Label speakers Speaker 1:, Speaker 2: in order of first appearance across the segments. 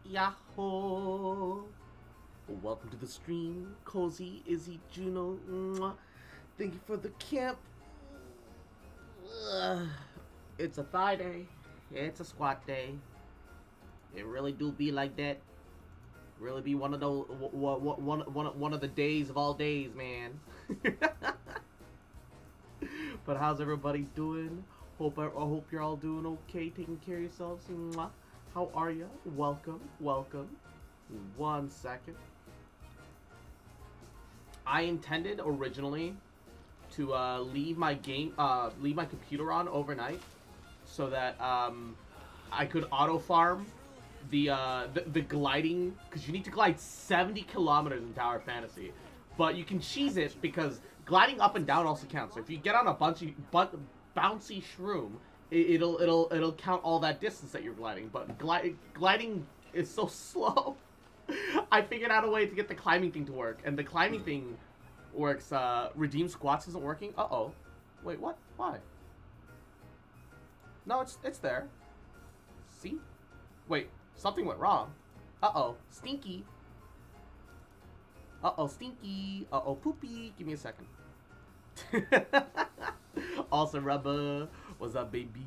Speaker 1: Yahoo! Welcome to the stream, Cozy, Izzy, Juno. Mwah. Thank you for the camp. It's a thigh day. It's a squat day. It really do be like that. Really be one of those one of the days of all days, man. But how's everybody doing? I hope you're all doing okay, taking care of yourselves. Mwah. How are you? Welcome, welcome. 1 second. I intended originally to leave my computer on overnight so that I could auto farm the gliding, because you need to glide 70 kilometers in Tower Fantasy, but you can cheese it because gliding up and down also counts. So if you get on a bouncy shroom, it'll count all that distance that you're gliding. But gliding is so slow. I figured out a way to get the climbing thing to work, and the climbing thing works. Redeem squats isn't working. Uh-oh. Wait, what? Why? No, it's there. See? Wait, something went wrong. Uh-oh. Stinky. Uh-oh, stinky. Uh-oh, poopy. Give me a second. Also, Rubber. What's up, baby?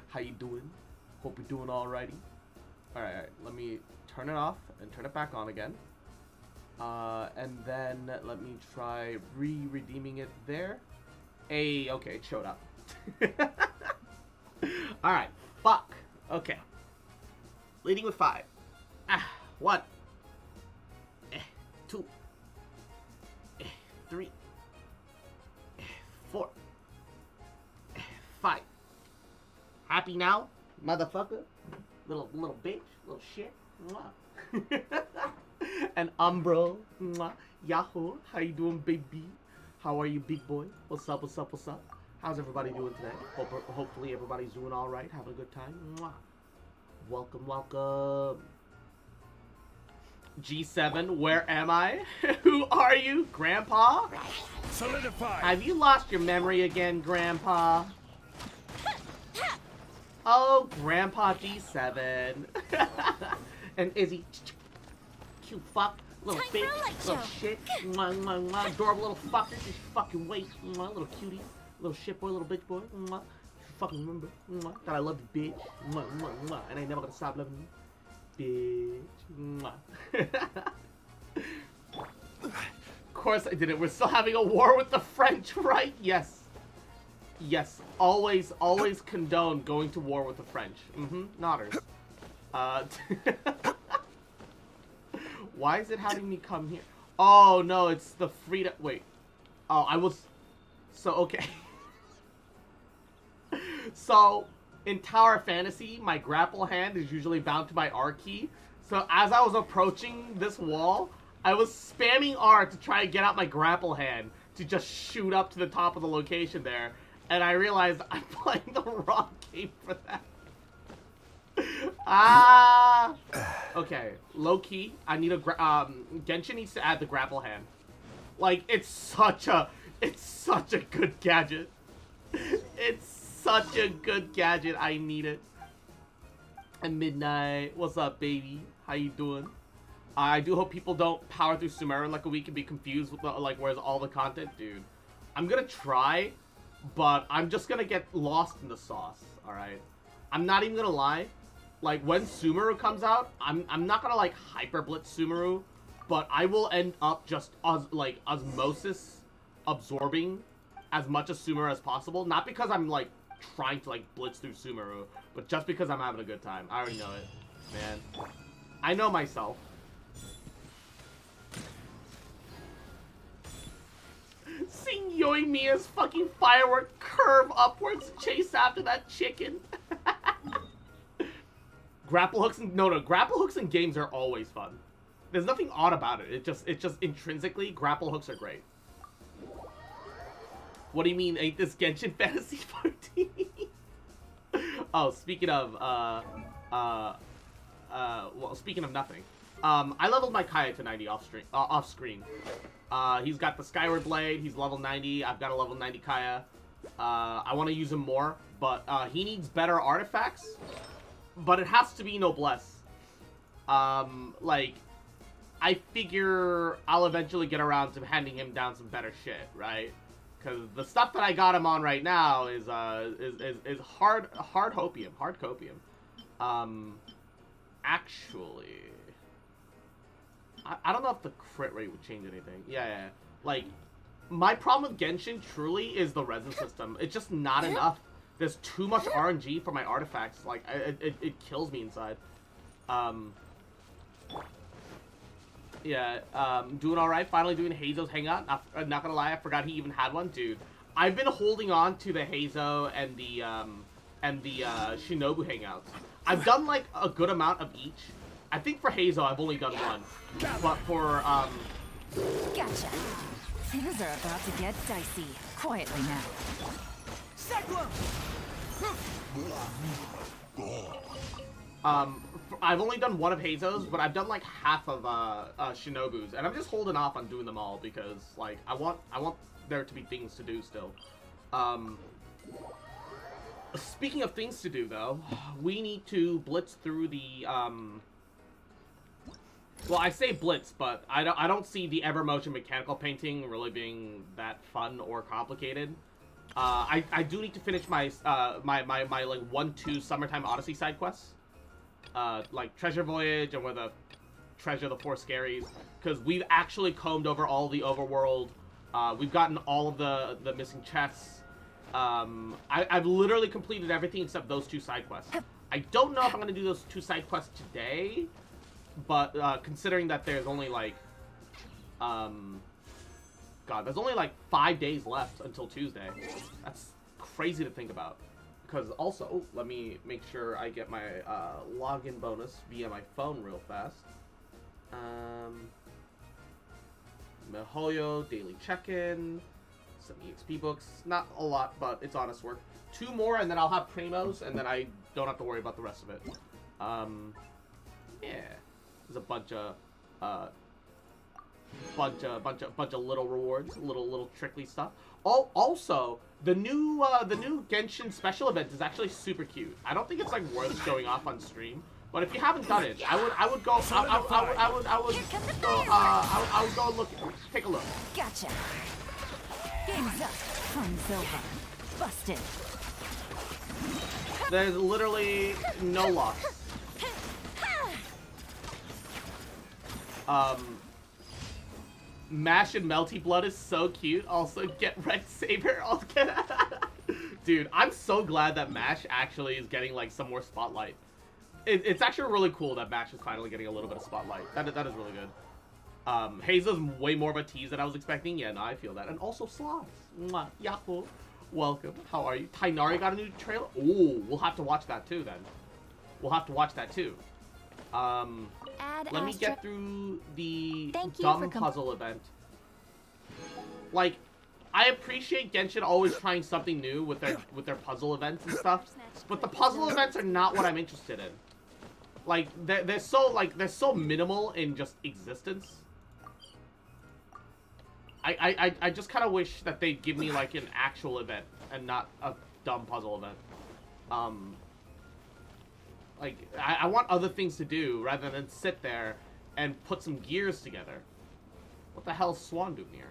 Speaker 1: How you doing? Hope you're doing alrighty. Alright, let me turn it off and turn it back on again. And then let me try redeeming it there. Hey, okay, it showed up. Alright, fuck. Okay. Leading with 5. 1. 2. 3. 4. 5. Happy now, motherfucker? Little bitch, little shit. And Umbro. Yahoo, how you doing, baby? How are you, big boy? What's up, what's up, what's up? How's everybody doing today? Hopefully everybody's doing alright, having a good time. Welcome, welcome. G7, where am I? Who are you, Grandpa?
Speaker 2: Solidify.
Speaker 1: Have you lost your memory again, Grandpa? Oh, Grandpa G7. And Izzy, cute fuck, little
Speaker 3: Time
Speaker 1: bitch, little shit, adorable little fucker, just fucking wait, little cutie, little shit boy, little bitch boy, fucking remember that I love you, bitch, and I ain't never gonna stop loving you, bitch. Of course I did it. We're still having a war with the French, right? Yes. Yes, always condone going to war with the French. Nodders. Why is it having me come here? Oh, no, it's the freedom. Wait. Oh, I was... So, okay. So, in Tower Fantasy, my grapple hand is usually bound to my R key. So, as I was approaching this wall, I was spamming R to try and get out my grapple hand to just shoot up to the top of the location there. And I realized I'm playing the wrong game for that. Okay, low key. I need a Genshin needs to add the grapple hand. Like, it's such a good gadget. It's such a good gadget. I need it. And Midnight, what's up, baby? How you doing? I do hope people don't power through Sumeru in like a week and be confused with like where's all the content, dude. I'm gonna try. But I'm just gonna get lost in the sauce, alright? I'm not even gonna lie. Like, when Sumeru comes out, I'm not gonna, like, hyper blitz Sumeru, but I will end up just, like, osmosis absorbing as much of Sumeru as possible. Not because I'm, like, trying to, like, blitz through Sumeru, but just because I'm having a good time. I already know it, man. I know myself. Seeing Yoimiya's fucking firework curve upwards to chase after that chicken. Grapple hooks and grapple hooks in games are always fun. There's nothing odd about it. It's just intrinsically grapple hooks are great. What do you mean, ain't this Genshin Fantasy 14? Oh, speaking of well, speaking of nothing. I leveled my Kaya to 90 off screen. He's got the Skyward Blade, he's level 90, I've got a level 90 Kaya. I want to use him more, but he needs better artifacts. but it has to be noblesse. Like, I figure I'll eventually get around to handing him down some better shit, right? Because the stuff that I got him on right now is hard copium. Actually, I don't know if the crit rate would change anything. Yeah. Like, my problem with Genshin truly is the resin system. It's just not enough. There's too much RNG for my artifacts. Like, it kills me inside. Yeah, doing alright. Finally doing Hazo's Hangout. Not gonna lie, I forgot he even had one. Dude, I've been holding on to the Hazo and the Shinobu Hangouts. I've done, like, a good amount of each. I think for Hazo, I've only done one. But for,
Speaker 2: Gotcha. Things are about to get dicey. Quietly now.
Speaker 1: I've only done one of Hazo's, but I've done like half of Shinobu's, and I'm just holding off on doing them all because like I want there to be things to do still. Speaking of things to do though, we need to blitz through the well, I say blitz, but I don't see the Evermotion mechanical painting really being that fun or complicated. I do need to finish my my like 1-2 Summertime Odyssey side quests. Like Treasure Voyage and where the Treasure the Four Scaries, because we've actually combed over all the overworld. We've gotten all of the missing chests. I've literally completed everything except those 2 side quests. I don't know if I'm going to do those 2 side quests today, but considering that there's only like there's only like 5 days left until Tuesday. That's crazy to think about. Because also, let me make sure I get my login bonus via my phone real fast. Mihoyo, daily check-in, some EXP books. Not a lot, but it's honest work. 2 more, and then I'll have Primos, and then I don't have to worry about the rest of it. Yeah, there's a bunch of little rewards, little trickly stuff. Oh, also, the new Genshin special event is actually super cute. I don't think it's like worth showing off on stream, but if you haven't done it, I would go and look, take a look.
Speaker 2: Gotcha. Game's up. Fun's over. Busted.
Speaker 1: There's literally no loss. Mash and Melty Blood is so cute. Also, get Red Saber. Dude, I'm so glad that Mash actually is getting like some more spotlight. It's actually really cool that Mash is finally getting a little bit of spotlight. That is really good. Hazel's way more of a tease than I was expecting. Yeah, no, I feel that. And also Sloths. Mwah. Yahoo. Welcome. How are you? Tainari got a new trailer. Ooh, we'll have to watch that too then. We'll have to watch that too. Let me get through the dumb puzzle event. Like, I appreciate Genshin always trying something new with their puzzle events and stuff, but the puzzle events are not what I'm interested in. Like, they're so minimal in just existence. I just kind of wish that they'd give me like an actual event and not a dumb puzzle event. Like, I want other things to do rather than sit there and put some gears together. What the hell is Swan doing here?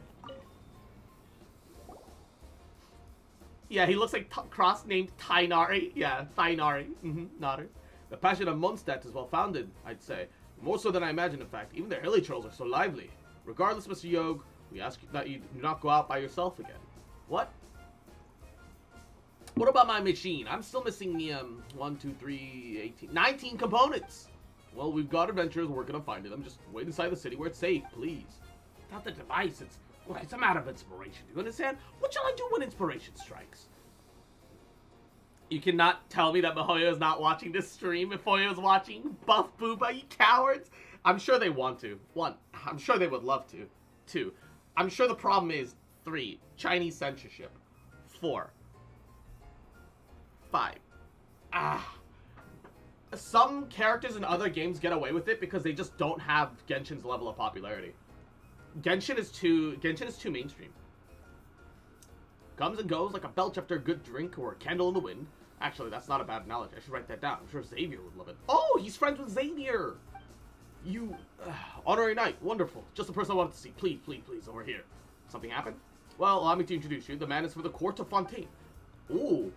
Speaker 1: Yeah, he looks like cross-named Tainari. Yeah, Tainari. Nader. The passion of Mondstadt is well-founded, I'd say. More so than I imagined, in fact. Even the hilly trolls are so lively. Regardless, Mr. Yog, we ask that you do not go out by yourself again. What? What about my machine? I'm still missing the, 1, 2, 3, 18, 19 components! Well, we've got adventurers working on finding them. Just wait inside the city where it's safe, please. Without the device, look, it's a matter of inspiration. Do you understand? What shall I do when inspiration strikes? You cannot tell me that Mihoyo is not watching this stream. If Mihoyo is watching, buff Booba, you cowards! I'm sure they want to. 1, I'm sure they would love to. 2, I'm sure the problem is 3, Chinese censorship. 4, 5. Some characters in other games get away with it because they just don't have Genshin's level of popularity. Genshin is too mainstream. Comes and goes like a belch after a good drink or a candle in the wind. Actually, that's not a bad analogy. I should write that down. I'm sure Xavier would love it. Oh, he's friends with Xavier! You... honorary knight. Wonderful. Just the person I wanted to see. Please, please, please, over here. Something happened? Well, allow me to introduce you. The man is for the court of Fontaine. Ooh.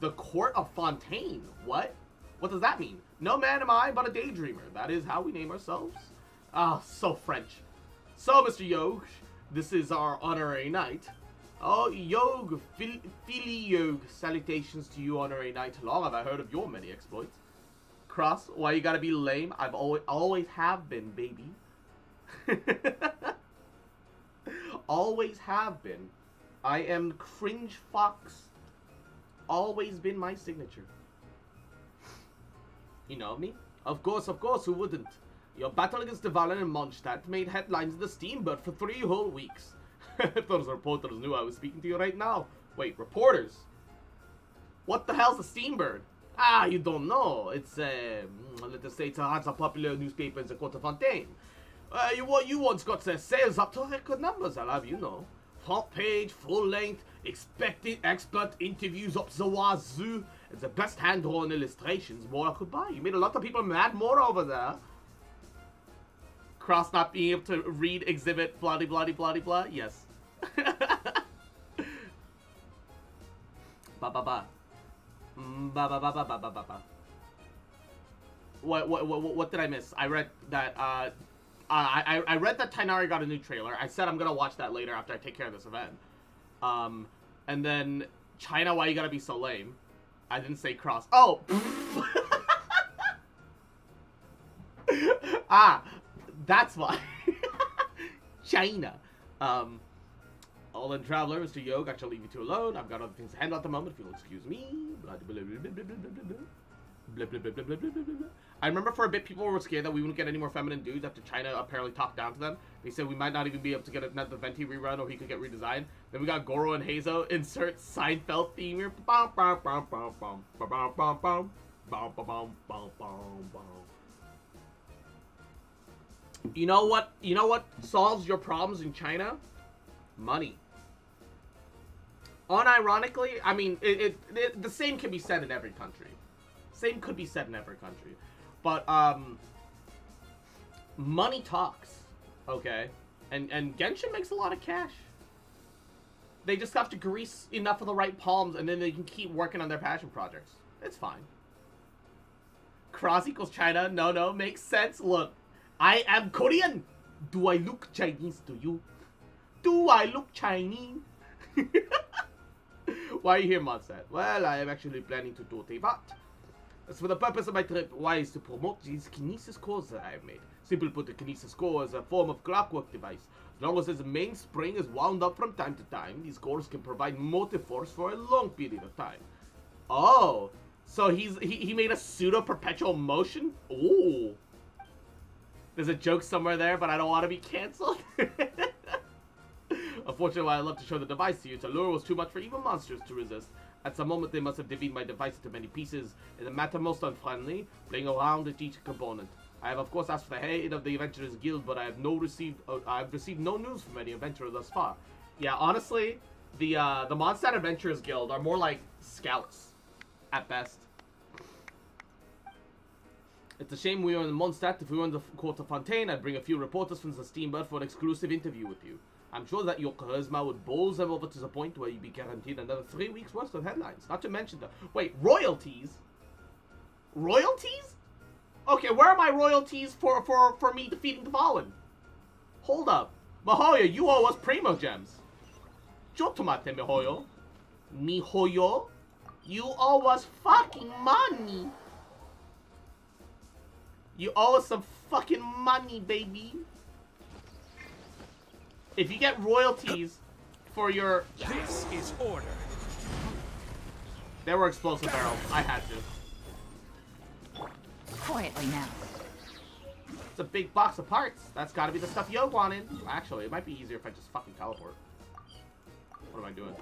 Speaker 1: The court of Fontaine? What? What does that mean? No man am I, but a daydreamer. That is how we name ourselves. Ah, so French. So, Mr. Yog, this is our honorary knight. Oh, Yog, Philly Yog, salutations to you, honorary knight. Long have I heard of your many exploits. Cross, why you gotta be lame? I've always have been, baby. Always have been. I am Cringe Fox. Always been my signature. You know me? Of course, who wouldn't? Your battle against the Valen and Mondstadt made headlines in the Steambird for 3 whole weeks. If those reporters knew I was speaking to you right now. Wait, reporters? What the hell's a Steambird? Ah, you don't know. It's, let us say, it's a popular newspaper in the Court of Fontaine. You once got their sales up to record numbers, I'll have you know. Front page, full length, expert interviews up the wazoo, and the best hand-drawn illustrations more I could buy. You made a lot of people mad more over there. Cross not being able to read exhibit, bloody, bloody, bloody, blah. Yes. Ba ba ba. Ba ba ba ba ba ba ba ba. What did I miss? I read that I read that Tainari got a new trailer. I said I'm gonna watch that later after I take care of this event. And then China, why you gotta be so lame? I didn't say Cross. Oh. Ah, that's why. China. All in traveler, Mr. Yog, I shall leave you two alone. I've got other things to handle at the moment, if you'll excuse me. Blah, blah, blah, blah, blah, blah, blah, blah. Blah, blah, blah, blah, blah, blah, blah. I remember for a bit people were scared that we wouldn't get any more feminine dudes after China apparently talked down to them. They said we might not even be able to get another Venti rerun or he could get redesigned. Then we got Goro and Hazo. Insert Seinfeld theme here. You know what? You know what solves your problems in China? Money. Unironically, I mean, the same can be said in every country. Same could be said in every country. But, money talks, okay? And Genshin makes a lot of cash. They just have to grease enough of the right palms, and then they can keep working on their passion projects. It's fine. Cross equals China? No, makes sense. Look, I am Korean. Do I look Chinese to you? Do I look Chinese? Why are you here, Mondstadt? Well, I am actually planning to do a what? As for the purpose of my trip, why is to promote these kinesis cores that I have made. Simply put, the kinesis core is a form of clockwork device. As long as its main spring is wound up from time to time, these cores can provide motive force for a long period of time. Oh, so he made a pseudo-perpetual motion? Ooh. There's a joke somewhere there, but I don't want to be cancelled. Unfortunately, I love to show the device to you. Its allure was too much for even monsters to resist. At some moment, they must have divided my device into many pieces. In a matter most unfriendly, playing around with each component. I have, of course, asked for the head of the Adventurers Guild, but I have received no news from any adventurer thus far. Yeah, honestly, the Mondstadt Adventurers Guild are more like scouts, at best. It's a shame we were in Mondstadt. If we were in the Court of Fontaine, I'd bring a few reporters from the Steambird for an exclusive interview with you. I'm sure that your charisma would bowl them over to the point where you'd be guaranteed another 3 weeks worth of headlines. Not to mention the... Wait, royalties? Royalties? Okay, where are my royalties for me defeating the Fallen? Hold up. Mihoyo, you owe us Primo Gems. Chotomate, Mihoyo. Mihoyo? You owe us fucking money. You owe us some fucking money, baby. If you get royalties for your...
Speaker 3: This is order.
Speaker 1: There were explosive barrels. I had to.
Speaker 2: Quietly now.
Speaker 1: It's a big box of parts. That's gotta be the stuff Yo wanted. Actually, it might be easier if I just fucking teleport. What am I doing?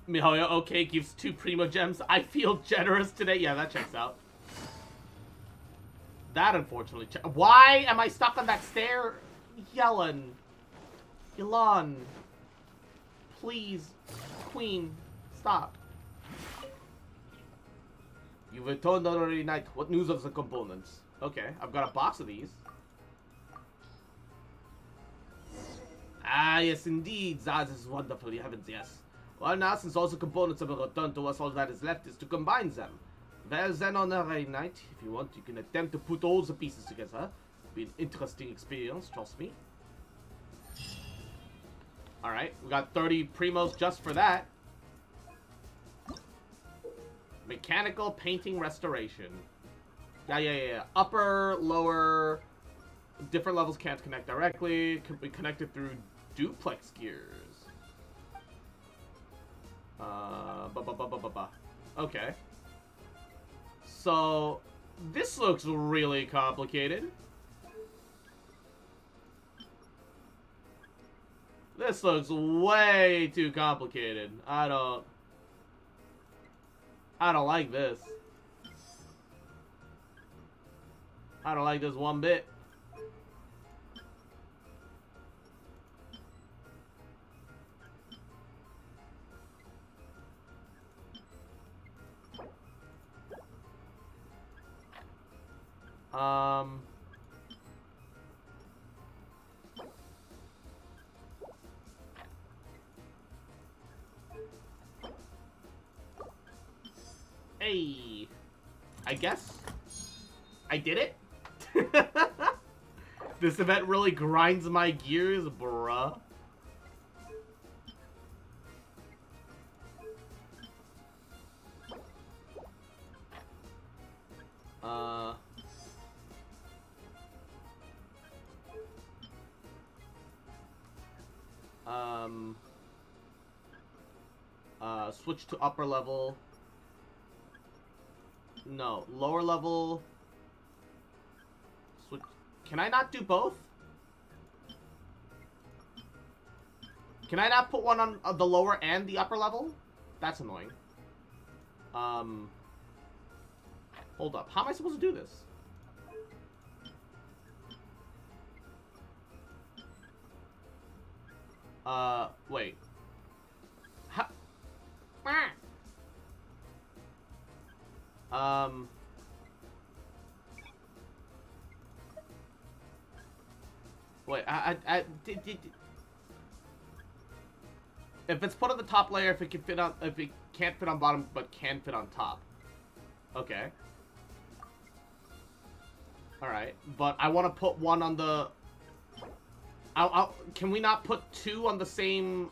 Speaker 1: Mihoyo, okay, gives 2 Primo Gems. I feel generous today. Yeah, that checks out. That unfortunately Why am I stuck on that stair? Yellen. Please. Queen. Stop. You've returned already, Knight. What news of the components? Okay, I've got a box of these. Ah, yes, indeed. That is wonderful, heavens, yes. Well, now, since all the components have been returned to us, all that is left is to combine them. Well, then, on a night, if you want, you can attempt to put all the pieces together. It'll be an interesting experience, trust me. Alright, we got 30 primos just for that. Mechanical painting restoration. Yeah. Upper, lower, different levels can't connect directly. Can be connected through duplex gears. Okay. So, this looks really complicated. This looks way too complicated. I don't like this. I don't like this one bit. Hey, I guess I did it. This event really grinds my gears, bruh. Switch to upper level. No, lower level. Switch. Can I not do both? Can I not put one on the lower and the upper level? That's annoying. Hold up. How am I supposed to do this? Wait. Wait, if it's put on the top layer, if it can fit on, if it can't fit on bottom, but can fit on top. Okay. Alright, but I want to put one on the... can we not put two on the same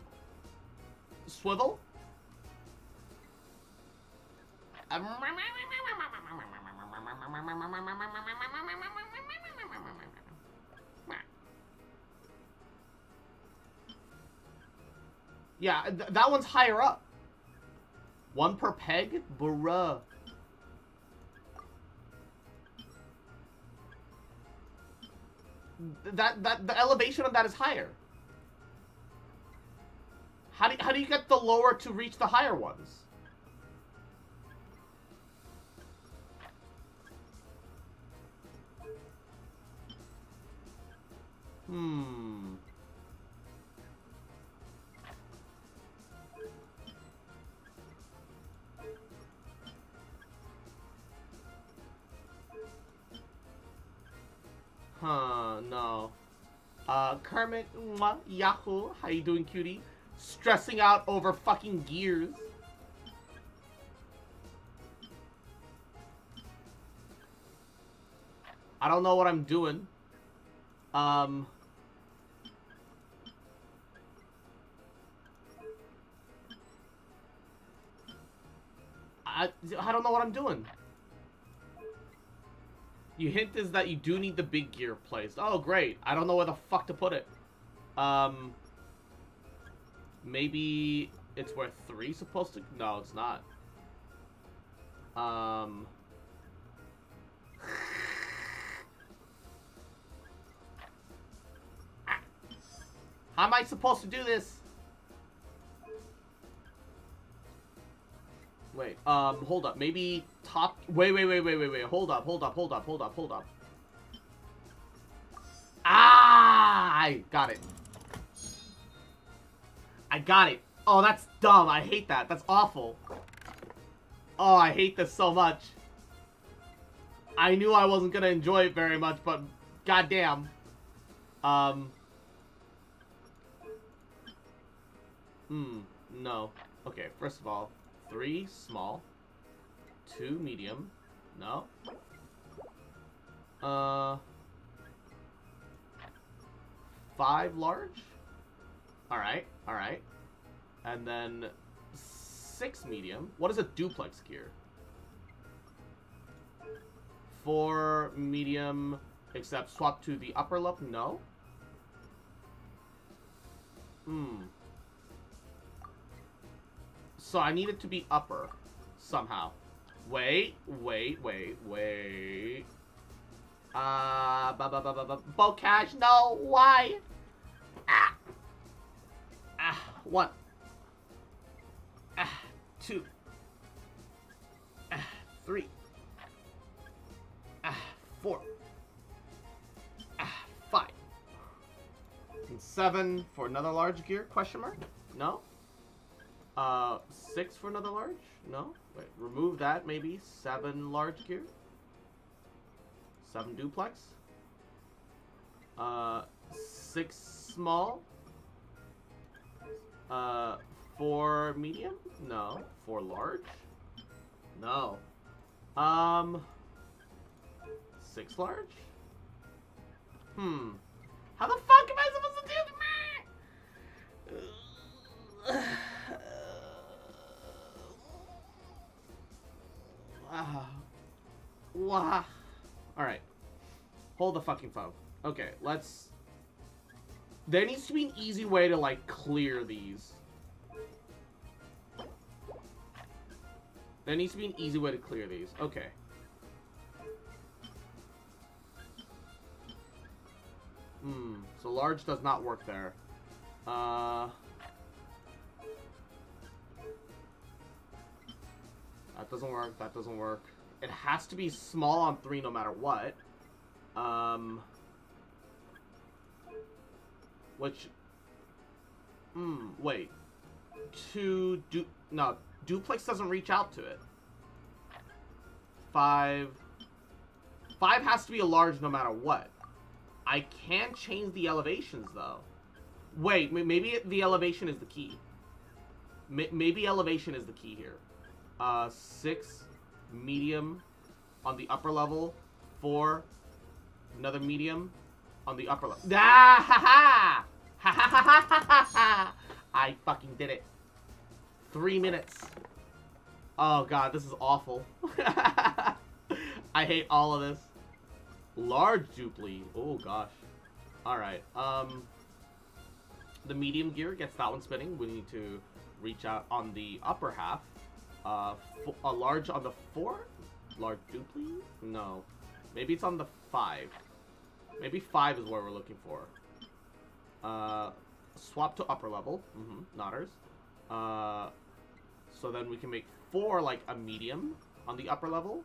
Speaker 1: swivel? Yeah, that one's higher up. One per peg? Bruh. The elevation of that is higher. How do you get the lower to reach the higher ones? No. Kermit, Yahoo, how you doing, cutie? Stressing out over fucking gears. I don't know what I'm doing. I don't know what I'm doing. You hint is that you do need the big gear placed. Oh, great. I don't know where the fuck to put it. Maybe it's where 3's supposed to... No, it's not. How am I supposed to do this? Wait, hold up. Maybe top... Wait. Hold up. Ah! I got it. Oh, that's dumb. I hate that. That's awful. Oh, I hate this so much. I knew I wasn't gonna enjoy it very much, but goddamn. No. Okay, first of all, 3 small, 2 medium. No. 5 large. Alright, alright. And then 6 medium. What is a duplex gear? 4 medium, except swap to the upper level? No? So I need it to be upper, somehow. Wait. Bocash, no, why? 1. 2. 3. 4. 5. And 7 for another large gear, question mark? No? 6 for another large? No? Wait, remove that, maybe. 7 large gear? 7 duplex? 6 small? 4 medium? No. 4 large? No. 6 large? How the fuck am I supposed to do Wow. Alright. Hold the fucking phone. Okay, let's... There needs to be an easy way to, like, clear these. There needs to be an easy way to clear these. Okay. So large does not work there. That doesn't work. That doesn't work. It has to be small on 3 no matter what. Which... wait. No, duplex doesn't reach out to it. 5 has to be a large no matter what. I can change the elevations, though. Wait, maybe the elevation is the key. Maybe elevation is the key here. 6 medium on the upper level. 4 another medium on the upper level. Ah, ha ha! Ha ha ha ha ha ha! I fucking did it. 3 minutes. Oh god, this is awful. I hate all of this. Large dupli. Oh gosh. Alright, the medium gear gets that one spinning. We need to reach out on the upper half. A large on the 4? Large dupli? No. Maybe it's on the 5. Maybe 5 is what we're looking for. Swap to upper level. Nodders. So then we can make 4 like a medium on the upper level.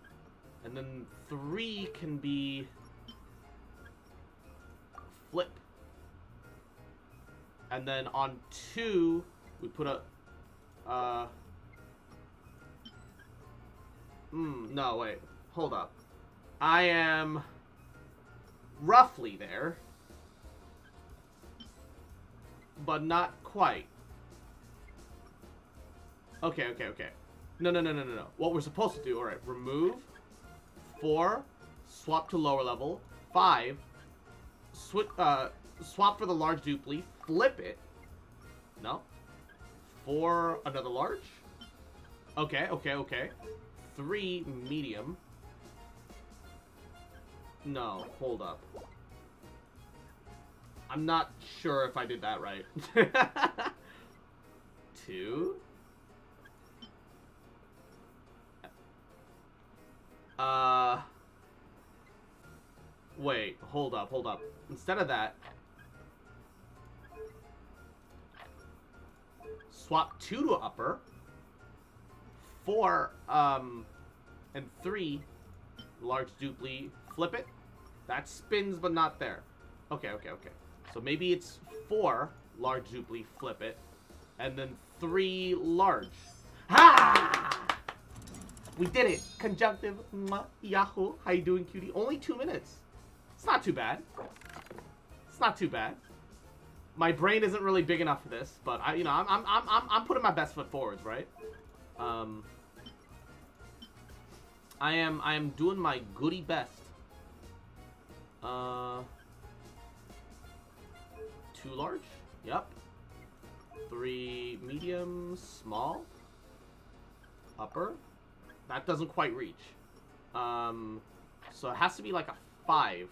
Speaker 1: And then 3 can be flip. And then on 2, we put a... no, wait. Hold up. I am roughly there. But not quite. Okay. No. What we're supposed to do, alright, remove 4, swap to lower level, 5, swap for the large dupli, flip it. No. 4, another large. Okay. 3, medium. No, hold up. I'm not sure if I did that right. 2. Wait, hold up. Instead of that, swap 2 to upper. 4, and 3, large dupli, flip it. That spins, but not there. Okay. So maybe it's 4, large dupli, flip it. And then 3, large. Ha! We did it. Conjunctive. Yahoo. How you doing, cutie? Only 2 minutes. It's not too bad. It's not too bad. My brain isn't really big enough for this, but I'm putting my best foot forwards, right? I am doing my goody best. 2 large. Yep. 3 medium, small, upper. That doesn't quite reach. So it has to be like a 5.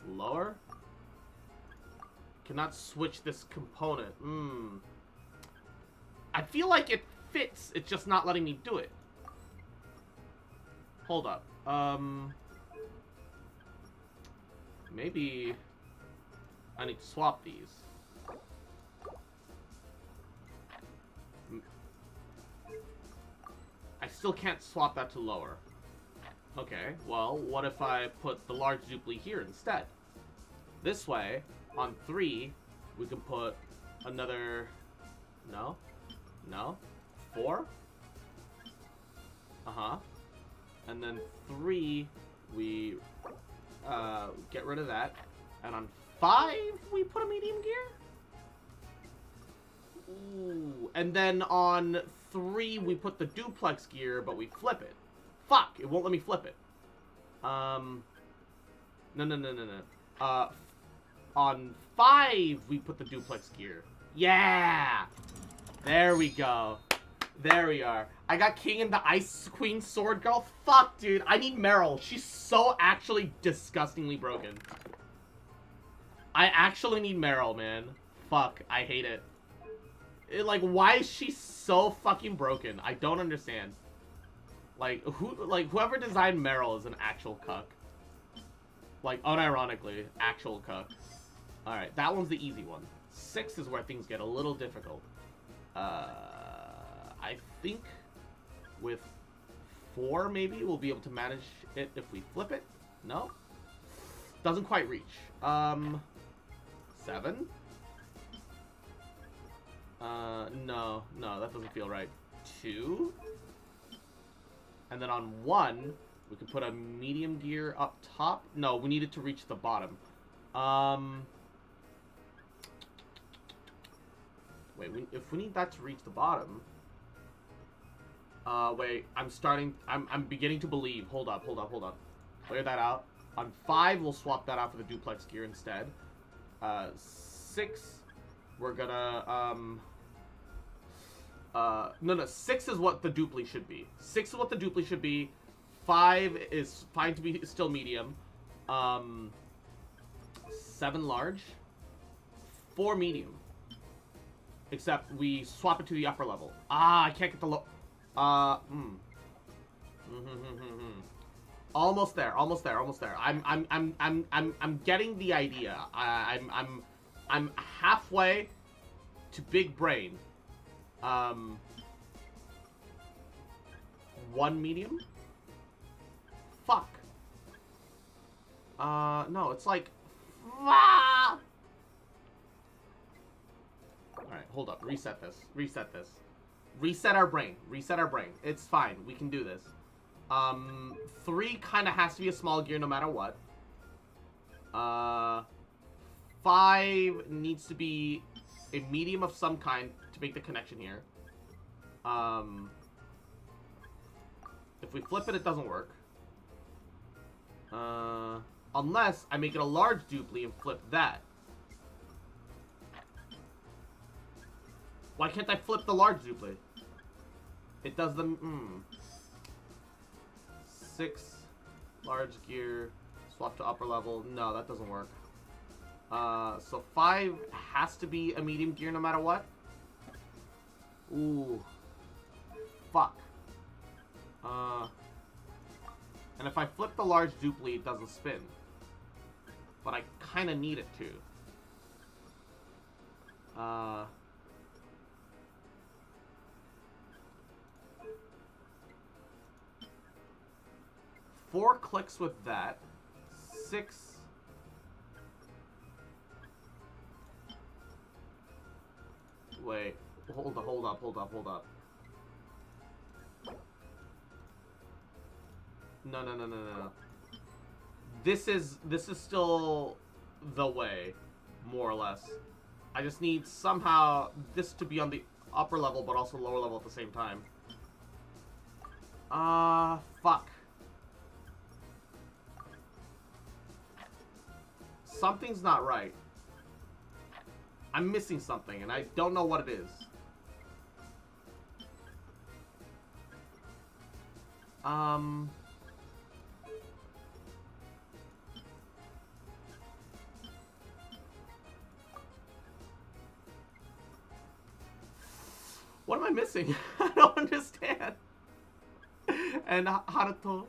Speaker 1: Lower. Cannot switch this component. I feel like it fits. It's just not letting me do it. Hold up. Maybe I need to swap these. I still can't swap that to lower. Okay, well, what if I put the large dupli here instead? This way, on 3, we can put another... No? No? 4? Uh-huh. And then 3, we get rid of that. And on 5, we put a medium gear? Ooh. And then on 3, we put the duplex gear, but we flip it. Fuck! It won't let me flip it. No. On 5, we put the duplex gear. Yeah! There we go. There we are. I got King and the Ice Queen Sword Girl. Fuck, dude. I need Meryl. She's so actually disgustingly broken. I actually need Meryl, man. Fuck. I hate it. Like, why is she so fucking broken? I don't understand. Like, whoever designed Meryl is an actual cuck. Like, unironically, actual cuck. Alright, that one's the easy one. 6 is where things get a little difficult. I think with 4, maybe, we'll be able to manage it if we flip it. No? Doesn't quite reach. 7? No, that doesn't feel right. 2? And then on 1, we can put a medium gear up top. No, we need it to reach the bottom. Wait, if we need that to reach the bottom... wait, I'm beginning to believe. Hold up. Clear that out. On 5, we'll swap that out for the duplex gear instead. 6, we're gonna, no, 6 is what the dupli should be. 6 is what the dupli should be. 5 is fine to be still medium. 7 large. 4 medium. Except we swap it to the upper level. Ah, I can't get the low... Almost there. I'm getting the idea. I'm halfway to big brain. 1 medium? Fuck. No, it's like... Ah! Alright, hold up. Reset this. Reset our brain. It's fine. We can do this. 3 kind of has to be a small gear no matter what. 5 needs to be a medium of some kind to make the connection here. If we flip it, it doesn't work. Unless I make it a large dupli and flip that. Why can't I flip the large dupli? It does the... 6, large gear, swap to upper level. No, that doesn't work. So 5 has to be a medium gear no matter what. Ooh. Fuck. And if I flip the large dupli, it doesn't spin. But I kind of need it to. 4 clicks with that. 6. Wait. Hold up. No. This is still the way, more or less. I just need somehow this to be on the upper level, but also lower level at the same time. Fuck. Something's not right. I'm missing something, and I don't know what it is. What am I missing? I don't understand. And Haruto,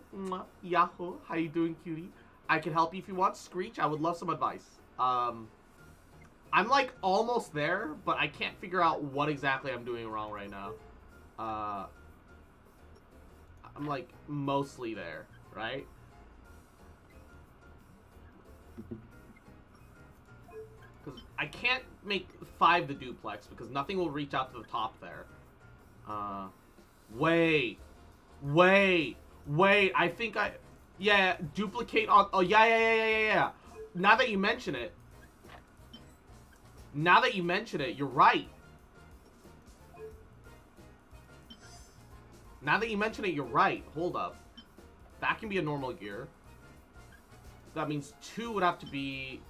Speaker 1: Yahoo, how you doing, cutie? I can help you if you want. Screech, I would love some advice. I'm like almost there, but I can't figure out what exactly I'm doing wrong right now. I'm like mostly there, right? Because I can't make 5 the duplex because nothing will reach out to the top there. Wait. I think yeah, duplicate on. Oh yeah. Now that you mention it, you're right. Now that you mention it, you're right. Hold up. That can be a normal gear. That means 2 would have to be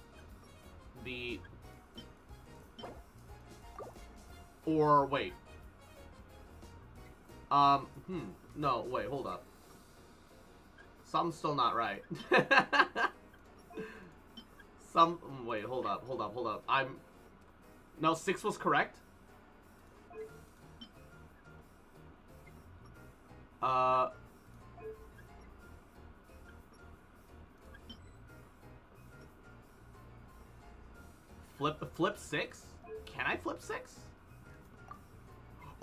Speaker 1: the... Or, wait. No, wait, hold up. Something's still not right. Wait, hold up. No, 6 was correct? Flip 6? Can I flip 6?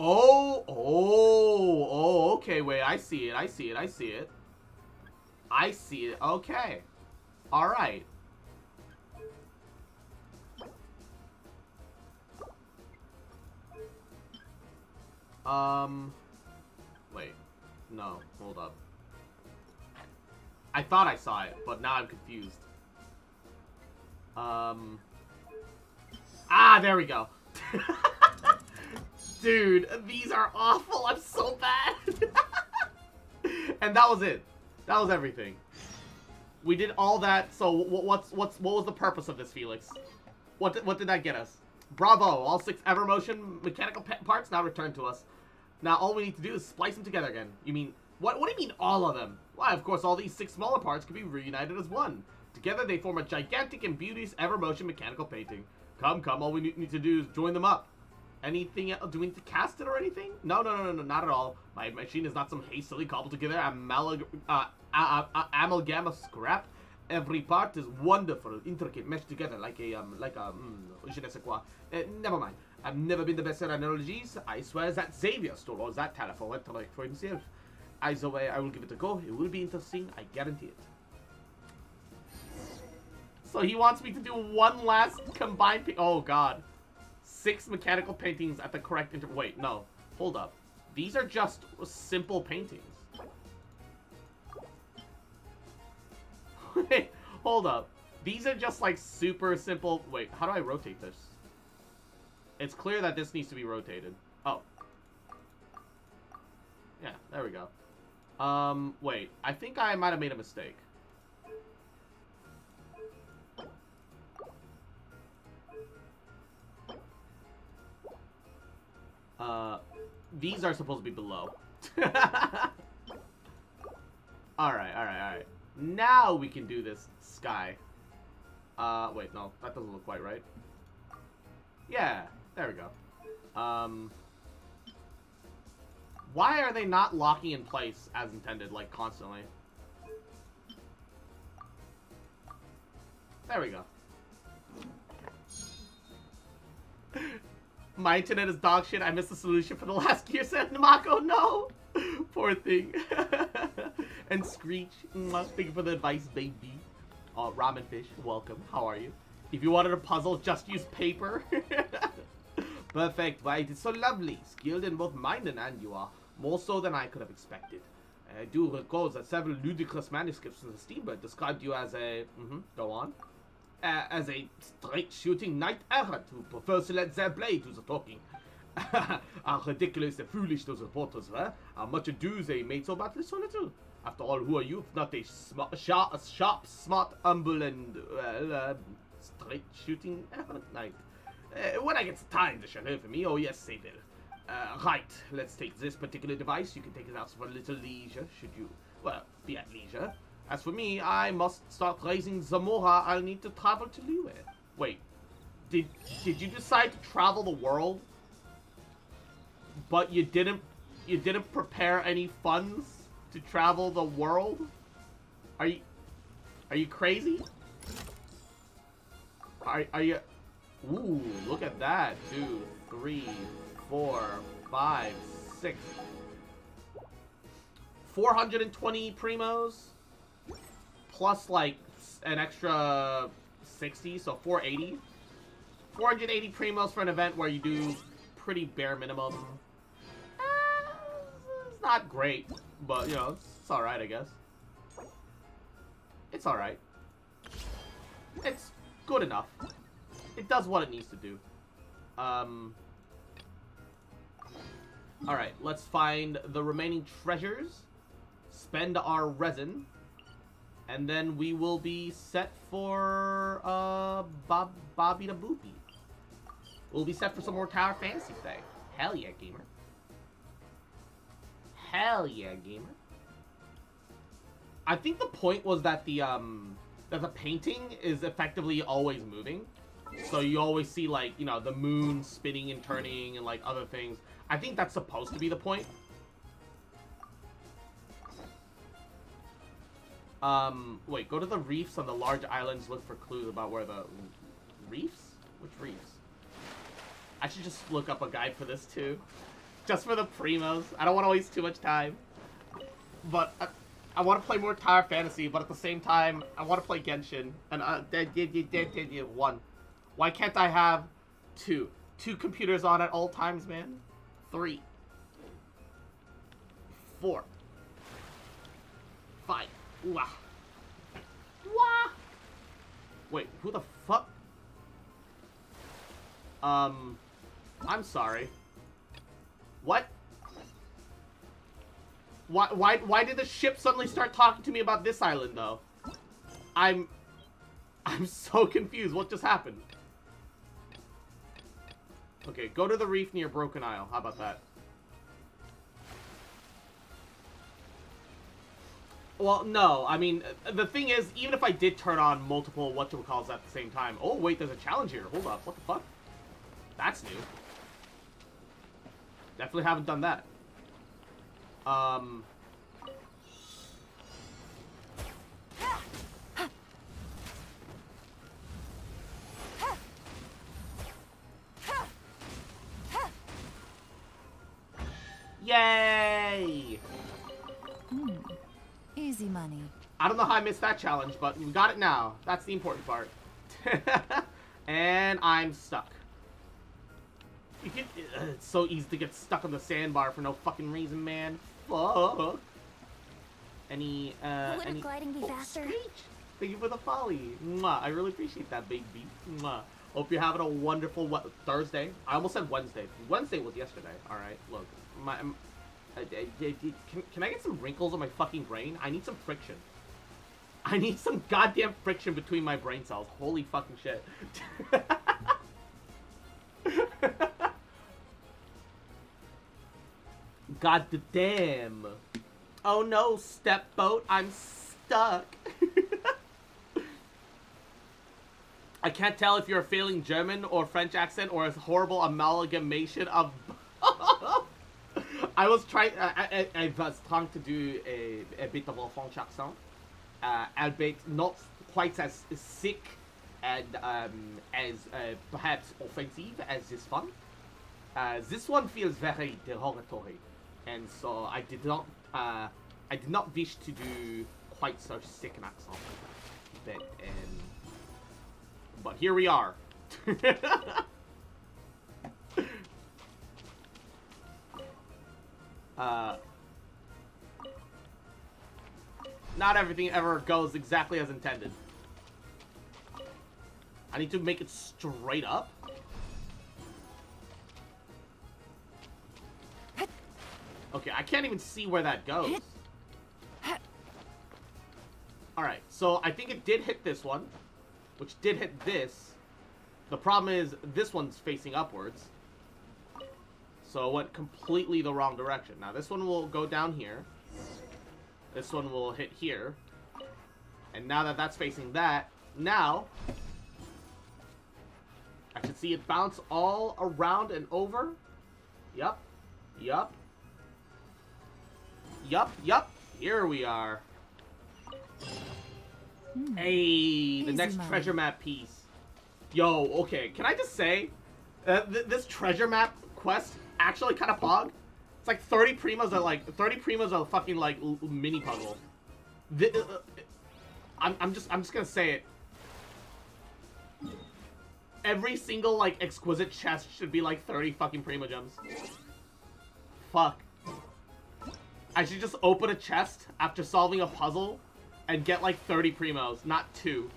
Speaker 1: Oh, okay, wait, I see it. Okay. Alright. Wait. No, hold up. I thought I saw it, but now I'm confused. There we go. Dude, these are awful. I'm so bad. And that was it. That was everything. We did all that. So what was the purpose of this, Felix? What did that get us? Bravo! All 6 Evermotion mechanical parts now returned to us. Now all we need to do is splice them together again. You mean what do you mean all of them? Why, of course, all these 6 smaller parts can be reunited as one. Together they form a gigantic and beauteous Evermotion mechanical painting. Come, all we need to do is join them up. Anything else? Do we need to cast it or anything? No, not at all. My machine is not some hastily cobbled together amalgam of scrap. Every part is wonderful, intricate, meshed together like je ne sais quoi. Never mind. I've never been the best at analogies. I swear that Xavier stole all that telephone for himself. Either way, I will give it a go. It will be interesting. I guarantee it. So he wants me to do one last combined... Oh, God. 6 mechanical paintings at the correct Wait, no. Hold up. These are just simple paintings. Wait, hold up. These are just, like, super simple... Wait, how do I rotate this? It's clear that this needs to be rotated. Oh. Yeah, there we go. Wait. I think I might have made a mistake. These are supposed to be below. Alright. Now we can do this sky. Wait, no. That doesn't look quite right. Yeah, there we go. Why are they not locking in place as intended, like, constantly? There we go. My internet is dog shit. I missed the solution for the last year, said Namako. No! Poor thing. And Screech, thank you for the advice, baby. Ramen Fish, welcome. How are you? If you wanted a puzzle, just use paper. Perfect, but it is so lovely. Skilled in both mind and hand you are. More so than I could have expected. I do recall that several ludicrous manuscripts in the Steamboat described you as a... go on. As a straight-shooting knight-errant who prefers to let their blade do the talking. How ridiculous and foolish those reporters were. How much ado they made so badly so little. After all, who are you if not a sharp, smart, humble, and straight-shooting errant knight? When I get the time, they shall hear from me. Oh yes, they will. Right, let's take this particular device. You can take it out for a little leisure, should you, well, be at leisure. As for me, I must start raising Zamora. I'll need to travel to Liyue. Wait, did you decide to travel the world? But you didn't prepare any funds to travel the world? Are you crazy? Are you? Ooh, look at that. 2, 3, 4, 5, 6. 420 primos plus like an extra 60, so 480. 480 primos for an event where you do pretty bare minimum. It's not great, but you know, it's alright, I guess. It's alright. It's good enough. It does what it needs to do. Alright, let's find the remaining treasures. Spend our resin. And then we will be set for, Bobby the Boopy. We'll be set for some more Tower Fantasy today. Hell yeah, gamer. Hell yeah, gamer. I think the point was that the painting is effectively always moving. So you always see, like, you know, the moon spinning and turning and, like, other things. I think that's supposed to be the point. Wait, go to the reefs on the large islands, look for clues about where the... Reefs? Which reefs? I should just look up a guide for this, too. Just for the primos. I don't want to waste too much time. But, I want to play more Tower Fantasy, but at the same time, I want to play Genshin. And, one. Why can't I have two? 2 computers on at all times, man? 3. 4. 5. Wah. Wah. Wait, who the fuck? I'm sorry. What? Why did the ship suddenly start talking to me about this island, though? I'm so confused. What just happened? Okay, go to the reef near Broken Isle. How about that? Well, no. I mean, the thing is, even if I did turn on multiple whatchamacalls at the same time... Oh, wait, there's a challenge here. Hold up. What the fuck? That's new. Definitely haven't done that. Yay!
Speaker 2: Easy money.
Speaker 1: I don't know how I missed that challenge, but we got it now. That's the important part. And I'm stuck. It's so easy to get stuck on the sandbar for no fucking reason, man. Fuck. Any
Speaker 2: gliding be faster?
Speaker 1: Screech. Thank you for the folly. Mwah. I really appreciate that, baby. Mwah. Hope you're having a wonderful Thursday. I almost said Wednesday. Wednesday was yesterday. All right, look. Can I get some wrinkles on my fucking brain? I need some friction. I need some goddamn friction between my brain cells. Holy fucking shit. God damn. Oh no, step boat, I'm stuck. I can't tell if you're a failing German or French accent or a horrible amalgamation of... I was trying to do a bit of a French accent, albeit not quite as sick and as perhaps offensive as this one. This one feels very derogatory, and so I did not wish to do quite such sick an accent. But here we are. Not everything ever goes exactly as intended. I need to make it straight up. Okay, I can't even see where that goes. Alright, so I think it did hit this one, which did hit this. The problem is this one's facing upwards. So it went completely the wrong direction. Now this one will go down here. This one will hit here. And now that that's facing that, now I should see it bounce all around and over. Yup. Yup. Yup, yup. Here we are. Hey, the next treasure map piece. Yo, okay, can I just say, this treasure map quest actually kind of pog. It's like 30 primos are like 30 primos are fucking like mini puzzle. I'm just gonna say it. Every single like exquisite chest should be like 30 fucking primo gems. Fuck. I should just open a chest after solving a puzzle and get like 30 primos, not 2.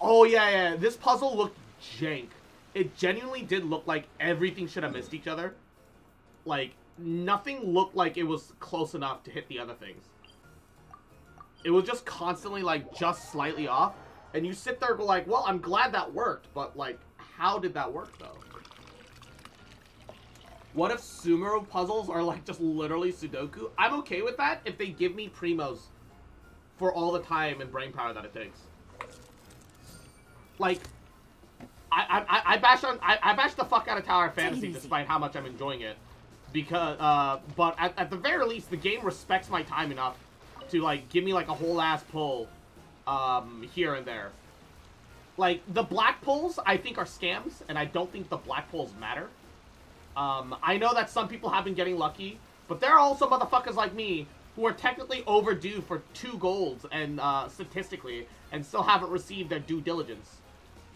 Speaker 1: Oh yeah, this puzzle looked jank. It genuinely did look like everything should have missed each other. Like, nothing looked like it was close enough to hit the other things. It was just constantly, like, just slightly off. And you sit there and go like, well, I'm glad that worked. But, like, how did that work, though? What if Sumeru puzzles are, like, just literally Sudoku? I'm okay with that if they give me primos for all the time and brain power that it takes. Like... I bash the fuck out of Tower of Fantasy despite how much I'm enjoying it, because but at the very least the game respects my time enough to like give me like a whole ass pull here and there. Like the black pulls I think are scams, and I don't think the black pulls matter. I know that some people have been getting lucky, but there are also motherfuckers like me who are technically overdue for 2 golds and statistically and still haven't received their due diligence.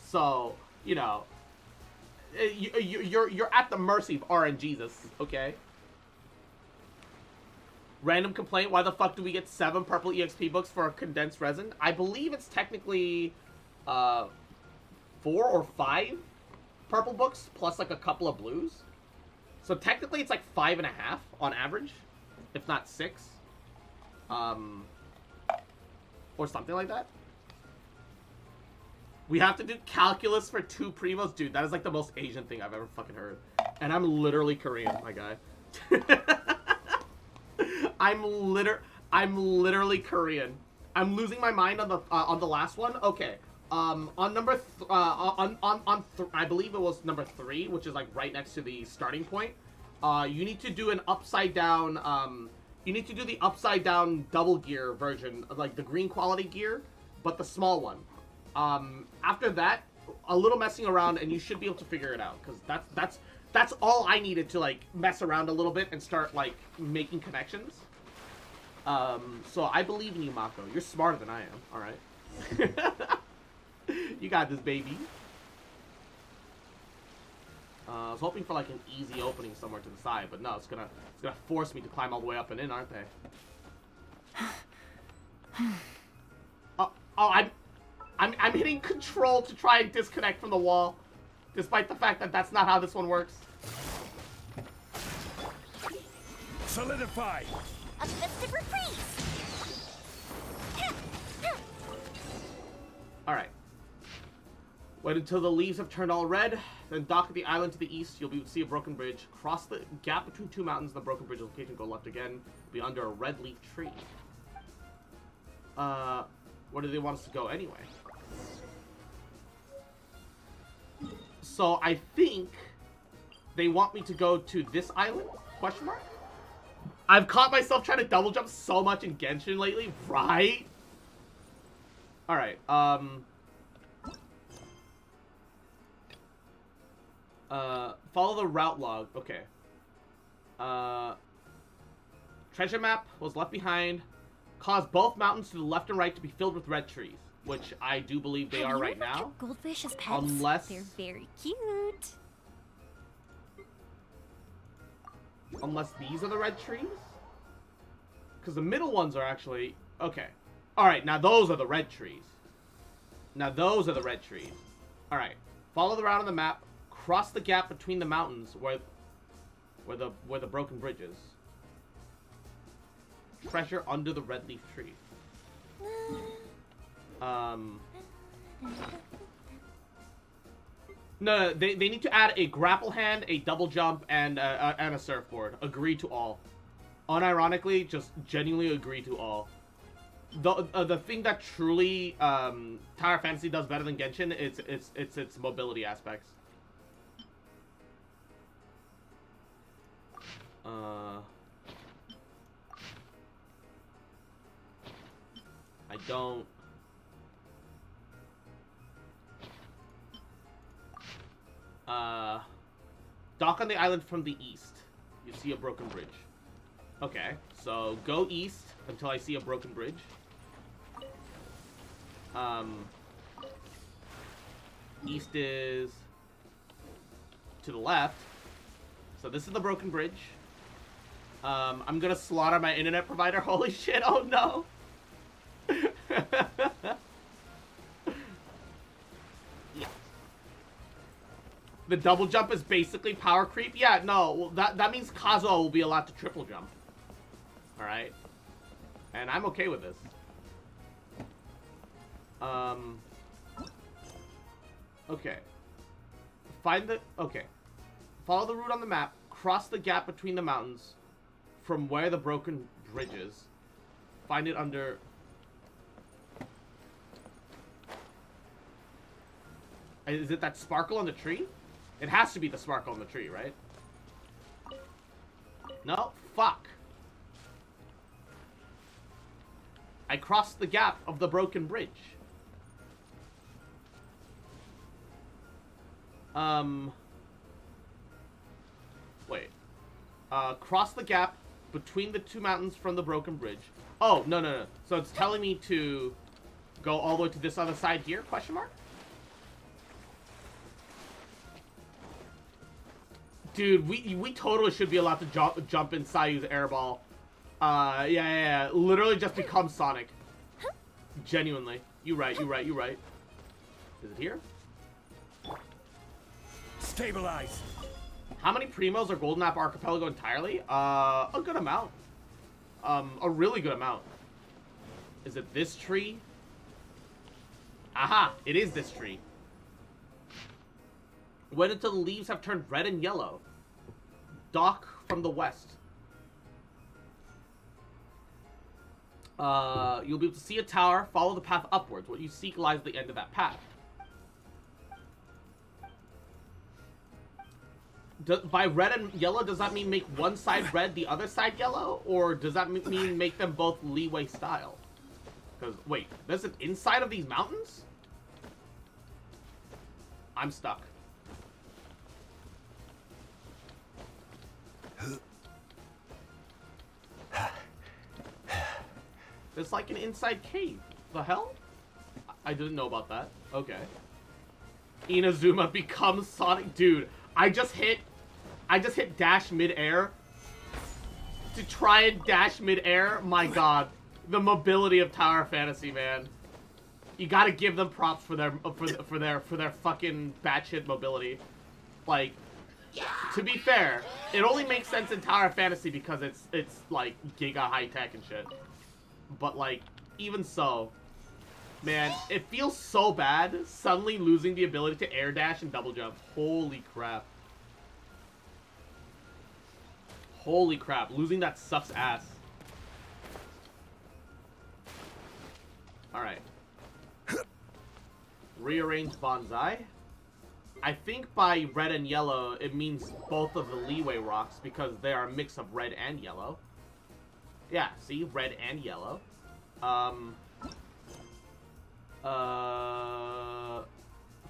Speaker 1: So you know, you're at the mercy of RNGesus, okay? Random complaint, why the fuck do we get 7 purple EXP books for a condensed resin? I believe it's technically 4 or 5 purple books plus like a couple of blues. So technically it's like 5.5 on average, if not 6. Or something like that. We have to do calculus for 2 primos? Dude, that is like the most Asian thing I've ever fucking heard. And I'm literally Korean, my guy. I'm literally Korean. I'm losing my mind on the last one. Okay. On number I believe it was number 3, which is like right next to the starting point. You need to do an upside down you need to do the upside down double gear version, like the green quality gear, but the small one. After that, a little messing around, and you should be able to figure it out, because that's all I needed to like mess around a little bit and start like making connections. So I believe in you, Mako. You're smarter than I am. All right, you got this, baby. I was hoping for like an easy opening somewhere to the side, but no, it's gonna force me to climb all the way up and in, aren't they? I'm hitting control to try and disconnect from the wall, despite the fact that that's not how this one works.
Speaker 3: Solidify!
Speaker 2: A festive reprise!
Speaker 1: Alright. Wait until the leaves have turned all red, then dock at the island to the east. You'll see a broken bridge. Cross the gap between 2 mountains, the broken bridge location, go left again. Be under a red leaf tree. Where do they want us to go anyway? So I think they want me to go to this island? Question mark? I've caught myself trying to double jump so much in Genshin lately, right? Alright, follow the route log. Okay. Treasure map was left behind. Cause both mountains to the left and right to be filled with red trees, which I do believe they are right now.
Speaker 2: Goldfish as pets?
Speaker 1: Unless
Speaker 2: they're very cute.
Speaker 1: Unless these are the red trees? Because the middle ones are actually... Okay. Alright, now those are the red trees. Now those are the red trees. Alright. Follow the route on the map. Cross the gap between the mountains where the broken bridge is. Treasure under the red leaf tree. No, they need to add a grapple hand, a double jump, and a surfboard. Agree to all. Unironically, just genuinely agree to all. The thing that truly Tower Fantasy does better than Genshin, it's its mobility aspects. I don't. Dock on the island from the east. You see a broken bridge. Okay, so go east until I see a broken bridge. East is to the left. So this is the broken bridge. I'm gonna slaughter my internet provider. Holy shit, oh no! The double jump is basically power creep? Yeah, no, well, that means Kazuo will be allowed to triple jump. Alright? And I'm okay with this. Okay. Okay. Follow the route on the map. Cross the gap between the mountains from where the broken bridge is. Find it under... Is it that sparkle on the tree? It has to be the sparkle on the tree, right? No? Fuck. I crossed the gap of the broken bridge. Wait. Cross the gap between the two mountains from the broken bridge. Oh, no. So it's telling me to go all the way to this other side here? Question mark? Dude, we totally should be allowed to jump in Sayu's airball. Yeah. Literally just become Sonic. Genuinely. You right. Is it here?
Speaker 3: Stabilize.
Speaker 1: How many primos are Golden Apple Archipelago entirely? A good amount. A really good amount. Is it this tree? Aha! It is this tree. Wait until the leaves have turned red and yellow. Dock from the west. You'll be able to see a tower. Follow the path upwards. What you seek lies at the end of that path. By red and yellow, does that mean make one side red, the other side yellow? Or does that mean make them both leeway style? Because, wait, there's an inside of these mountains? I'm stuck. There's like an inside cave. The hell? I didn't know about that. Okay. Inazuma becomes Sonic. Dude, I just hit dash mid-air. To try and dash mid-air? My god. The mobility of Tower Fantasy, man. You gotta give them props for their fucking batshit mobility. Like, to be fair, it only makes sense in Tower Fantasy because it's like giga high tech and shit. But like, even so, man, it feels so bad suddenly losing the ability to air dash and double jump. Holy crap. Holy crap, losing that sucks ass. Alright. Rearrange bonsai. I think by red and yellow, it means both of the leeway rocks because they are a mix of red and yellow. Yeah, see? Red and yellow.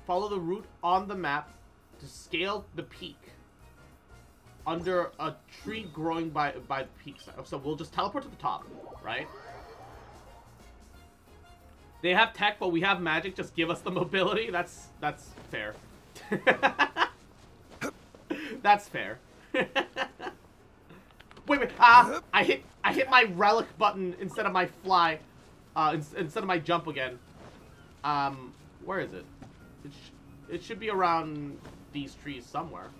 Speaker 1: Follow the route on the map to scale the peak under a tree growing by the peak. So we'll just teleport to the top, right? They have tech, but we have magic. Just give us the mobility. That's fair. That's fair. Wait. Ah! I hit my relic button instead of my fly. Instead of my jump again. Where is it? It should be around these trees somewhere.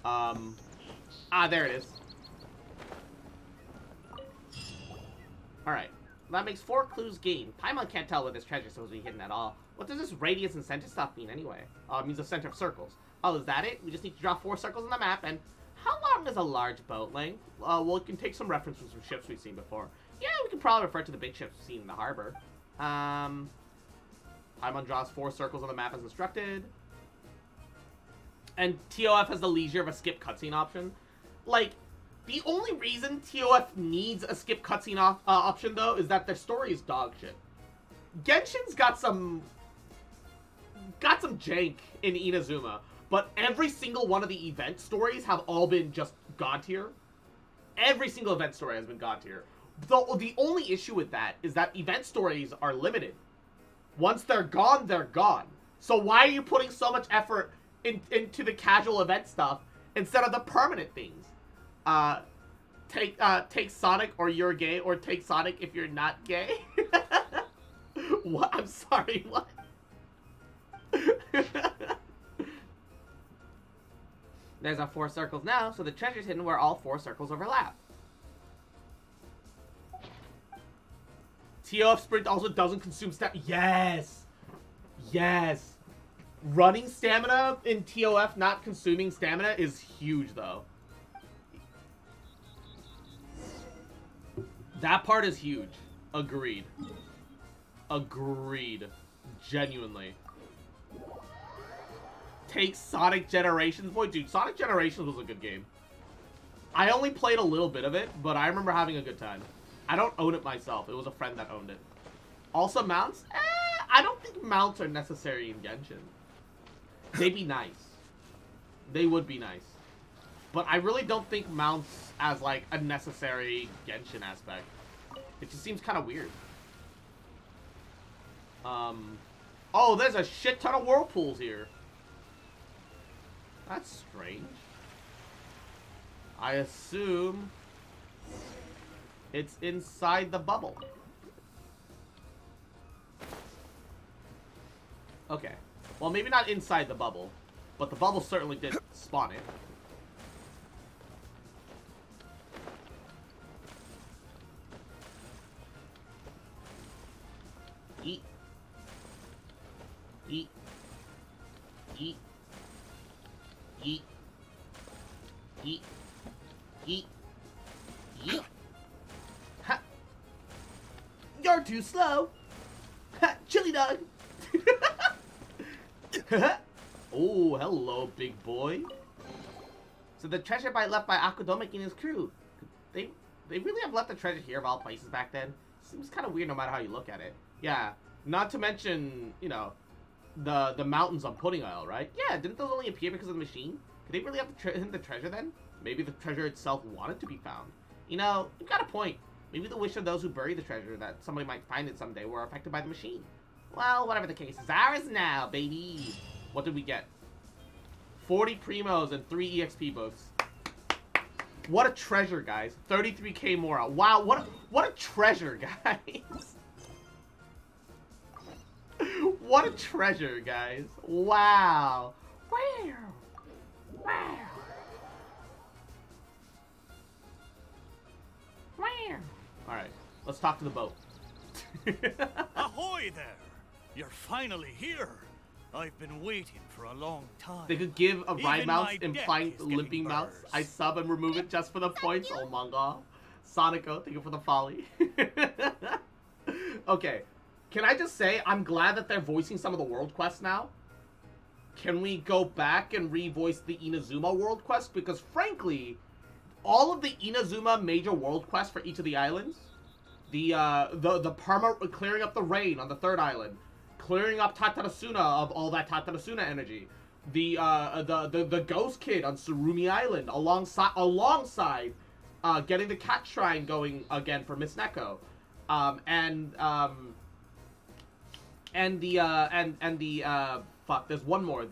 Speaker 1: There it is. Alright. That makes 4 clues gained. Paimon can't tell where this treasure is supposed to be hidden at all. What does this radius and center stuff mean anyway? It means the center of circles. Oh, is that it? We just need to draw 4 circles on the map, and how long is a large boat length? Well, it can take some reference from some ships we've seen before. Yeah, we can probably refer to the big ships we've seen in the harbor. Paimon draws 4 circles on the map as instructed. And TOF has the leisure of a skip cutscene option. Like, the only reason TOF needs a skip cutscene option, though, is that their story is dog shit. Genshin's got some jank in Inazuma, but every single one of the event stories have all been just god tier. Every single event story has been god tier. The only issue with that is that event stories are limited. Once they're gone, they're gone. So why are you putting so much effort into the casual event stuff instead of the permanent things? Take Sonic or you're gay, or take Sonic if you're not gay. What? I'm sorry, what? There's our 4 circles now, so the treasure's hidden where all 4 circles overlap. TOF Sprint also doesn't consume stamina. Yes! Yes! Running stamina in TOF, not consuming stamina, is huge, though. That part is huge. Agreed. Agreed. Genuinely. Take Sonic Generations. Boy, dude, Sonic Generations was a good game. I only played a little bit of it, but I remember having a good time. I don't own it myself. It was a friend that owned it. Also, mounts? I don't think mounts are necessary in Genshin. They'd be nice. They would be nice. But I really don't think mounts as, like, a necessary Genshin aspect. It just seems kind of weird. Oh, there's a shit ton of whirlpools here. That's strange. I assume it's inside the bubble. Okay. Well, maybe not inside the bubble, but the bubble certainly did spawn it. Eat. Eat. Eat. Eat. Eat. Eat. Eat. Ha! You're too slow! Ha! Chili dog! Oh, hello, big boy. So the treasure left by Akudomik and his crew. They really have left the treasure here of all places back then. Seems kind of weird no matter how you look at it. Yeah, not to mention, you know, the mountains on Pudding Isle, right? Yeah, didn't those only appear because of the machine? Could they really have the treasure then? Maybe the treasure itself wanted to be found. You know, you've got a point. Maybe the wish of those who bury the treasure that somebody might find it someday were affected by the machine. Well, whatever the case, it's ours now, baby. What did we get? 40 primos and 3 EXP books. What a treasure, guys. 33k more. Wow, what a treasure, guys. What a treasure, guys. Wow. Wow. Wow. Wow. Alright, let's talk to the boat.
Speaker 3: Ahoy there! You're finally here. I've been waiting for a long time.
Speaker 1: They could give a ride
Speaker 3: Even
Speaker 1: mouse
Speaker 3: my
Speaker 1: implying
Speaker 3: deck is getting
Speaker 1: limping mouse.
Speaker 3: burst.
Speaker 1: I sub and remove it just for the points. Oh my god. Sonico, thank you for the folly. Okay. Can I just say, I'm glad that they're voicing some of the world quests now. Can we go back and re-voice the Inazuma world quest? Because frankly, all of the Inazuma major world quests for each of the islands, the perma clearing up the rain on the 3rd island, clearing up Tatarasuna of all that Tatarasuna energy, the ghost kid on Surumi Island, alongside getting the cat shrine going again for Miss Neko, fuck, there's one more,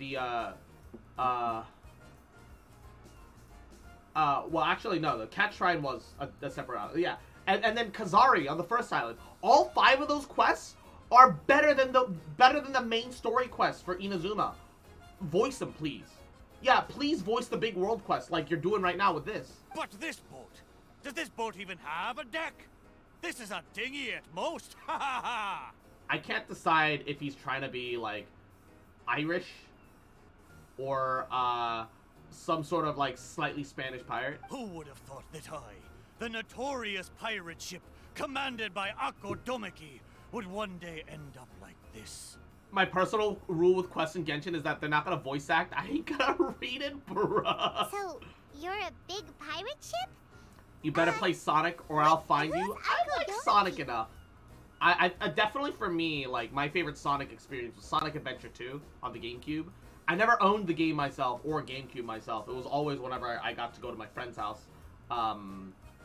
Speaker 1: Well, actually, no. The Cat Shrine was a separate island. Yeah. And then Kazari on the first island. All 5 of those quests are better than the main story quests for Inazuma. Voice them, please. Yeah, please voice the big world quest like you're doing right now with this.
Speaker 3: But this boat, does this boat even have a deck? This is a dinghy at most. Ha ha ha!
Speaker 1: I can't decide if he's trying to be like Irish or some sort of like slightly Spanish pirate.
Speaker 3: Who would have thought that I, the notorious pirate ship commanded by Akko Domeki, would one day end up like this?
Speaker 1: My personal rule with quests in Genshin is that they're not gonna voice act. I ain't gonna read it, bruh.
Speaker 4: So, you're a big pirate ship?
Speaker 1: You better play Sonic or I'll find you. I like Sonic enough. I definitely for me, like, my favorite Sonic experience was Sonic Adventure 2 on the GameCube. I never owned the game myself or GameCube myself. It was always whenever I got to go to my friend's house.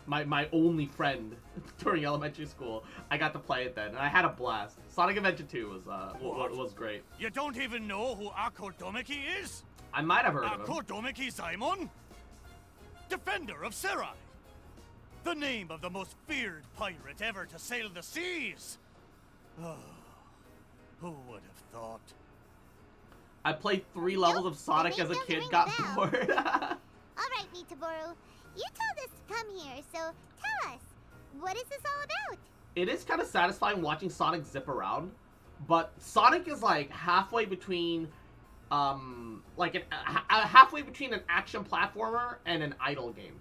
Speaker 1: My only friend during elementary school, I got to play it then, and I had a blast. Sonic Adventure 2 was great.
Speaker 3: You don't even know who Akko Domeki is?
Speaker 1: I might have heard of him.
Speaker 3: Akko Domeki Zaimon? Defender of Serai. The name of the most feared pirate ever to sail the seas. Oh, who would have thought?
Speaker 1: I played 3 levels of Sonic as a kid, got bored.
Speaker 4: Alright, Mitaboru. You told us to come here, so tell us, what is this all about?
Speaker 1: It is kind of satisfying watching Sonic zip around, but Sonic is like halfway between, halfway between an action platformer and an idle game.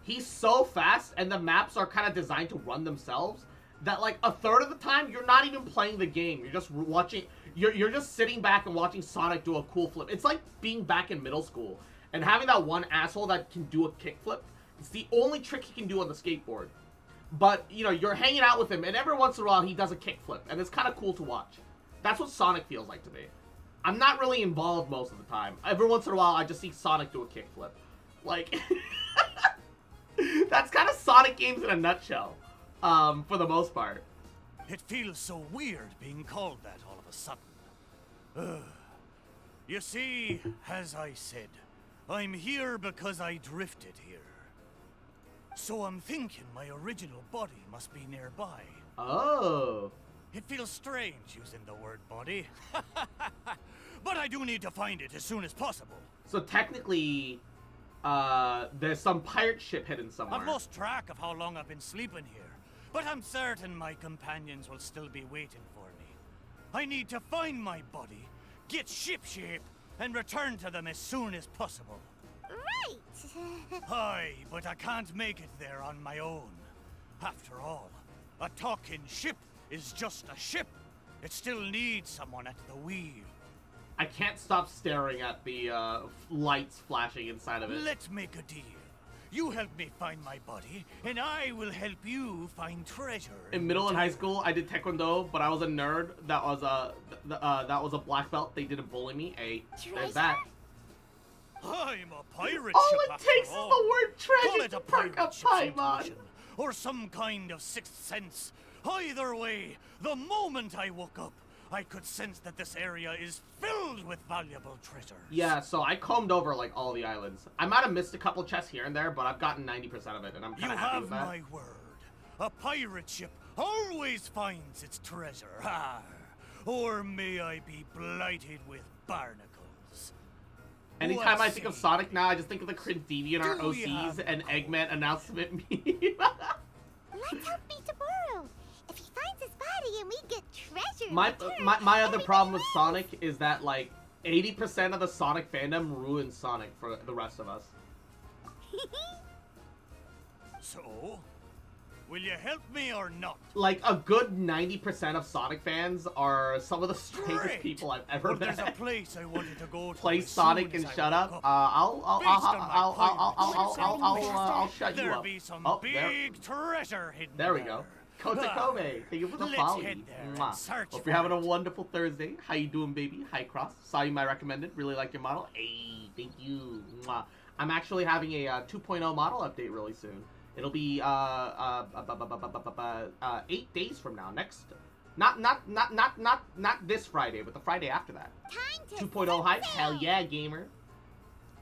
Speaker 1: He's so fast, and the maps are kind of designed to run themselves, that like a third of the time, you're not even playing the game. You're just watching, you're just sitting back and watching Sonic do a cool flip. It's like being back in middle school, and having that one asshole that can do a kickflip. It's the only trick he can do on the skateboard. But, you know, you're hanging out with him, and every once in a while, he does a kickflip, and it's kind of cool to watch. That's what Sonic feels like to me. I'm not really involved most of the time. Every once in a while, I just see Sonic do a kickflip. Like... That's kind of Sonic games in a nutshell, for the most part.
Speaker 3: It feels so weird being called that all of a sudden. You see, as I said, I'm here because I drifted here. So I'm thinking my original body must be nearby.
Speaker 1: Oh.
Speaker 3: It feels strange using the word body. But I do need to find it as soon as possible.
Speaker 1: So technically... there's some pirate ship hidden somewhere.
Speaker 3: I've lost track of how long I've been sleeping here, but I'm certain my companions will still be waiting for me. I need to find my body, get shipshape, and return to them as soon as possible.
Speaker 4: Right!
Speaker 3: Aye, but I can't make it there on my own. After all, a talking ship is just a ship. It still needs someone at the wheel.
Speaker 1: I can't stop staring at the lights flashing inside of it.
Speaker 3: Let's make a deal. You help me find my body, and I will help you find treasure.
Speaker 1: In middle and high school, I did Taekwondo, but I was a nerd. That was a black belt. They didn't bully me. Hey, there's that.
Speaker 3: I'm a pirate
Speaker 1: All
Speaker 3: ship,
Speaker 1: it takes is the word treasure
Speaker 3: Call it
Speaker 1: to
Speaker 3: a
Speaker 1: perk
Speaker 3: pirate
Speaker 1: up
Speaker 3: ship's
Speaker 1: Paimon.
Speaker 3: intuition, or some kind of sixth sense. Either way, the moment I woke up, I could sense that this area is filled with valuable treasures.
Speaker 1: Yeah, so I combed over, like, all the islands. I might have missed a couple chests here and there, but I've gotten 90% of it, and I'm kind of happy with that.
Speaker 3: You have my word. A pirate ship always finds its treasure. Ah, or may I be blighted with barnacles.
Speaker 1: Anytime I think of Sonic now, I just think of the Crindivi in our OCs and Eggman announcement meme.
Speaker 4: Let's help Mitaboru. If he finds his body and we get treasure,
Speaker 1: my other problem with Sonic is that like 80% of the Sonic fandom ruins Sonic for the rest of us.
Speaker 3: So, will you help me or not?
Speaker 1: Like a good 90% of Sonic fans are some of the strangest
Speaker 3: Great.
Speaker 1: people I've ever met.
Speaker 3: There's a place I wanted to go to.
Speaker 1: Play
Speaker 3: as
Speaker 1: Sonic
Speaker 3: soon
Speaker 1: and
Speaker 3: as
Speaker 1: shut
Speaker 3: I
Speaker 1: up.
Speaker 3: woke
Speaker 1: I'll shut you
Speaker 3: There'll
Speaker 1: up.
Speaker 3: be some
Speaker 1: Oh,
Speaker 3: big treasure hidden
Speaker 1: there we go. Kota Kobe, thank you for the
Speaker 3: Let's
Speaker 1: follow.
Speaker 3: head there and
Speaker 1: Mwah.
Speaker 3: search
Speaker 1: Hope
Speaker 3: for
Speaker 1: you're having a
Speaker 3: it.
Speaker 1: wonderful Thursday. How you doing, baby? Hi, Cross. Saw you my recommended. Really like your model. Hey, thank you. Mwah. I'm actually having a 2.0 model update really soon. It'll be 8 days from now. Next, not this Friday, but the Friday after that.
Speaker 4: time to
Speaker 1: 2.0 hype. Hell yeah, gamer.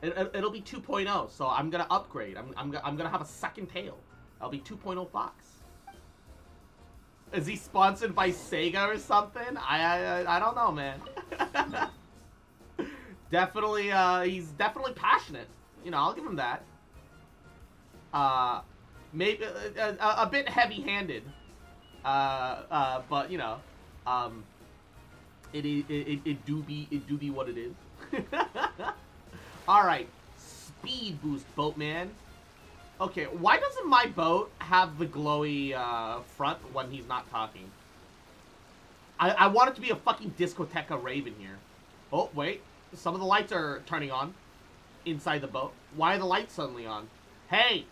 Speaker 1: It'll be 2.0, so I'm gonna upgrade. I'm gonna have a second tail. I'll be 2.0 Fox. Is he sponsored by Sega or something? I don't know, man. Definitely, he's definitely passionate. You know, I'll give him that. Maybe a bit heavy-handed. But you know, it do be what it is. All right, speed boost, boatman. Okay, why doesn't my boat have the glowy front when he's not talking? I want it to be a fucking discoteca rave in here. Oh wait, some of the lights are turning on inside the boat. Why are the lights suddenly on? Hey,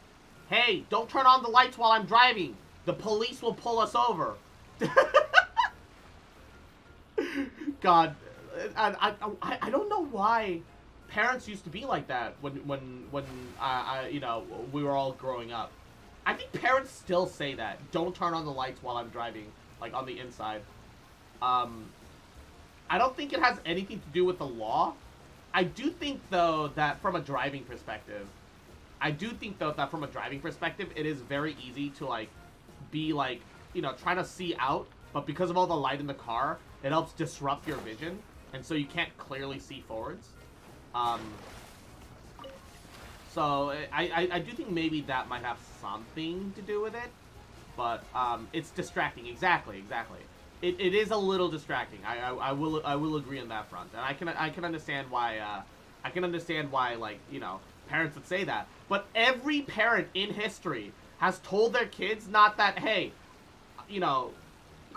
Speaker 1: hey, don't turn on the lights while I'm driving. The police will pull us over. God, I don't know why parents used to be like that when you know, we were all growing up. I think parents still say that. Don't turn on the lights while I'm driving, like on the inside. I don't think it has anything to do with the law. I do think though that from a driving perspective, it is very easy to like be like, you know, trying to see out, but because of all the light in the car, it helps disrupt your vision, and so you can't clearly see forwards. So I do think maybe that might have something to do with it, but it's distracting. Exactly. It is a little distracting. I will agree on that front, and I can understand why like, you know, parents would say that. But every parent in history has told their kids not that, hey, you know,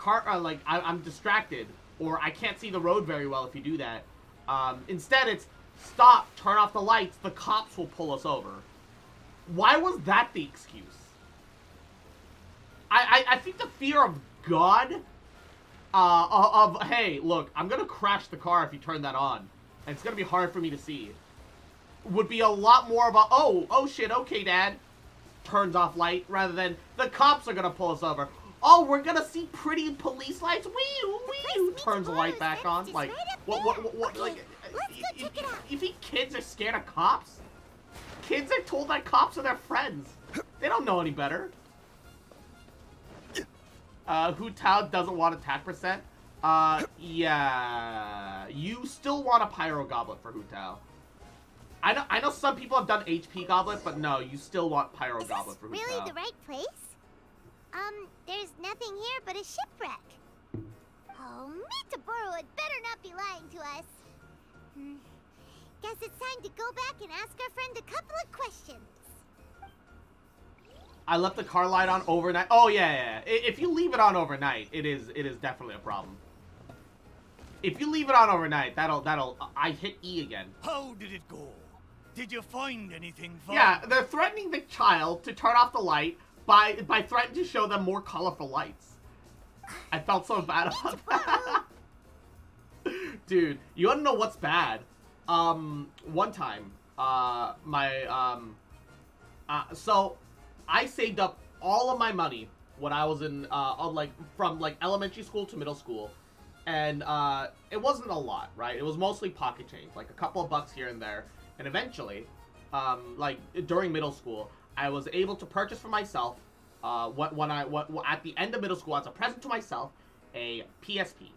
Speaker 1: like I'm distracted, or I can't see the road very well if you do that. Instead, it's stop, turn off the lights, the cops will pull us over. Why was that the excuse? I think the fear of God, hey, look, I'm gonna crash the car if you turn that on, and it's gonna be hard for me to see, would be a lot more of a, oh shit, okay, Dad, turns off light, rather than the cops are gonna pull us over. Oh, we're gonna see pretty police lights. Wee, turns the light back on. Like, what? Like, you think kids are scared of cops? Kids are told that cops are their friends. They don't know any better. Hu Tao doesn't want attack percent. Yeah, you still want a pyro goblet for Hu Tao. I know some people have done HP goblet, but no, you still want pyro goblet for Hu Tao.
Speaker 4: Is this really the right place? There's nothing here but a shipwreck. Oh, Meetaboru had better not be lying to us. Guess it's time to go back and ask our friend a couple of questions.
Speaker 1: I left the car light on overnight. Oh yeah. If you leave it on overnight, it is definitely a problem. If you leave it on overnight, that'll. I hit E again.
Speaker 3: How did it go? Did you find anything fun?
Speaker 1: Yeah, they're threatening the child to turn off the light by threatening to show them more colorful lights. I felt so bad about that. Dude, you wanna know what's bad? One time, so I saved up all of my money when I was in, from elementary school to middle school, and it wasn't a lot, right? It was mostly pocket change, like a couple of bucks here and there, and eventually, during middle school, I was able to purchase for myself, at the end of middle school, as a present to myself, a PSP.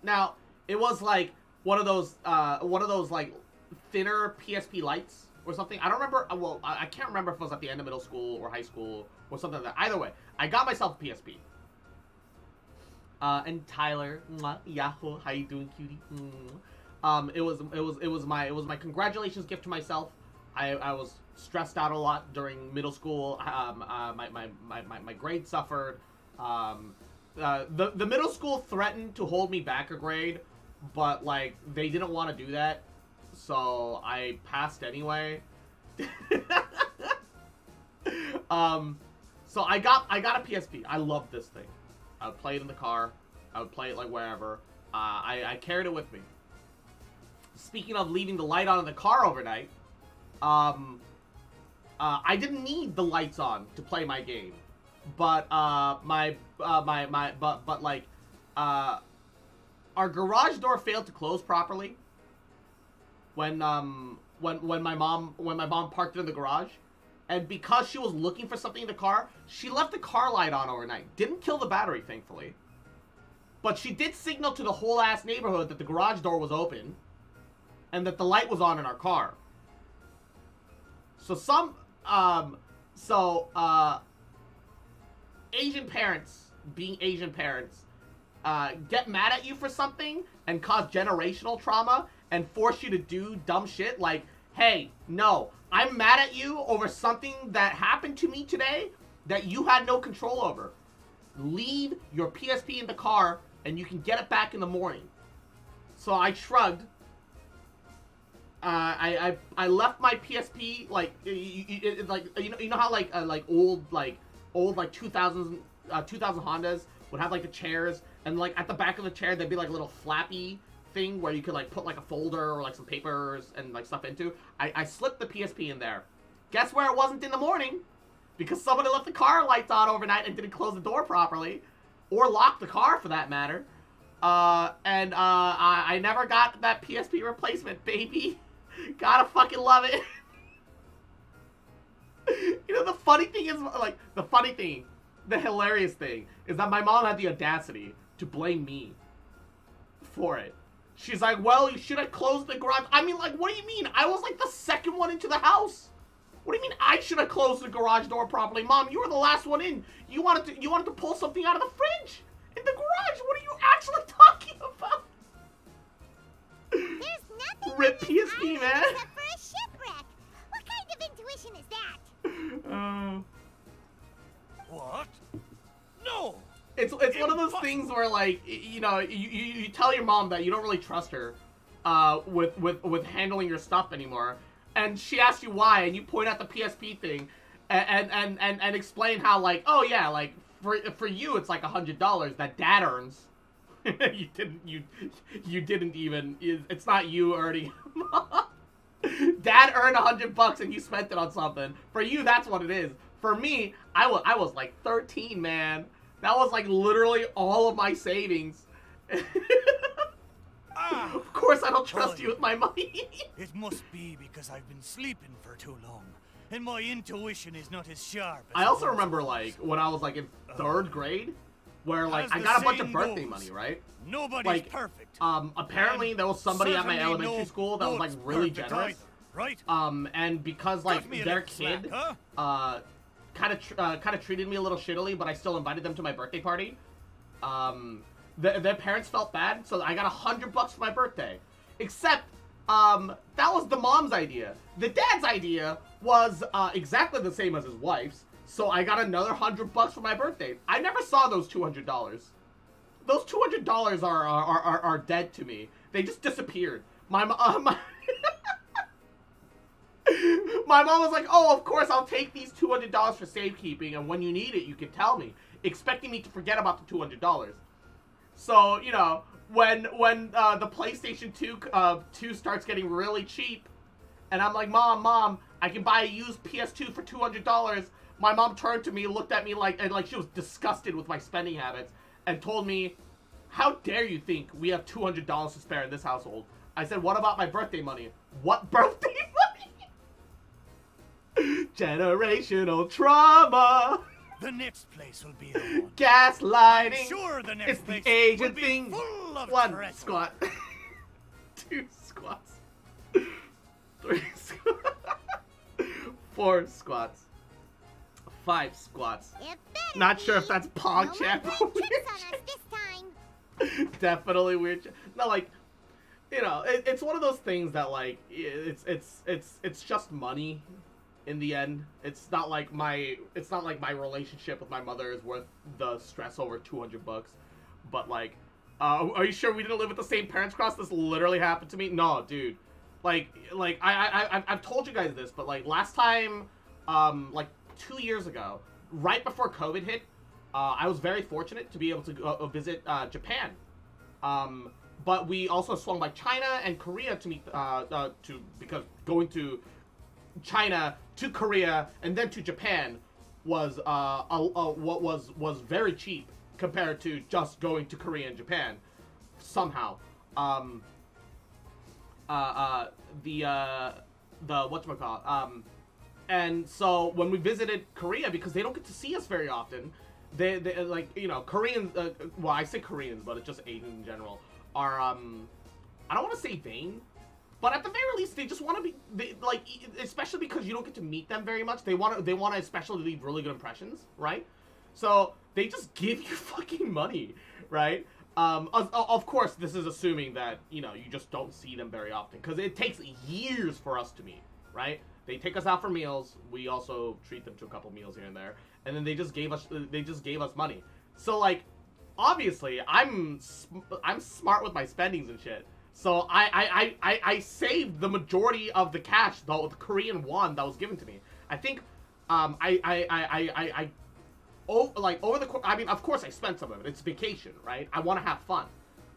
Speaker 1: Now, it was like one of those like thinner PSP lights or something. I don't remember. Well, I can't remember if it was at the end of middle school or high school or something like that. Either way, I got myself a PSP. And Tyler, Yahoo, how you doing, cutie? It was my congratulations gift to myself. I was stressed out a lot during middle school. My grades suffered. The middle school threatened to hold me back a grade, but like they didn't want to do that, so I passed anyway. So I got a PSP. I loved this thing. I would play it in the car. I would play it like wherever. I carried it with me. Speaking of leaving the light on in the car overnight, I didn't need the lights on to play my game, but our garage door failed to close properly when when my mom parked it in the garage, and because she was looking for something in the car, she left the car light on overnight. Didn't kill the battery, thankfully. But she did signal to the whole ass neighborhood that the garage door was open and that the light was on in our car. So Asian parents, being Asian parents, get mad at you for something and cause generational trauma and force you to do dumb shit like, hey, no, I'm mad at you over something that happened to me today that you had no control over. Leave your PSP in the car and you can get it back in the morning. So I shrugged. I left my PSP like you know how like old 2000 Hondas would have like the chairs, and like at the back of the chair there'd be like a little flappy thing where you could like put like a folder or like some papers and like stuff into. I slipped the PSP in there. Guess where it wasn't in the morning? Because somebody left the car lights on overnight and didn't close the door properly, or lock the car for that matter. I never got that PSP replacement, baby. Gotta fucking love it. You know, the funny thing is, like, the hilarious thing is that my mom had the audacity to blame me for it. She's like, well, you should have closed the garage. I mean, like, what do you mean? I was like the second one into the house. What do you mean I should have closed the garage door properly? Mom, you were the last one in. You wanted to pull something out of the fridge in the garage. What are you actually talking about?
Speaker 4: There's nothing
Speaker 1: Rip PSP, man.
Speaker 4: except for a shipwreck. What kind of intuition is that?
Speaker 3: What? No!
Speaker 1: It's one of those things where, like, you know, you tell your mom that you don't really trust her with handling your stuff anymore, and she asks you why, and you point out the PSP thing and explain how, like, oh yeah, like for you it's like $100 that dad earns. you didn't even, it's not you earning. Dad earned $100 and you spent it on something. For you, that's what it is. For me, I was like 13, man. That was like literally all of my savings. Of course I don't trust you with my money.
Speaker 3: It must be because I've been sleeping for too long, and my intuition is not as sharp as
Speaker 1: I also remember, like, when I was like in 3rd grade, where like I got a bunch of birthday money, right?
Speaker 3: Nobody's
Speaker 1: like,
Speaker 3: perfect.
Speaker 1: Apparently there was somebody at my
Speaker 3: Certainly
Speaker 1: elementary
Speaker 3: no
Speaker 1: school that was like really
Speaker 3: perfect
Speaker 1: generous.
Speaker 3: either, right?
Speaker 1: And because like their kid,
Speaker 3: slack, huh?
Speaker 1: kind of treated me a little shittily, but I still invited them to my birthday party. Their parents felt bad, so I got $100 for my birthday. Except, that was the mom's idea. The dad's idea was exactly the same as his wife's, so I got another $100 for my birthday. I never saw those $200. Those $200 are dead to me. They just disappeared. My mom was like, oh, of course, I'll take these $200 for safekeeping, and when you need it, you can tell me, expecting me to forget about the $200. So, you know, when the PlayStation 2 starts getting really cheap, and I'm like, Mom, I can buy a used PS2 for $200, my mom turned to me, looked at me like she was disgusted with my spending habits, and told me, how dare you think we have $200 to spare in this household? I said, what about my birthday money? What birthday money? Generational trauma.
Speaker 3: The next place will be the one.
Speaker 1: Gaslighting.
Speaker 3: I'm sure the next
Speaker 1: It's the
Speaker 3: place
Speaker 1: Asian
Speaker 3: will be
Speaker 1: thing.
Speaker 3: full of
Speaker 1: 1
Speaker 3: treasure.
Speaker 1: squat. 2 squats. 3 squats. 4 squats. 5 squats. Not sure if that's PogChamp.
Speaker 4: No more tricks on us this time.
Speaker 1: Definitely weird. No, like, you know, it's one of those things that, like, it's just money. In the end, it's not like my relationship with my mother is worth the stress over $200. But like, are you sure we didn't live with the same parents cross? This literally happened to me. No, dude. Like I've told you guys this, but like last time, like 2 years ago, right before COVID hit, I was very fortunate to be able to go visit Japan. But we also swung by China and Korea to meet because going to China to Korea and then to Japan was was very cheap compared to just going to Korea and Japan whatchamacallit, and so when we visited Korea, because they don't get to see us very often, they like, you know, Koreans, well, I say Koreans, but it's just Asians in general, are, I don't want to say vain, but at the very least, they just want to be, like, especially because you don't get to meet them very much, they want to especially leave really good impressions, right? So, they just give you fucking money, right? Of course, this is assuming that, you know, you just don't see them very often, because it takes years for us to meet, right? They take us out for meals, we also treat them to a couple meals here and there, and then they just gave us money. So, like, obviously, I'm smart with my spendings and shit. So I saved the majority of the cash, though, the Korean won that was given to me. I think, over the course, I mean, of course I spent some of it. It's vacation, right? I want to have fun.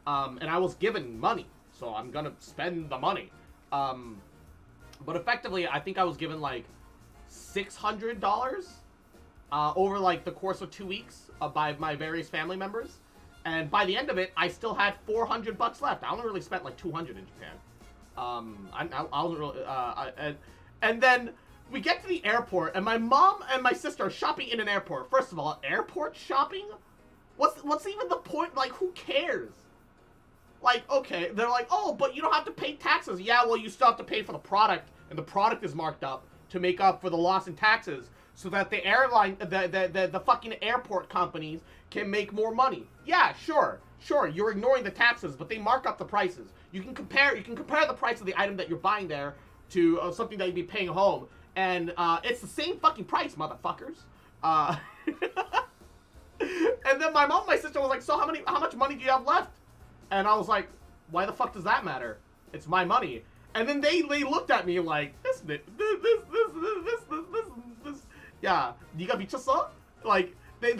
Speaker 1: And I was given money, so I'm gonna spend the money. But effectively, I think I was given, like, $600, over, like, the course of 2 weeks, by my various family members. And by the end of it, I still had $400 left. I only really spent like 200 in Japan. I wasn't really, and then we get to the airport, and my mom and my sister are shopping in an airport. First of all, airport shopping? What's even the point? Like, who cares? Like, okay, they're like, oh, but you don't have to pay taxes. Yeah, well, you still have to pay for the product, and the product is marked up to make up for the loss in taxes, so that the airline, the fucking airport companies can make more money. Yeah, sure, you're ignoring the taxes, but they mark up the prices. You can compare the price of the item that you're buying there to something that you'd be paying home, and it's the same fucking price, motherfuckers. And then my mom and my sister was like, so how much money do you have left? And I was like, why the fuck does that matter? It's my money. And then they looked at me like, this, yeah, 니가 미쳤어? Like, they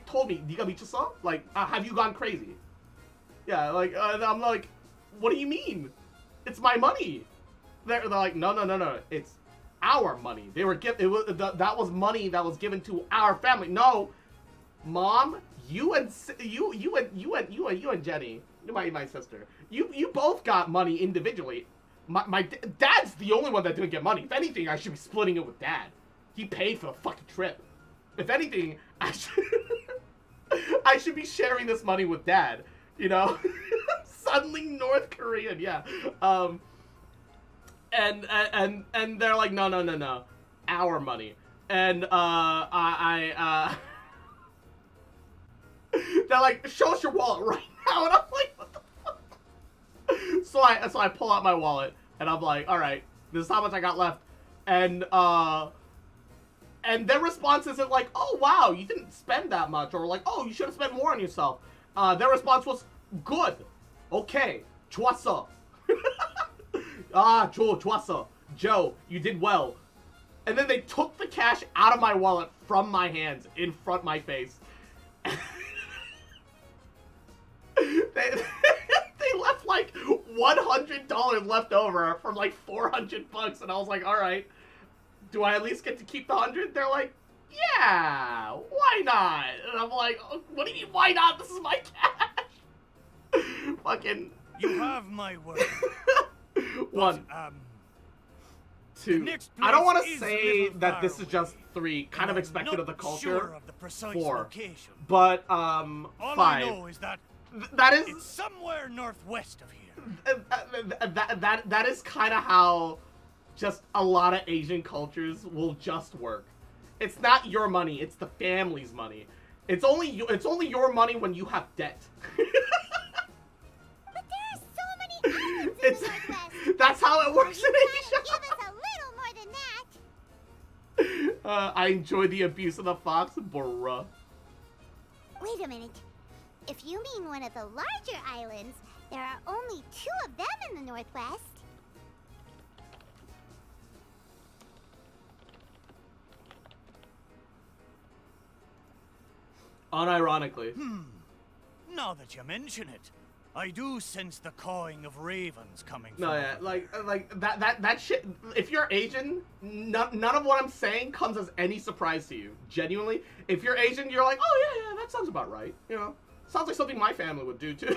Speaker 1: told me, 니가 미쳤어? Like, have you gone crazy? Yeah, like, I'm like, what do you mean? It's my money. They're like, no, it's our money. They were that was money that was given to our family. No, Mom, you and Jenny, my sister, you both got money individually. My dad's the only one that didn't get money. If anything, I should be splitting it with Dad. He paid for the fucking trip. If anything, I should be sharing this money with Dad. You know, suddenly North Korean, yeah. And they're like, no, our money. And they're like, show us your wallet right now. And I'm like, what the fuck? So I pull out my wallet and I'm like, all right, this is how much I got left. And their response isn't like, oh wow, you didn't spend that much, or like, oh, you should have spent more on yourself. Their response was, good, okay, 좋았어. 좋았어. Joe, you did well. And then they took the cash out of my wallet from my hands in front of my face. They left like $100 left over from like $400, and I was like, all right, do I at least get to keep the 100? They're like, yeah, why not? And I'm like, oh, what do you mean, why not? This is my cash. Fucking.
Speaker 3: You have my word.
Speaker 1: One. Two. I don't want to say that this is just 3, kind of expected of the culture.
Speaker 3: Of the 4. Location.
Speaker 1: But,
Speaker 3: All
Speaker 1: 5.
Speaker 3: I know is that
Speaker 1: is...
Speaker 3: It's somewhere northwest of here.
Speaker 1: That is kind of how just a lot of Asian cultures will just work. It's not your money, it's the family's money. It's only your money when you have debt.
Speaker 4: But there are so many islands in the Northwest.
Speaker 1: That's how it works in Asia.
Speaker 4: Give us a little more than that.
Speaker 1: I enjoy the abuse of the fox, bruh.
Speaker 4: Wait a minute. If you mean one of the larger islands, there are only 2 of them in the Northwest.
Speaker 1: Unironically.
Speaker 3: Now that you mention it, I do sense the cawing of ravens coming from
Speaker 1: No, yeah, like that shit. If you're Asian, none of what I'm saying comes as any surprise to you. Genuinely, if you're Asian, you're like, oh yeah, that sounds about right. You know, sounds like something my family would do too.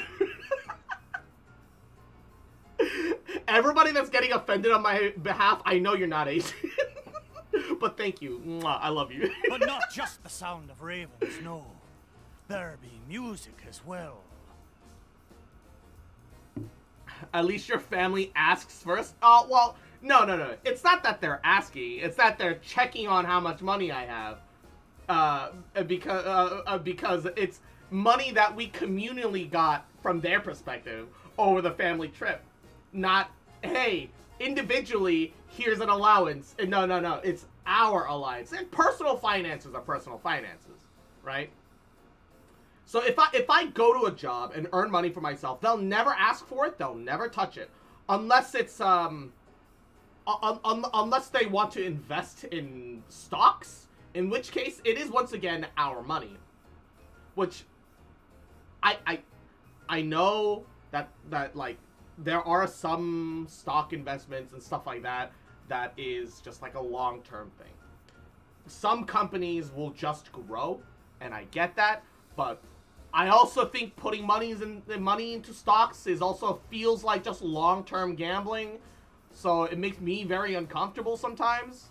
Speaker 1: everybody that's getting offended on my behalf, I know you're not Asian. But thank you. Mwah, I love you.
Speaker 3: But not just the sound of ravens, no. There be music as well.
Speaker 1: At least your family asks first. Oh, well, no. It's not that they're asking. It's that they're checking on how much money I have. Because it's money that we communally got from their perspective over the family trip. Not, hey, individually, here's an allowance. No. It's our allowance. And personal finances are personal finances, right? So if I go to a job and earn money for myself, they'll never ask for it. They'll never touch it, unless it's unless they want to invest in stocks. In which case, it is once again our money. Which I know that like there are some stock investments and stuff like that that is just like a long-term thing. Some companies will just grow, and I get that, but I also think putting money into stocks is also feels like just long-term gambling, so it makes me very uncomfortable sometimes.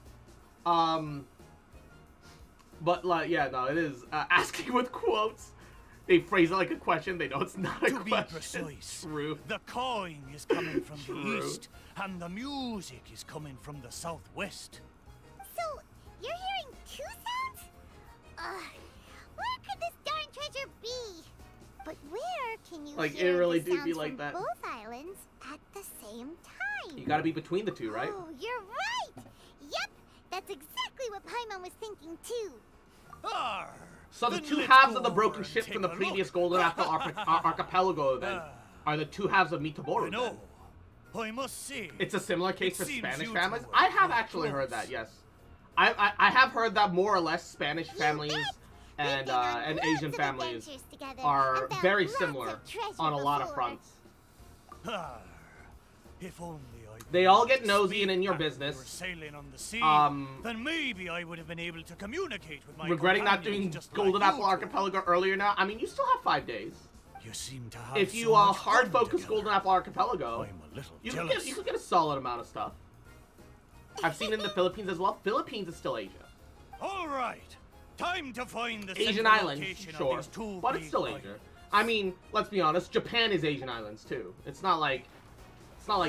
Speaker 1: But like, yeah, no, it is asking with quotes. They phrase it like a question. They know it's not a question.
Speaker 3: To be precise,
Speaker 1: True.
Speaker 3: The cawing is coming from
Speaker 1: True.
Speaker 3: the east, and the music is coming from the southwest.
Speaker 4: So, you're hearing two sounds? Where could this darn treasure be? But where can you
Speaker 1: Like,
Speaker 4: hear
Speaker 1: it really
Speaker 4: the
Speaker 1: do
Speaker 4: sounds
Speaker 1: be like
Speaker 4: from
Speaker 1: that.
Speaker 4: both islands at the same time?
Speaker 1: You gotta be between the two, right?
Speaker 4: Oh, you're right! Yep, that's exactly what Paimon was thinking too.
Speaker 3: Arr,
Speaker 1: So the
Speaker 3: then
Speaker 1: two
Speaker 3: let's
Speaker 1: halves
Speaker 3: go
Speaker 1: of the broken
Speaker 3: over and
Speaker 1: ship
Speaker 3: take
Speaker 1: from the
Speaker 3: a
Speaker 1: previous
Speaker 3: look.
Speaker 1: Golden Apple Archipelago then are the two halves of Mitaboru.
Speaker 3: I know. I must say,
Speaker 1: It's a similar case for
Speaker 3: It seems
Speaker 1: Spanish
Speaker 3: you
Speaker 1: families.
Speaker 3: two are
Speaker 1: I have
Speaker 3: quite
Speaker 1: actually heard
Speaker 3: close.
Speaker 1: that, yes. I have heard that more or less Spanish
Speaker 4: You
Speaker 1: families
Speaker 4: bet. We've
Speaker 1: and
Speaker 4: been on
Speaker 1: and
Speaker 4: lots
Speaker 1: Asian
Speaker 4: of
Speaker 1: families
Speaker 4: adventures together
Speaker 1: are
Speaker 4: and found
Speaker 1: very
Speaker 4: lots
Speaker 1: similar
Speaker 4: of treasure
Speaker 1: on a lot of
Speaker 4: before.
Speaker 1: fronts.
Speaker 3: Arr, if only I'd
Speaker 1: They
Speaker 3: been
Speaker 1: all
Speaker 3: able
Speaker 1: get
Speaker 3: to
Speaker 1: nosy
Speaker 3: speak
Speaker 1: and in your
Speaker 3: back when we
Speaker 1: business.
Speaker 3: were sailing on the sea, then maybe I would have been able to communicate with my
Speaker 1: Regretting not
Speaker 3: companions
Speaker 1: doing
Speaker 3: just
Speaker 1: Golden
Speaker 3: like
Speaker 1: Apple
Speaker 3: you two.
Speaker 1: Archipelago earlier now. I mean, you still have 5 days.
Speaker 3: You seem to have
Speaker 1: If you
Speaker 3: so much
Speaker 1: hard
Speaker 3: fun
Speaker 1: focus
Speaker 3: together.
Speaker 1: Golden Apple Archipelago,
Speaker 3: I'm a little
Speaker 1: you
Speaker 3: jealous.
Speaker 1: can get a solid amount of stuff. I've seen it in the Philippines as well. Philippines is still Asia.
Speaker 3: All right, time to find the
Speaker 1: Asian
Speaker 3: central
Speaker 1: islands,
Speaker 3: location
Speaker 1: sure,
Speaker 3: of these two
Speaker 1: but it's
Speaker 3: big
Speaker 1: still
Speaker 3: islands.
Speaker 1: Asia. I mean, let's be honest. Japan is Asian islands too. It's not like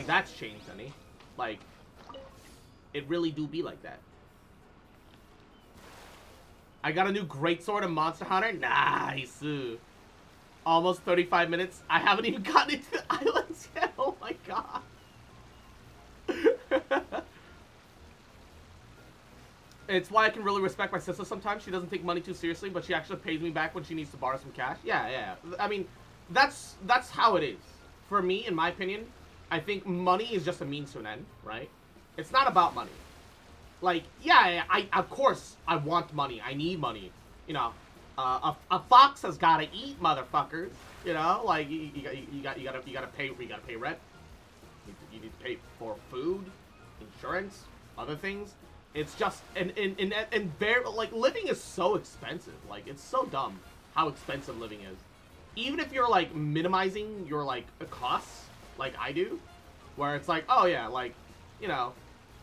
Speaker 1: that's changed any. Like, it really do be like that. I got a new greatsword in Monster Hunter. Nice. Almost 35 minutes. I haven't even gotten into the islands yet. Oh my god. It's why I can really respect my sister sometimes. She doesn't take money too seriously, but she actually pays me back when she needs to borrow some cash. Yeah. I mean, that's how it is. For me, in my opinion, I think money is just a means to an end, right? It's not about money. Like, yeah, I of course I want money. I need money. You know, a fox has gotta eat, motherfuckers. You know, like you gotta pay rent. You need to pay for food, insurance, other things. It's just and very like living is so expensive. Like it's so dumb how expensive living is. Even if you're like minimizing your like costs, like I do, where it's like, oh yeah, like, you know,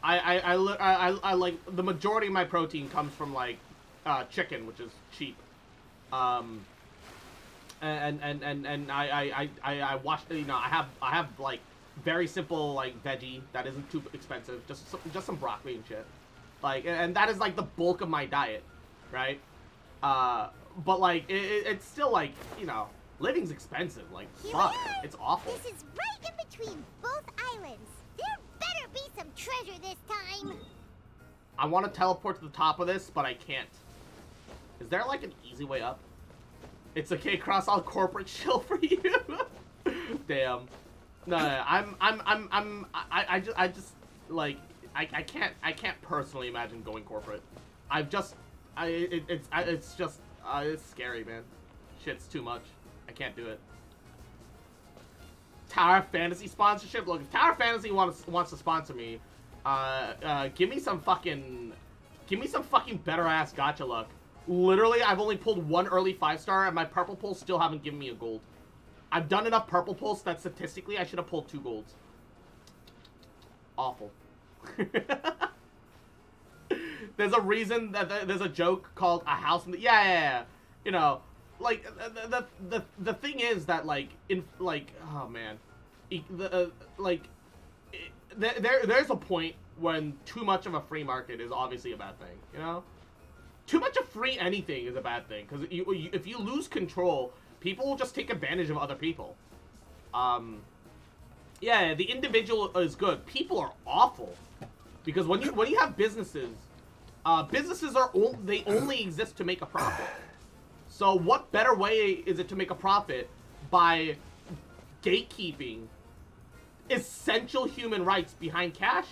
Speaker 1: I like the majority of my protein comes from like chicken, which is cheap. And I wash, you know, I have like very simple like veggie that isn't too expensive, just some broccoli and shit. Like, and that is like the bulk of my diet, right? But like it's still like, you know, living's expensive. Like, fuck, it's awful.
Speaker 4: This is right in between both islands. There better be some treasure this time.
Speaker 1: I want to teleport to the top of this, but I can't. Is there like an easy way up? It's okay, cross all corporate chill for you. Damn. No, I just like I can't personally imagine going corporate. It's scary, man. Shit's too much. I can't do it. Tower Fantasy sponsorship. Look, if Tower Fantasy wants to sponsor me, give me some fucking better ass gacha luck. Literally, I've only pulled one early 5-star, and my purple pulls still haven't given me a gold. I've done enough purple pulls that statistically I should have pulled 2 golds. awful. There's a reason that there's a joke called a house in the... Yeah. You know, like, the thing is that, like, oh, man. There's a point when too much of a free market is obviously a bad thing, you know? Too much of free anything is a bad thing, because if you lose control, people will just take advantage of other people. Yeah, the individual is good. People are awful. Because when you have businesses, businesses they only exist to make a profit. So what better way is it to make a profit by gatekeeping essential human rights behind cash?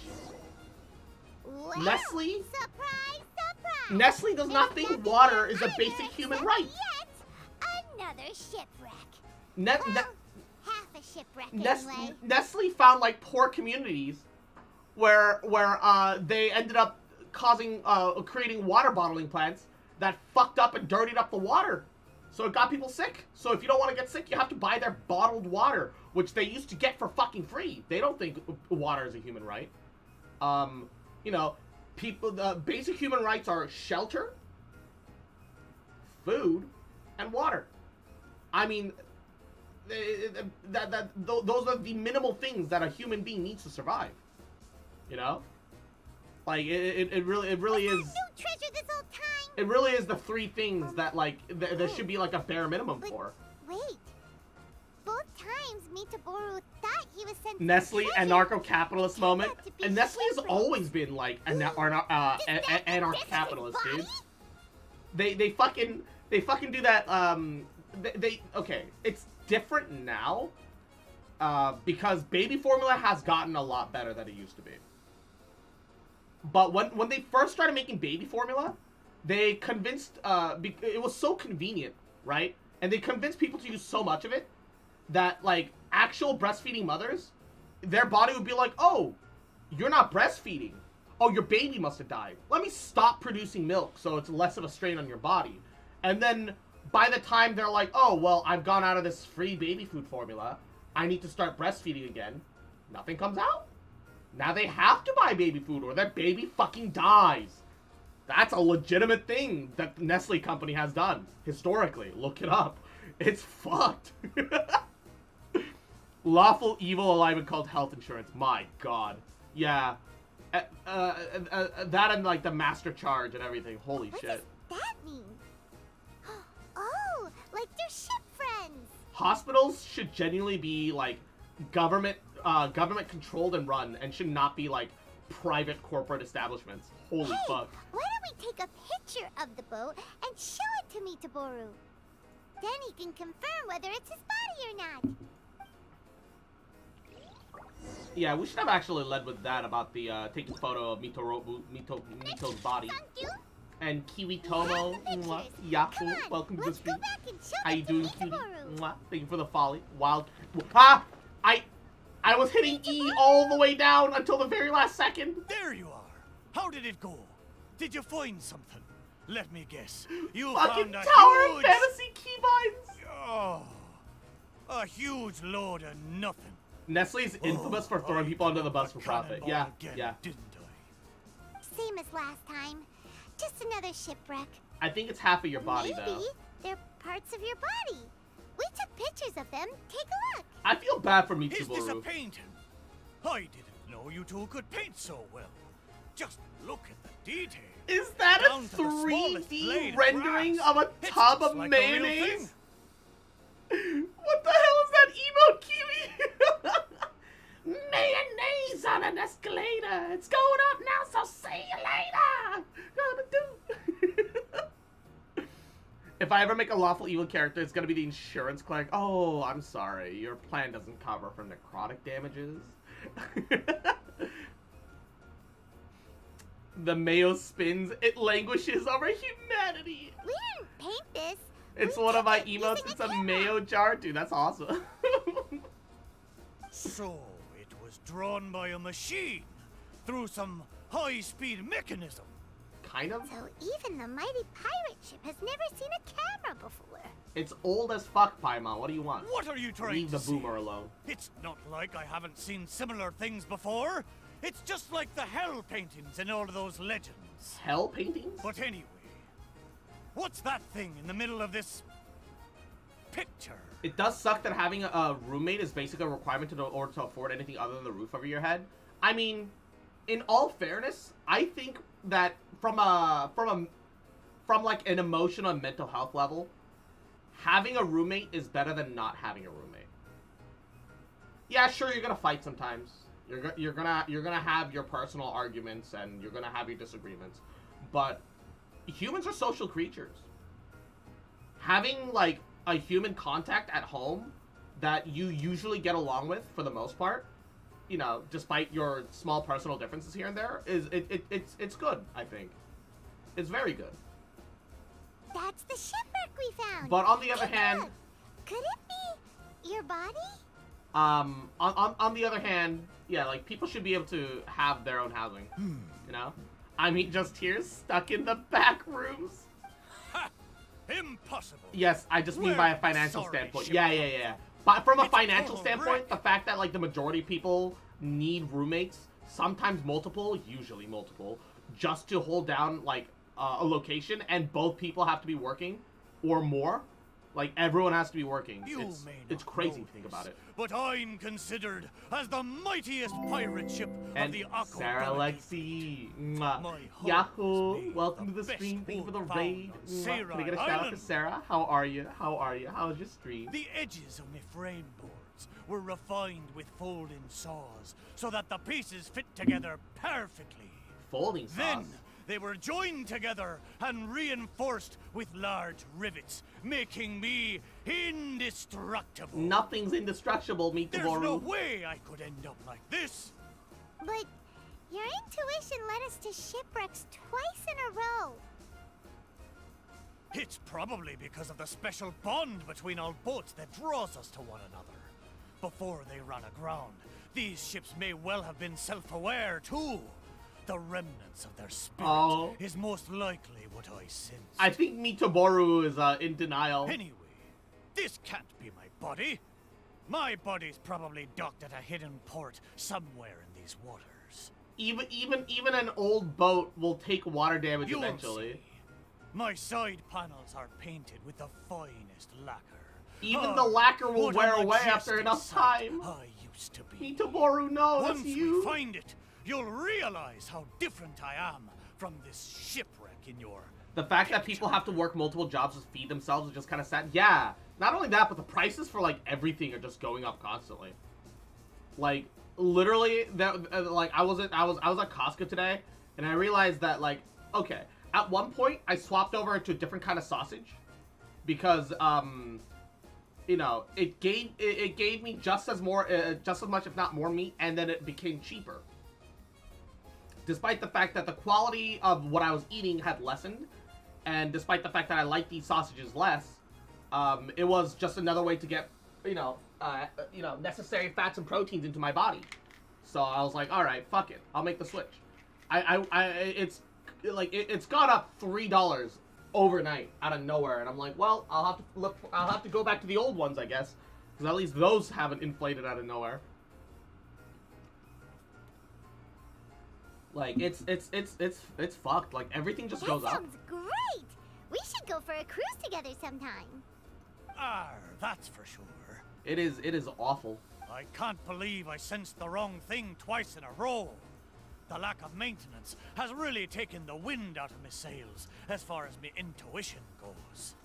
Speaker 4: Wow.
Speaker 1: Nestle?
Speaker 4: Surprise!
Speaker 1: Nestle does not think water is a basic human right.
Speaker 4: Yet another shipwreck. Half a shipwreck anyway.
Speaker 1: Nestle found like poor communities where they ended up creating water bottling plants that fucked up and dirtied up the water. So it got people sick. So if you don't want to get sick, you have to buy their bottled water, which they used to get for fucking free. They don't think water is a human right. You know, the basic human rights are shelter, food, and water. I mean, those are the minimal things that a human being needs to survive. You know, like it really is.
Speaker 4: No treasure this whole time.
Speaker 1: It really is the three things that like there should be like a bare minimum for.
Speaker 4: Wait, both times Mitaboru thought he was sent.
Speaker 1: Nestle, anarcho-capitalist moment, and Nestle has always been like anarcho-capitalist, dude. They fucking do that. Okay, it's different now, because baby formula has gotten a lot better than it used to be. But when they first started making baby formula, they convinced it was so convenient, right? And they convinced people to use so much of it that like actual breastfeeding mothers, their body would be like, oh, you're not breastfeeding. Oh, your baby must have died. Let me stop producing milk so it's less of a strain on your body. And then by the time they're like, oh, well, I've gone out of this free baby food formula, I need to start breastfeeding again, nothing comes out. Now they have to buy baby food or their baby fucking dies. That's a legitimate thing that the Nestle company has done. Historically. Look it up. It's fucked. Lawful evil alignment called health insurance. My god. Yeah. That and like the master charge and everything. Holy shit.
Speaker 4: What does that mean? Oh, like they're ship friends.
Speaker 1: Hospitals should genuinely be like government controlled and run and should not be like private corporate establishments. Holy fuck.
Speaker 4: Why don't we take a picture of the boat and show it to Mitaboru? Then he can confirm whether it's his body or not.
Speaker 1: Yeah, we should have actually led with that about the taking a photo of Mito's body. And Kiwi Tomo, Yahoo, welcome to the stream. How you doing, cutie? Thank you for the folly. Wild. Ah! I was hitting E all the way down until the very last second.
Speaker 3: There you are. How did it go? Did you find something? Let me guess. You
Speaker 1: fucking
Speaker 3: found a
Speaker 1: Tower
Speaker 3: huge...
Speaker 1: Fantasy keybinds.
Speaker 3: Oh, a huge load of nothing.
Speaker 1: Nestle's infamous for throwing people under the bus for profit. Yeah,
Speaker 3: again,
Speaker 1: yeah.
Speaker 3: Didn't I?
Speaker 4: Same as last time. Just another shipwreck.
Speaker 1: I think it's half of your body,
Speaker 4: Maybe
Speaker 1: though.
Speaker 4: they're parts of your body. We took pictures of them. Take a look.
Speaker 1: I feel bad for
Speaker 3: Is this a
Speaker 1: Mitsuboru.
Speaker 3: painting? I didn't know you two could paint so well. Just look at the detail.
Speaker 1: Is that a
Speaker 3: Down to the smallest
Speaker 1: 3D
Speaker 3: blade of
Speaker 1: rendering
Speaker 3: grass.
Speaker 1: of a
Speaker 3: It's
Speaker 1: tub
Speaker 3: just
Speaker 1: of
Speaker 3: like the real
Speaker 1: mayonnaise?
Speaker 3: thing.
Speaker 1: What the hell is that emote, Kiwi? Mayonnaise on an escalator. It's going up now, so see you later. If I ever make a lawful evil character, it's gonna be the insurance clerk. Oh, I'm sorry. Your plan doesn't cover for necrotic damages. The mayo spins. It languishes over humanity.
Speaker 4: We didn't paint this.
Speaker 1: It's
Speaker 4: We
Speaker 1: one of my
Speaker 4: took it
Speaker 1: emotes.
Speaker 4: using
Speaker 1: It's a
Speaker 4: camera.
Speaker 1: mayo jar. Dude, that's awesome.
Speaker 3: So, it was drawn by a machine through some high-speed mechanism.
Speaker 1: Kind of.
Speaker 4: So even the mighty pirate ship has never seen a camera before.
Speaker 1: It's old as fuck, Paimon. What do you want?
Speaker 3: What are you trying
Speaker 1: Leave
Speaker 3: to
Speaker 1: the boomer
Speaker 3: say?
Speaker 1: alone.
Speaker 3: It's not like I haven't seen similar things before. It's just like the hell paintings in all of those legends.
Speaker 1: Hell paintings?
Speaker 3: But anyway, what's that thing in the middle of this picture?
Speaker 1: It does suck that having a roommate is basically a requirement in order to afford anything other than the roof over your head. I mean, in all fairness, I think that from like an emotional and mental health level, having a roommate is better than not having a roommate. Yeah, sure, you're gonna fight sometimes. You're gonna have your personal arguments and you're gonna have your disagreements, but humans are social creatures. Having like a human contact at home that you usually get along with for the most part, you know, despite your small personal differences here and there, it's good. I think it's very good.
Speaker 4: That's the shipwreck we found.
Speaker 1: But on the other hand,
Speaker 4: look. Could it be your body?
Speaker 1: On the other hand, yeah, like people should be able to have their own housing. You know, I mean, just here stuck in the back rooms.
Speaker 3: Ha! Impossible.
Speaker 1: Yes, I just mean by a financial standpoint. Yeah. But from a financial standpoint, the fact that like the majority of people need roommates, sometimes multiple, usually multiple, just to hold down like a location, and both people have to be working or more. Like everyone has to be working. It's crazy to think about it.
Speaker 3: But I'm considered as the mightiest pirate ship of the Aqua.
Speaker 1: Sarah Lexi, Yahoo! Welcome to the stream. Thank you for the raid. Can I get a shout out to Sarah? How are you? How's your stream?
Speaker 3: The edges of my frame boards were refined with folding saws so that the pieces fit together perfectly.
Speaker 1: Folding saws?
Speaker 3: Then they were joined together and reinforced with large rivets, making me indestructible.
Speaker 1: Nothing's indestructible, Mitaboru.
Speaker 3: There's no way I could end up like this.
Speaker 4: But your intuition led us to shipwrecks twice in a row.
Speaker 3: It's probably because of the special bond between our boats that draws us to one another. Before they run aground, these ships may well have been self-aware too. The remnants of their spirit is most likely what I sense.
Speaker 1: I think Mitaboru is in denial.
Speaker 3: Anyway, this can't be my body. My body's probably docked at a hidden port somewhere in these waters.
Speaker 1: Even an old boat will take water damage eventually.
Speaker 3: See. My side panels are painted with the finest lacquer.
Speaker 1: Even the lacquer will wear away after enough time.
Speaker 3: I used to be.
Speaker 1: Mitaboru, no,
Speaker 3: Once
Speaker 1: that's you.
Speaker 3: we find it, you'll realize how different I am from this shipwreck in your
Speaker 1: The fact that people have to work multiple jobs to feed themselves is just kind of sad. Yeah, not only that, but the prices for like everything are just going up constantly. Like literally, that like I was at Costco today, and I realized that like okay, at one point I swapped over to a different kind of sausage because you know, it gave me just as much, if not more meat, and then it became cheaper. Despite the fact that the quality of what I was eating had lessened, and despite the fact that I like these sausages less, it was just another way to get, you know, necessary fats and proteins into my body. So I was like, all right, fuck it, I'll make the switch. It's gone up $3 overnight out of nowhere, and I'm like, well, I'll have to go back to the old ones, I guess, because at least those haven't inflated out of nowhere. Like it's fucked. Like everything just goes up.
Speaker 4: That sounds great. We should go for a cruise together sometime.
Speaker 3: That's for sure.
Speaker 1: It is awful.
Speaker 3: I can't believe I sensed the wrong thing twice in a row. The lack of maintenance has really taken the wind out of my sails as far as my intuition goes.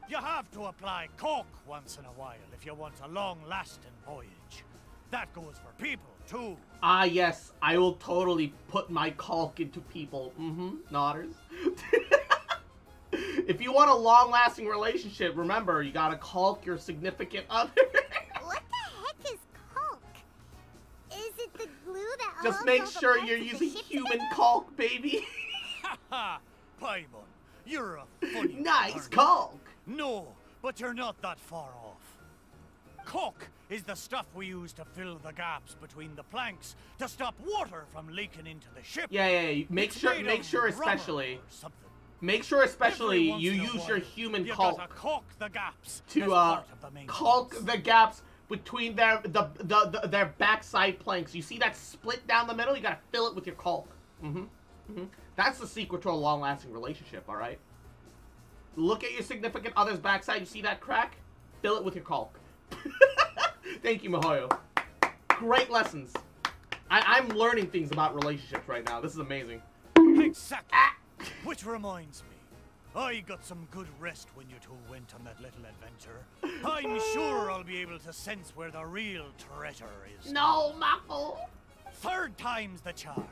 Speaker 3: You have to apply caulk once in a while if you want a long-lasting voyage. That goes for people, too.
Speaker 1: Ah, yes. I will totally put my caulk into people. Nodders. If you want a long-lasting relationship, remember, you gotta caulk your significant other.
Speaker 4: What the heck is caulk? Is it the glue that
Speaker 1: Just
Speaker 4: holds
Speaker 1: make
Speaker 4: all the
Speaker 1: sure
Speaker 4: parts
Speaker 1: you're
Speaker 4: of the
Speaker 1: using
Speaker 4: ship
Speaker 1: human
Speaker 4: together?
Speaker 1: caulk, baby.
Speaker 3: Ha! Paimon, you're a funny one,
Speaker 1: Nice
Speaker 3: aren't you?
Speaker 1: caulk.
Speaker 3: No, but you're not that far off. Caulk is the stuff we use to fill the gaps between the planks to stop water from leaking into the ship.
Speaker 1: Yeah. Make sure especially you use your human caulk
Speaker 3: gotta caulk the gaps
Speaker 1: to
Speaker 3: as part of the main
Speaker 1: caulk
Speaker 3: process.
Speaker 1: the gaps between their backside planks. You see that split down the middle? You gotta fill it with your caulk. That's the secret to a long-lasting relationship, alright? Look at your significant other's backside. You see that crack? Fill it with your caulk. Thank you, Mihoyo. Great lessons. I'm learning things about relationships right now. This is amazing.
Speaker 3: Exactly. Which reminds me, I got some good rest when you two went on that little adventure. I'm sure I'll be able to sense where the real treasure is.
Speaker 1: No, Mako.
Speaker 3: Third time's the charm.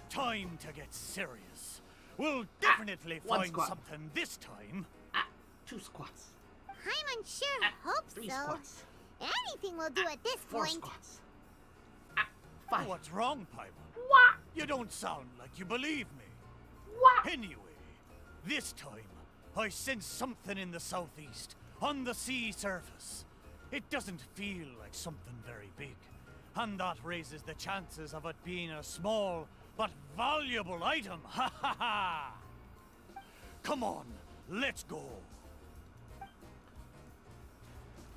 Speaker 3: Time to get serious. We'll definitely find something this time.
Speaker 1: 2 squats.
Speaker 4: I'm unsure. Hope
Speaker 1: 3
Speaker 4: so.
Speaker 1: squats.
Speaker 4: Anything will do at this
Speaker 1: 4
Speaker 4: point.
Speaker 1: squats. 5.
Speaker 3: What's wrong, Paimon?
Speaker 1: What?
Speaker 3: You don't sound like you believe me.
Speaker 1: What?
Speaker 3: Anyway, this time, I sense something in the southeast, on the sea surface. It doesn't feel like something very big, and that raises the chances of it being a small but valuable item. Ha ha ha! Come on, let's go.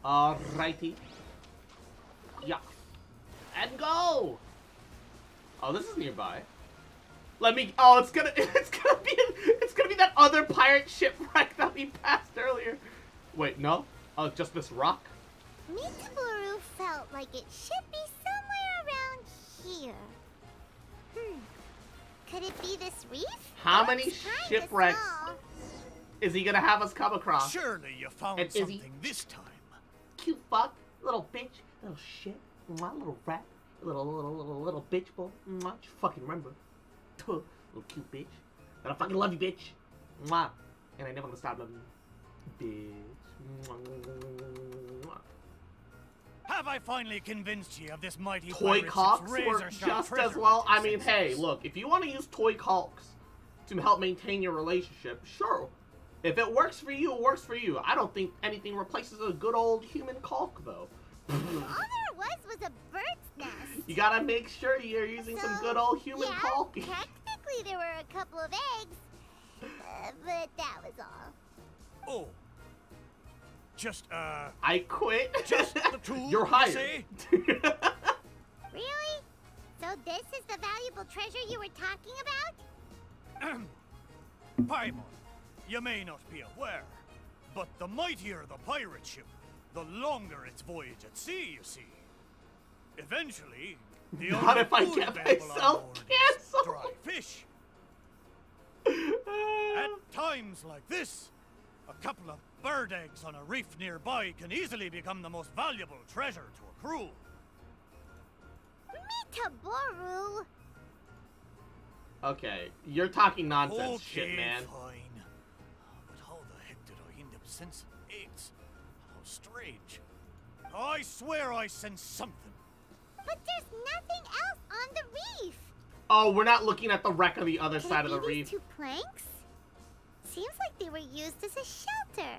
Speaker 1: Alrighty. Yeah. And go! Oh, this is nearby. Let me. Oh, it's gonna be that other pirate shipwreck that we passed earlier. Wait, no. Oh, just this rock.
Speaker 4: Mitaboru felt like it should be somewhere around here. Could it be this reef?
Speaker 1: How many shipwrecks is he gonna have us come across?
Speaker 3: Surely you found something this time.
Speaker 1: Cute fuck, little bitch, little shit, little rat, little bitch boy. What you fucking remember? Little cute bitch. But I fucking love you, bitch. Mwah. And I never gonna stop loving you, bitch.
Speaker 3: Have I finally convinced you of this mighty
Speaker 1: toy caulks work just as well? I mean, hey, look, if you want to use toy caulks to help maintain your relationship, sure. If it works for you, it works for you. I don't think anything replaces a good old human caulk, though.
Speaker 4: All there was a bird's nest.
Speaker 1: You gotta make sure you're using some good old human caulk.
Speaker 4: Technically, there were a couple of eggs, but that was all.
Speaker 3: Oh. Just,
Speaker 1: I quit.
Speaker 3: Just the two,
Speaker 1: you're hired.
Speaker 4: Really? So this is the valuable treasure you were talking about?
Speaker 3: Paimon, you may not be aware, but the mightier the pirate ship, the longer its voyage at sea, you see. Eventually, the
Speaker 1: not if I
Speaker 3: food
Speaker 1: get
Speaker 3: available on
Speaker 1: myself
Speaker 3: board is
Speaker 1: canceled.
Speaker 3: dry fish. At times like this, a couple of bird eggs on a reef nearby can easily become the most valuable treasure to a crew.
Speaker 4: Mitaboru!
Speaker 1: Okay, you're talking nonsense shit, man.
Speaker 3: Fine. But how the heck did I end up sensing eggs? How strange. I swear I sense something.
Speaker 4: But there's nothing else on the reef!
Speaker 1: Oh, we're not looking at the wreck on the other side of the reef.
Speaker 4: These 2 planks? Seems like they were used as a shelter.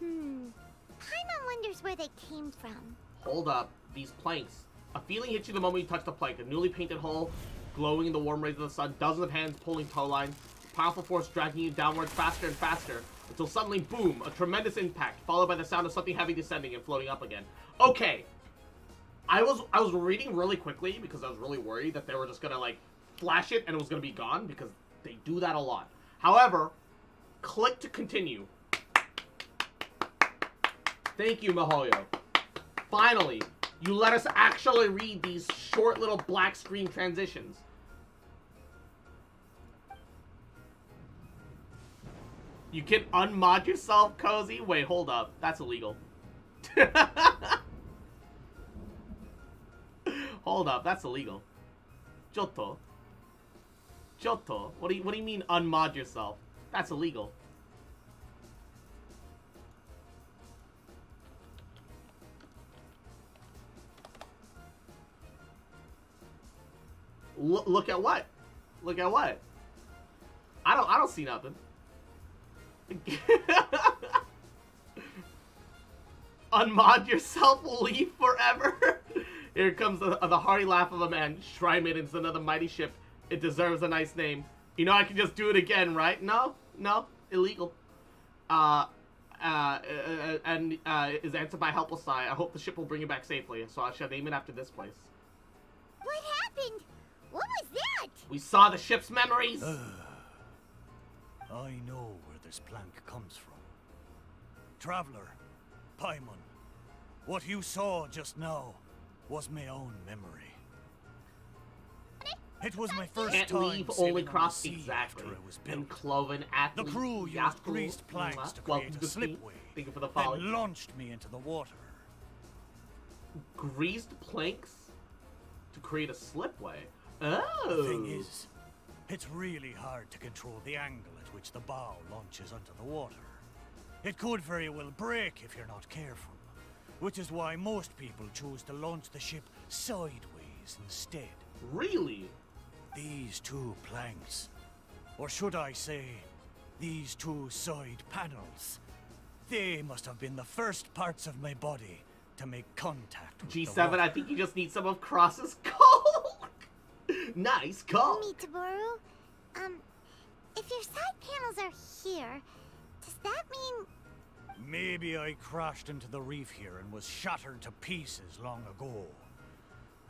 Speaker 4: Paimon wonders where they came from.
Speaker 1: Hold up. These planks. A feeling hits you the moment you touch the plank. A newly painted hull, glowing in the warm rays of the sun. Dozens of hands pulling tow lines. Powerful force dragging you downwards faster and faster. Until suddenly, boom, a tremendous impact, followed by the sound of something heavy descending and floating up again. Okay. I was reading really quickly because I was really worried that they were just gonna, like, flash it and it was gonna be gone, because they do that a lot. However, click to continue. Thank you, Mihoyo. Finally, you let us actually read these short little black screen transitions. You can unmod yourself, Cozy? Wait, hold up. That's illegal. Hold up, that's illegal. Joto. Joto. What do you mean unmod yourself? That's illegal. Look at what? Look at what? I don't see nothing. Unmod yourself, leave forever. Here comes the hearty laugh of a man. Shrine Maiden's another mighty ship. It deserves a nice name. You know I can just do it again, right? No, illegal. is answered by a helpless sigh. I hope the ship will bring you back safely, so I shall name it after this place.
Speaker 4: What happened? What was that?
Speaker 1: We saw the ship's memories!
Speaker 3: I know where this plank comes from. Traveler, Paimon, what you saw just now was my own memory. It was my first
Speaker 1: Can't
Speaker 3: time
Speaker 1: leave,
Speaker 3: sailing
Speaker 1: only
Speaker 3: on the
Speaker 1: cross
Speaker 3: sea
Speaker 1: exactly.
Speaker 3: after it was
Speaker 1: And
Speaker 3: built.
Speaker 1: Cloven athlete.
Speaker 3: The crew used
Speaker 1: Yahoo!
Speaker 3: greased planks to
Speaker 1: Welcome
Speaker 3: create a
Speaker 1: to the
Speaker 3: slipway,
Speaker 1: Thank you for the follow.
Speaker 3: then launched me into the water.
Speaker 1: Greased planks to create a slipway.
Speaker 3: The
Speaker 1: Oh.
Speaker 3: thing is, it's really hard to control the angle at which the bow launches onto the water. It could very well break if you're not careful, which is why most people choose to launch the ship sideways instead.
Speaker 1: Really?
Speaker 3: These two planks, or should I say, these two side panels, they must have been the first parts of my body to make contact with the
Speaker 1: G7,
Speaker 3: water.
Speaker 1: I think you just need some of Cross's call. Nice call.
Speaker 4: Mitaboru, if your side panels are here, does that mean...
Speaker 3: Maybe I crashed into the reef here and was shattered to pieces long ago.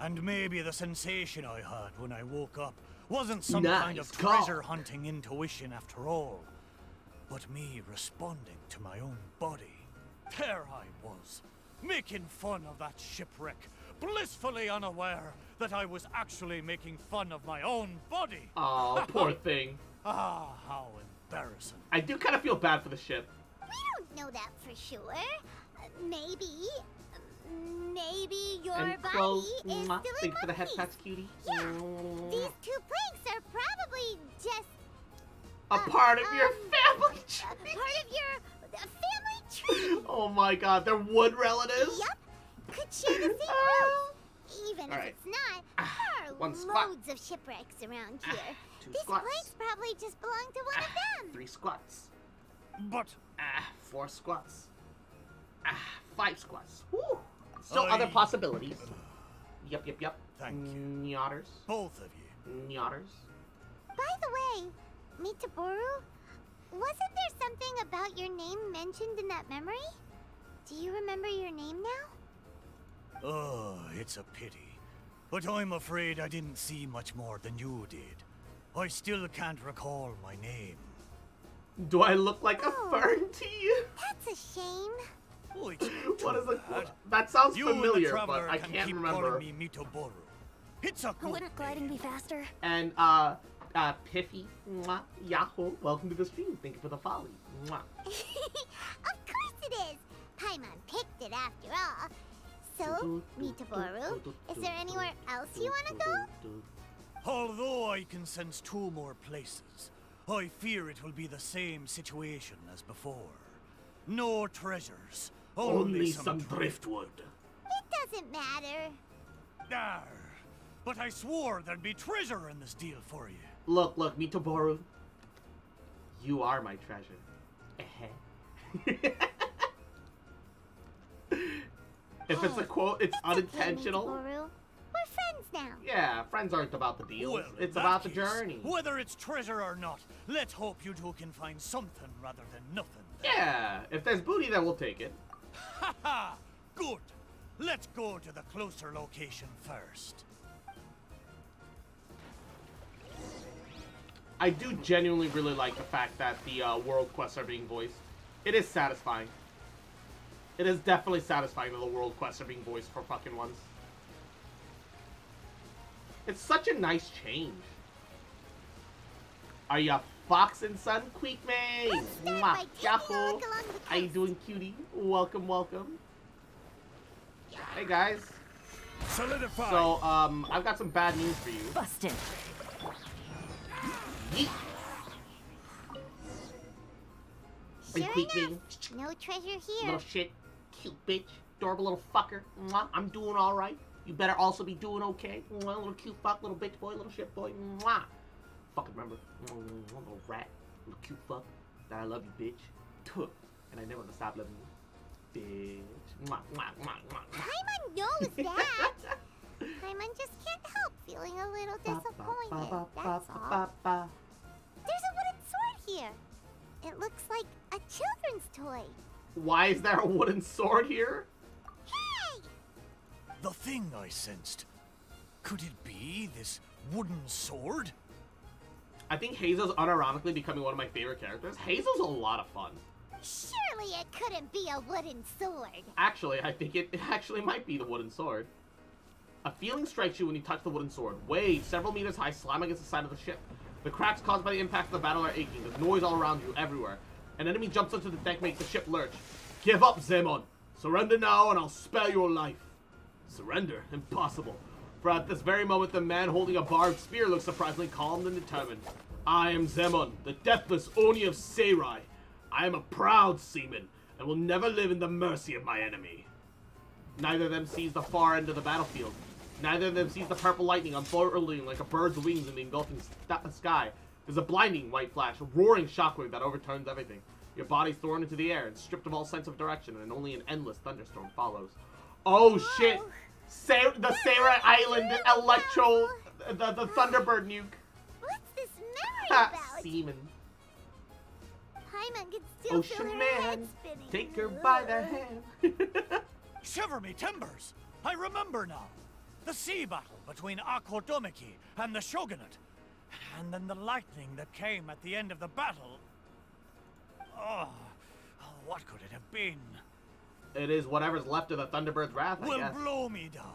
Speaker 3: And maybe the sensation I had when I woke up wasn't some kind of
Speaker 1: Nice call.
Speaker 3: treasure hunting intuition after all, but me responding to my own body. There I was, making fun of that shipwreck, blissfully unaware that I was actually making fun of my own body.
Speaker 1: Oh, poor thing.
Speaker 3: Ah, how embarrassing.
Speaker 1: I do kind of feel bad for the ship.
Speaker 4: We don't know that for sure. Maybe your
Speaker 1: And
Speaker 4: body
Speaker 1: Clove,
Speaker 4: is still in
Speaker 1: thank you for the head
Speaker 4: Monkey's.
Speaker 1: pats, cutie.
Speaker 4: Yeah, these two planks are probably just
Speaker 1: A part of your family
Speaker 4: a
Speaker 1: tree.
Speaker 4: part of your family tree.
Speaker 1: Oh my god, they're wood relatives?
Speaker 4: Yup, could share the same
Speaker 1: Ah.
Speaker 4: roots. Even
Speaker 1: Alright.
Speaker 4: if it's not, there
Speaker 1: one
Speaker 4: are
Speaker 1: squat.
Speaker 4: loads of shipwrecks around here.
Speaker 1: Two
Speaker 4: These
Speaker 1: squats.
Speaker 4: planks probably just belong to one of them.
Speaker 1: 3 squats.
Speaker 3: But
Speaker 1: 4 squats. 5 squats. Woo! Still other
Speaker 3: I-
Speaker 1: possibilities. Yup.
Speaker 3: Thank you.
Speaker 1: Nyotters.
Speaker 3: both of you.
Speaker 1: Nyotters.
Speaker 4: By the way, Mitaboru, wasn't there something about your name mentioned in that memory? Do you remember your name now?
Speaker 3: Oh, it's a pity. But I'm afraid I didn't see much more than you did. I still can't recall my name.
Speaker 1: Do I look like a
Speaker 4: Oh.
Speaker 1: fern to you?
Speaker 4: That's a shame.
Speaker 3: Oh, it's not
Speaker 1: What
Speaker 3: too
Speaker 1: is it?
Speaker 3: bad.
Speaker 1: That sounds
Speaker 3: You and the
Speaker 1: familiar,
Speaker 3: traveler
Speaker 1: but I
Speaker 3: can
Speaker 1: can't
Speaker 3: keep
Speaker 1: remember.
Speaker 3: calling me Mitoboru. It's a good
Speaker 2: Wouldn't gliding
Speaker 3: name.
Speaker 2: be faster?
Speaker 1: And, Piffy, Yahoo, welcome to the stream. Thank you for the folly. Mwah.
Speaker 4: Of course it is. Paimon picked it after all. So, Mitaboru, is there anywhere else you want to go?
Speaker 3: Although I can sense 2 more places, I fear it will be the same situation as before. No treasures,
Speaker 1: Only some driftwood.
Speaker 4: It doesn't matter.
Speaker 3: Arr, but I swore there'd be treasure in this deal for you.
Speaker 1: Look, Mitoboru. You are my treasure. If it's a quote, it's
Speaker 4: Okay,
Speaker 1: unintentional.
Speaker 4: Mitaboru. We're friends now.
Speaker 1: Yeah, friends aren't about the deals.
Speaker 3: Well, in
Speaker 1: it's
Speaker 3: that
Speaker 1: about the
Speaker 3: case,
Speaker 1: journey.
Speaker 3: Whether it's treasure or not, let's hope you two can find something rather than nothing.
Speaker 1: Yeah, if there's booty, then we'll take it.
Speaker 3: Ha ha! Good. Let's go to the closer location first.
Speaker 1: I do genuinely really like the fact that the world quests are being voiced. It is satisfying. It is definitely satisfying that the world quests are being voiced for fucking once. It's such a nice change. Are ya Fox and Son, Queek May?
Speaker 4: Let's start
Speaker 1: Mwah.
Speaker 4: by taking a
Speaker 1: Yahoo!
Speaker 4: look along the
Speaker 1: How you
Speaker 4: coast.
Speaker 1: doing, cutie? Welcome. Hey guys.
Speaker 3: Solidify.
Speaker 1: So, I've got some bad news for you.
Speaker 2: Busted.
Speaker 1: Yeet. Hey,
Speaker 4: Sure
Speaker 1: Queek May.
Speaker 4: enough, no treasure here.
Speaker 1: Little shit, cute bitch, adorable little fucker. Mwah. I'm doing all right. You better also be doing okay. Mwah. Little cute fuck, little bitch boy, little shit boy. Mwah. Fucking remember, little rat, little cute fuck. That I love you, bitch. Tuh. And I never gonna stop loving you, bitch. Mwah, mwah, mwah, mwah.
Speaker 4: Paimon knows that. Paimon just can't help feeling a little disappointed, that's all. There's a wooden sword here. It looks like a children's toy.
Speaker 1: Why is there a wooden sword here?
Speaker 4: Hey!
Speaker 3: The thing I sensed. Could it be this wooden sword?
Speaker 1: I think Hazel's unironically becoming one of my favorite characters. Hazel's a lot of fun.
Speaker 4: Surely it couldn't be a wooden sword.
Speaker 1: Actually, I think it actually might be the wooden sword. A feeling strikes you when you touch the wooden sword. Waves several meters high slam against the side of the ship. The cracks caused by the impact of the battle are aching. There's noise all around you, everywhere. An enemy jumps onto the deck, makes the ship lurch. Give up, Zemon. Surrender now and I'll spare your life. Surrender? Impossible. For at this very moment, the man holding a barbed spear looks surprisingly calm and determined. I am Zemon, the deathless Oni of Seirai. I am a proud seaman, and will never live in the mercy of my enemy. Neither of them sees the far end of the battlefield. Neither of them sees the purple lightning unfurling like a bird's wings in the engulfing sky. There's a blinding white flash, a roaring shockwave that overturns everything. Your body's thrown into the air and stripped of all sense of direction, and only an endless thunderstorm follows. Oh shit! The Seirai Island Electro, the Thunderbird nuke.
Speaker 4: What's this memory about?
Speaker 1: Seaman.
Speaker 4: Paimon can still feel
Speaker 1: Ocean
Speaker 4: her head
Speaker 1: man,
Speaker 4: spinning.
Speaker 1: take her by the hand.
Speaker 3: Shiver me timbers! I remember now. The sea battle between Akodomiki and the Shogunate. And then the lightning that came at the end of the battle. Oh, what could it have been?
Speaker 1: It is whatever's left of the Thunderbird's wrath, I
Speaker 3: Will
Speaker 1: guess.
Speaker 3: blow me down.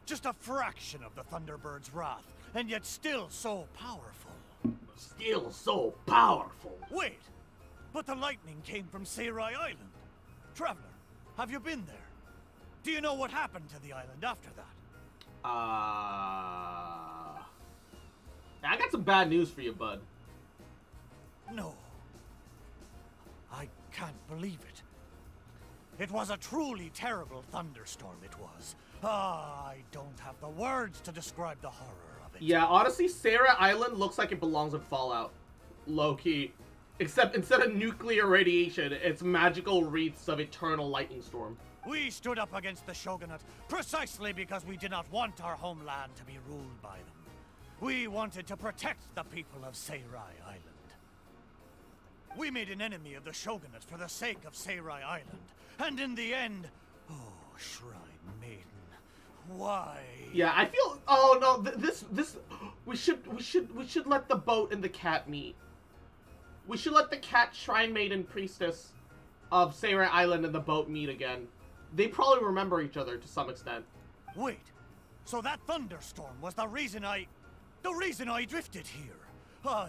Speaker 3: Just a fraction of the Thunderbird's wrath, and yet still so powerful.
Speaker 1: Still so powerful.
Speaker 3: Wait, but the lightning came from Seirai Island. Traveler, have you been there? Do you know what happened to the island after that?
Speaker 1: I got some bad news for you, bud.
Speaker 3: No. I can't believe it. It was a truly terrible thunderstorm, it was. I don't have the words to describe the horror of it.
Speaker 1: Yeah, honestly, Seirai Island looks like it belongs in Fallout. Low-key. Except instead of nuclear radiation, it's magical wreaths of eternal lightning storm.
Speaker 3: We stood up against the Shogunate precisely because we did not want our homeland to be ruled by them. We wanted to protect the people of Seirai Island. We made an enemy of the Shogunate for the sake of Seirai Island. And in the end, oh, Shrine Maiden, why?
Speaker 1: Yeah, I feel. Oh no, we should let the boat and the cat meet. We should let the cat Shrine Maiden priestess of Seirai Island and the boat meet again. They probably remember each other to some extent.
Speaker 3: Wait, so that thunderstorm was the reason I drifted here. I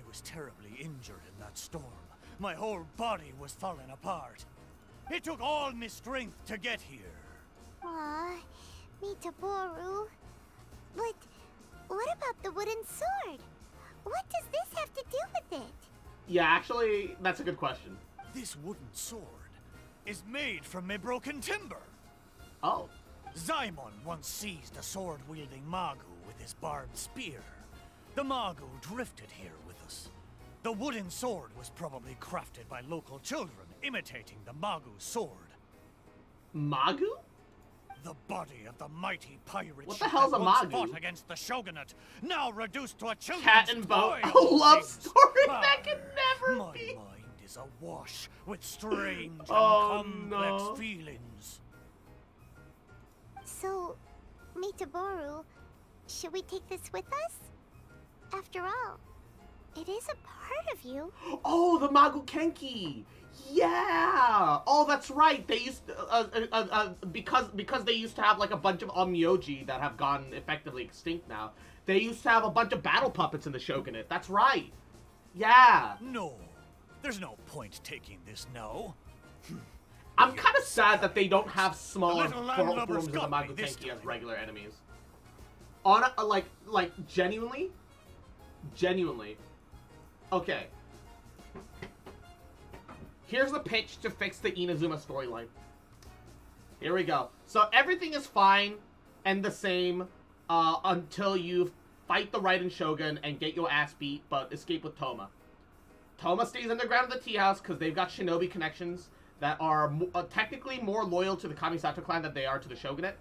Speaker 3: was terribly injured in that storm. My whole body was falling apart. It took all my strength to get here.
Speaker 4: Aw, Mitaboru. But what about the wooden sword? What does this have to do with it?
Speaker 1: Yeah, actually, that's a good question.
Speaker 3: This wooden sword is made from my broken timber.
Speaker 1: Oh.
Speaker 3: Zaimon once seized a sword-wielding Magu with his barbed spear. The Magu drifted here with us. The wooden sword was probably crafted by local children, imitating the Magu's sword.
Speaker 1: Magu?
Speaker 3: The body of the mighty pirate
Speaker 1: What the
Speaker 3: ship
Speaker 1: hell's
Speaker 3: that
Speaker 1: a
Speaker 3: once
Speaker 1: Magu?
Speaker 3: fought against the Shogunate, now reduced to a children's
Speaker 1: Cat and boat.
Speaker 3: toy,
Speaker 1: A
Speaker 3: of all
Speaker 1: love
Speaker 3: things.
Speaker 1: story that can never
Speaker 3: My
Speaker 1: be.
Speaker 3: mind is awash with strange
Speaker 1: Oh,
Speaker 3: and complex
Speaker 1: no.
Speaker 3: feelings.
Speaker 4: So, Mitaboru, should we take this with us? After all, it is a part of you.
Speaker 1: Oh, the Magu Kenki. Yeah. Oh, that's right. They used because they used to have like a bunch of Onmyoji that have gone effectively extinct now. They used to have a bunch of battle puppets in the Shogunate. That's right. Yeah.
Speaker 3: No, there's no point taking this now.
Speaker 1: I'm kind of sad that they don't have smaller
Speaker 3: The little landlubbers
Speaker 1: forms of the
Speaker 3: got me
Speaker 1: Magu
Speaker 3: this
Speaker 1: Kenki as
Speaker 3: time.
Speaker 1: regular enemies. On like genuinely. Okay. Here's the pitch to fix the Inazuma storyline. Here we go. So everything is fine and the same until you fight the Raiden Shogun and get your ass beat, but escape with Toma. Toma stays underground at the tea house because they've got shinobi connections that are technically more loyal to the Kamisato clan than they are to the Shogunate.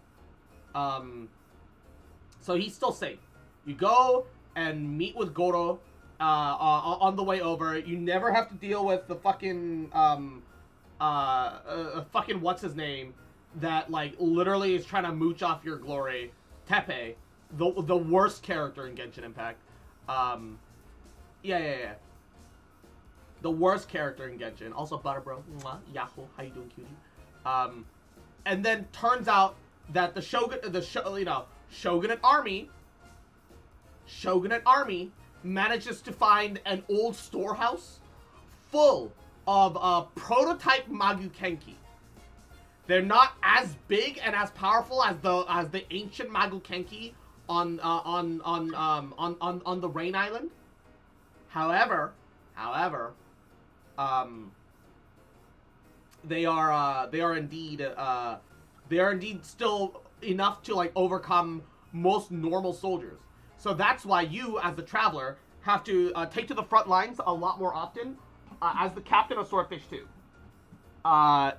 Speaker 1: So he's still safe. You go and meet with Goro on the way over. You never have to deal with the fucking fucking what's his name, that like literally is trying to mooch off your glory. Tepe, the worst character in Genshin Impact. Yeah. The worst character in Genshin. Also, Butter Bro. Mwah. Yahoo. How you doing, cutie? And then turns out that the Shogunate Army manages to find an old storehouse full of prototype Magukenki. They're not as big and as powerful as the ancient Magukenki on the Rain Island. However, they are indeed still enough to like overcome most normal soldiers. So that's why you, as the traveler, have to take to the front lines a lot more often. As the captain of Swordfish 2,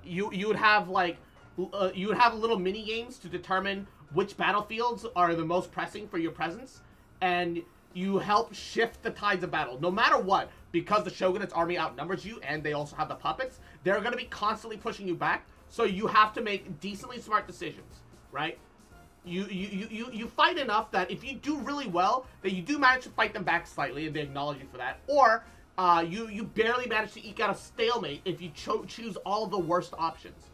Speaker 1: you would have like little mini games to determine which battlefields are the most pressing for your presence, and you help shift the tides of battle. No matter what, because the Shogunate's army outnumbers you, and they also have the puppets, they're going to be constantly pushing you back. So you have to make decently smart decisions, right? You fight enough that if you do really well, that you do manage to fight them back slightly, and they acknowledge you for that, or you barely manage to eke out a stalemate if you choose all the worst options.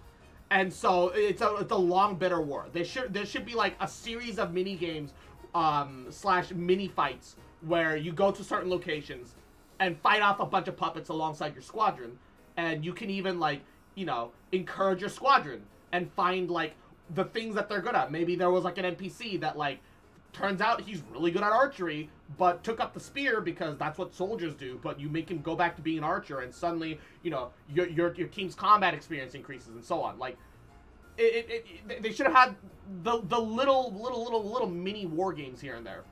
Speaker 1: And so it's a long, bitter war. There should be like a series of mini games slash mini fights where you go to certain locations and fight off a bunch of puppets alongside your squadron, and you can even like, you know, encourage your squadron and find like the things that they're good at. Maybe there was like an NPC that like turns out he's really good at archery, but took up the spear because that's what soldiers do, but you make him go back to being an archer, and suddenly, you know, your team's combat experience increases, and so on. Like, they should have had the little mini war games here and there.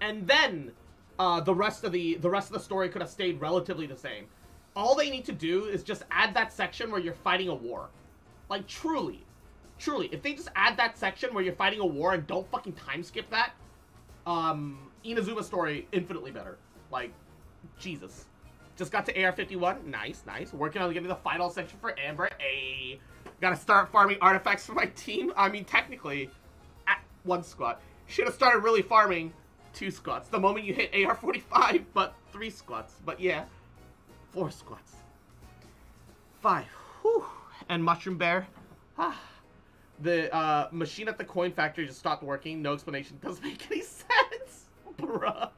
Speaker 1: And then, the rest of the story could have stayed relatively the same. All they need to do is just add that section where you're fighting a war. Like, truly, if they just add that section where you're fighting a war and don't fucking time skip that, Inazuma's story, infinitely better. Like, Jesus. Just got to AR-51. Nice. Working on getting the final section for Amber. Ayy. Gotta start farming artifacts for my team. I mean, technically, at 1 squat. Should have started really farming 2 squats the moment you hit AR-45, but 3 squats. But yeah, 4 squats. 5. Whew. And Mushroom Bear. The machine at the coin factory just stopped working. No explanation. Doesn't make any sense. Bruh.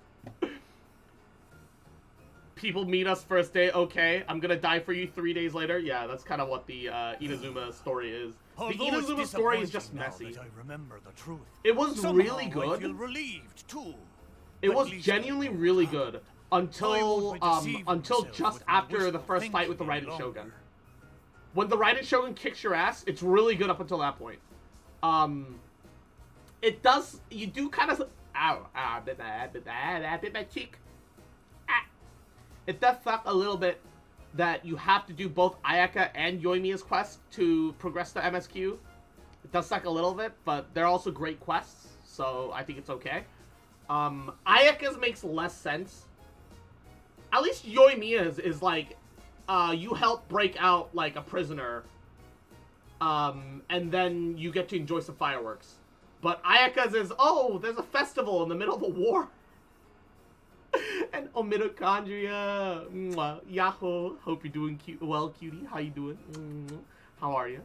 Speaker 1: People meet us first day. Okay, I'm gonna die for you 3 days later. Yeah, that's kind of what the Inazuma story is. The Inazuma story is just messy.
Speaker 3: I remember the truth.
Speaker 1: It was really good.
Speaker 3: I feel relieved too.
Speaker 1: It was genuinely really good until just after the first fight with the Raiden Shogun. When the Raiden Shogun kicks your ass, it's really good up until that point. It does, you do kind of, bit my cheek. It does suck a little bit that you have to do both Ayaka and Yoimiya's quests to progress the MSQ. It does suck a little bit, but they're also great quests, so I think it's okay. Ayaka's makes less sense. At least Yoimiya's is like, you help break out, like, a prisoner, and then you get to enjoy some fireworks. But Ayaka's is, oh, there's a festival in the middle of a war. And mitochondria. Mwah. Yahoo. Hope you're doing well, cutie. How you doing? How are you?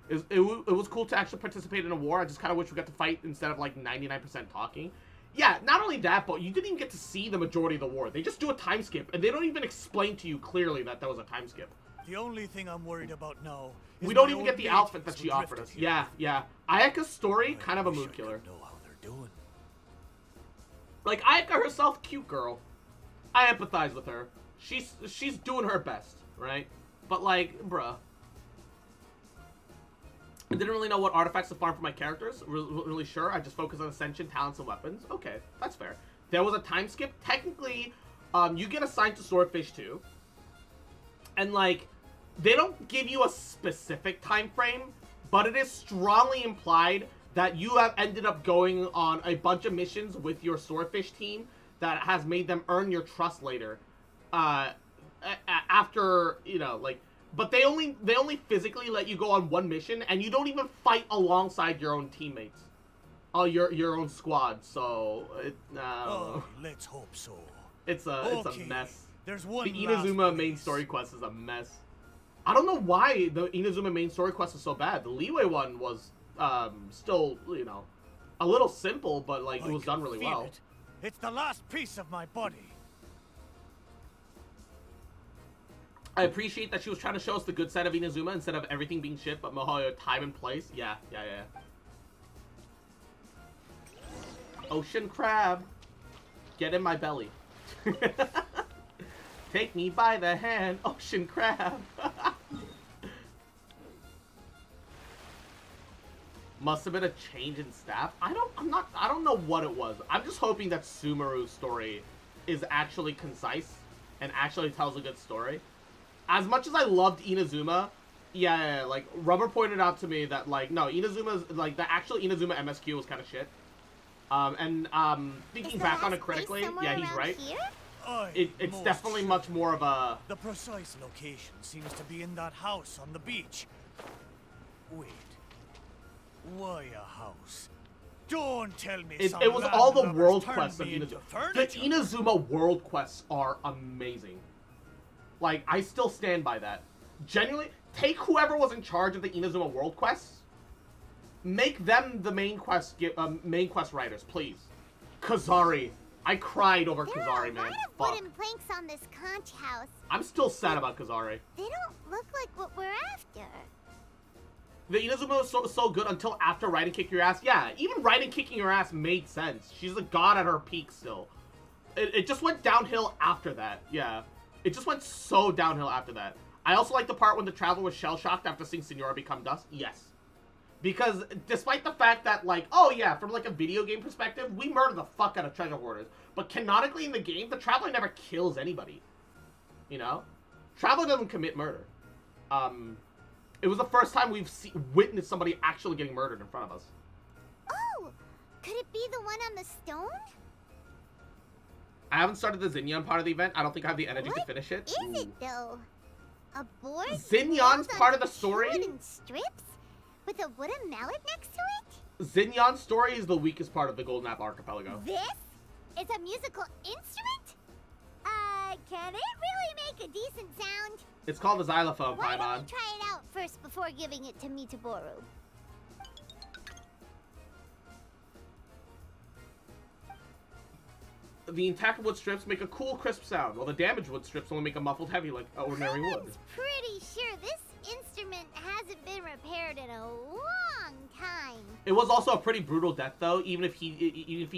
Speaker 1: It was cool to actually participate in a war. I just kind of wish we got to fight instead of, like, 99% talking. Yeah, not only that, but you didn't even get to see the majority of the war. They just do a time skip, and they don't even explain to you clearly that there was a time skip.
Speaker 3: The only thing I'm worried about now is
Speaker 1: we don't even get the outfit that she offered us. Yeah. Ayaka's story, kind of a mood killer.
Speaker 3: Know how they're doing.
Speaker 1: Like, Ayaka herself, cute girl. I empathize with her. She's doing her best, right? But, like, bruh. I didn't really know what artifacts to farm for my characters. Really sure. I just focus on ascension, talents, and weapons. Okay, that's fair. There was a time skip. Technically, you get assigned to Swordfish 2. And, like, they don't give you a specific time frame, but it is strongly implied that you have ended up going on a bunch of missions with your Swordfish team that has made them earn your trust later. After, you know, like, but they only physically let you go on one mission, and you don't even fight alongside your own teammates. Your own squad, so
Speaker 3: let's hope so.
Speaker 1: It's a mess.
Speaker 3: There's one.
Speaker 1: The Inazuma main story quest is a mess. I don't know why the Inazuma main story quest is so bad. The Leeway one was still, you know, a little simple, but like it was done really well.
Speaker 3: It's the last piece of my body.
Speaker 1: I appreciate that she was trying to show us the good side of Inazuma instead of everything being shit, but Mihoyo time and place. Yeah. Ocean crab, get in my belly. Take me by the hand, ocean crab. Must have been a change in staff. I don't know what it was. I'm just hoping that Sumeru's story is actually concise and actually tells a good story. As much as I loved Inazuma, yeah, like Rubber pointed out to me that like no, Inazuma's like the actual Inazuma MSQ was kind of shit. Thinking back on it critically, yeah, he's right. It's definitely much more of a...
Speaker 3: The precise location seems to be in that house on the beach. Wait. Why a house? Don't tell me
Speaker 1: it was all the world quests of Inazuma. The Inazuma world quests are amazing. Like, I still stand by that. Genuinely, take whoever was in charge of the Inazuma world quests, make them the main quest writers, please. Kazari. I cried over Kazari, man.
Speaker 4: There are a lot of wooden planks on this conch house.
Speaker 1: I'm still sad about Kazari.
Speaker 4: They don't look like what we're after.
Speaker 1: The Inazuma was so good until after Raiden kicked your ass. Yeah, even Raiden kicking your ass made sense. She's a god at her peak still. It just went downhill after that. Yeah. It just went so downhill after that. I also like the part when the Traveler was shell-shocked after seeing Signora become dust. Yes. Because despite the fact that, like, oh yeah, from like a video game perspective, we murder the fuck out of treasure hoarders. But canonically in the game, the Traveler never kills anybody. You know? Traveler doesn't commit murder. It was the first time we've witnessed somebody actually getting murdered in front of us.
Speaker 4: Oh! Could it be the one on the stone?
Speaker 1: I haven't started the Xinyan part of the event. I don't think I have the energy to finish it.
Speaker 4: What is it, though? A board?
Speaker 1: Xinyan's part of the story?
Speaker 4: Wooden strips? With a wooden mallet next to it?
Speaker 1: Xinyan's story is the weakest part of the Golden Apple Archipelago.
Speaker 4: This is a musical instrument? Can it really make a decent sound?
Speaker 1: It's called a xylophone,
Speaker 4: Why
Speaker 1: Paimon.
Speaker 4: don't we try it out first before giving it to Mitaboru?
Speaker 1: The intact wood strips make a cool, crisp sound, while the damaged wood strips only make a muffled heavy like ordinary wood.
Speaker 4: I'm pretty sure this instrument hasn't been repaired in a long time.
Speaker 1: It was also a pretty brutal death, though. Even if he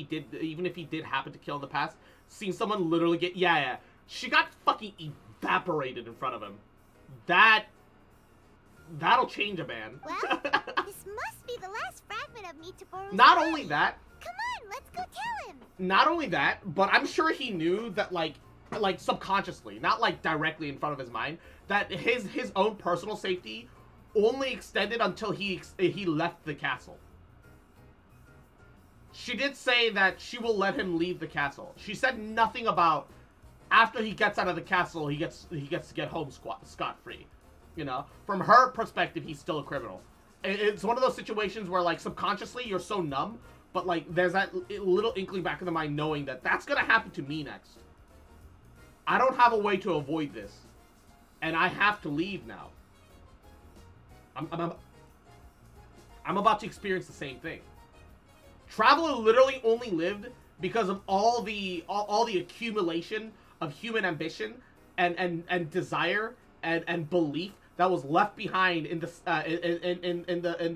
Speaker 1: did happen to kill in the past, seeing someone literally get she got fucking evaporated in front of him. That'll change a man.
Speaker 4: Well, this must be the last fragment of Mitaboru's
Speaker 1: Not
Speaker 4: body.
Speaker 1: only that.
Speaker 4: Come on, let's go tell him.
Speaker 1: Not only that, but I'm sure he knew that, like subconsciously, not like directly in front of his mind, that his own personal safety only extended until he left the castle. She did say that she will let him leave the castle. She said nothing about after he gets out of the castle, he gets to get home scot-free. You know, from her perspective, he's still a criminal. It's one of those situations where, like, subconsciously you're so numb, but like there's that little inkling back in the mind knowing that that's gonna happen to me next. I don't have a way to avoid this, and I have to leave now. I'm about to experience the same thing. Traveler literally only lived because of all the accumulation of human ambition and desire and belief that was left behind in the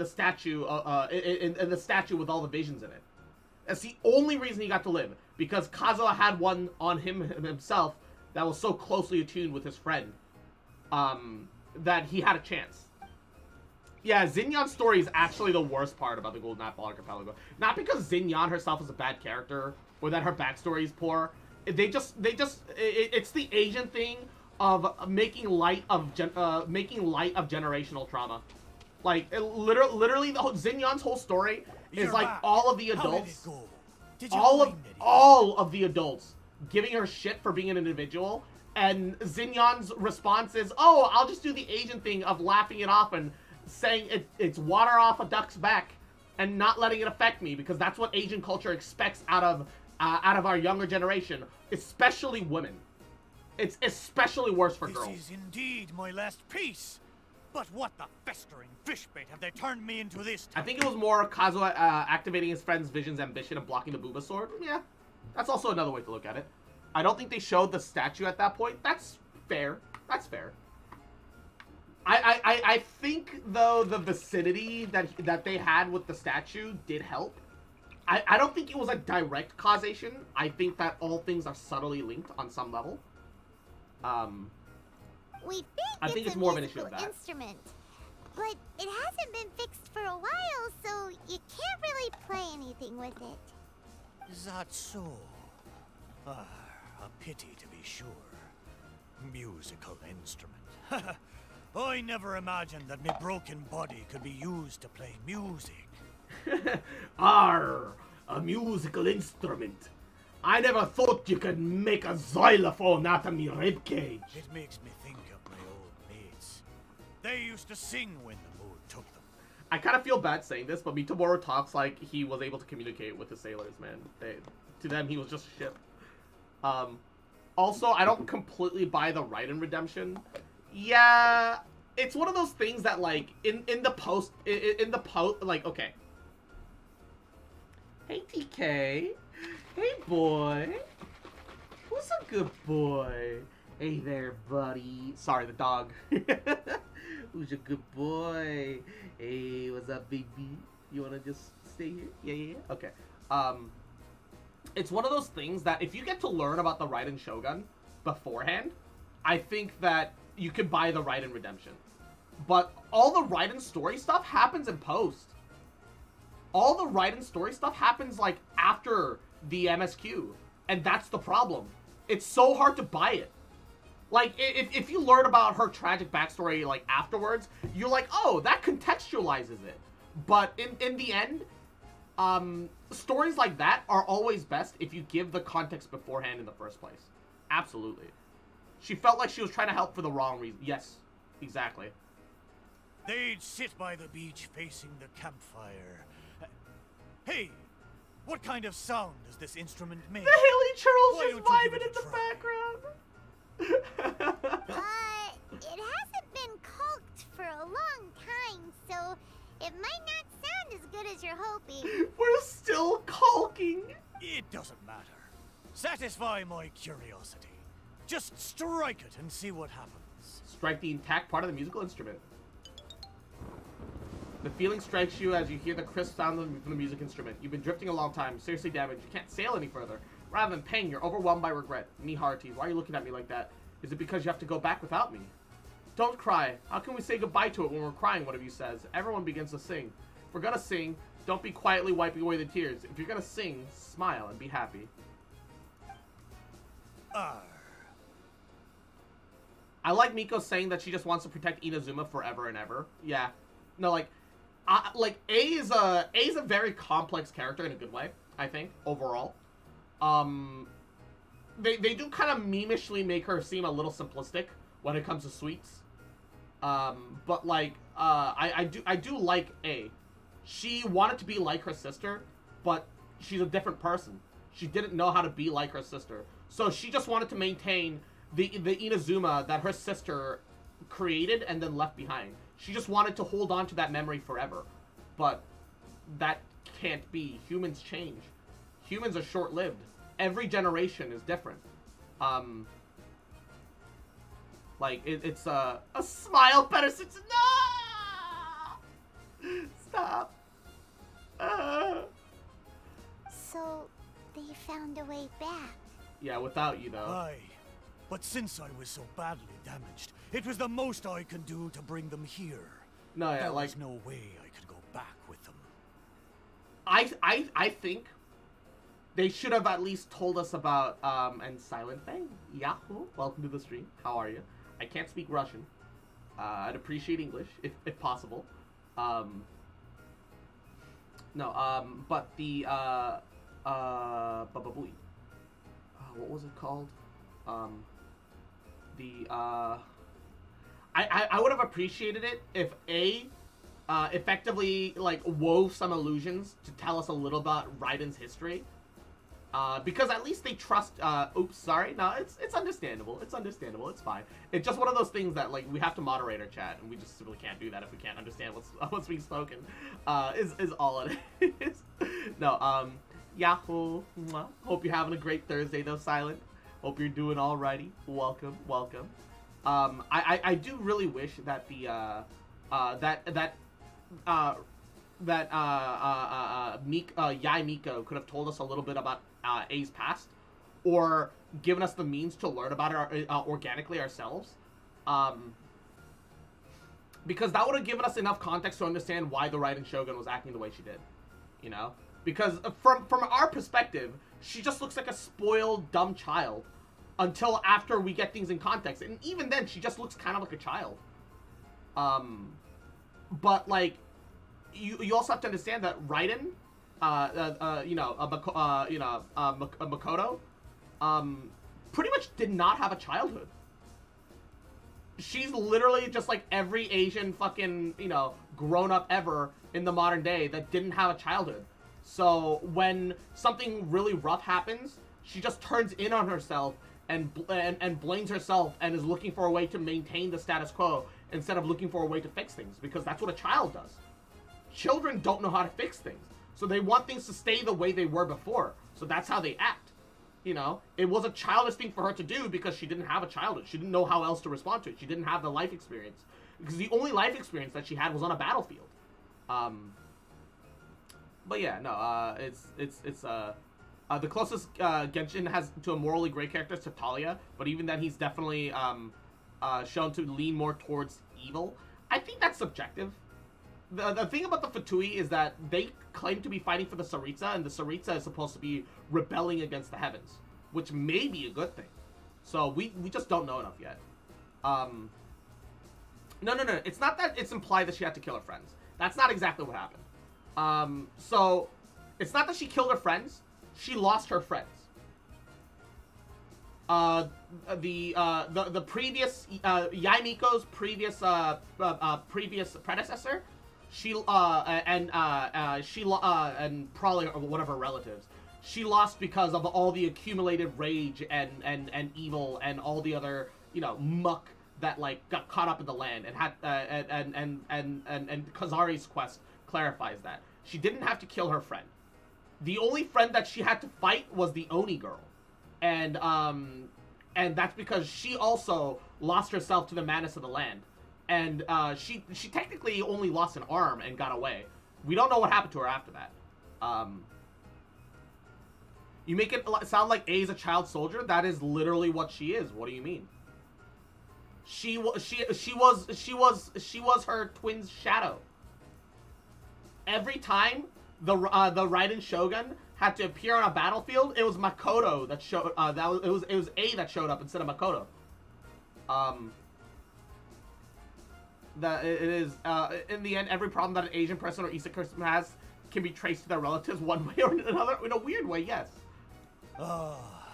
Speaker 1: statue in the statue with all the visions in it. That's the only reason he got to live, because Kazuha had one on himself that was so closely attuned with his friend that he had a chance. Yeah, Xinyan's story is actually the worst part about the Golden Apple Archipelago. Not because Xinyan herself is a bad character or that her backstory is poor. It's the Asian thing of making light of generational trauma. Like literally, Xinyan's whole story is like all of the adults, all of the adults giving her shit for being an individual And Zinyan's response is, oh, I'll just do the Asian thing of laughing it off and saying it's water off a duck's back and not letting it affect me, because that's what Asian culture expects out of our younger generation, especially women. It's especially worse for girls.
Speaker 3: This is indeed my last piece. But what the festering fishbait have they turned me into this time?
Speaker 1: I think it was more Kazuha activating his friend's vision's ambition and blocking the Booba sword. Yeah, that's also another way to look at it. I don't think they showed the statue at that point. That's fair. That's fair. I think, though, the vicinity that they had with the statue did help. I don't think it was a direct causation. I think that all things are subtly linked on some level.
Speaker 4: I think it's
Speaker 1: more of an issue of that.
Speaker 4: Instrument, but it hasn't been fixed for a while, so you can't really play anything with it.
Speaker 3: Is that so? Ah, a pity to be sure. Musical instrument. I never imagined that my broken body could be used to play music.
Speaker 1: Arr, a musical instrument. I never thought you could make a xylophone out of me ribcage.
Speaker 3: It makes me think of my old mates. They used to sing when the mood took them.
Speaker 1: I kind of feel bad saying this, but Mitomoro talks like he was able to communicate with the sailors, man. To them, he was just a ship. Also, I don't completely buy the Raiden redemption. Yeah, it's one of those things that, like, in the post, like, okay. Hey, TK. Hey, boy. Who's a good boy? Hey there, buddy. Sorry, the dog. Who's a good boy? Hey, what's up, baby? You wanna just stay here? Yeah. Okay. It's one of those things that if you get to learn about the Raiden Shogun beforehand, I think that you can buy the Raiden redemption. But all the Raiden story stuff happens in post. All the Raiden story stuff happens, like, after the MSQ. And that's the problem. It's so hard to buy it. Like, if you learn about her tragic backstory, like, afterwards, you're like, oh, that contextualizes it. But in the end, stories like that are always best if you give the context beforehand in the first place. Absolutely. She felt like she was trying to help for the wrong reason. Yes, exactly.
Speaker 3: They'd sit by the beach facing the campfire. Hey, what kind of sound does this instrument make?
Speaker 1: The Haley Charles
Speaker 3: Why
Speaker 1: just
Speaker 3: don't you
Speaker 1: vibing
Speaker 3: give
Speaker 1: in
Speaker 3: it a
Speaker 1: the
Speaker 3: try?
Speaker 1: background.
Speaker 4: It hasn't been caulked for a long time, so it might not sound as good as you're hoping.
Speaker 1: We're still caulking.
Speaker 3: It doesn't matter. Satisfy my curiosity. Just strike it and see what happens.
Speaker 1: Strike the intact part of the musical instrument. The feeling strikes you as you hear the crisp sound from the music instrument. You've been drifting a long time, seriously damaged. You can't sail any further. Rather than pain, you're overwhelmed by regret. Me hearty, why are you looking at me like that? Is it because you have to go back without me? Don't cry. How can we say goodbye to it when we're crying, one of you says. Everyone begins to sing. If we're gonna sing, don't be quietly wiping away the tears. If you're gonna sing, smile and be happy. I like Miko saying that she just wants to protect Inazuma forever and ever. Yeah. No, like, A is a very complex character in a good way, I think, overall. They do kind of memishly make her seem a little simplistic when it comes to sweets. But, like, I do like A. She wanted to be like her sister, but she's a different person. She didn't know how to be like her sister. So she just wanted to maintain the Inazuma that her sister created and then left behind. She just wanted to hold on to that memory forever. But that can't be. Humans change. Humans are short-lived. Every generation is different. Like, it's a smile better since... No! Stop.
Speaker 4: So, they found a way back.
Speaker 1: Yeah, without you, though.
Speaker 3: Aye. But since I was so badly damaged, it was the most I could do to bring them here.
Speaker 1: No, yeah,
Speaker 3: there
Speaker 1: like...
Speaker 3: was no way I could go back with them.
Speaker 1: I think they should have at least told us about, and Silent Fang. Yahoo! Welcome to the stream. How are you? I can't speak Russian. I'd appreciate English, if possible. But the, Bababui. What was it called? the I would have appreciated it if effectively like wove some allusions to tell us a little about Raiden's history. Because at least they trust, oops, sorry, no, it's understandable, it's fine. It's just one of those things that, like, we have to moderate our chat, and we just simply can't do that if we can't understand what's being spoken, is all it is. No, Yahoo, hope you're having a great Thursday, though, Silent. Hope you're doing alrighty. Welcome, welcome. I do really wish that the, Yai Miko could have told us a little bit about A's past, or given us the means to learn about it organically ourselves, because that would have given us enough context to understand why the Raiden Shogun was acting the way she did, you know? Because from our perspective, she just looks like a spoiled, dumb child until after we get things in context, and even then, she just looks kind of like a child. But like, you also have to understand that Raiden, Makoto, pretty much did not have a childhood. She's literally just like every Asian fucking, grown-up ever in the modern day that didn't have a childhood. So when something really rough happens, she just turns in on herself and blames herself and is looking for a way to maintain the status quo instead of looking for a way to fix things, because that's what a child does. Children don't know how to fix things, so they want things to stay the way they were before, so that's how they act. It was a childish thing for her to do because she didn't have a childhood. She didn't know how else to respond to it. She didn't have the life experience, because the only life experience that she had was on a battlefield. But yeah, no, the closest Genshin has to a morally great character is Talia, but even then he's definitely shown to lean more towards evil. I think that's subjective. The thing about the Fatui is that they claim to be fighting for the Saritsa, and the Saritsa is supposed to be rebelling against the heavens, which may be a good thing. So we just don't know enough yet. No. It's not that it's implied that she had to kill her friends. That's not exactly what happened. So it's not that she killed her friends. She lost her friends. The previous Yai Miko's previous predecessor, and probably one of her relatives, she lost because of all the accumulated rage and evil and all the other muck that like got caught up in the land, and had and Kazari's quest clarifies that she didn't have to kill her friend. The only friend that she had to fight was the Oni girl, and that's because she also lost herself to the madness of the land. And she technically only lost an arm and got away. We don't know what happened to her after that. You make it sound like A is a child soldier. That is literally what she is. What do you mean? She was her twin's shadow. Every time the Raiden Shogun had to appear on a battlefield, it was Makoto that showed. It was A that showed up instead of Makoto. In the end, every problem that an Asian person or Isekai person has can be traced to their relatives one way or another. In a weird way, yes.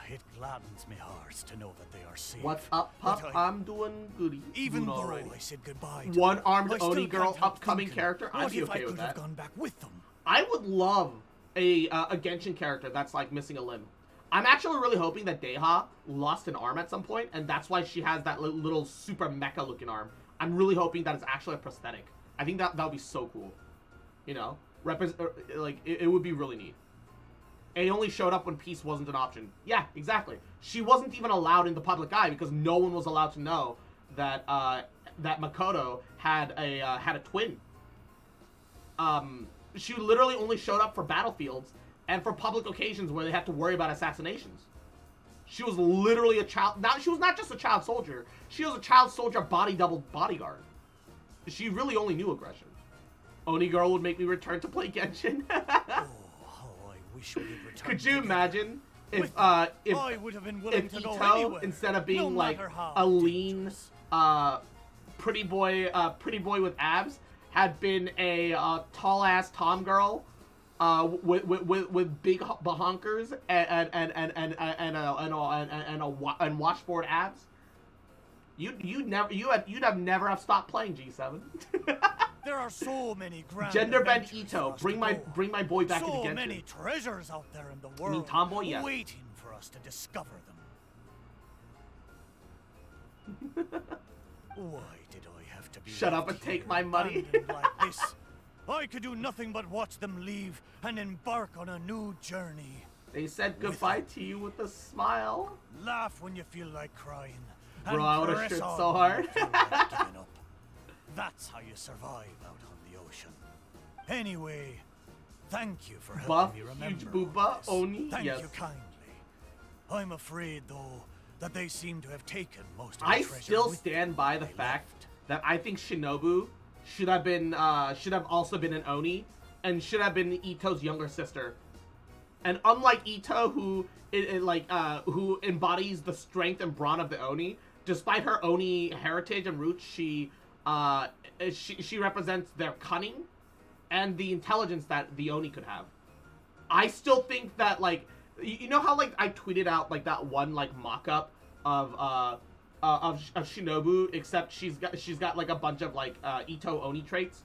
Speaker 3: It gladdens me hearts to know that they are safe.
Speaker 1: What's up, pup? I'm doing goody.
Speaker 3: Even though
Speaker 1: already.
Speaker 3: I said goodbye to
Speaker 1: one-armed
Speaker 3: them,
Speaker 1: Oni girl, upcoming
Speaker 3: thinking,
Speaker 1: character. I'd be okay with that.
Speaker 3: Have gone back with them?
Speaker 1: I would love a Genshin character that's like missing a limb. I'm actually really hoping that Deha lost an arm at some point, and that's why she has that little super mecha looking arm. I'm really hoping that it's actually a prosthetic. I think that would be so cool. It would be really neat. A only showed up when peace wasn't an option. Yeah, exactly. She wasn't even allowed in the public eye because no one was allowed to know that that Makoto had a twin. She literally only showed up for battlefields and for public occasions where they had to worry about assassinations. She was literally a child. Now, she was not just a child soldier. She was a child soldier body double bodyguard. She really only knew aggression. Oni girl would make me return to play Genshin. Could you imagine if Ito, instead of being like a lean pretty boy with abs, had been a tall ass tom girl with big bahonkers and washboard abs? You'd have never have stopped playing G7.
Speaker 3: There are so many grand
Speaker 1: Gender bend
Speaker 3: adventures
Speaker 1: Ito.
Speaker 3: for us
Speaker 1: Bring
Speaker 3: to
Speaker 1: my
Speaker 3: go.
Speaker 1: bring my boy back into
Speaker 3: So
Speaker 1: Genshin.
Speaker 3: many treasures out there in the world.
Speaker 1: You mean tomboy? Yes.
Speaker 3: Waiting for us to discover them. Why did I have to be
Speaker 1: Shut up
Speaker 3: left
Speaker 1: and take
Speaker 3: here
Speaker 1: my money.
Speaker 3: abandoned like this? I could do nothing but watch them leave and embark on a new journey.
Speaker 1: They said goodbye to you with a smile.
Speaker 3: Laugh when you feel like crying.
Speaker 1: Bro, I would've
Speaker 3: press
Speaker 1: shit
Speaker 3: on
Speaker 1: so hard.
Speaker 3: when you feel like giving up. That's how you survive out on the ocean. Anyway, thank you for helping
Speaker 1: Buff,
Speaker 3: me
Speaker 1: huge
Speaker 3: remember
Speaker 1: booba,
Speaker 3: all this.
Speaker 1: Oni,
Speaker 3: Thank
Speaker 1: yes.
Speaker 3: you kindly. I'm afraid, though, that they seem to have taken most of the
Speaker 1: I
Speaker 3: treasure
Speaker 1: still
Speaker 3: with
Speaker 1: stand
Speaker 3: them
Speaker 1: by
Speaker 3: when
Speaker 1: the
Speaker 3: they
Speaker 1: fact
Speaker 3: left.
Speaker 1: that I think Shinobu should have also been an Oni and should have been Ito's younger sister. And unlike Ito, who embodies the strength and brawn of the Oni, despite her Oni heritage and roots, she represents their cunning and the intelligence that the Oni could have. I still think that, like, you know how, like, I tweeted out, like, that one, like, mock-up of Shinobu, except she's got like a bunch of, like, Ito Oni traits.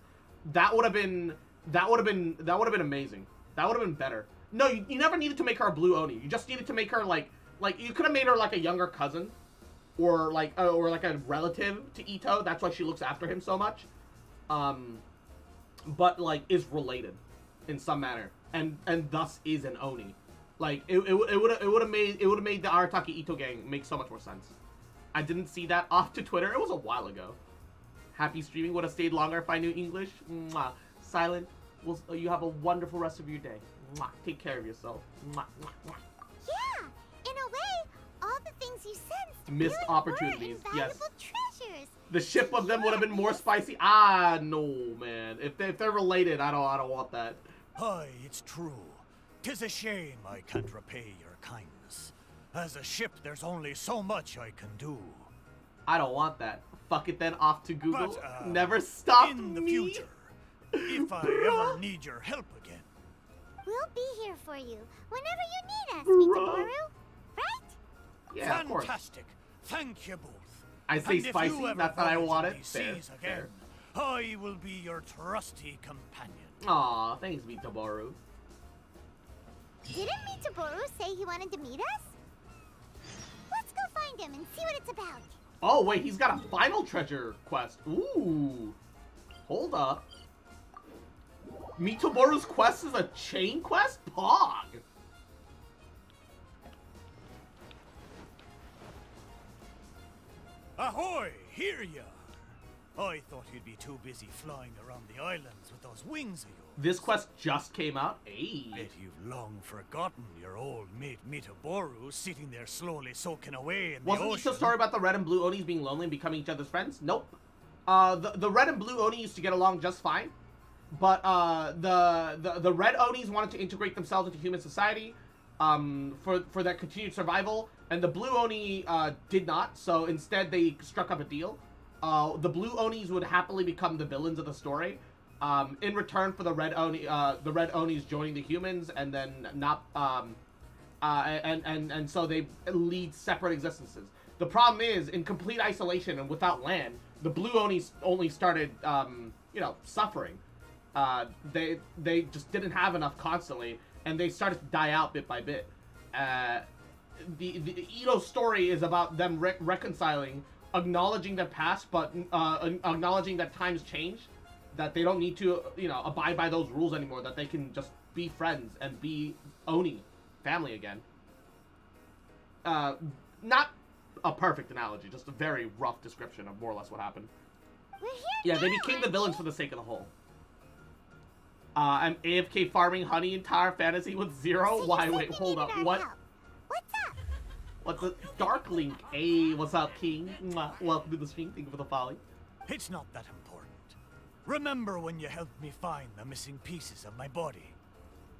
Speaker 1: That would have been amazing. That would have been better. No, you never needed to make her a blue Oni. You just needed to make her, like you could have made her, like, a younger cousin. Or like a relative to Ito. That's why she looks after him so much. But, like, is related in some manner, and thus is an Oni. Like, it would have made the Arataki Ito gang make so much more sense. I didn't see that off to Twitter. It was a while ago. Happy streaming. Would have stayed longer if I knew English. Mwah. Silent. You have a wonderful rest of your day. Mwah. Take care of yourself. Mwah. Mwah. Mwah.
Speaker 4: Yeah, in a way, all the things you said
Speaker 1: Missed
Speaker 4: really
Speaker 1: opportunities,
Speaker 4: were
Speaker 1: yes.
Speaker 4: invaluable treasures.
Speaker 1: The ship of them would have been more spicy. Ah, no, man. If they're related, I don't want that.
Speaker 3: Aye, it's true. 'Tis a shame I can't repay your kindness. As a ship, there's only so much I can do.
Speaker 1: I don't want that. Fuck it then, off to Google.
Speaker 3: But,
Speaker 1: Never stop
Speaker 3: in the
Speaker 1: me.
Speaker 3: future, if I ever need your help again.
Speaker 4: We'll be here for you whenever you need us,
Speaker 1: Bruh.
Speaker 4: Mitaboru. Right?
Speaker 1: Yeah, of course.
Speaker 3: Fantastic. Thank you both.
Speaker 1: I say
Speaker 3: And if
Speaker 1: spicy,
Speaker 3: you ever
Speaker 1: not that I
Speaker 3: voyage
Speaker 1: want
Speaker 3: in
Speaker 1: it.
Speaker 3: these
Speaker 1: Fair,
Speaker 3: seas
Speaker 1: fair.
Speaker 3: again, I will be your trusty companion.
Speaker 1: Aw, thanks, Mitaboru.
Speaker 4: Didn't Mitaboru say he wanted to meet us? Let's go find him and see what it's about.
Speaker 1: Oh, wait, he's got a final treasure quest. Ooh. Hold up. Mitaboru's quest is a chain quest? Pog.
Speaker 3: Ahoy! Here ya! I thought you'd be too busy flying around the islands with those wings of yours.
Speaker 1: This quest just came out. Ayy.
Speaker 3: Bet you've long forgotten your old mate Mitaboru sitting there slowly soaking away in the
Speaker 1: Wasn't
Speaker 3: ocean.
Speaker 1: Issa's story about the red and blue Onis being lonely and becoming each other's friends? Nope. The red and blue Oni used to get along just fine. But the red Onis wanted to integrate themselves into human society for their continued survival. And the blue Oni did not, so instead they struck up a deal. The blue Onis would happily become the villains of the story, in return for the red Onis joining the humans, and then not, and so they lead separate existences. The problem is, in complete isolation and without land, the blue Onis only started, suffering. They just didn't have enough constantly, and they started to die out bit by bit. The Ito story is about them reconciling, acknowledging their past, but acknowledging that times change, that they don't need to, abide by those rules anymore, that they can just be friends and be Oni family again. Not a perfect analogy, just a very rough description of more or less what happened.
Speaker 4: We're here
Speaker 1: Yeah, they
Speaker 4: now,
Speaker 1: became the
Speaker 4: aren't
Speaker 1: villains
Speaker 4: we?
Speaker 1: for the sake of the whole. I'm AFK farming honey in Tower Fantasy with 0.
Speaker 4: So
Speaker 1: Why?
Speaker 4: you said
Speaker 1: Wait,
Speaker 4: you
Speaker 1: hold
Speaker 4: needed
Speaker 1: up.
Speaker 4: our
Speaker 1: What?
Speaker 4: help. What's up?
Speaker 1: What's the Dark Link? Hey, what's up, King? Mwah. Welcome to the stream. Thank you for the folly.
Speaker 3: It's not that important. Remember when you helped me find the missing pieces of my body?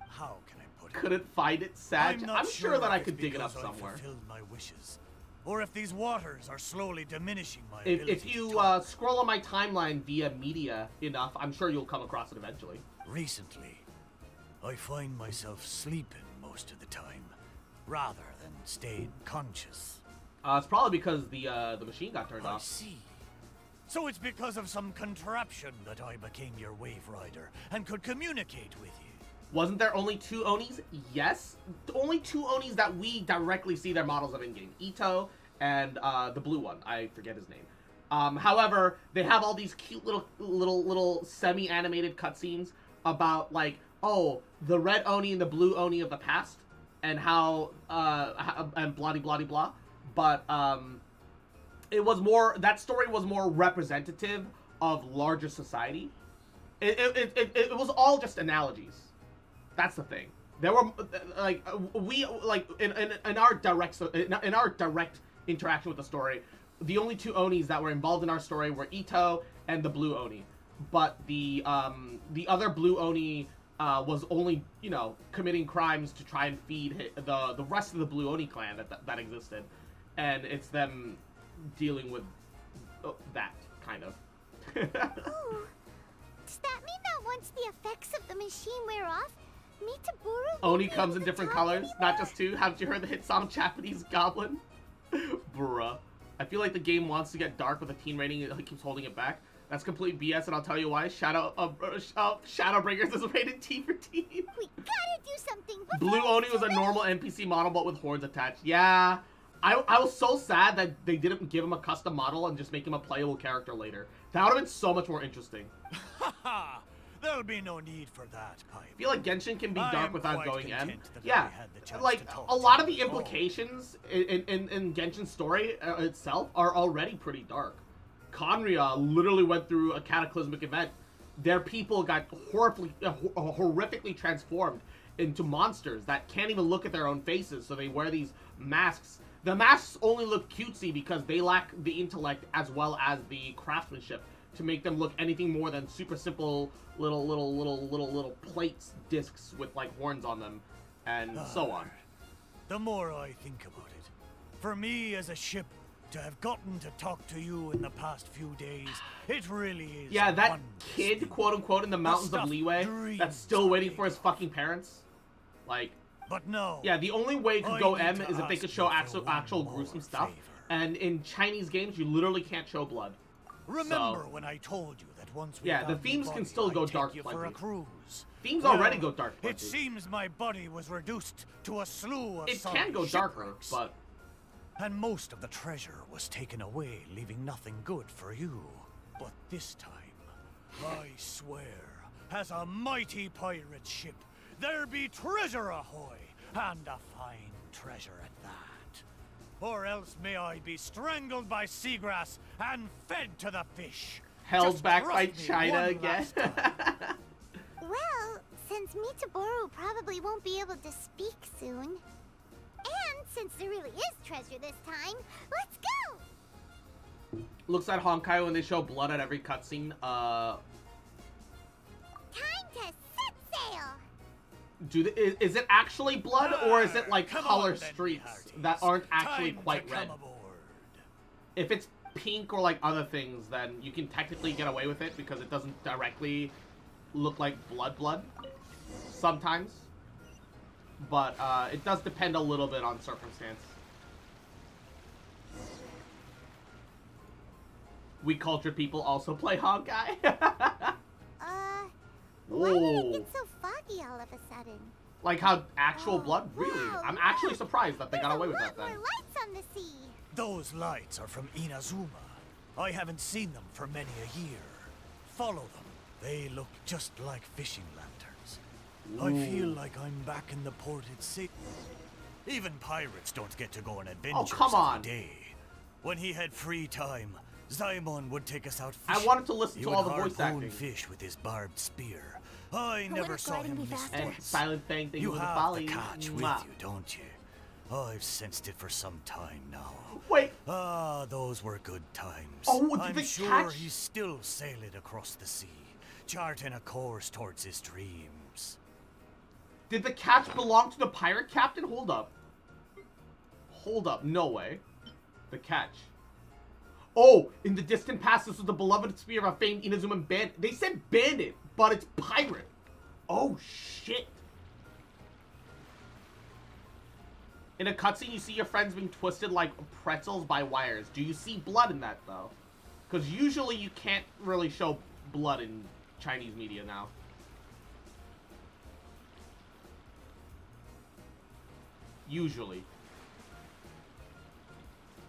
Speaker 3: How can I put it?
Speaker 1: Couldn't find it, Sag.
Speaker 3: not
Speaker 1: I'm sure that I
Speaker 3: if
Speaker 1: could
Speaker 3: it's
Speaker 1: dig it up
Speaker 3: because I've
Speaker 1: somewhere.
Speaker 3: fulfilled my wishes, or if these waters are slowly diminishing my
Speaker 1: If
Speaker 3: ability
Speaker 1: you
Speaker 3: to talk.
Speaker 1: scroll on my timeline via media enough, I'm sure you'll come across it eventually.
Speaker 3: Recently, I find myself sleeping most of the time, rather than staying conscious.
Speaker 1: It's probably because the machine got turned
Speaker 3: I
Speaker 1: off.
Speaker 3: see. So it's because of some contraption that I became your wave rider and could communicate with you.
Speaker 1: Wasn't there only 2 Onis? Yes. Only 2 Onis that we directly see their models of in-game. Ito and the blue one. I forget his name. However, they have all these cute little semi-animated cutscenes about, like, oh, the red Oni and the blue Oni of the past, and how and blah blah blah. But it was more, that story was more representative of larger society. It was all just analogies. That's the thing. There were like in our direct interaction with the story, the only 2 Onis that were involved in our story were Ito and the blue Oni. But the other blue Oni was only, you know, committing crimes to try and feed the rest of the blue Oni clan that existed, and it's them dealing with that kind of.
Speaker 4: Oh, does that mean that once the effects of the machine wear off, Mitaboru
Speaker 1: Oni comes in different colors, not just 2. Haven't you heard the hit song Japanese Goblin? Bruh. I feel like the game wants to get dark with a teen rating, it keeps holding it back. That's complete BS, and I'll tell you why. Shadowbringers is rated T for teen.
Speaker 4: We gotta do something.
Speaker 1: Blue Oni was a normal NPC model, but with horns attached. Yeah. I was so sad that they didn't give him a custom model and just make him a playable character later. That would have been so much more interesting.
Speaker 3: Haha! There'll be no need for that, Pipe.
Speaker 1: I feel like Genshin can be dark without going M.
Speaker 3: that
Speaker 1: Yeah,
Speaker 3: I had the chance
Speaker 1: like,
Speaker 3: to talk
Speaker 1: a
Speaker 3: to
Speaker 1: lot of
Speaker 3: you.
Speaker 1: the implications in Genshin's story itself are already pretty dark. Conria literally went through a cataclysmic event. Their people got horrifically transformed into monsters that can't even look at their own faces, so they wear these masks. The masks only look cutesy because they lack the intellect as well as the craftsmanship to make them look anything more than super simple little plates, discs with like horns on them, and so on.
Speaker 3: The more I think about it, for me as a ship to have gotten to talk to you in the past few days, it really is.
Speaker 1: Yeah, that
Speaker 3: wondrous
Speaker 1: kid,
Speaker 3: thing.
Speaker 1: quote unquote, in the mountains of
Speaker 3: stuff
Speaker 1: Leeway,
Speaker 3: dreams
Speaker 1: that's still waiting
Speaker 3: of
Speaker 1: for his fucking parents. Like,
Speaker 3: But no.
Speaker 1: yeah, the only way it could
Speaker 3: I
Speaker 1: go
Speaker 3: need
Speaker 1: M
Speaker 3: to
Speaker 1: is if they
Speaker 3: ask
Speaker 1: could show
Speaker 3: you for
Speaker 1: actual
Speaker 3: one
Speaker 1: gruesome
Speaker 3: more
Speaker 1: stuff.
Speaker 3: favor.
Speaker 1: And in Chinese games, you literally can't show blood.
Speaker 3: Remember when I told you that once we
Speaker 1: Yeah, the
Speaker 3: found
Speaker 1: themes
Speaker 3: your
Speaker 1: can
Speaker 3: body,
Speaker 1: still go
Speaker 3: I'd take
Speaker 1: dark
Speaker 3: you for
Speaker 1: plenty.
Speaker 3: a cruise.
Speaker 1: Themes
Speaker 3: Well,
Speaker 1: already go dark
Speaker 3: It
Speaker 1: plenty.
Speaker 3: seems my body was reduced to a slew of
Speaker 1: It
Speaker 3: sorry
Speaker 1: can go darker,
Speaker 3: shipwrecks.
Speaker 1: but
Speaker 3: And most of the treasure was taken away, leaving nothing good for you. But this time, I swear, as a mighty pirate ship, there be treasure ahoy, and a fine treasure at that. Or else may I be strangled by seagrass and fed to the fish.
Speaker 1: held
Speaker 3: Just
Speaker 1: back
Speaker 3: trust
Speaker 1: by
Speaker 3: me
Speaker 1: China
Speaker 3: one
Speaker 1: again.
Speaker 3: last time.
Speaker 4: Well, since Mitaboru probably won't be able to speak soon, and since there really is treasure this time, let's go!
Speaker 1: Looks at Honkai when they show blood at every cutscene.
Speaker 4: Time to set sail!
Speaker 1: Is it actually blood, or is it like
Speaker 3: Come
Speaker 1: color
Speaker 3: on, then,
Speaker 1: streaks
Speaker 3: hearties.
Speaker 1: that aren't actually
Speaker 3: Time
Speaker 1: quite
Speaker 3: to
Speaker 1: red?
Speaker 3: come aboard.
Speaker 1: If it's pink or like other things, then you can technically get away with it because it doesn't directly look like blood sometimes. But it does depend a little bit on circumstance. We cultured people also play Honkai.
Speaker 4: Why did
Speaker 1: Whoa.
Speaker 4: it get so foggy all of a sudden?
Speaker 1: Like how actual blood? Really?
Speaker 4: Wow,
Speaker 1: I'm actually
Speaker 4: look!
Speaker 1: surprised that they got
Speaker 4: There's
Speaker 1: away with
Speaker 4: a
Speaker 1: that
Speaker 4: lot
Speaker 1: then.
Speaker 4: more lights on the sea.
Speaker 3: Those lights are from Inazuma. I haven't seen them for many a year. Follow them. They look just like fishing lanterns. I feel like I'm back in the ported city. Even pirates don't get to go on adventures
Speaker 1: come on.
Speaker 3: every day. When he had free time, Zaimon would take us out
Speaker 1: I
Speaker 3: fishing.
Speaker 1: wanted to listen
Speaker 3: He
Speaker 1: to
Speaker 3: would
Speaker 1: all the voice
Speaker 3: harpoon
Speaker 1: acting.
Speaker 3: fish with his barbed spear. I
Speaker 4: But
Speaker 3: never
Speaker 4: wouldn't
Speaker 3: saw
Speaker 4: gliding
Speaker 3: him
Speaker 4: be
Speaker 3: miss
Speaker 4: faster?
Speaker 1: And
Speaker 3: once.
Speaker 1: Silent Fang, thank you
Speaker 3: You
Speaker 1: for the
Speaker 3: have
Speaker 1: folly.
Speaker 3: the catch with
Speaker 1: Mwah.
Speaker 3: you, don't you? I've sensed it for some time now.
Speaker 1: Wait,
Speaker 3: Ah, those were good times.
Speaker 1: Oh, did
Speaker 3: I'm
Speaker 1: the
Speaker 3: sure
Speaker 1: catch-
Speaker 3: he's still sailing across the sea, charting a course towards his dreams.
Speaker 1: did the catch belong to the pirate captain? Hold up. Hold up, no way. The catch. Oh, in the distant past, this was the beloved spear of a famed Inazuman bandit. They said bandit, but it's pirate. Oh, shit. In a cutscene, you see your friends being twisted like pretzels by wires. Do you see blood in that, though? Because usually you can't really show blood in Chinese media now. Usually.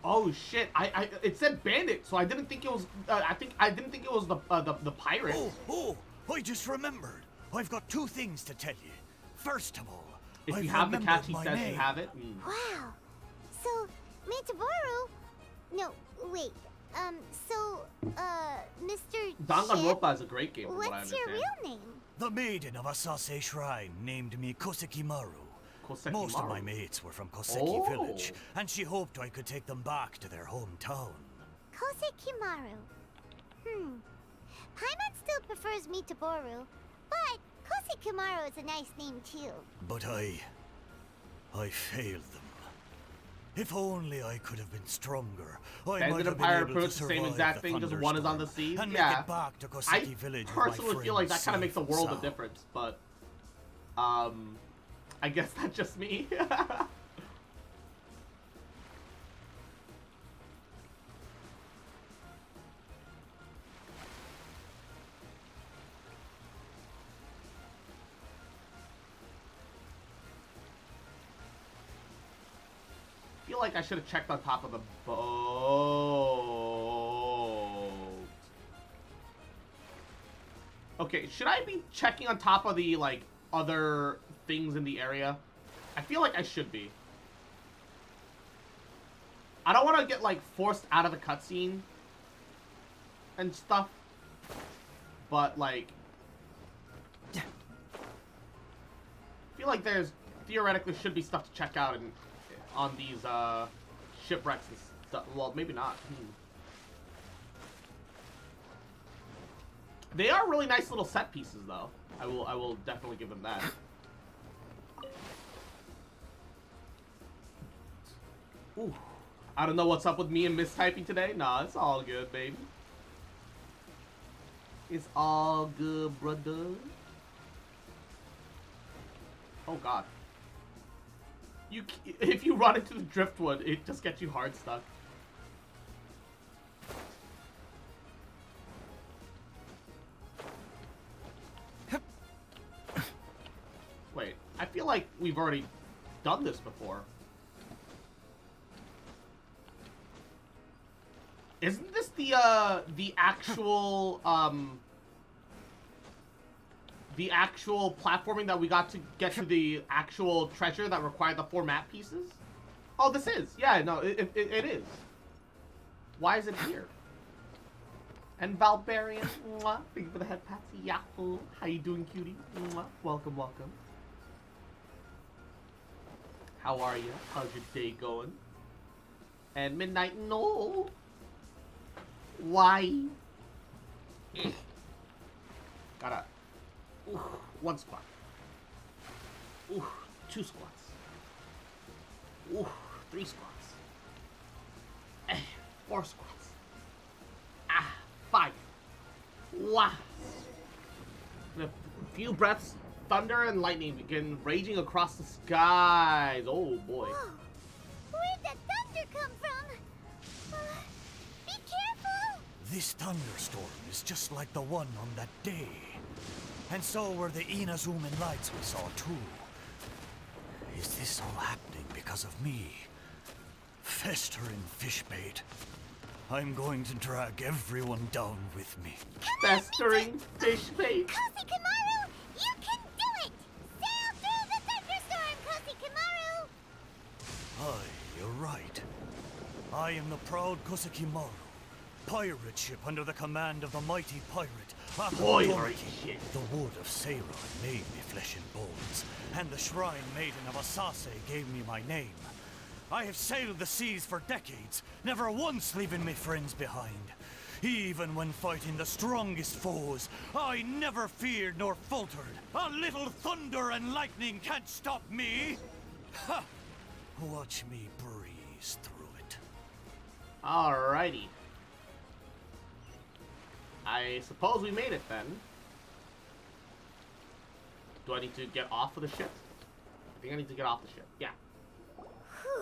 Speaker 1: Oh shit! It said bandit, so I didn't think it was. I didn't think it was the pirate.
Speaker 3: Oh! I just remembered. I've got two things to tell you. First of all,
Speaker 1: If
Speaker 3: I've
Speaker 1: you have the catch, he
Speaker 3: remembered
Speaker 1: says
Speaker 3: my
Speaker 1: you
Speaker 3: name.
Speaker 1: have it.
Speaker 4: Wow. So, Mitaboru... No, wait. Mr.
Speaker 1: Danganronpa is a great game, from what I
Speaker 4: What's
Speaker 1: understand.
Speaker 4: your real name?
Speaker 3: The maiden of Asase Shrine named me Kosekimaru. Most of my mates were from Koseki Village, and she hoped I could take them back to their hometown.
Speaker 4: Kosekimaru. Paimon still prefers Mitaboru, but Kosekimaru is a nice name too.
Speaker 3: But I failed them. If only I could have been stronger, I might
Speaker 1: Bandit
Speaker 3: have
Speaker 1: and
Speaker 3: been
Speaker 1: pirate
Speaker 3: able to
Speaker 1: approach the
Speaker 3: survive
Speaker 1: same exact
Speaker 3: the
Speaker 1: thing, just one is on the
Speaker 3: thunderstorm
Speaker 1: sea.
Speaker 3: and
Speaker 1: Yeah.
Speaker 3: make it back to
Speaker 1: I
Speaker 3: Koseki Village with my
Speaker 1: personally feel like that
Speaker 3: friends
Speaker 1: kind of makes the
Speaker 3: safe
Speaker 1: world
Speaker 3: and
Speaker 1: a
Speaker 3: sound.
Speaker 1: difference, but I guess that's just me. I feel like I should have checked on top of the boat. Okay, should I be checking on top of the, like, other things in the area? I feel like I should be. I don't want to get, like, forced out of the cutscene and stuff. But, like, I feel like there's theoretically should be stuff to check out on these shipwrecks and stuff. Well, maybe not. They are really nice little set pieces, though. I will definitely give them that. Ooh. I don't know what's up with me and mistyping today. Nah, it's all good, baby. It's all good, brother. Oh, God. If you run into the driftwood, it just gets you hard stuck. Wait, I feel like we've already done this before. Isn't this the actual platforming that we got to get to the actual treasure that required the 4 map pieces? Oh, this is. Yeah, no, it is. Why is it here? And Valbarian, mwah, thank you for the head patsy, yahoo. How you doing, cutie? Mwah, welcome, welcome. How are you? How's your day going? And Midnight, no. Why? Gotta. Ooh, 1 squat. Ooh, 2 squats. Ooh, 3 squats. 4 squats. 5. Wow. In a few breaths, thunder and lightning begin raging across the skies. Oh boy.
Speaker 4: Whoa. Where'd that thunder come from? Be careful!
Speaker 3: This thunderstorm is just like the one on that day. And so were the Inazuman lights we saw too. Is this all happening because of me? Festering fishbait. I'm going to drag everyone down with me.
Speaker 1: Festering fish bait.
Speaker 4: Kosekimaru, you can do it! Sail through the thunderstorm, Kosekimaru!
Speaker 3: Aye, you're right. I am the proud Kosekimaru, pirate ship under the command of the mighty pirate
Speaker 1: Pirate ship.
Speaker 3: The wood of Seiron made me flesh and bones, and the shrine maiden of Asase gave me my name. I have sailed the seas for decades, never once leaving my friends behind. Even when fighting the strongest foes, I never feared nor faltered. A little thunder and lightning can't stop me. Ha! Watch me breeze through it.
Speaker 1: Alrighty. I suppose we made it then. Do I need to get off of the ship? I think I need to get off the ship. Yeah.
Speaker 4: Whew.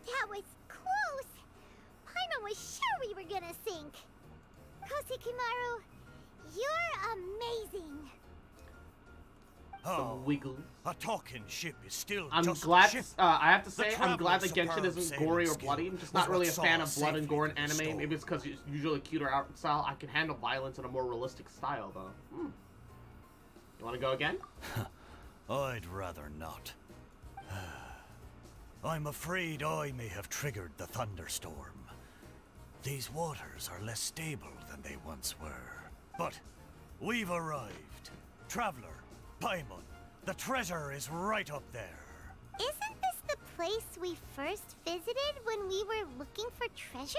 Speaker 4: That was close. Paimon was sure we were gonna sink. Koshikimaru, you're amazing.
Speaker 3: Oh,
Speaker 1: Wiggles.
Speaker 3: a talking ship is still
Speaker 1: I'm
Speaker 3: just
Speaker 1: glad.
Speaker 3: a ship.
Speaker 1: I have to
Speaker 3: The
Speaker 1: say, I'm glad that
Speaker 3: traveler's
Speaker 1: Genshin isn't
Speaker 3: superb
Speaker 1: gory or
Speaker 3: sailing
Speaker 1: bloody. I'm
Speaker 3: skill
Speaker 1: just not
Speaker 3: was
Speaker 1: really a
Speaker 3: what
Speaker 1: fan
Speaker 3: saw
Speaker 1: of blood and
Speaker 3: safely
Speaker 1: gore in
Speaker 3: through the
Speaker 1: anime.
Speaker 3: storm.
Speaker 1: Maybe it's because it's usually cuter art style. I can handle violence in a more realistic style, though. You want to go again?
Speaker 3: I'd rather not. I'm afraid I may have triggered the thunderstorm. These waters are less stable than they once were. But we've arrived. Traveler, Paimon, the treasure is right up there.
Speaker 4: Isn't this the place we first visited when we were looking for treasure?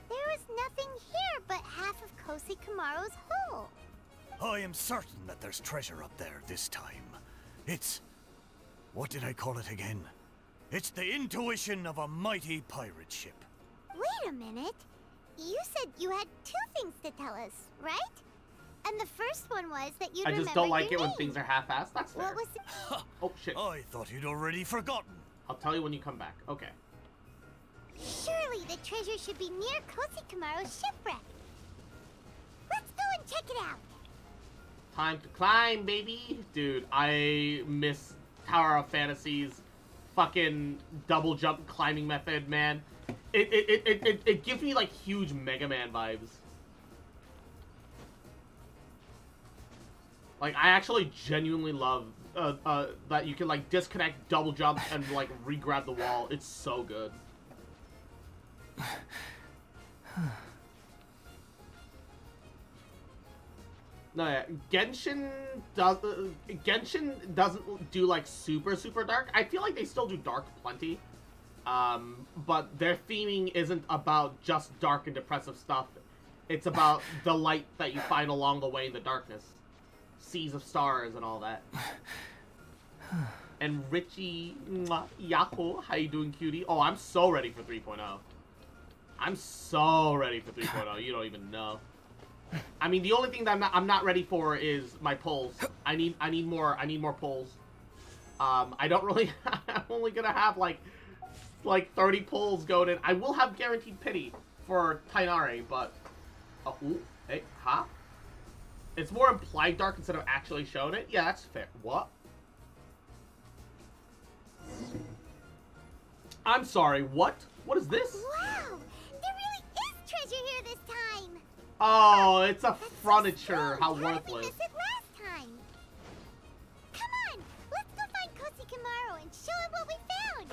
Speaker 4: There was nothing here but half of Koshikimaru's hole.
Speaker 3: I am certain that there's treasure up there this time. It's... what did I call it again? It's the intuition of a mighty pirate ship.
Speaker 4: Wait a minute. You said you had 2 things to tell us, right? And the first one was that you'd
Speaker 1: I
Speaker 4: remember
Speaker 1: just don't like
Speaker 4: your
Speaker 1: it when
Speaker 4: name.
Speaker 1: things are half-assed. That's fair.
Speaker 4: What was it?
Speaker 1: Oh, shit.
Speaker 3: I thought you'd already forgotten.
Speaker 1: I'll tell you when you come back. Okay.
Speaker 4: Surely the treasure should be near Koshikimaru's shipwreck. Let's go and check it out.
Speaker 1: Time to climb, baby. Dude, I miss Tower of Fantasy's fucking double jump climbing method, man. It gives me, like, huge Mega Man vibes. Like, I actually genuinely love that you can, like, disconnect, double jump, and, like, re-grab the wall. It's so good. No, yeah, Genshin doesn't do, like, super dark. I feel like they still do dark plenty. But their theming isn't about just dark and depressive stuff. It's about the light that you find along the way in the darkness. Seas of stars and all that. And Richie, Yako, how you doing, cutie? Oh, I'm so ready for 3.0. I'm so ready for 3.0. You don't even know. I mean, the only thing that I'm not ready for is my pulls. I need more pulls. I don't really. I'm only gonna have like 30 pulls going in. I will have guaranteed pity for Tainare, but ooh, hey, huh? It's more implied dark instead of actually showing it. Yeah, that's fair. What? I'm sorry. What? What is this?
Speaker 4: Wow! There really is treasure here this time!
Speaker 1: Oh, it's a furniture. How
Speaker 4: How did we
Speaker 1: worthless.
Speaker 4: miss it last time? Come on! Let's go find Koshikimaru and show him what we found!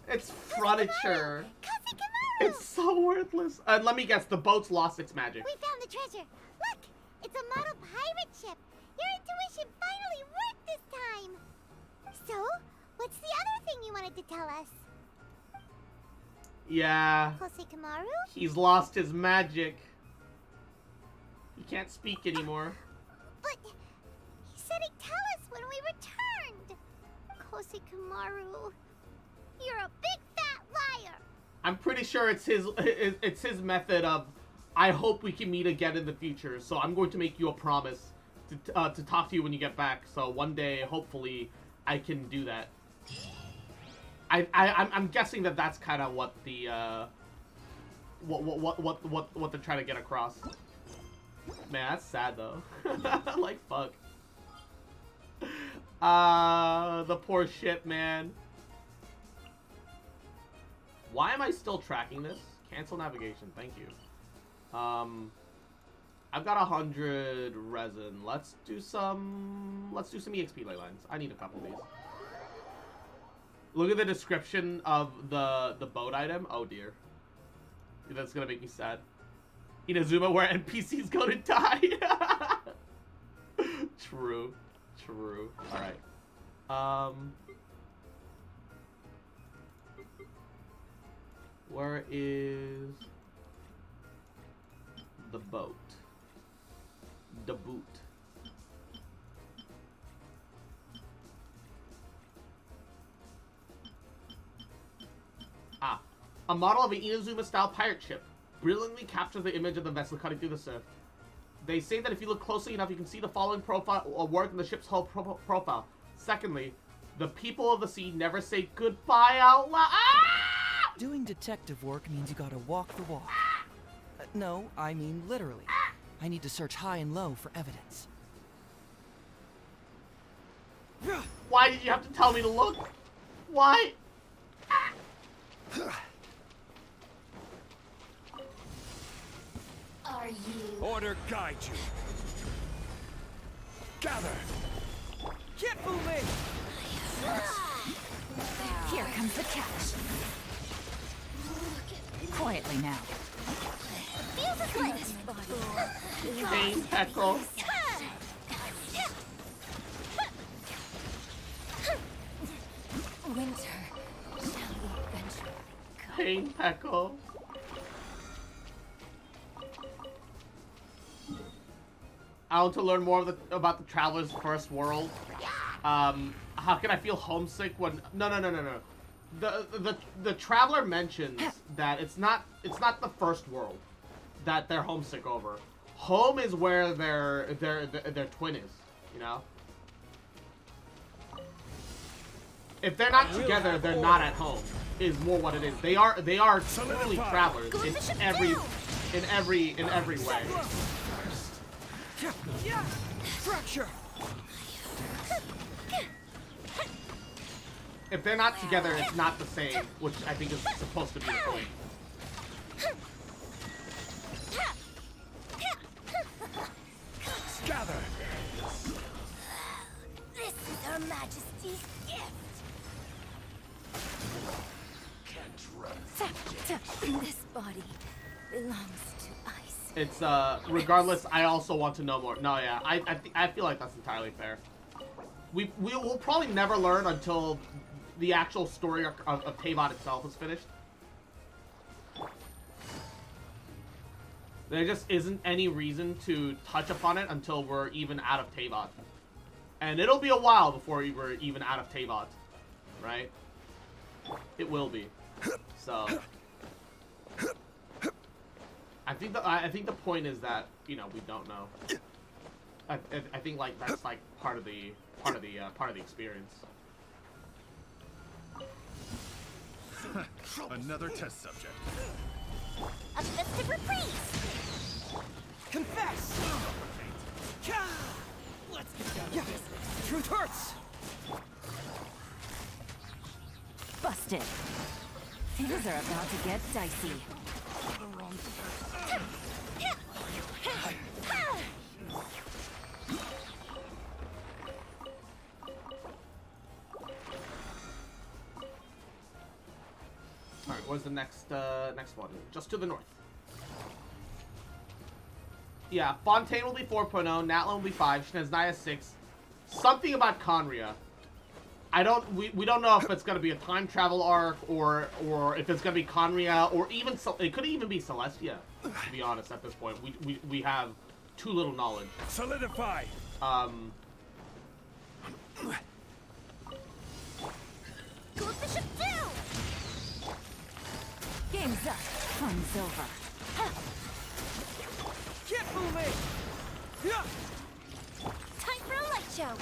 Speaker 1: It's furniture.
Speaker 4: Koshikimaru!
Speaker 1: It's so worthless. And let me guess, the boat's lost its magic.
Speaker 4: We found the treasure! Look! It's a model pirate ship! Your intuition finally worked this time! So, what's the other thing you wanted to tell us?
Speaker 1: Yeah.
Speaker 4: Koshikimaru?
Speaker 1: He's lost his magic. He can't speak anymore.
Speaker 4: But he said he'd tell us when we returned! Koshikimaru, you're a big fat liar!
Speaker 1: I'm pretty sure it's his method of, I hope we can meet again in the future, so I'm going to make you a promise to talk to you when you get back, so one day, hopefully, I can do that. I'm guessing that that's kind of what the, what they're trying to get across. Man, that's sad, though. Like, fuck. The poor ship, man. Why am I still tracking this? Cancel navigation, thank you. I've got 100 resin. Let's do some EXP ley lines. I need a couple of these. Look at the description of the boat item. Oh dear. That's gonna make me sad. Inazuma, where NPCs go to die. True. True. Alright. Where is the boat? The boot. Ah. A model of an Inazuma-style pirate ship brilliantly captures the image of the vessel cutting through the surf. They say that if you look closely enough, you can see the following profile or work in the ship's whole profile. Secondly, the people of the sea never say goodbye out loud. Ah!
Speaker 5: Doing detective work means you gotta walk the walk. No, I mean literally. I need to search high and low for evidence.
Speaker 1: Why did you have to tell me to look? Why?
Speaker 4: Are you?
Speaker 3: Order guide you. Gather.
Speaker 5: Get moving!
Speaker 2: Here comes the catch. Quietly now.
Speaker 4: Feels as like this body.
Speaker 1: Pain Peckle.
Speaker 4: Winter shall eventually come.
Speaker 1: Pain Peckle. I want to learn more about the Traveler's First World. How can I feel homesick when... No. The Traveler mentions that it's not the first world that they're homesick over. Home is where their twin is, you know? If they're not together, they're not at home. Is more what it is. They are truly travelers in every way.
Speaker 5: Fracture!
Speaker 1: If they're not together, it's not the same, which I think is supposed to be the point.
Speaker 3: Gather.
Speaker 4: This is Her Majesty's gift. This body belongs to ice.
Speaker 1: It's regardless. I also want to know more. No, yeah, I feel like that's entirely fair. We will probably never learn until the actual story of Teyvat itself is finished. There just isn't any reason to touch upon it until we're even out of Teyvat. And it'll be a while before we're even out of Teyvat, right? It will be. So I think the point is that, you know, we don't know. I think like that's like part of the experience.
Speaker 3: Another test subject.
Speaker 4: A festive reprise.
Speaker 5: Confess! Let's get down to business. Truth hurts!
Speaker 2: Busted. Things are about to get dicey.
Speaker 1: Alright, where's the next one? Just to the north. Yeah, Fontaine will be 4.0, Natlan will be 5, Sneznaya 6. Something about Conria. We don't know if it's gonna be a time travel arc or if it's gonna be Conria or even it could even be Celestia. To be honest, at this point, we have too little knowledge.
Speaker 3: Solidify.
Speaker 4: Go Bishop down.
Speaker 2: Game's up. Fun's over.
Speaker 5: Get moving!
Speaker 4: Time for a light show.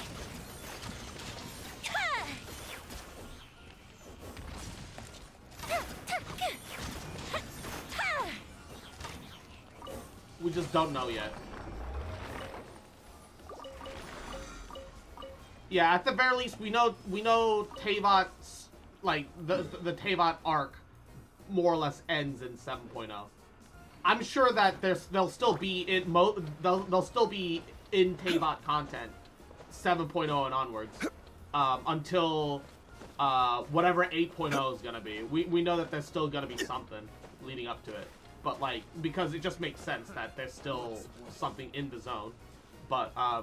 Speaker 1: We just don't know yet. Yeah, at the very least, we know Teyvat's, like, the Teyvat arc more or less ends in 7.0. I'm sure that they'll still be in they'll still be in Teyvat content 7.0 and onwards until whatever 8.0 is gonna be. We know that there's still gonna be something leading up to it, but like because it just makes sense that there's still something in the zone. But I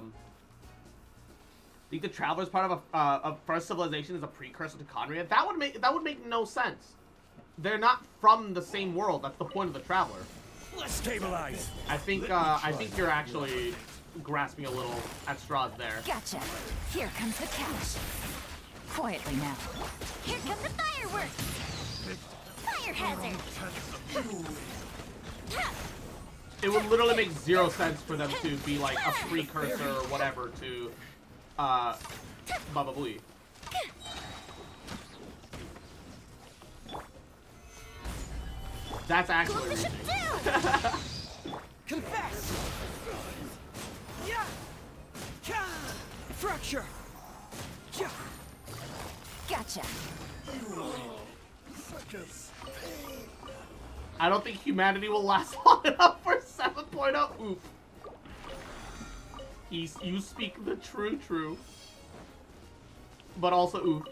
Speaker 1: think the Traveler's part of a First Civilization is a precursor to Conria. That would make no sense. They're not from the same world. That's the point of the Traveler.
Speaker 3: Let's stabilize.
Speaker 1: I think you're actually grasping a little at straws there.
Speaker 2: Gotcha. Here comes the catch. Quietly now.
Speaker 4: Here come the fireworks. Fire hazard.
Speaker 1: It would literally make zero sense for them to be like a precursor or whatever Baba Booey. That's actually
Speaker 5: Confess! Yeah! Fracture! Yeah!
Speaker 2: Gotcha.
Speaker 1: I don't think humanity will last long enough for 7.0. Oof. You speak the true. But also, oof.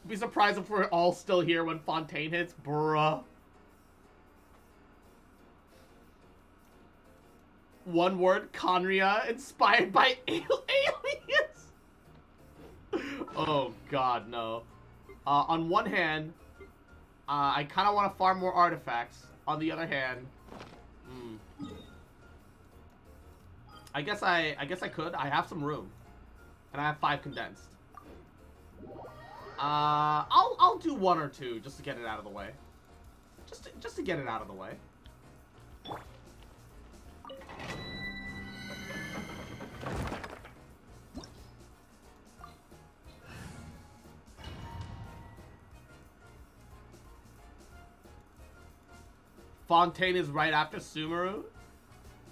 Speaker 1: Be surprised if we're all still here when Fontaine hits, bruh. One word, Conria, inspired by aliens. Oh god, no. On one hand, I kind of want to farm more artifacts. On the other hand, I guess I could. I have some room, and I have 5 condensed. I'll do 1 or 2 just to get it out of the way. Just to get it out of the way. Fontaine is right after Sumeru.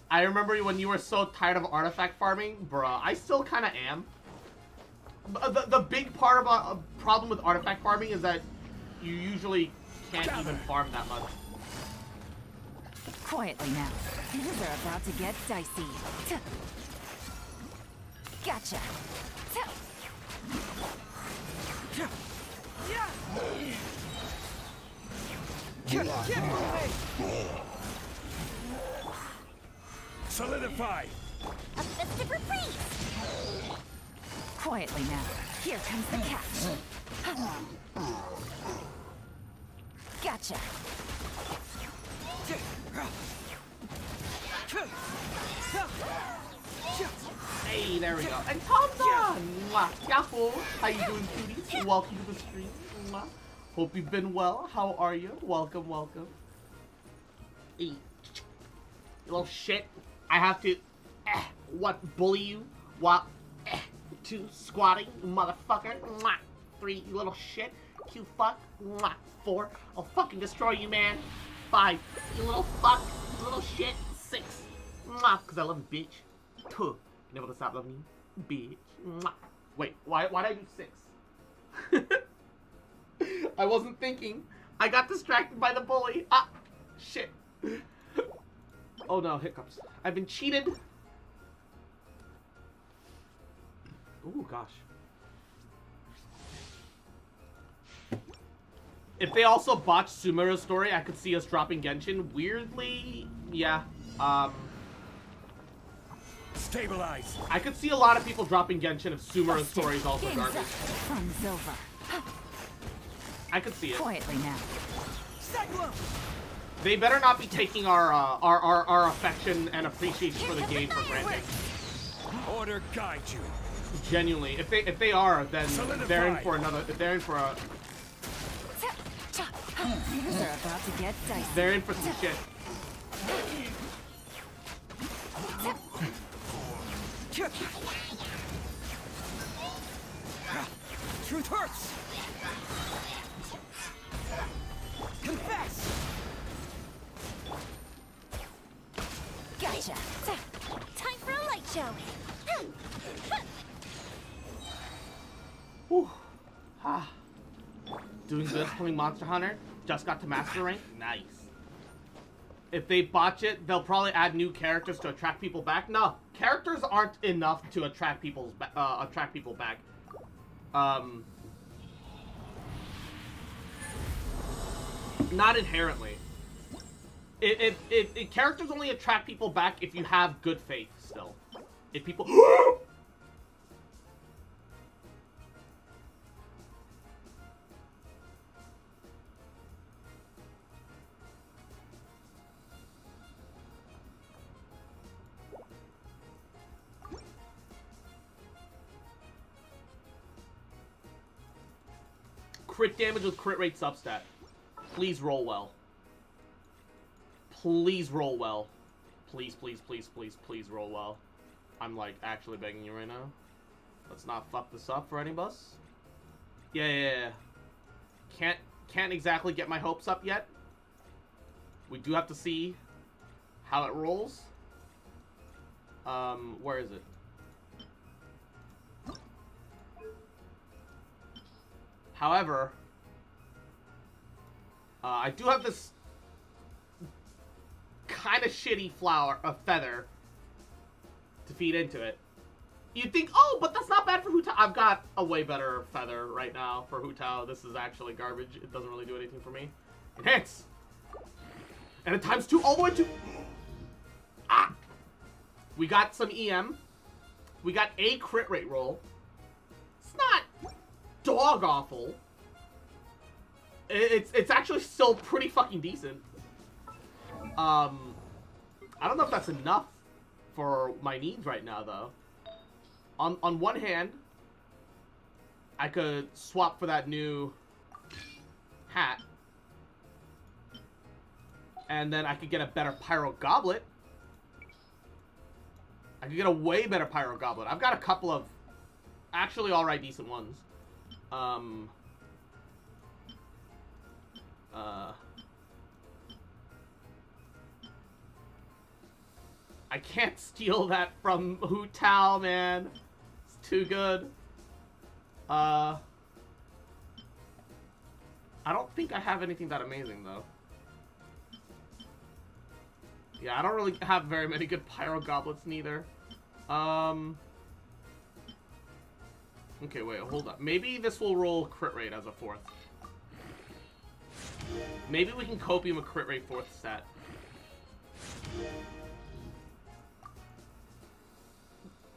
Speaker 1: I remember when you were so tired of artifact farming, bruh. I still kind of am. The big part about a problem with artifact farming is that you usually can't even farm that much.
Speaker 2: Quietly now. Things are about to get dicey. Gotcha.
Speaker 3: Solidify!
Speaker 4: A festive reprise!
Speaker 2: Quietly now. Here comes the catch. Gotcha.
Speaker 1: Hey, there we go. And Tom's on! Mwah. Yahoo! How you doing, cuties? Welcome to the stream. Mwah. Hope you've been well. How are you? Welcome, welcome. Hey, you little shit. I have to, what, bully you? What, 2, squatting, motherfucker. Mwah. 3, you little shit. Q fuck. Mwah. 4, I'll fucking destroy you, man. 5, you little fuck. You little shit. 6, mwah, because I love you, bitch. 2, never to stop loving you, bitch. Mwah. Wait, why did I do 6? I wasn't thinking. I got distracted by the bully. Ah, shit. Oh no, hiccups. I've been cheated. Ooh, gosh. If they also botched Sumeru's story, I could see us dropping Genshin. Weirdly, yeah.
Speaker 3: Stabilize.
Speaker 1: I could see a lot of people dropping Genshin if Sumeru's story is also
Speaker 2: Game's
Speaker 1: garbage.
Speaker 2: up. Fun's over.
Speaker 1: I could see it.
Speaker 2: Quietly now.
Speaker 1: They better not be taking our affection and appreciation for the game for granted.
Speaker 3: Order guide you.
Speaker 1: Genuinely, if they are, then they're in for another. They're in for a.
Speaker 2: Things are about to get dicey.
Speaker 1: They're in for some shit.
Speaker 5: Truth hurts! Confess!
Speaker 2: Gotcha.
Speaker 4: Time for a light show!
Speaker 1: Whew. Ah. Doing good playing Monster Hunter. Just got to Master Rank. Nice. If they botch it, they'll probably add new characters to attract people back. No, characters aren't enough to attract people back. Not inherently. Characters only attract people back if you have good faith still. If people... Crit damage with crit rate substat. Please roll well. Please roll well. Please, please, please, please, please roll well. I'm like actually begging you right now. Let's not fuck this up for any of us. Yeah. Can't exactly get my hopes up yet. We do have to see how it rolls. Where is it? However, I do have this kind of shitty feather to feed into it. You'd think, oh, but that's not bad for Hu Tao. I've got a way better feather right now for Hu Tao. This is actually garbage. It doesn't really do anything for me. Enhance! And it times 2 all the way to... Ah! We got some EM. We got a crit rate roll. It's not dog awful. It's actually still pretty fucking decent. I don't know if that's enough for my needs right now, though. On one hand, I could swap for that new hat. And then I could get a better Pyro Goblet. I could get a way better Pyro Goblet. I've got a couple of actually alright decent ones. I can't steal that from Hu Tao, man. It's too good. I don't think I have anything that amazing, though. Yeah, I don't really have very many good Pyro Goblets, neither. Okay, wait, hold up. Maybe this will roll crit rate as a 4th. Maybe we can copium a crit rate 4th stat.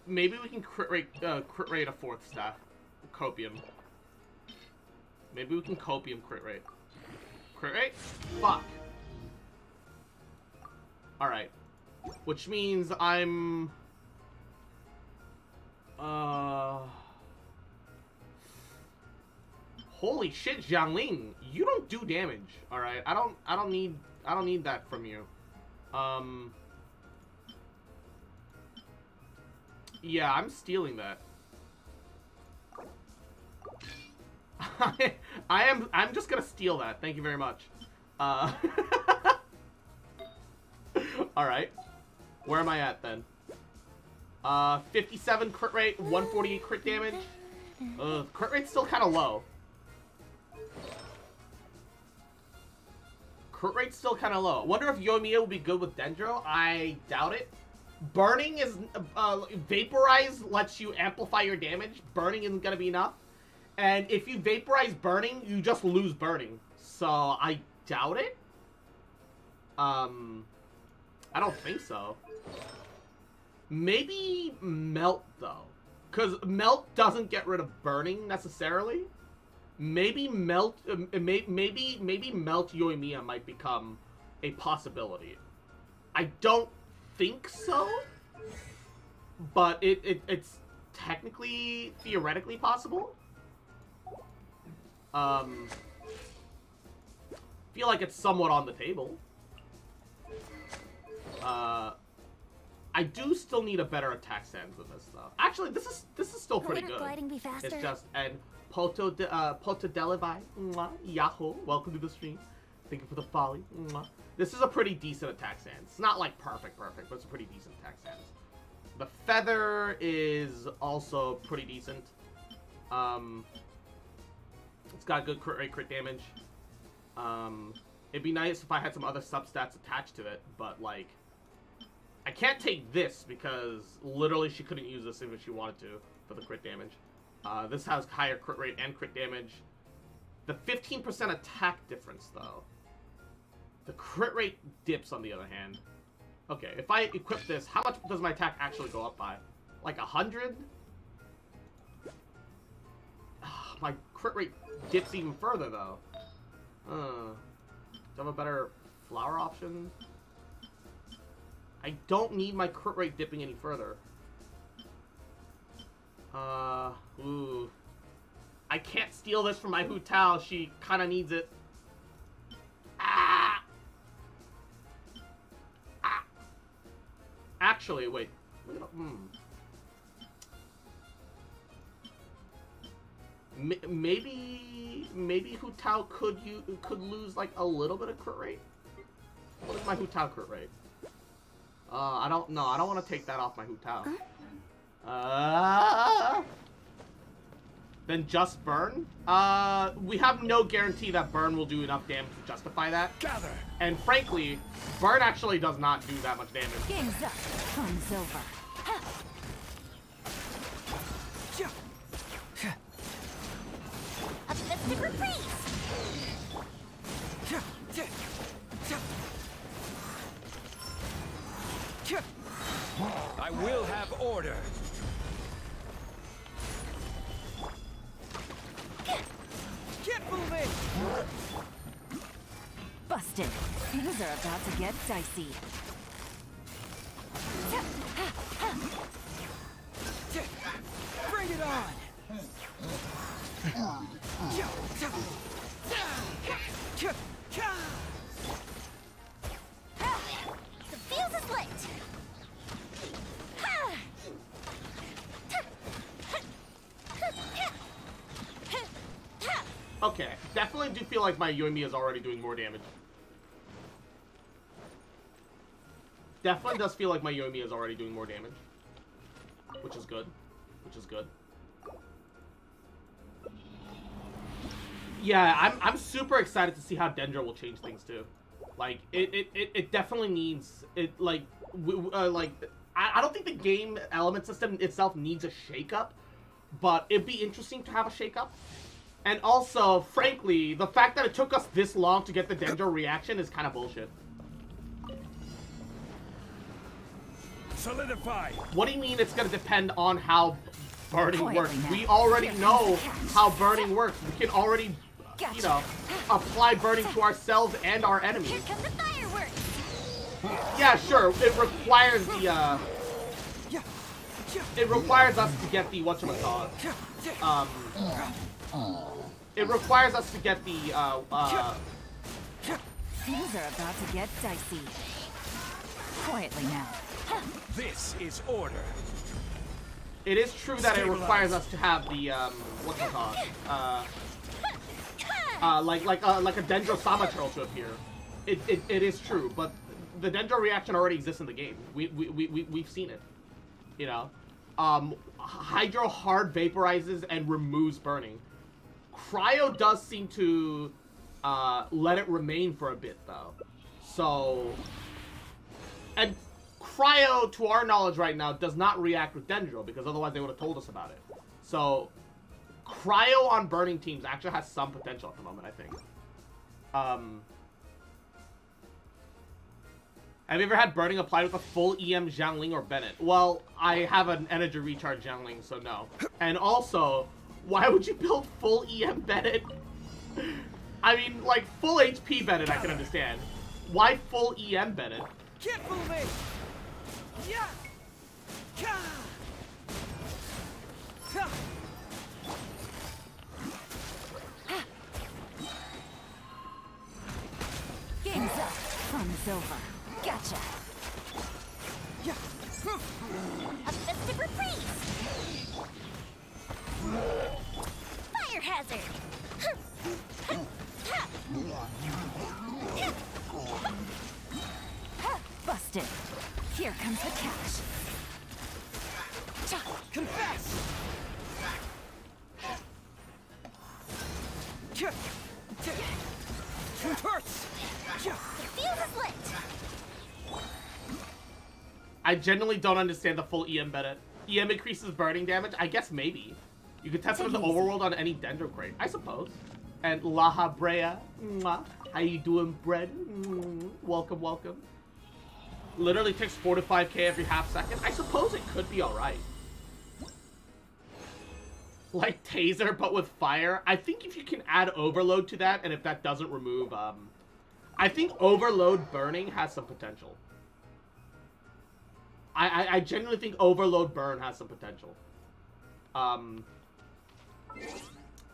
Speaker 1: Maybe we can crit rate a 4th stat. Copium. Maybe we can copium crit rate. Crit rate? Fuck. Alright. Which means I'm... Holy shit, Jiangling. You don't do damage. Alright. I don't need that from you. Yeah, I'm stealing that. I'm just gonna steal that. Thank you very much. Alright. Where am I at then? 57 crit rate, 148 crit damage. Crit rate's still kind of low. Crit rate's still kind of low. Wonder if Yoimiya will be good with Dendro? I doubt it. Burning is... Vaporize lets you amplify your damage. Burning isn't gonna be enough. And if you vaporize Burning, you just lose Burning. So, I doubt it. I don't think so. Maybe Melt, though. Because Melt doesn't get rid of Burning, necessarily. Maybe Melt... maybe Melt Yoimiya might become a possibility. I don't think so. But it's technically, theoretically possible. Feel like it's somewhat on the table. I do still need a better attack stance than this, though. Actually, this is still pretty good.
Speaker 4: Gliding be faster?
Speaker 1: It's just and Poto Delevi, Yahoo, welcome to the stream. Thank you for the folly. This is a pretty decent attack stance. It's not like perfect, but it's a pretty decent attack stance. The feather is also pretty decent. It's got good crit rate, crit damage. It'd be nice if I had some other substats attached to it, but like, I can't take this because literally she couldn't use this if she wanted to for the crit damage. This has higher crit rate and crit damage. The 15% attack difference, though. The crit rate dips, on the other hand. Okay, if I equip this, how much does my attack actually go up by? Like 100? My crit rate dips even further, though. Do I have a better flower option? I don't need my crit rate dipping any further. Ooh. I can't steal this from my Hu Tao. She kind of needs it. Ah! Ah! Actually, wait. Maybe Hu Tao could lose like a little bit of crit rate. What is my Hu Tao crit rate? I don't know. I don't want to take that off my Hu Tao. Then just burn. We have no guarantee that burn will do enough damage to justify that.
Speaker 3: Gather.
Speaker 1: And frankly, burn actually does not do that much damage.
Speaker 2: Game's up. Fun's over.
Speaker 4: A festive reprise.
Speaker 6: I will have order.
Speaker 5: Get moving!
Speaker 2: Busted. Things are about to get dicey.
Speaker 5: Bring it on!
Speaker 4: The fuse is lit.
Speaker 1: Okay, definitely do feel like my Yoimi is already doing more damage. Definitely does feel like my Yoimi is already doing more damage. Which is good. Which is good. Yeah, I'm super excited to see how Dendro will change things too. Like, it definitely needs... I don't think the game element system itself needs a shakeup, but it'd be interesting to have a shakeup. And also, frankly, the fact that it took us this long to get the Dendro reaction is kind of bullshit.
Speaker 3: Solidify.
Speaker 1: What do you mean it's going to depend on how burning
Speaker 2: Quietly
Speaker 1: works?
Speaker 2: now.
Speaker 1: We already
Speaker 2: Here
Speaker 1: know
Speaker 2: comes the catch.
Speaker 1: how burning works. We can already, you know, apply burning to ourselves and our
Speaker 4: Here
Speaker 1: enemies.
Speaker 4: come the fireworks.
Speaker 1: Yeah, sure. It requires the, it requires us to get the, whatchamacallit. It requires us to get the,
Speaker 2: Things are about to get dicey. Quietly now.
Speaker 6: This is order.
Speaker 1: it is true that it requires us to have the, whatchamacallit, like a Dendro Sama turtle to appear. It is true, but the Dendro reaction already exists in the game. We've seen it. You know? Hydro hard vaporizes and removes burning. Cryo does seem to let it remain for a bit, though. So... And Cryo, to our knowledge right now, does not react with Dendro, because otherwise they would have told us about it. So, Cryo on burning teams actually has some potential at the moment, I think. Have you ever had burning applied with a full EM Xiangling or Bennett? Well, I have an energy recharge Xiangling, so no. And also, why would you build full EM Bennett? I mean, like, full HP Bennett I can understand. Why full EM Bennett?
Speaker 5: Get moving! Yeah! Ka! Ha!
Speaker 2: Game's up. Fun's over. Gotcha.
Speaker 5: Yeah!
Speaker 4: A festive reprise. Fire hazard.
Speaker 2: Busted. Here comes the catch.
Speaker 5: Confess! Hurts!
Speaker 4: The fuse is lit.
Speaker 1: I genuinely don't understand the full EM Bennett. EM increases burning damage? I guess maybe. You could test it in the overworld on any Dendro crate, I suppose. And Laha Brea, mwah. How you doing, bread? Welcome, welcome. Literally takes 4 to 5k every half second. I suppose it could be alright. Like Taser, but with fire. I think if you can add Overload to that, and if that doesn't remove, I think Overload burning has some potential. I genuinely think Overload burn has some potential.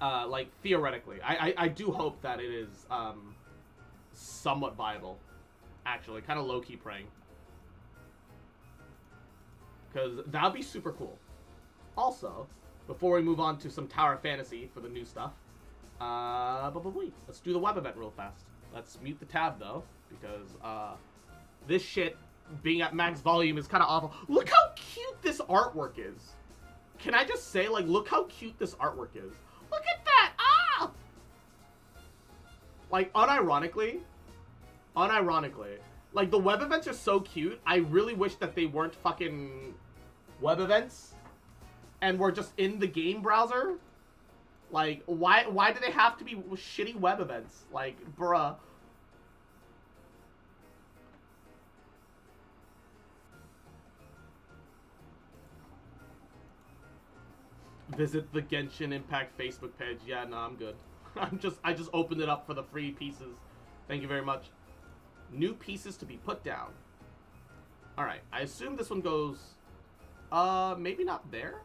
Speaker 1: Like, theoretically. I do hope that it is, somewhat viable. Actually, kind of low-key praying. Because that would be super cool. Also, before we move on to some Tower Fantasy for the new stuff. Let's do the web event real fast. Let's mute the tab though, because this shit being at max volume is kind of awful. Look how cute this artwork is. Can I just say, like, look how cute this artwork is. Look at that! Ah! Like, unironically, like, the web events are so cute. I really wish that they weren't fucking web events and were just in the game browser. Like, why do they have to be shitty web events? Like, bruh. Visit the Genshin Impact Facebook page. Yeah, no, I'm good. I just opened it up for the free pieces. Thank you very much. New pieces to be put down. Alright, I assume this one goes... maybe not there?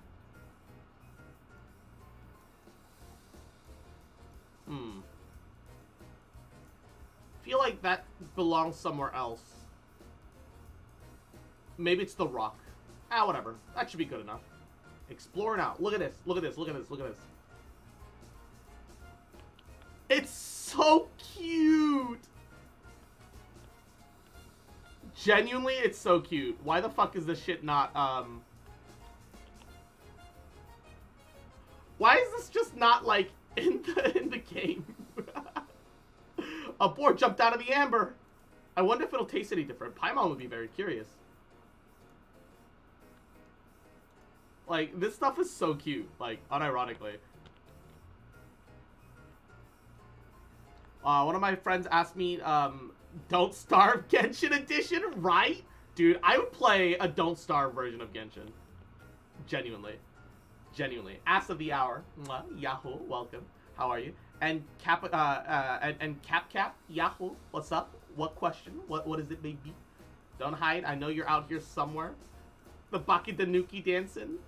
Speaker 1: Feel like that belongs somewhere else. Maybe it's the rock. Ah, whatever. That should be good enough. Explore now. Look at this. Look at this. Look at this. Look at this. It's so cute. Genuinely, it's so cute. Why the fuck is this shit not, why is this just not, like, in the game? A boar jumped out of the amber. I wonder if it'll taste any different. Paimon would be very curious. Like, this stuff is so cute, like, unironically. One of my friends asked me, Don't Starve Genshin Edition, right? Dude, I would play a Don't Starve version of Genshin. Genuinely. Genuinely. Ass of the hour. Mwah. Yahoo, welcome. How are you? And Cap, Yahoo, what's up? What question? What is it, baby? Don't hide, I know you're out here somewhere. The Baki Danuki dancing.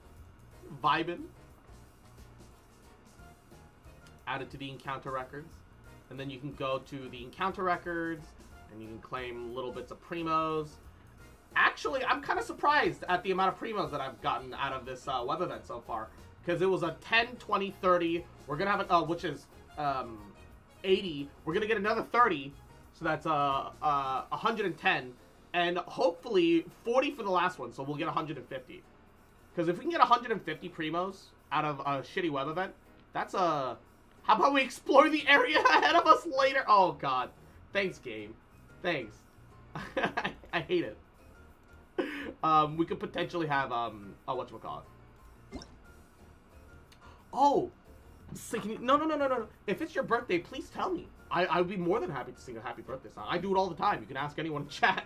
Speaker 1: Vibin'. Add it to the encounter records. And then you can go to the encounter records and you can claim little bits of primos. Actually, I'm kind of surprised at the amount of primos that I've gotten out of this web event so far. Because it was a 10, 20, 30. We're going to have it, which is 80. We're going to get another 30. So that's 110. And hopefully 40 for the last one. So we'll get 150. Because if we can get 150 primos out of a shitty web event, that's a... How about we explore the area ahead of us later? Oh, God. Thanks, game. Thanks. I hate it. We could potentially have, whatchamacallit. Oh! No. If it's your birthday, please tell me. I would be more than happy to sing a happy birthday song. I do it all the time. You can ask anyone in chat.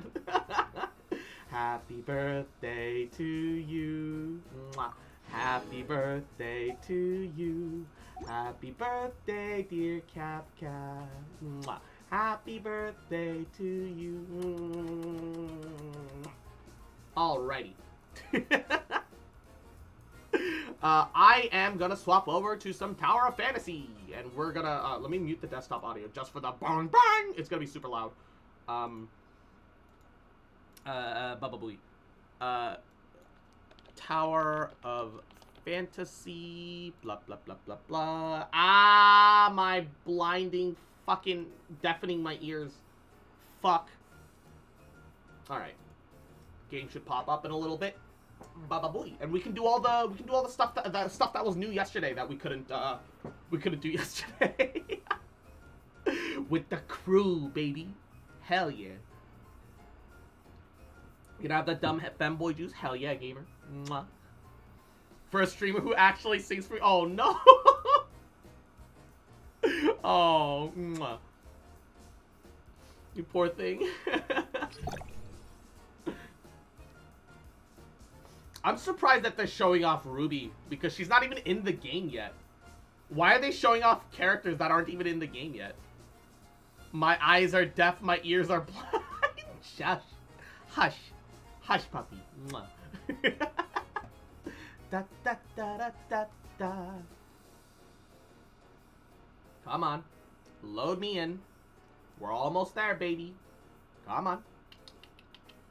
Speaker 1: Happy birthday to you. Mwah. Happy birthday to you. Happy birthday, dear Cap Cap. Mwah. Happy birthday to you. Alrighty. I am gonna swap over to some Tower of Fantasy. And we're gonna, let me mute the desktop audio just for the bang bang. It's gonna be super loud. Bubba Booey. Tower of Fantasy, blah, blah, blah, blah, blah. Ah, my blinding, fucking deafening my ears. Fuck. Alright. Game should pop up in a little bit. Baba boy. And we can do all the stuff that was new yesterday that we couldn't do yesterday. With the crew, baby. Hell yeah. You can have that dumb Femboi juice? Hell yeah, gamer. Mwah. For a streamer who actually sings for... Oh, no! Oh, mwah. You poor thing. I'm surprised that they're showing off Ruby, because she's not even in the game yet. Why are they showing off characters that aren't even in the game yet? My eyes are deaf, my ears are blind. Shush. Hush. Hush, puppy. Mwah. Da, da, da, da, da, da. Come on. Load me in. We're almost there, baby. Come on.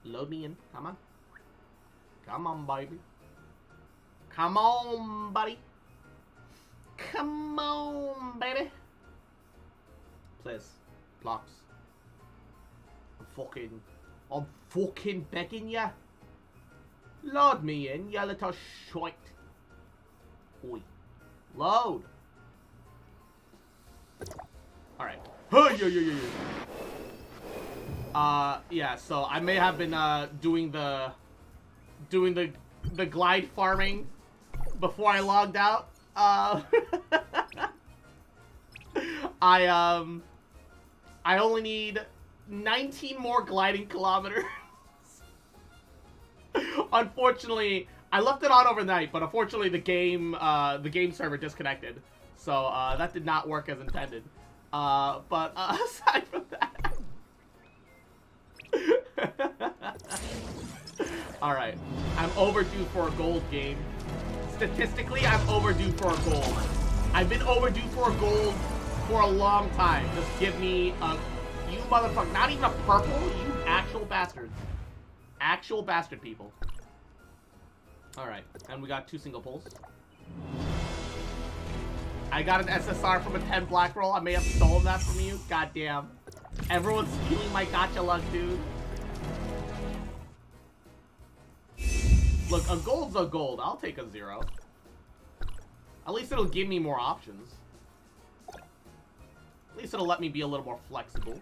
Speaker 1: Load me in. Come on. Come on, baby. Come on, buddy. Come on, baby. Please. Blocks. I'm fucking begging ya. Load me in, you little shite. Oi. Load. Alright. Yeah, so I may have been doing the glide farming before I logged out. I only need 19 more gliding kilometers. Unfortunately, I left it on overnight, but unfortunately the game server disconnected. So that did not work as intended. But aside from that. Alright. I'm overdue for a gold game. Statistically, I'm overdue for a gold. I've been overdue for a gold for a long time. Just give me a... You motherfucker. Not even a purple. You actual bastards. Actual bastard people. Alright. And we got 2 single pulls. I got an SSR from a 10 black roll. I may have stolen that from you. Goddamn. Everyone's stealing my gacha luck, dude. Look, a gold's a gold. I'll take a 0. At least it'll give me more options. At least it'll let me be a little more flexible.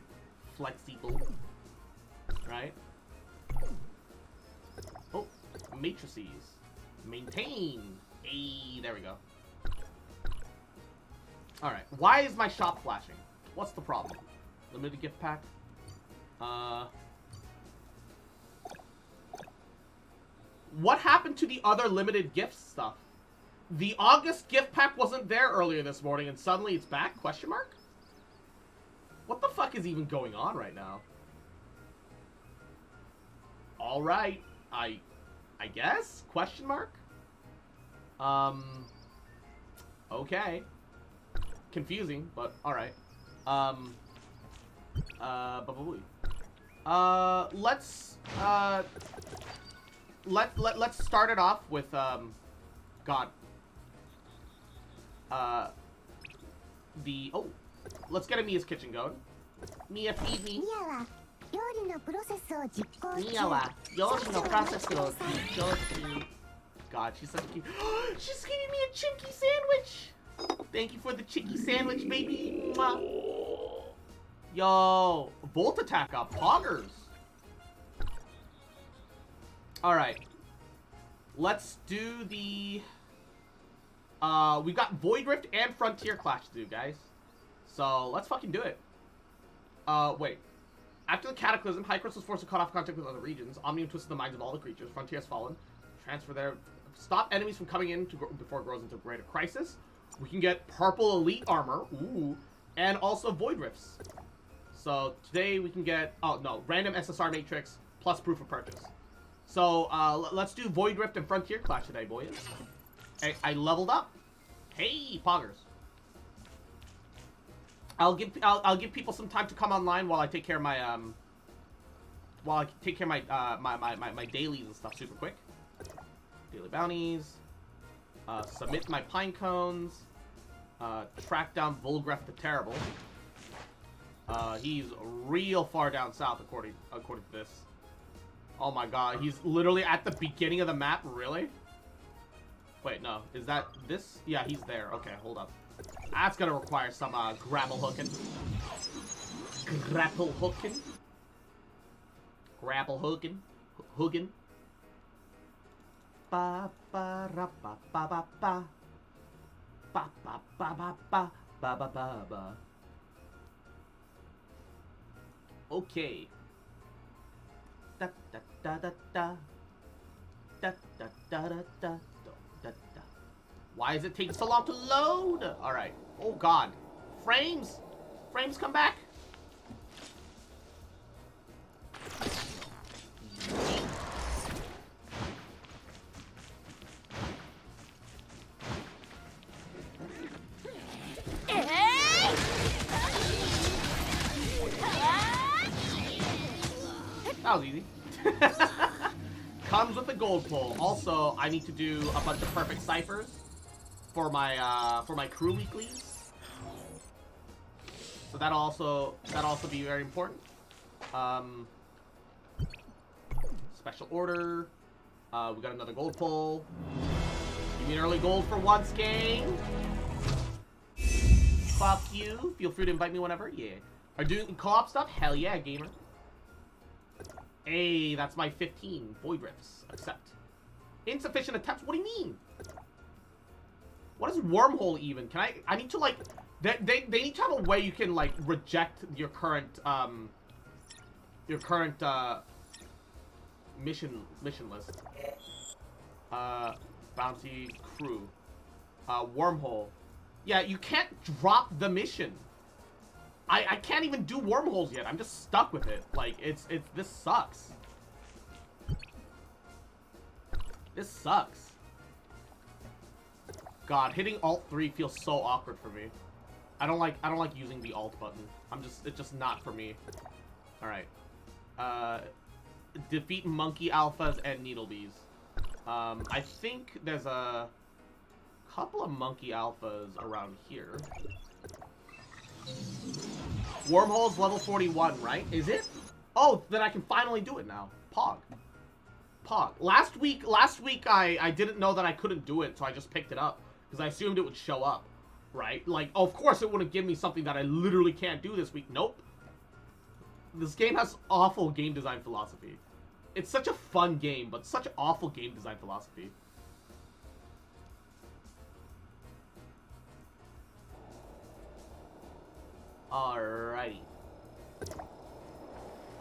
Speaker 1: Right? Oh, matrices. Maintain. Hey, there we go. Alright, why is my shop flashing? What's the problem? Limited gift pack? What happened to the other limited gift stuff? The August gift pack wasn't there earlier this morning and suddenly it's back? Question mark? What the fuck is even going on right now? Alright, I guess? Question mark? Okay. Confusing, but alright. Let's start it off with God. Let's get a Mia's kitchen going. Mia, feed me. Mia 料理のプロセスを実行中。Mia は料理のプロセスを実行中。God, she's such a cute. She's giving me a chunky sandwich. Thank you for the chicky sandwich, baby. Yo, Volt attack up, poggers. All right, let's do the. We got Void Rift and Frontier Clash to do, guys. So let's fucking do it. Wait. After the Cataclysm, Hycross was forced to cut off contact with other regions. Omnium twisted the minds of all the creatures. Frontier has fallen. Transfer their. Stop enemies from coming in before it grows into a greater crisis. We can get purple elite armor. Ooh. And also Void Rifts. So today we can get. Oh no, random SSR matrix plus proof of purchase. So let's do Void Rift and Frontier Clash today, boys. Hey, I leveled up. Hey, poggers. I'll give people some time to come online while I take care of my my dailies and stuff super quick. Daily bounties. Submit my pine cones. Track down Volgref the Terrible. He's real far down south according to this. Oh my god, he's literally at the beginning of the map, really? Wait, no. Is that this? Yeah, he's there. Okay, hold up. That's gonna require some grapple hooking. Grapple hooking. Grapple hooking. Hooking. Ba ba ra ba ba ba ba. Ba ba ba ba ba ba ba ba ba. Okay. Da da da da da. Da da da da da. Why is it taking so long to load? Alright. Oh god. Frames! Frames, come back! That was easy. Comes with a gold pull. Also, I need to do a bunch of perfect ciphers. for my crew weeklies. So that'll also be very important. Special order. We got another gold pull. Give me an early gold for once, gang. Fuck you. Feel free to invite me whenever. Yeah. Are doing co-op stuff? Hell yeah, gamer. Hey, that's my 15. Boy drifts. Accept. Insufficient attempts? What do you mean? What is wormhole even? Can I need to like... They need to have a way you can like reject your current mission list. Bounty crew. Wormhole. Yeah, you can't drop the mission. I can't even do wormholes yet. I'm just stuck with it. Like, this sucks. This sucks. God, hitting Alt 3 feels so awkward for me. I don't like using the Alt button. It's just not for me. Alright. Defeat monkey alphas and needlebees. I think there's a couple of monkey alphas around here. Wormhole's level 41, right? Is it? Oh, then I can finally do it now. Pog. Last week I didn't know that I couldn't do it, so I just picked it up. Because I assumed it would show up. Right? Like, of course it wouldn't give me something that I literally can't do this week. Nope. This game has awful game design philosophy. It's such a fun game, but such awful game design philosophy. Alrighty.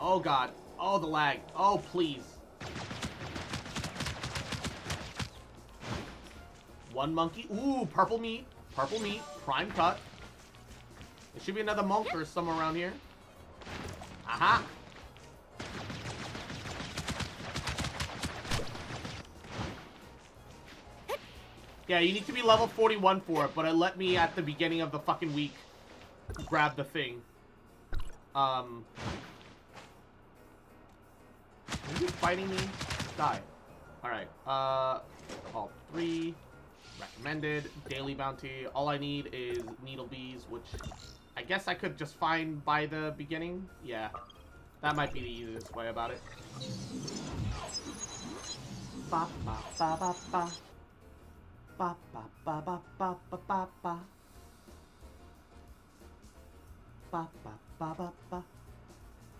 Speaker 1: Oh god. Oh, the lag. Oh, please. One monkey. Ooh, purple meat. Purple meat. Prime cut. There should be another monk or somewhere around here. Aha. Yeah, you need to be level 41 for it, but it let me at the beginning of the fucking week grab the thing. Are you fighting me? Die. Alright, all 3. Recommended. Daily bounty. All I need is needle bees, which I guess I could just find by the beginning. Yeah. That might be the easiest way about it. Ba ba ba ba ba. Ba ba ba ba ba ba ba ba. Ba ba ba ba ba.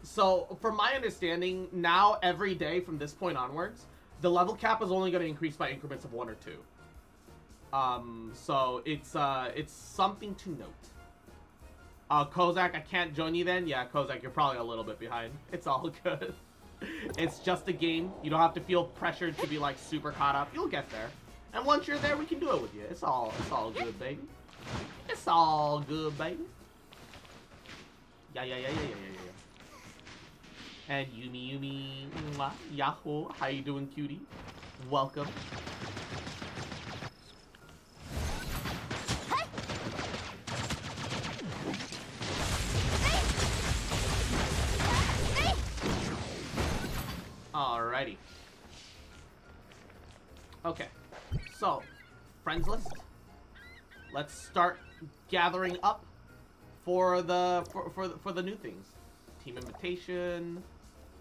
Speaker 1: So, from my understanding, now every day from this point onwards, the level cap is only going to increase by increments of 1 or 2. So it's something to note. Kozak, I can't join you then? Yeah, Kozak, you're probably a little bit behind. It's all good. It's just a game. You don't have to feel pressured to be, like, super caught up. You'll get there. And once you're there, we can do it with you. It's all good, baby. It's all good, baby. Yeah. And Yumi, mwah, Yahoo, how you doing, cutie? Welcome. Alrighty. Okay. So, friends list. Let's start gathering up for the new things. Team invitation.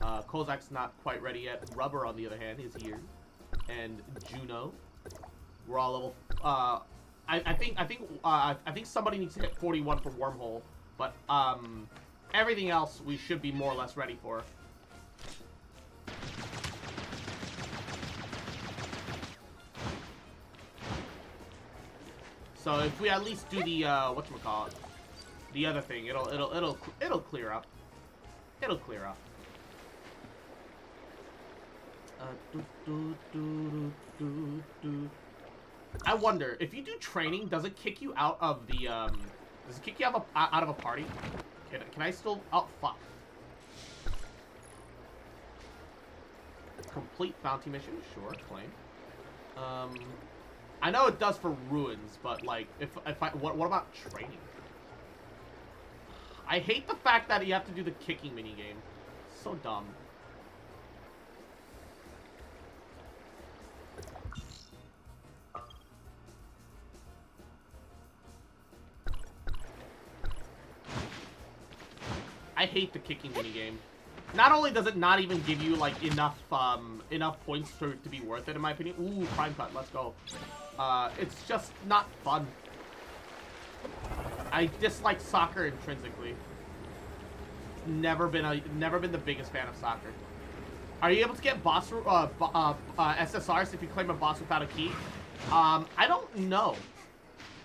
Speaker 1: Kozak's not quite ready yet. Rubber, on the other hand, is here, and Juno. We're all level. I think somebody needs to hit 41 for wormhole, but everything else we should be more or less ready for. So if we at least do the whatchamacallit, the other thing, it'll clear up. It'll clear up. I wonder if you do training, does it kick you out of the does it kick you out of a party? Can I still? Oh fuck! Complete bounty mission, sure, claim. I know it does for ruins, but like, what about training? I hate the fact that you have to do the kicking minigame. So dumb. I hate the kicking minigame. Not only does it not even give you, like, enough points to be worth it, in my opinion. Ooh, prime cut, let's go. It's just not fun. I dislike soccer intrinsically. Never been the biggest fan of soccer. Are you able to get boss SSRs if you claim a boss without a key? I don't know.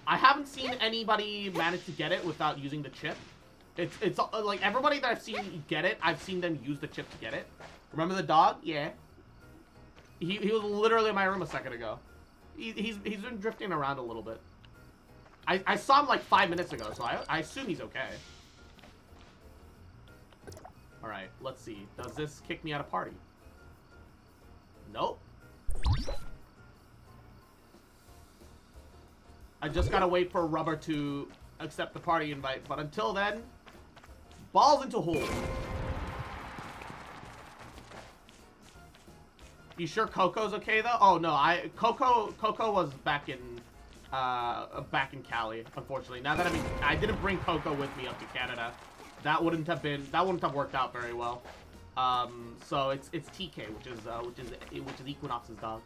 Speaker 1: I haven't seen anybody manage to get it without using the chip. It's like everybody that I've seen get it, I've seen them use the chip to get it. Remember the dog? Yeah. He was literally in my room a second ago. He's been drifting around a little bit. I saw him like 5 minutes ago, so I assume he's okay. Alright, let's see. Does this kick me out of party? Nope. I just gotta wait for Rubber to accept the party invite, but until then, balls into hole. You sure Coco's okay though? Oh no, Coco was back in Cali, unfortunately. Now that I didn't bring Coco with me up to Canada. That wouldn't have worked out very well. So it's TK, which is Equinox's dog.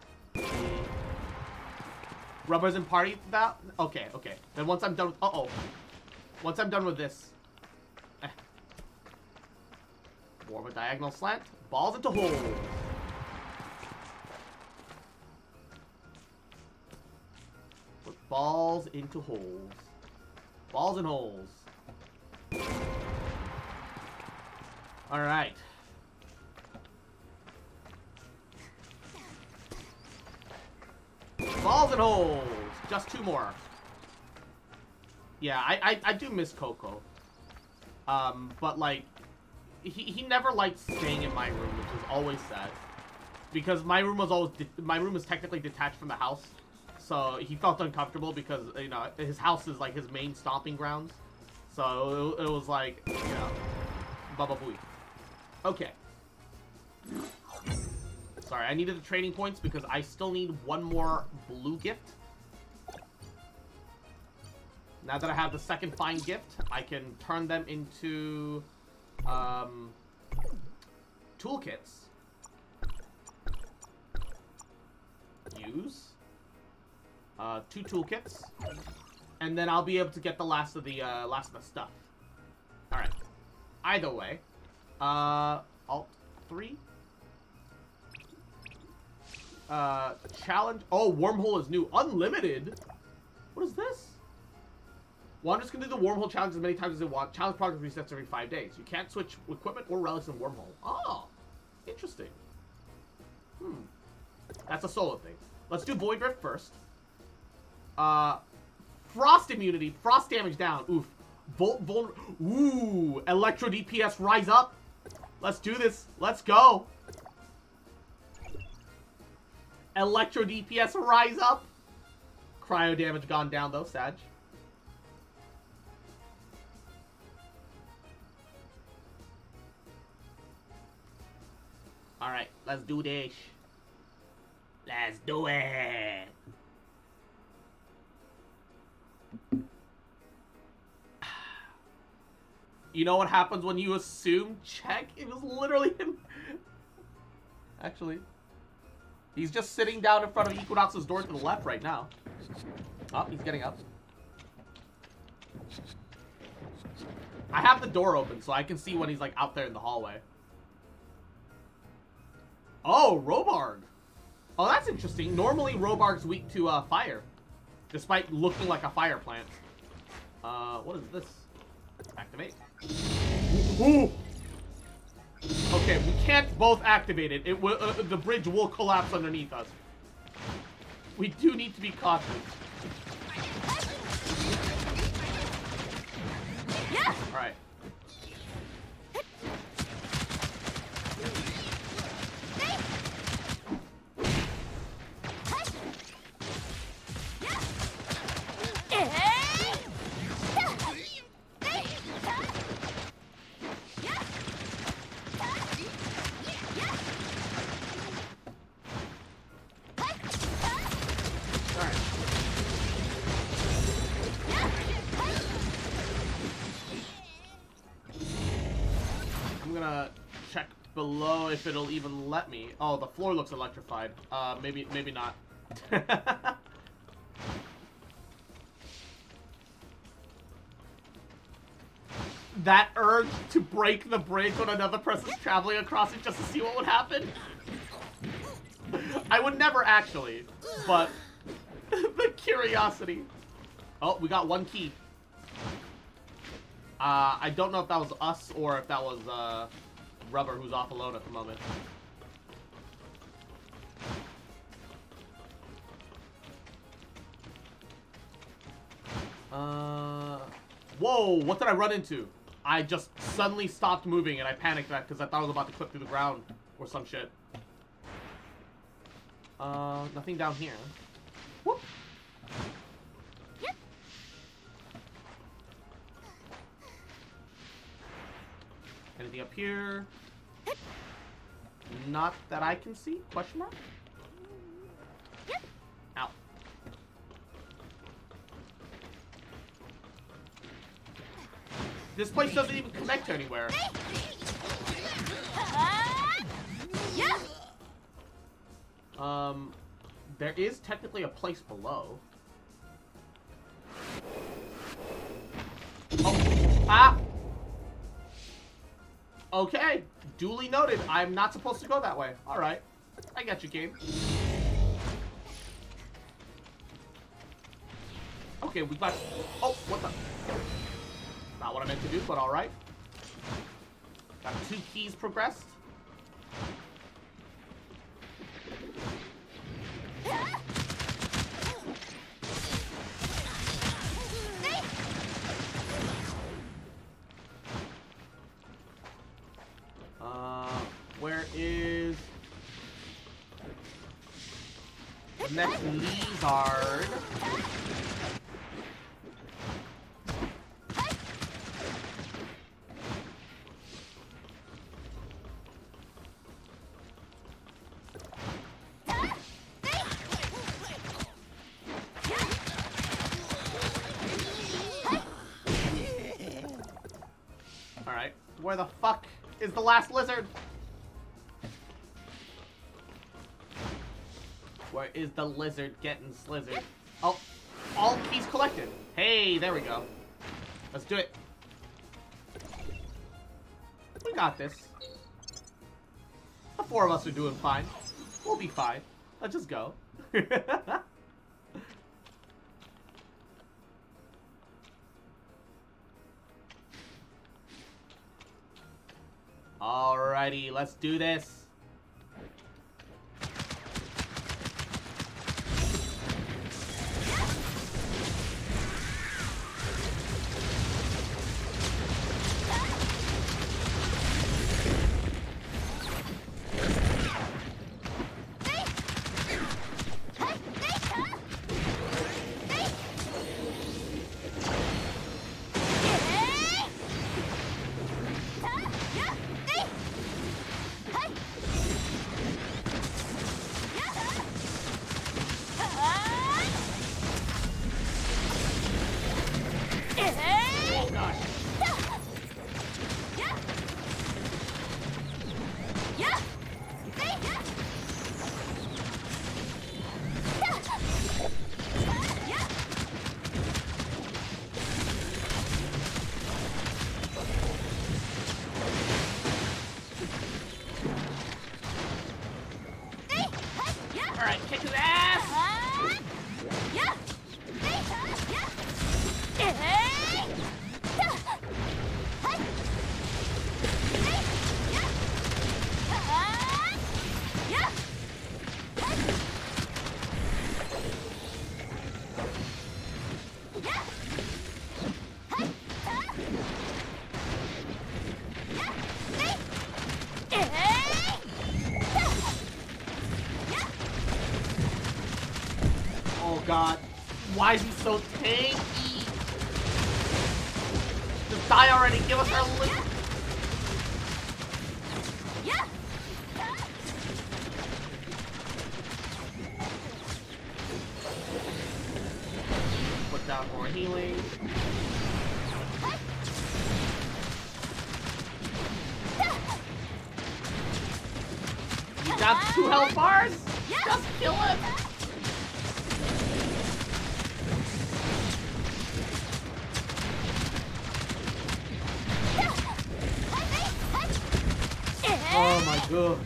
Speaker 1: Rubber's in party that? Okay. Then once I'm done with, once I'm done with this. More of a diagonal slant. Balls into holes. Put balls into holes. Balls and holes. Alright. Balls and holes. Just 2 more. Yeah, I do miss Coco. But like, he never liked staying in my room, which is always sad. Because my room is technically detached from the house. So he felt uncomfortable because, you know, his house is like his main stomping grounds. So it was like, you know, baba booey. Okay. Sorry, I needed the training points because I still need 1 more blue gift. Now that I have the second fine gift, I can turn them into toolkits. Use 2 toolkits, and then I'll be able to get the last of the stuff. All right. Either way. Alt 3. Challenge. Oh, wormhole is new. Unlimited? What is this? Wanderers can do the wormhole challenge as many times as they want. Challenge progress resets every 5 days. You can't switch equipment or relics in wormhole. Oh, interesting. That's a solo thing. Let's do Void Rift first. Frost immunity. Frost damage down. Oof. Ooh. Electro DPS rise up. Let's do this. Let's go. Electro DPS rise up. Cryo damage gone down though, Sag. Alright, let's do this. Let's do it. You know what happens when you assume check? It was literally him. Actually. He's just sitting down in front of Equinox's door to the left right now. Oh, he's getting up. I have the door open so I can see when he's like out there in the hallway. Oh, Robarg. Oh, that's interesting. Normally, Robarg's weak to fire, despite looking like a fire plant. What is this? Activate. Ooh. Okay, we can't both activate it. It will. The bridge will collapse underneath us. We do need to be cautious.
Speaker 2: Yeah.
Speaker 1: All right. below if it'll even let me. Oh, the floor looks electrified. Maybe not. That urge to break the bridge when another person's traveling across it just to see what would happen. I would never actually, but the curiosity. Oh, we got one key. I don't know if that was us or if that was Rubber, who's off alone at the moment. Whoa, what did I run into? I just suddenly stopped moving and I panicked that because I thought I was about to clip through the ground or some shit. Nothing down here. Whoop. Anything up here? Not that I can see? Question mark? Ow. This place doesn't even connect to anywhere. There is technically a place below. Oh, ah! Okay, duly noted. I'm not supposed to go that way. Alright. I got you, game. Okay, we got... Oh, what the... Not what I meant to do, but alright. Got 2 keys progressed. Where is the next lizard? Alright, where the fuck is the last lizard? Where is the lizard getting slizzard? Oh, all keys collected. Hey, there we go. Let's do it. We got this. The 4 of us are doing fine. We'll be fine. Let's just go. Alrighty, let's do this. God, why is he so tanky? Just die already, give us our list. Put down more healing. 2 health bars. Just kill him. Oh my god.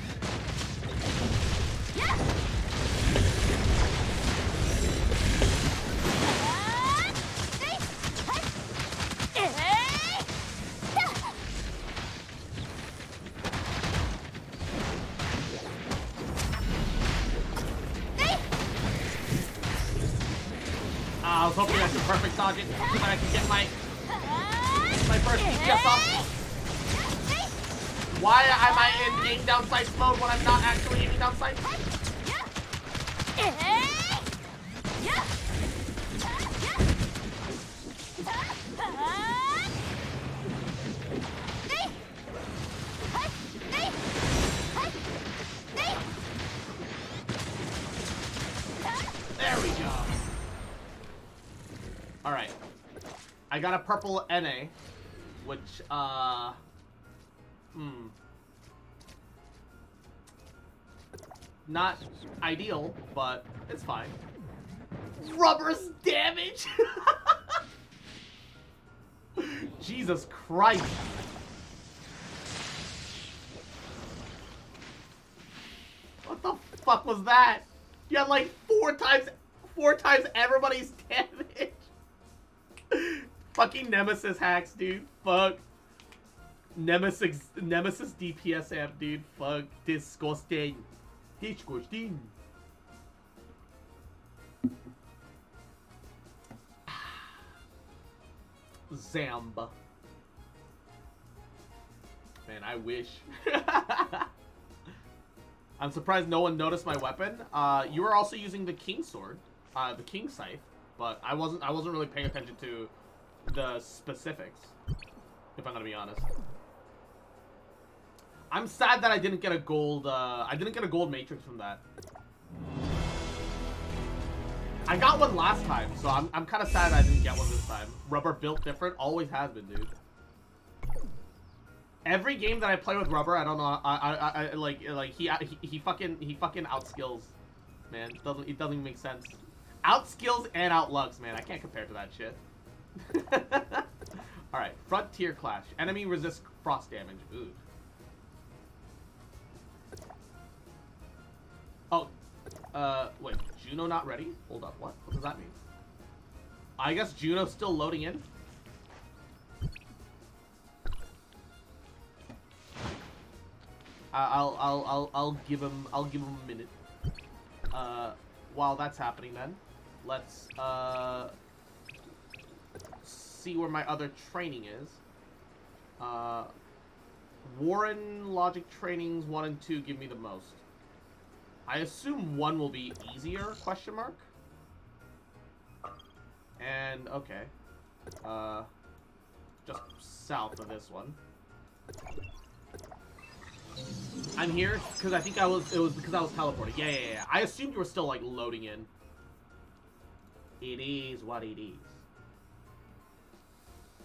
Speaker 1: I was hoping that's a perfect target so that I can get my first DPS off. Why am I in aim down sights mode when I'm not actually aiming down sights? There we go. Alright. I got a purple NA, which, not ideal, but it's fine. Rubber's damage! Jesus Christ. What the fuck was that? You had like four times everybody's damage. Fucking Nemesis hacks, dude. Fuck. Nemesis DPS amp, dude. Fuck. Disgusting. Disgusting. Zamba. Man, I wish. I'm surprised no one noticed my weapon. You were also using the King Sword, the King Scythe, but I wasn't really paying attention to the specifics, if I'm gonna be honest. I'm sad that I didn't get a gold, matrix from that. I got one last time, so I'm kind of sad I didn't get one this time. Rubber built different, always has been, dude. Every game that I play with Rubber, I don't know, he fucking outskills, man. It doesn't even make sense. Outskills and outlucks, man. I can't compare to that shit. Alright, Frontier Clash. Enemy resists frost damage. Ooh. Oh, wait. Juno not ready? Hold up, what? What does that mean? I guess Juno's still loading in. I'll give him a minute. While that's happening then, let's see where my other training is. Warren Logic Trainings 1 and 2 give me the most. I assume 1 will be easier, question mark. And okay. Just south of this one. I'm here because I think it was because I was teleporting. Yeah. I assumed you were still like loading in. It is what it is.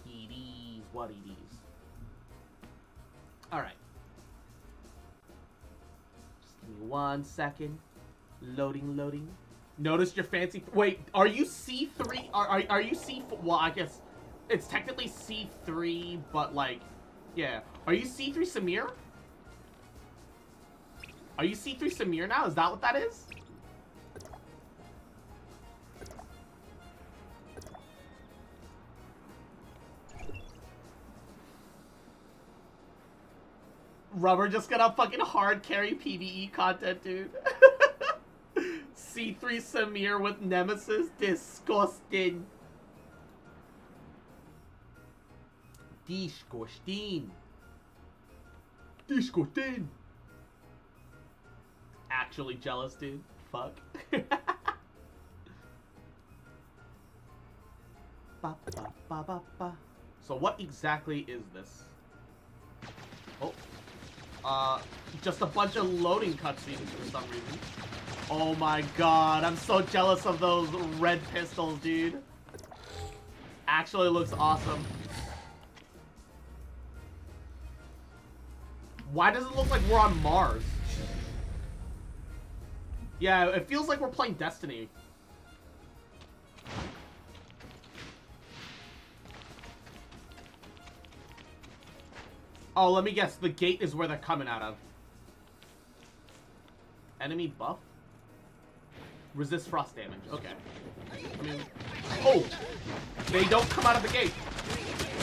Speaker 1: It is what it is. Alright. Just give me 1 second. Loading. Notice your fancy... Wait, are you C3? Are you C... Well, I guess it's technically C3, but like... Yeah. Are you C3 Samir? Are you C3 Samir now? Is that what that is? Rubber just gonna fucking hard carry PvE content, dude. C3 Samir with Nemesis? Disgusting. Disgusting. Actually jealous, dude. Fuck. So what exactly is this? Oh. Just a bunch of loading cutscenes for some reason. Oh my god, I'm so jealous of those red pistols, dude. Actually looks awesome. Why does it look like we're on Mars? Yeah, it feels like we're playing Destiny. Oh, let me guess. The gate is where they're coming out of. Enemy buff? Resist frost damage. Okay. I mean... Oh! They don't come out of the gate.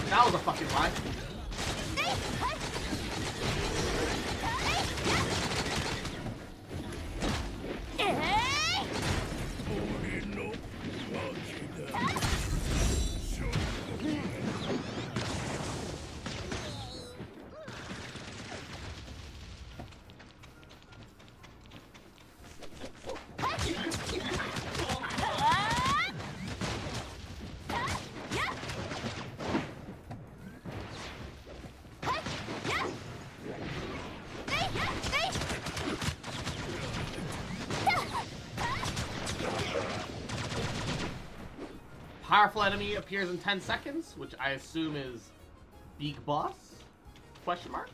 Speaker 1: That was a fucking lie. Powerful enemy appears in 10 seconds, which I assume is Big Boss? Question mark?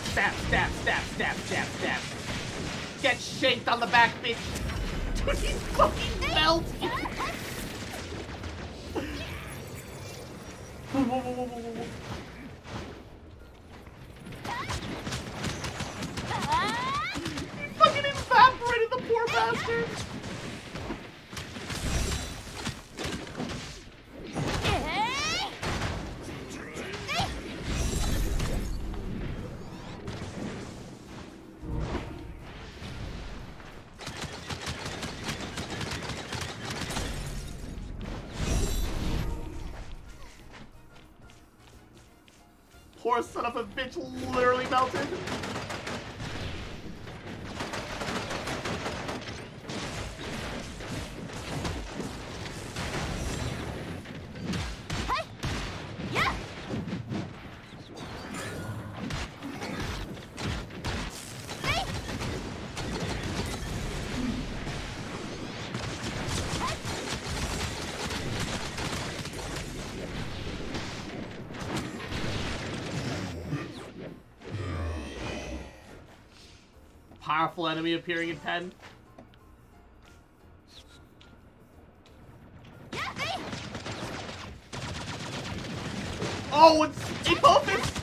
Speaker 1: Stab, stab, stab, stab, stab, stab. Get shanked on the back, bitch. Dude, he's fucking melting. Whoa, whoa, whoa, whoa, whoa, whoa. He fucking evaporated the poor bastard. Poor son of a bitch literally melted. Powerful enemy appearing in 10. Oh, it's Apophis!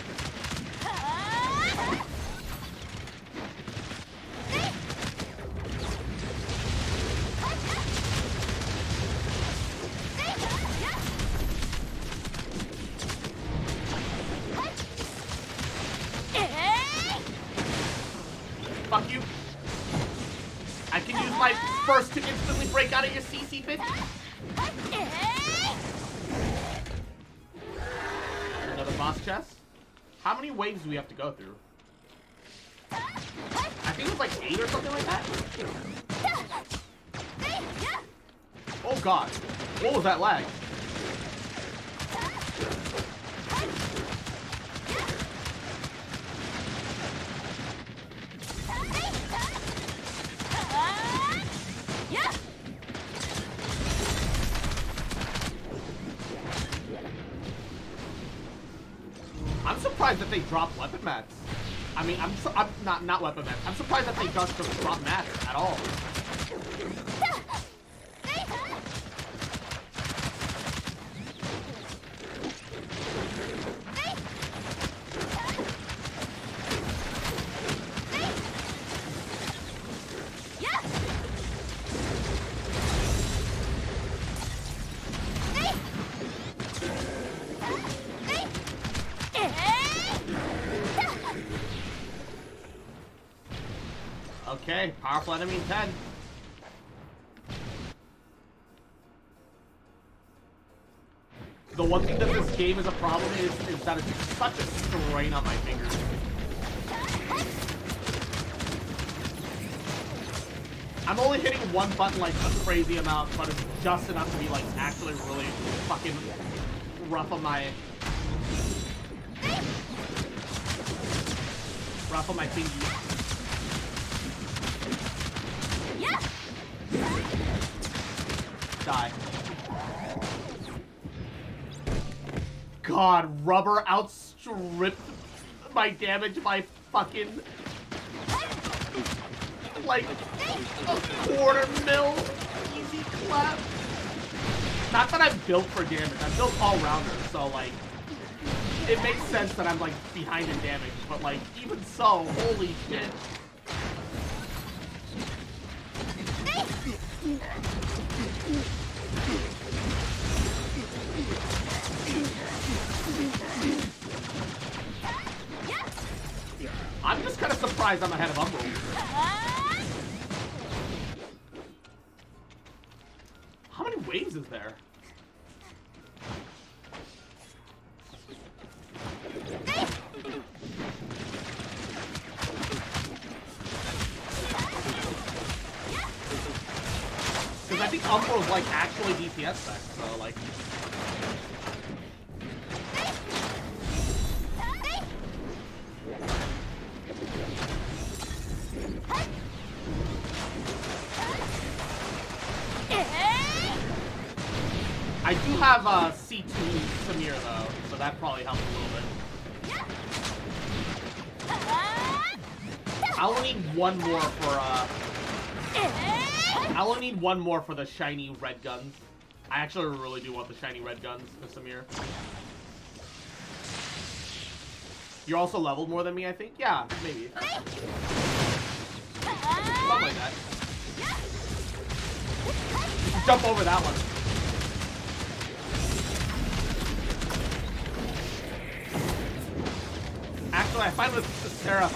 Speaker 1: Fuck you. I can use my burst to instantly break out of your CC, bitch. Another boss chest. How many waves do we have to go through? I think it was like 8 or something like that. Oh god. What was that lag? I'm surprised that they dropped weapon mats. I mean, I'm not weapon mats. I'm surprised that they just drop mats at all. Okay, powerful enemy in 10. The one thing that this game is a problem is that it's such a strain on my fingers. I'm only hitting one button like a crazy amount, but it's just enough to be like actually really fucking rough on my fingers. Die. God, Rubber outstripped my damage by fucking like a quarter mil. Easy clap. Not that I'm built for damage. I'm built all rounder, so like it makes sense that I'm like behind in damage. But like even so, holy shit. I'm just kind of surprised I'm ahead of Umbral. How many waves is there? Because I think Umbral's like actually DPS spec, so like. I do have C2 Samir though, so that probably helps a little bit. I'll need one more for I'll only need one more for the shiny red guns. I actually really do want the shiny red guns for Samir. You're also leveled more than me, I think? Yeah, maybe. Something like that. Jump over that one. Actually, I find with Sarah,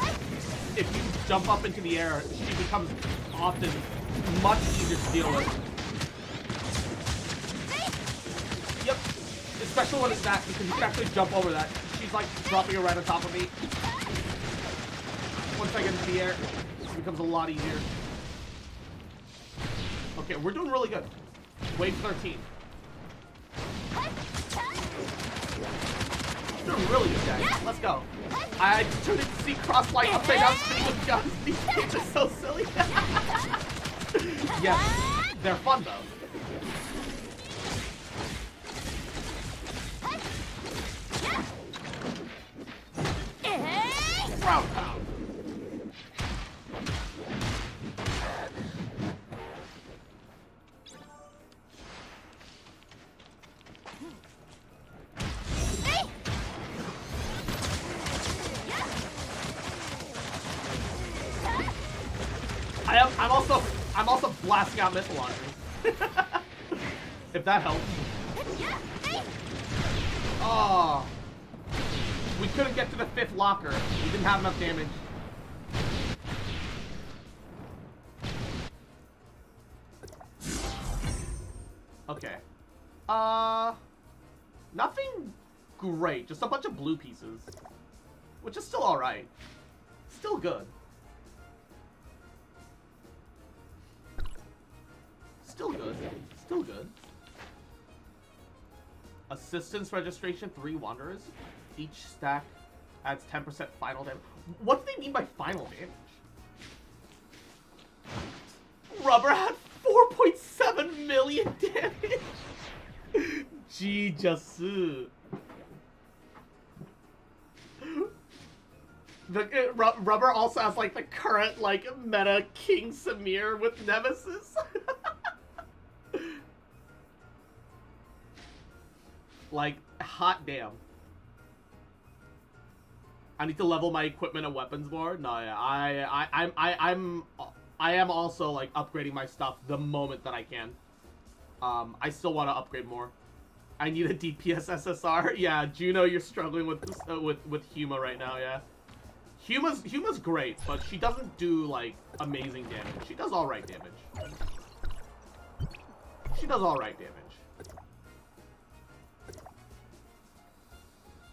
Speaker 1: if you jump up into the air, she becomes often much easier to deal with. Yep. Especially when it's that, because you can actually jump over that. She's like dropping her right on top of me. Once I get into the air, it becomes a lot easier. Okay, we're doing really good. Wave 13. Doing really good, guys. Let's go. I tuned in to see Crosslight upside down spinning with guns. These kids are so silly. Yes, they're fun though. Ground pound. I'm also blasting out missile launchers. If that helps. Oh. We couldn't get to the 5th locker. We didn't have enough damage. Okay. Nothing great. Just a bunch of blue pieces. Which is still alright. Still good. Still good. Still good. Assistance registration, 3 Wanderers. Each stack adds 10% final damage. What do they mean by final damage? Rubber had 4.7 million damage. Jesus. Rubber also has like the current like meta King Samir with Nemesis. Like, hot damn. I need to level my equipment and weapons more. No, yeah, I am also like upgrading my stuff the moment that I can. I still want to upgrade more. I need a DPS SSR. Yeah, Juno, you're struggling with this, with Huma right now. Yeah, Huma's great, but she doesn't do like amazing damage. She does all right damage. She does all right damage.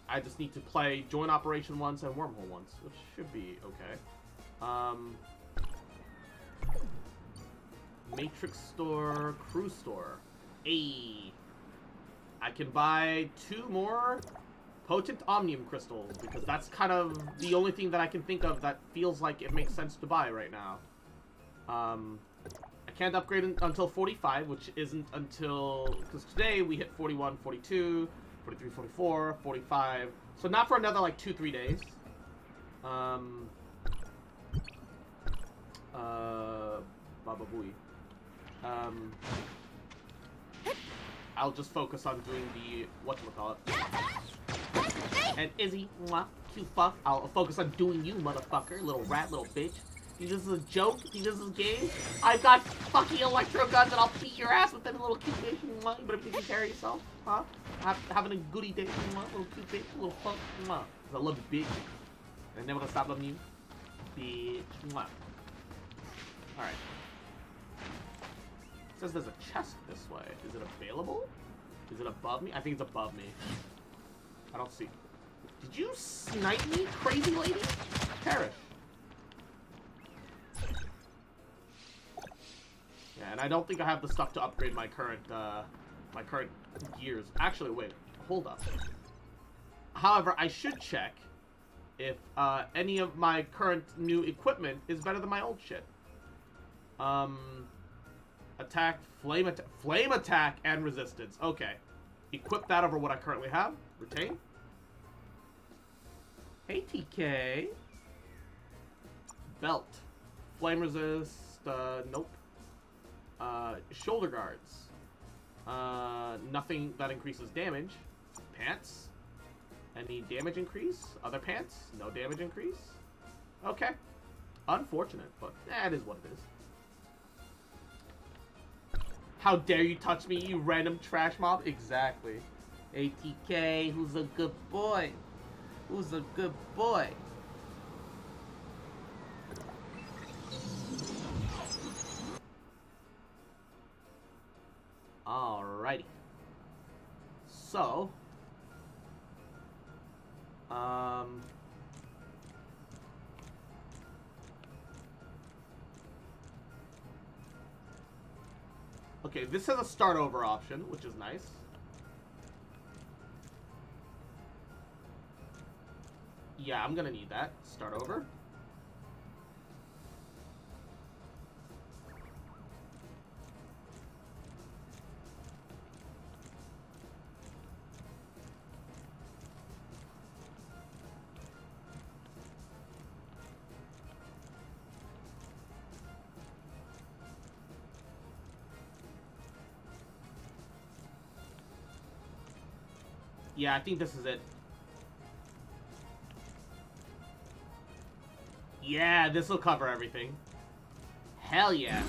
Speaker 1: I just need to play Joint Operation once and Wormhole once, which should be okay. Matrix Store, Crew Store. Ayy. I can buy 2 more Potent Omnium Crystals, because that's kind of the only thing that I can think of that feels like it makes sense to buy right now. I can't upgrade until 45, which isn't until... Because today we hit 41, 42, 43, 44, 45. So not for another, like, 2-3 days. Baba Booey. I'll just focus on doing the... whatchamacallit. And Izzy, mwah, cute fuck. I'll focus on doing you, motherfucker. Little rat, little bitch. Think this is a joke? Think this is a game? I've got fucking electro guns and I'll beat your ass with them, little cute bitch. Mwah. You better take care of yourself, huh? Having a goody day, mwah, little cute bitch, little fuck, mwah. 'Cause I love you, bitch. And I'm never gonna stop loving you, bitch. Mwah. Alright. It says there's a chest this way. Is it available? Is it above me? I think it's above me. I don't see. Did you snipe me, crazy lady? Perish. Yeah, and I don't think I have the stuff to upgrade my current gears. Actually, wait. Hold up. However, I should check if any of my current new equipment is better than my old shit. Attack, flame attack, and resistance. Okay. Equip that over what I currently have. Retain. Hey, TK. Belt. Flame resist. Nope. Shoulder guards. Nothing that increases damage. Pants. Any damage increase? Other pants? No damage increase? Okay. Unfortunate, but that is what it is. How dare you touch me, you random trash mob? Exactly. ATK, who's a good boy? Who's a good boy? Alrighty. So, okay, this has a start over option, which is nice. Yeah, I'm gonna need that. Start over. Yeah, I think this is it. Yeah, this will cover everything. Hell yeah.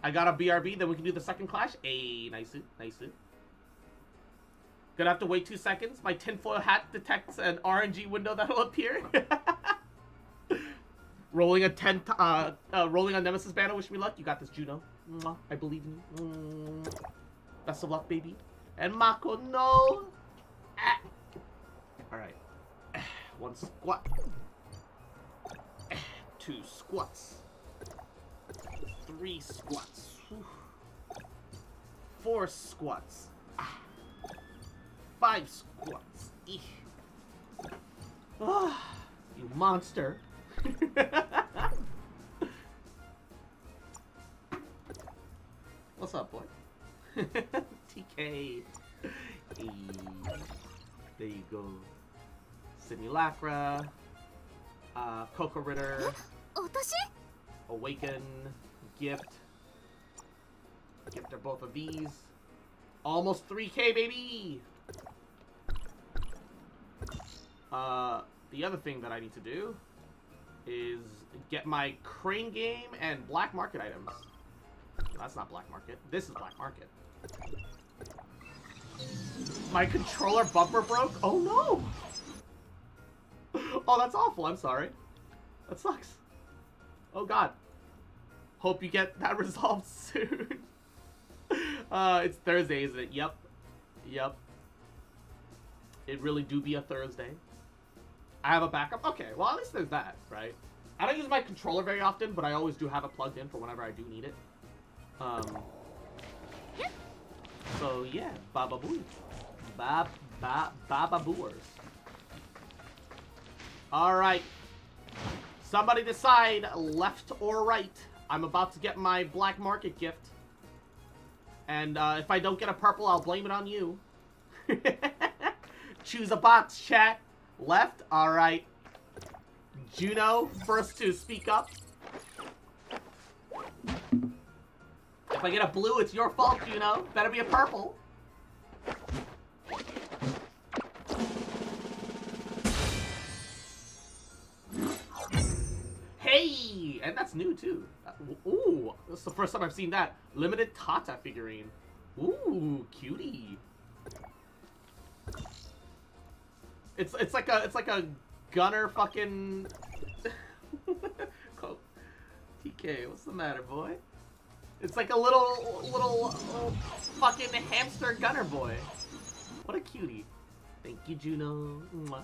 Speaker 1: I got a BRB, then we can do the second clash. Ayy, nice it, nice it. Gonna have to wait 2 seconds. My tinfoil hat detects an RNG window that'll appear. Rolling a rolling on Nemesis banner. Wish me luck. You got this, Juno. Mwah. I believe in you. Best of luck, baby. And Mako, no. Ah. All right. 1 squat. 2 squats. 3 squats. 4 squats. 5 squats. You monster. What's up, boy? TK. Hey. There you go. Simulacra. Coco Ritter. Awaken. Gift. Gift are both of these. Almost 3K, baby! The other thing that I need to do is get my crane game and black market items. That's not black market. This is black market. My controller bumper broke? Oh no! Oh, that's awful. I'm sorry. That sucks. Oh god. Hope you get that resolved soon. It's Thursday, isn't it? Yep. Yep. It really do be a Thursday. I have a backup? Okay, well at least there's that, right? I don't use my controller very often, but I always do have it plugged in for whenever I do need it. So yeah, Baba Boo. Baba Booers. Alright. Somebody decide left or right. I'm about to get my black market gift. And if I don't get a purple, I'll blame it on you. Choose a box, chat. Left? Alright. Juno, first to speak up. If I get a blue, it's your fault, Juno. Better be a purple. Hey! And that's new, too. Ooh, this is the first time I've seen that. Limited Tata figurine. Ooh, cutie. It's like a gunner fucking... TK, what's the matter, boy? It's like a little fucking hamster gunner boy. What a cutie. Thank you, Juno. Mwah.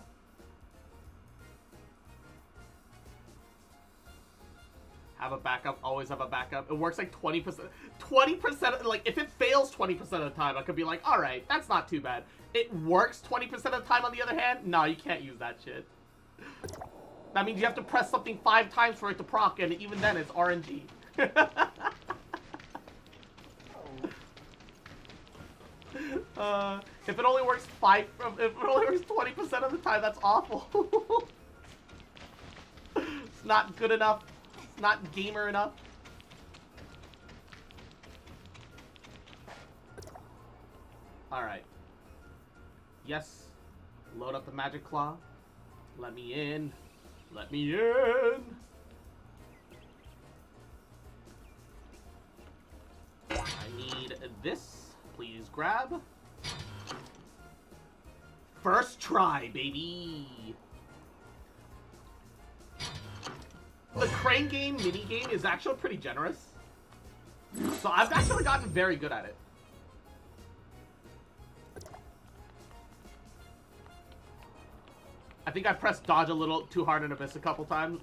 Speaker 1: Have a backup, always have a backup. It works like 20%. 20%, like, if it fails 20% of the time, I could be like, alright, that's not too bad. It works 20% of the time on the other hand? No, you can't use that shit. That means you have to press something 5 times for it to proc, and even then it's RNG. If it only works 20% of the time, that's awful. It's not good enough. It's not gamer enough. Alright. Yes. Load up the magic claw. Let me in. Let me in. I need this. Please grab. First try, baby. The crane game mini game is actually pretty generous. So I've actually gotten very good at it. I think I pressed dodge a little too hard and missed a couple times.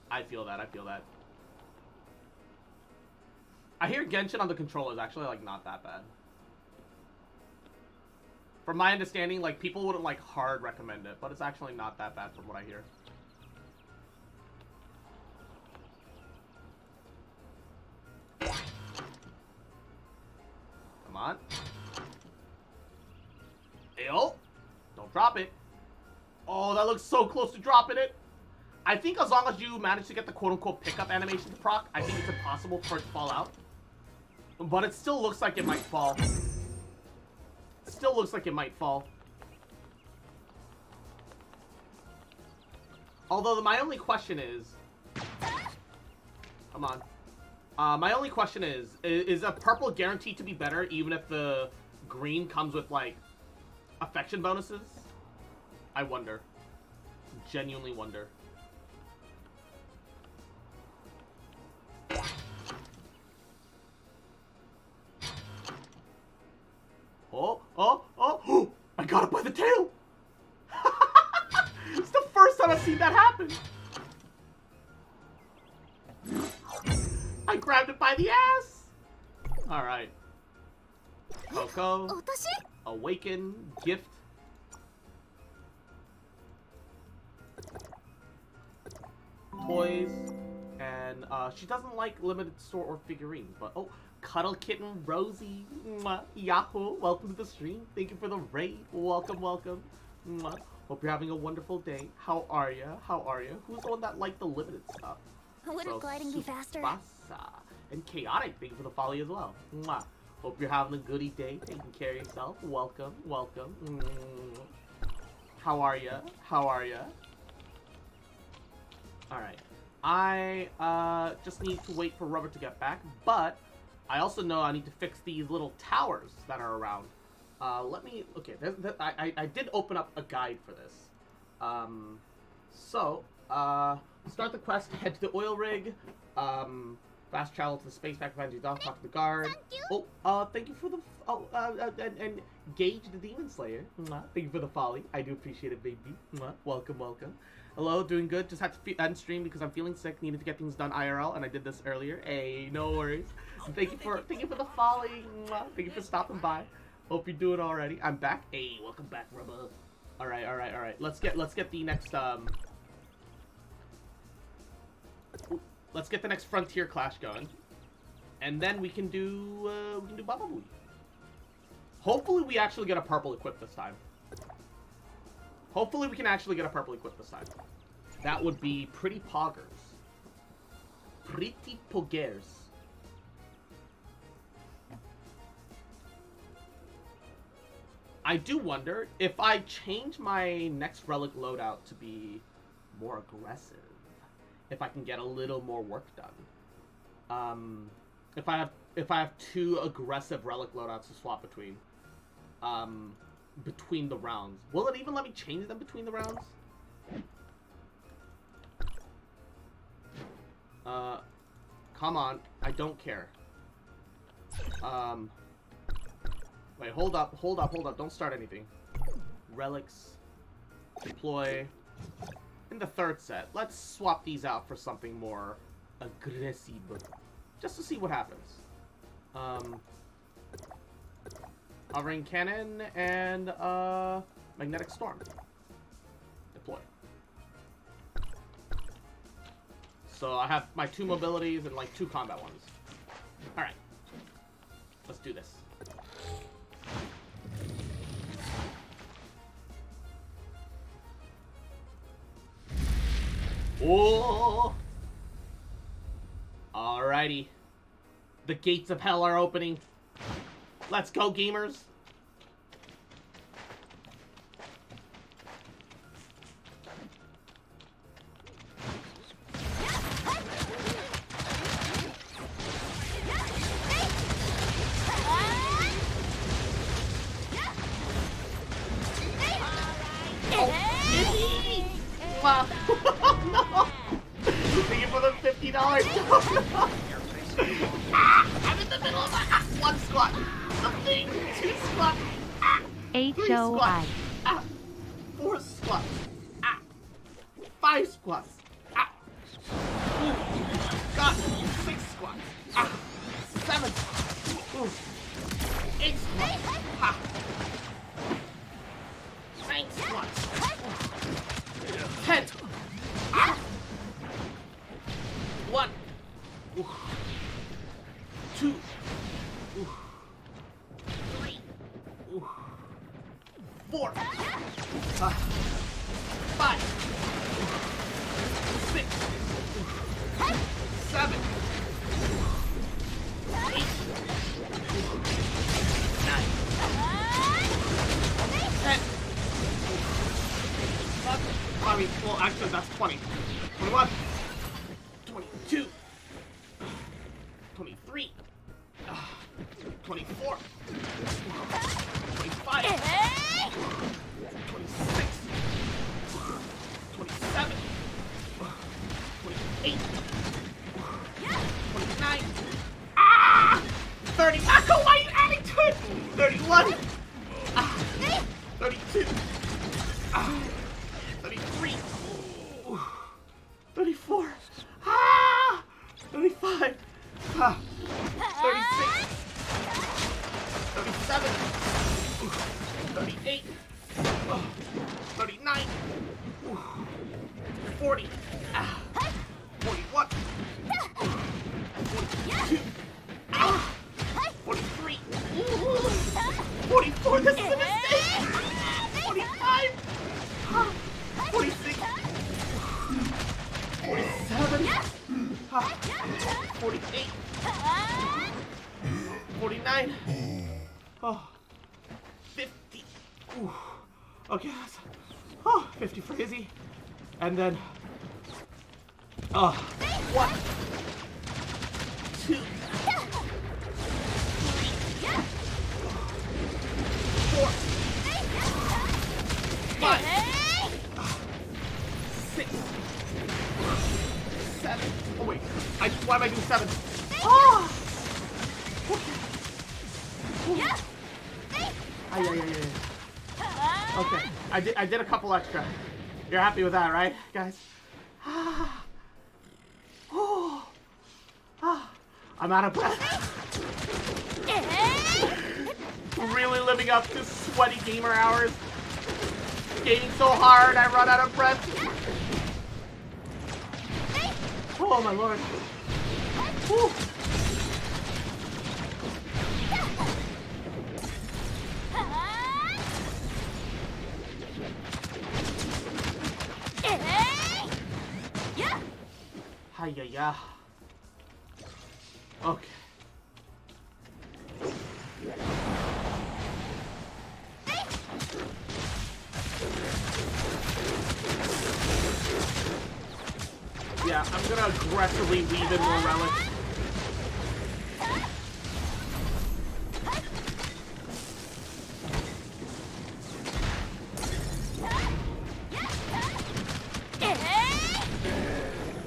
Speaker 1: I feel that, I feel that. I hear Genshin on the controller is actually, like, not that bad. From my understanding, like, people wouldn't, like, hard recommend it, but it's actually not that bad from what I hear. Come on. Ayo! Don't drop it. Oh, that looks so close to dropping it. I think as long as you manage to get the quote-unquote pickup animation to proc, I think it's impossible for it to fall out. But it still looks like it might fall. It still looks like it might fall. Although my only question is... Come on. My only question is a purple guaranteed to be better even if the green comes with, like, affection bonuses? I wonder. Genuinely wonder. Oh! I got it by the tail! It's the first time I've seen that happen! I grabbed it by the ass! Alright. Coco. Awaken. Gift. Toys. And, she doesn't like limited store or figurines, but, oh, Cuddle Kitten Rosie. Mwah. Yahoo! Welcome to the stream. Thank you for the raid. Welcome, welcome. Mwah. Hope you're having a wonderful day. How are ya? How are ya? Who's the one that liked the limited stuff?
Speaker 4: Wouldn't gliding be faster?
Speaker 1: And Chaotic, thank you for the follow as well. Mwah. Hope you're having a goody day, taking care of yourself. Welcome, welcome. How are ya? How are ya? Alright. I just need to wait for Rubber to get back, but I also know I need to fix these little towers that are around. Let me... Okay, I did open up a guide for this. Start the quest, head to the oil rig, fast travel to the space back behind you, talk to the guard. Oh, thank you for the... and Gage the Demon Slayer. Thank you for the folly. I do appreciate it, baby. Welcome, welcome. Hello, doing good. Just had to end stream because I'm feeling sick. Needed to get things done IRL, and I did this earlier. Hey, no worries. Thank you for the folly. Thank you for stopping by. Hope you're doing already. I'm back. Hey, welcome back, Rubber. All right. Let's get the next let's get the next Frontier Clash going. And then we can do Baba Booey. Hopefully we actually get a purple equip this time. Hopefully we can actually get a purple equip this time. That would be pretty poggers. Pretty poggers. I do wonder if I change my next relic loadout to be more aggressive, if I can get a little more work done. If I have 2 aggressive relic loadouts to swap between the rounds, will it even let me change them between the rounds? Come on, I don't care. Wait, hold up, don't start anything. Relics, deploy. In the 3rd set, let's swap these out for something more aggressive, just to see what happens. Hovering cannon and magnetic storm. Deploy. So I have my 2 mobilities and like 2 combat ones. All right, let's do this. Oh! Alrighty. The gates of hell are opening. Let's go, gamers. Wow. No! Thank you for the $50. No. I'm in the middle of 1 squat. Something. 2 squats. 3 squats. 4 squats. 5 squats. God. 6 squats. 7. 8 squats. 9 squats. 10. 1. 2. 3. 4. 5. 6. 7. 8. 9. 10. I mean, well, actually, that's 20. 21. 22. 23. 24. 25. 26. 27. 28. 29. 30. Why are you adding to it? 31. 32. 33. 34. 35. 36. 37. 38. 39. 40. 41. 42. 43. 44. This is a mistake. 45. 46. 47. 48. 49. Oh. 50. Ooh. Okay, that's 50 for Izzy. And then 1, 2, 3, 4, 5, 6, 7. Oh wait, why am I doing 7? Oh! Okay, I did a couple extra. You're happy with that, right, guys? I'm out of breath. Really living up to sweaty gamer hours. Gaming so hard, I run out of breath. Oh. Oh my lord. Woo. Hi-ya-ya. Okay. Yeah, I'm gonna aggressively weave in more relics.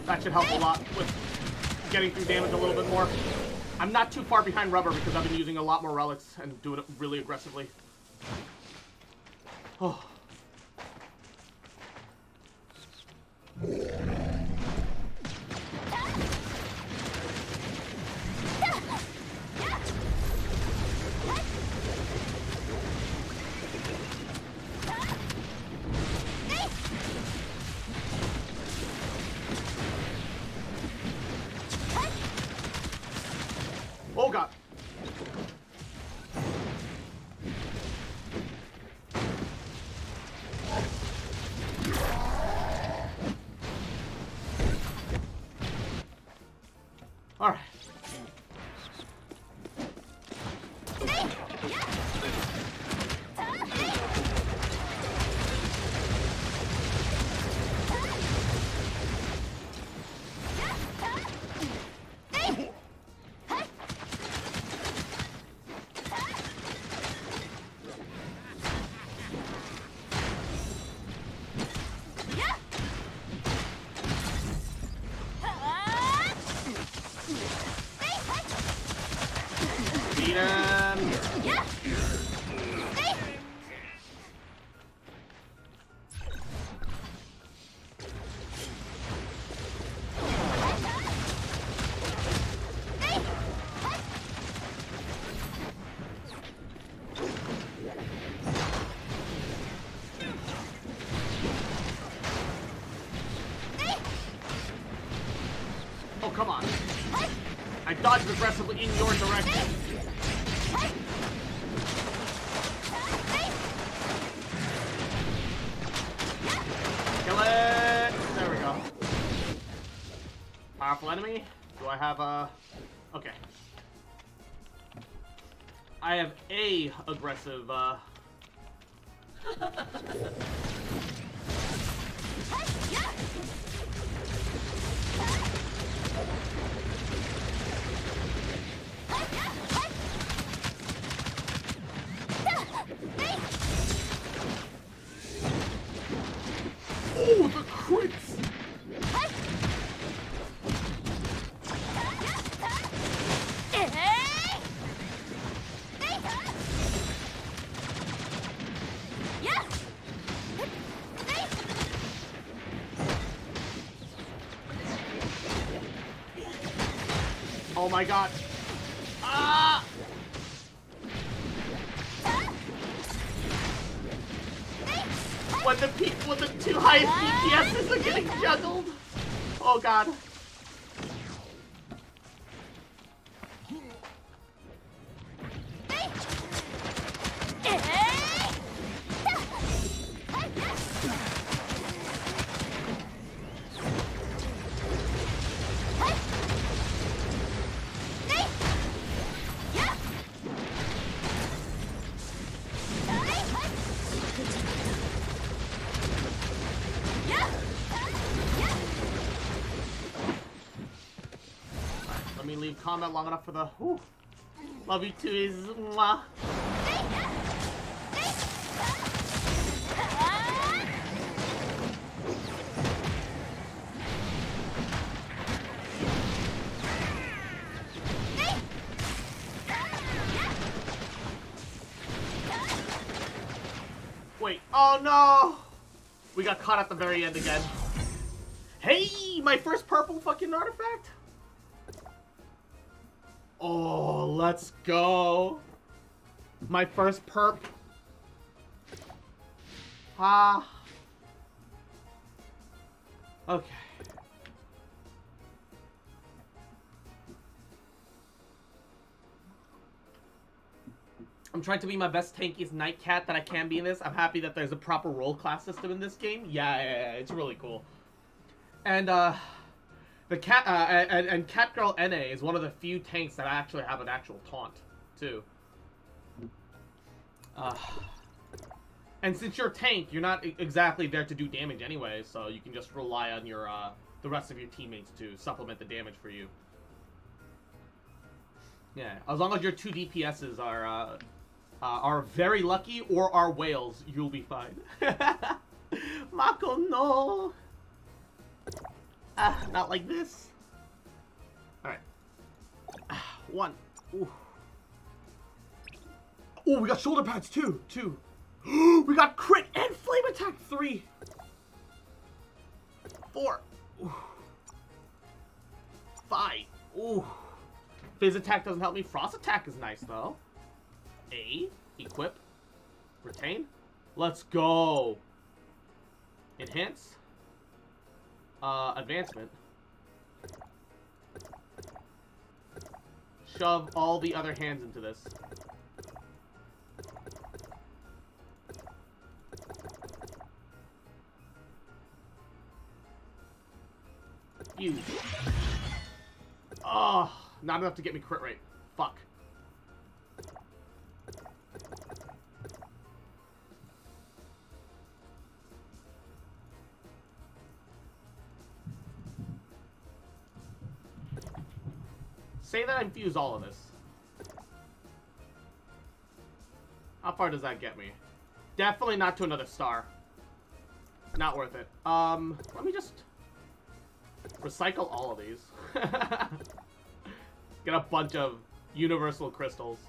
Speaker 1: That should help a lot with getting through damage a little bit more. I'm not too far behind Rubber because I've been using a lot more relics and doing it really aggressively. Oh. Oh god. All right. Beat him. Oh, come on. I dodged aggressively in your direction. Kill it! There we go. Powerful enemy. Do I have a... Okay. I have a aggressive, Oh, the crits! Oh my god. Ah! When the two highest DPSs are getting juggled. Oh god. Let me leave combat long enough for the whew. Love you too is mwah. Wait, oh no! We got caught at the very end again. Hey, my first purple fucking artifact? Oh, let's go. My first perp. Ah. Okay. I'm trying to be my best tankiest night cat that I can be in this. I'm happy that there's a proper role class system in this game. Yeah, it's really cool. And the cat and Catgirl NA is one of the few tanks that actually have an actual taunt too. And since you're a tank, you're not exactly there to do damage anyway, so you can just rely on your the rest of your teammates to supplement the damage for you. Yeah, as long as your 2 DPSs are very lucky or are whales, you'll be fine. Mako, no! Not like this. Alright. 1. Ooh. Oh, we got shoulder pads, 2. We got crit and flame attack, 3. 4. Ooh. 5. Ooh. Fizz attack doesn't help me. Frost attack is nice, though. A. Equip. Retain. Let's go. Enhance. Advancement. Shove all the other hands into this. Huge. Oh, not enough to get me crit rate. Fuck. Say that I infuse all of this. How far does that get me? Definitely not to another star. Not worth it. Let me just recycle all of these. Get a bunch of universal crystals.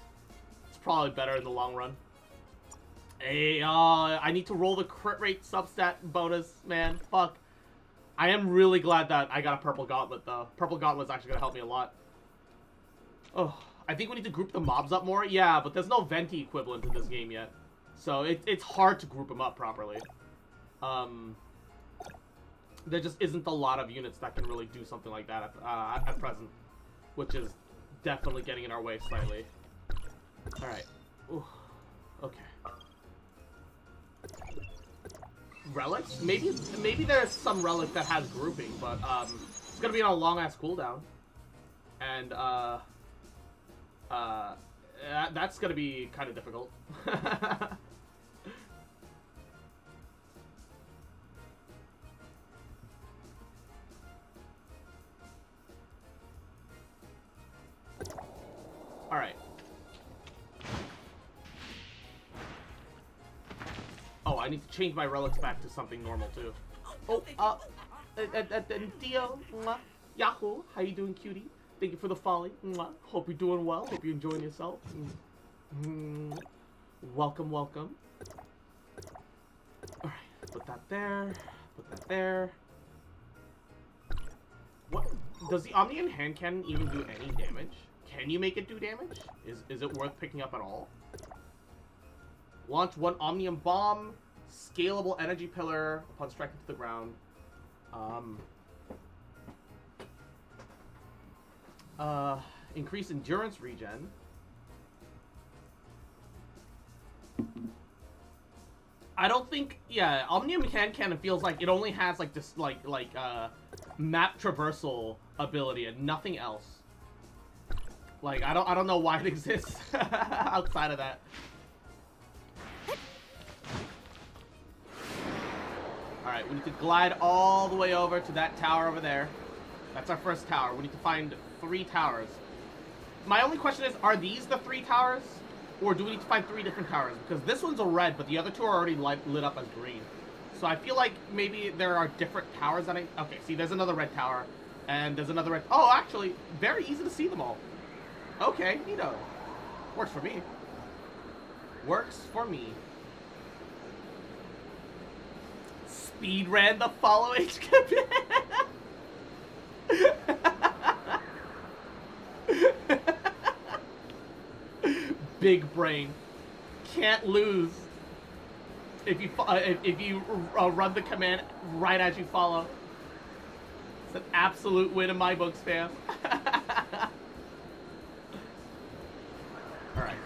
Speaker 1: It's probably better in the long run. Hey, I need to roll the crit rate substat bonus, man. Fuck. I am really glad that I got a purple gauntlet, though. Purple gauntlet's actually gonna help me a lot. Oh, I think we need to group the mobs up more. Yeah, but there's no Venti equivalent in this game yet. So it's hard to group them up properly. There just isn't a lot of units that can really do something like that at present. Which is definitely getting in our way slightly. Alright. Okay. Relics? Maybe there's some relic that has grouping, but it's gonna be on a long-ass cooldown. And that's gonna be kind of difficult. Alright. Oh, I need to change my relics back to something normal too. Oh, Dio, Yahoo, how you doing, cutie? Thank you for the folly. Hope you're doing well. Hope you're enjoying yourself. Welcome, welcome. Alright, put that there. Put that there. What? Does the Omnium hand cannon even do any damage? Can you make it do damage? Is it worth picking up at all? Launch 1 Omnium Bomb. Scalable energy pillar upon striking to the ground. Increase endurance regen. I don't think, yeah, Omnium hand cannon feels like it only has like this map traversal ability and nothing else. Like I don't know why it exists outside of that. Alright, we need to glide all the way over to that tower over there. That's our first tower. We need to find 3 towers. My only question is, are these the 3 towers? Or do we need to find 3 different towers? Because this one's a red, but the other 2 are already lit up as green. So I feel like maybe there are different towers that okay, see, there's another red tower. And there's another red... Oh, actually, very easy to see them all. Okay, neato. Works for me. Works for me. Speed ran the follow H command. Big brain. Can't lose. If you run the command right as you follow. It's an absolute win in my books, fam. Alright.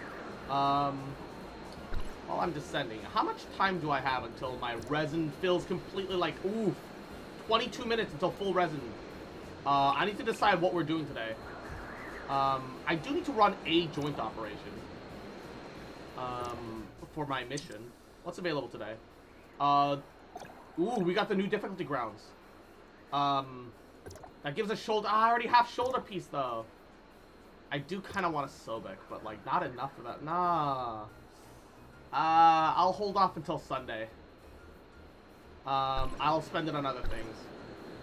Speaker 1: While I'm descending, how much time do I have until my resin fills completely? Like, ooh, 22 minutes until full resin. I need to decide what we're doing today. I do need to run a joint operation. For my mission. What's available today? Ooh, we got the new difficulty grounds. That gives us shoulder. I already have shoulder piece though. I do kind of want a Sobek, but like not enough for that. Nah. I'll hold off until Sunday. I'll spend it on other things.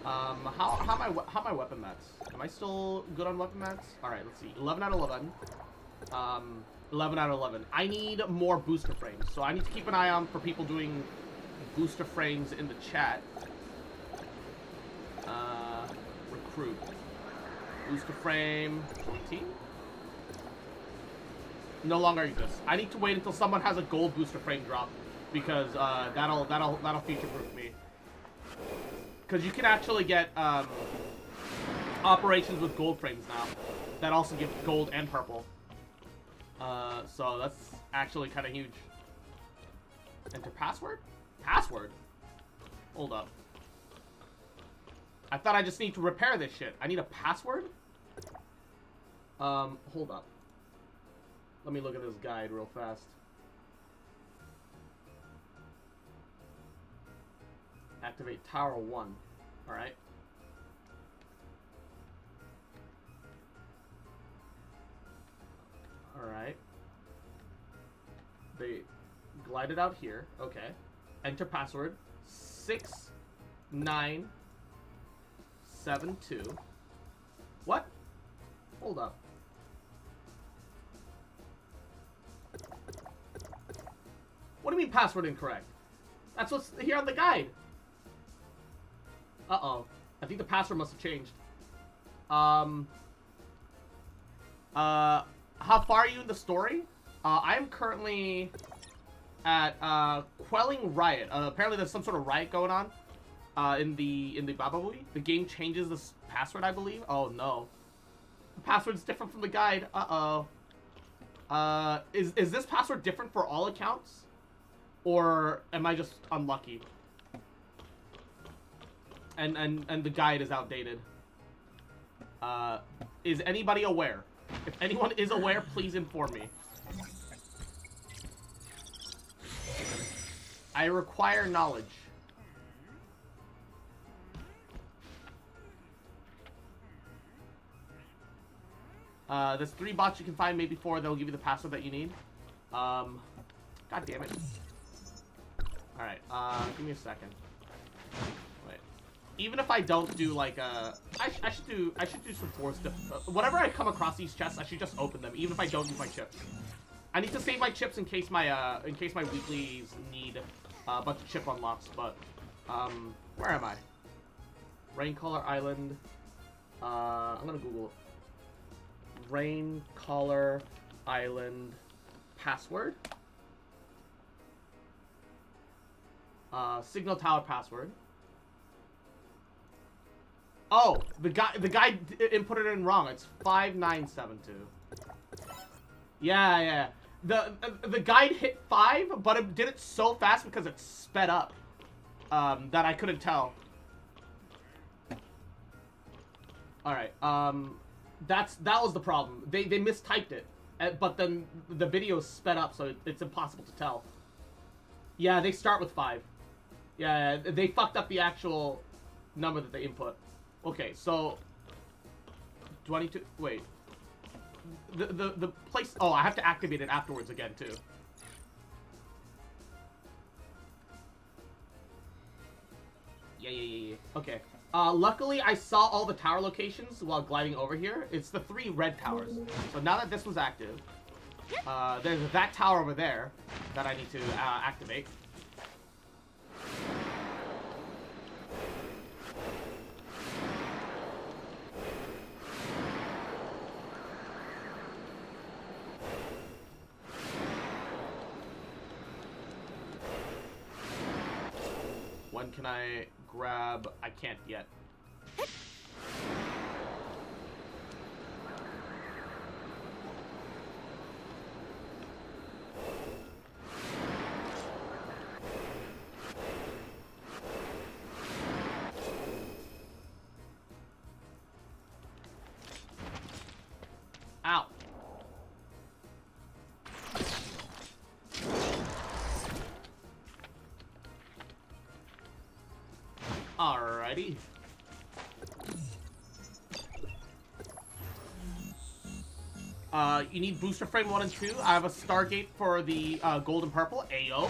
Speaker 1: How my weapon mats? Am I still good on weapon mats? All right, let's see. 11 out of 11. 11 out of 11. I need more booster frames, so I need to keep an eye on for people doing booster frames in the chat. Recruit. Booster frame 20. No longer exists. I need to wait until someone has a gold booster frame drop, because that'll future-proof me. Because you can actually get operations with gold frames now that also give gold and purple. So that's actually kind of huge. Enter password? Password? Hold up. I thought I just need to repair this shit. I need a password? Hold up. Let me look at this guide real fast. Activate Tower 1. Alright. Alright. They glided out here. Okay. Enter password 6972. What? Hold up. What do you mean password incorrect? That's what's here on the guide. Uh-oh. I think the password must have changed. How far are you in the story? I am currently at quelling riot. Apparently there's some sort of riot going on in the Bababui. The game changes this password, I believe. Oh no. The password's different from the guide. Uh-oh. Is this password different for all accounts? Or am I just unlucky? And the guide is outdated. Is anybody aware? If anyone is aware, please inform me. I require knowledge. There's 3 bots you can find, maybe 4. They'll give you the password that you need. God damn it. Alright, give me a second. Wait. Even if I don't do like I should do some force whenever I come across these chests, I should just open them, even if I don't use my chips. I need to save my chips in case my weeklies need a bunch of chip unlocks, but where am I? Raincaller Island. I'm gonna Google Raincaller Island password. Signal tower password. Oh, the guy inputted it in wrong. It's 5972. Yeah. The guide hit 5, but it did it so fast because it sped up that I couldn't tell. All right. That was the problem. They mistyped it, but then the video sped up, so it's impossible to tell. Yeah, they start with 5. Yeah, they fucked up the actual number that they input. Okay, so 22. Wait, the place. Oh, I have to activate it afterwards again too. Yeah. Okay. Luckily, I saw all the tower locations while gliding over here. It's the 3 red towers. So now that this was active, there's that tower over there that I need to activate. When can I grab? I can't yet. Alrighty. You need booster frame 1 and 2. I have a Stargate for the gold and purple. Ayo.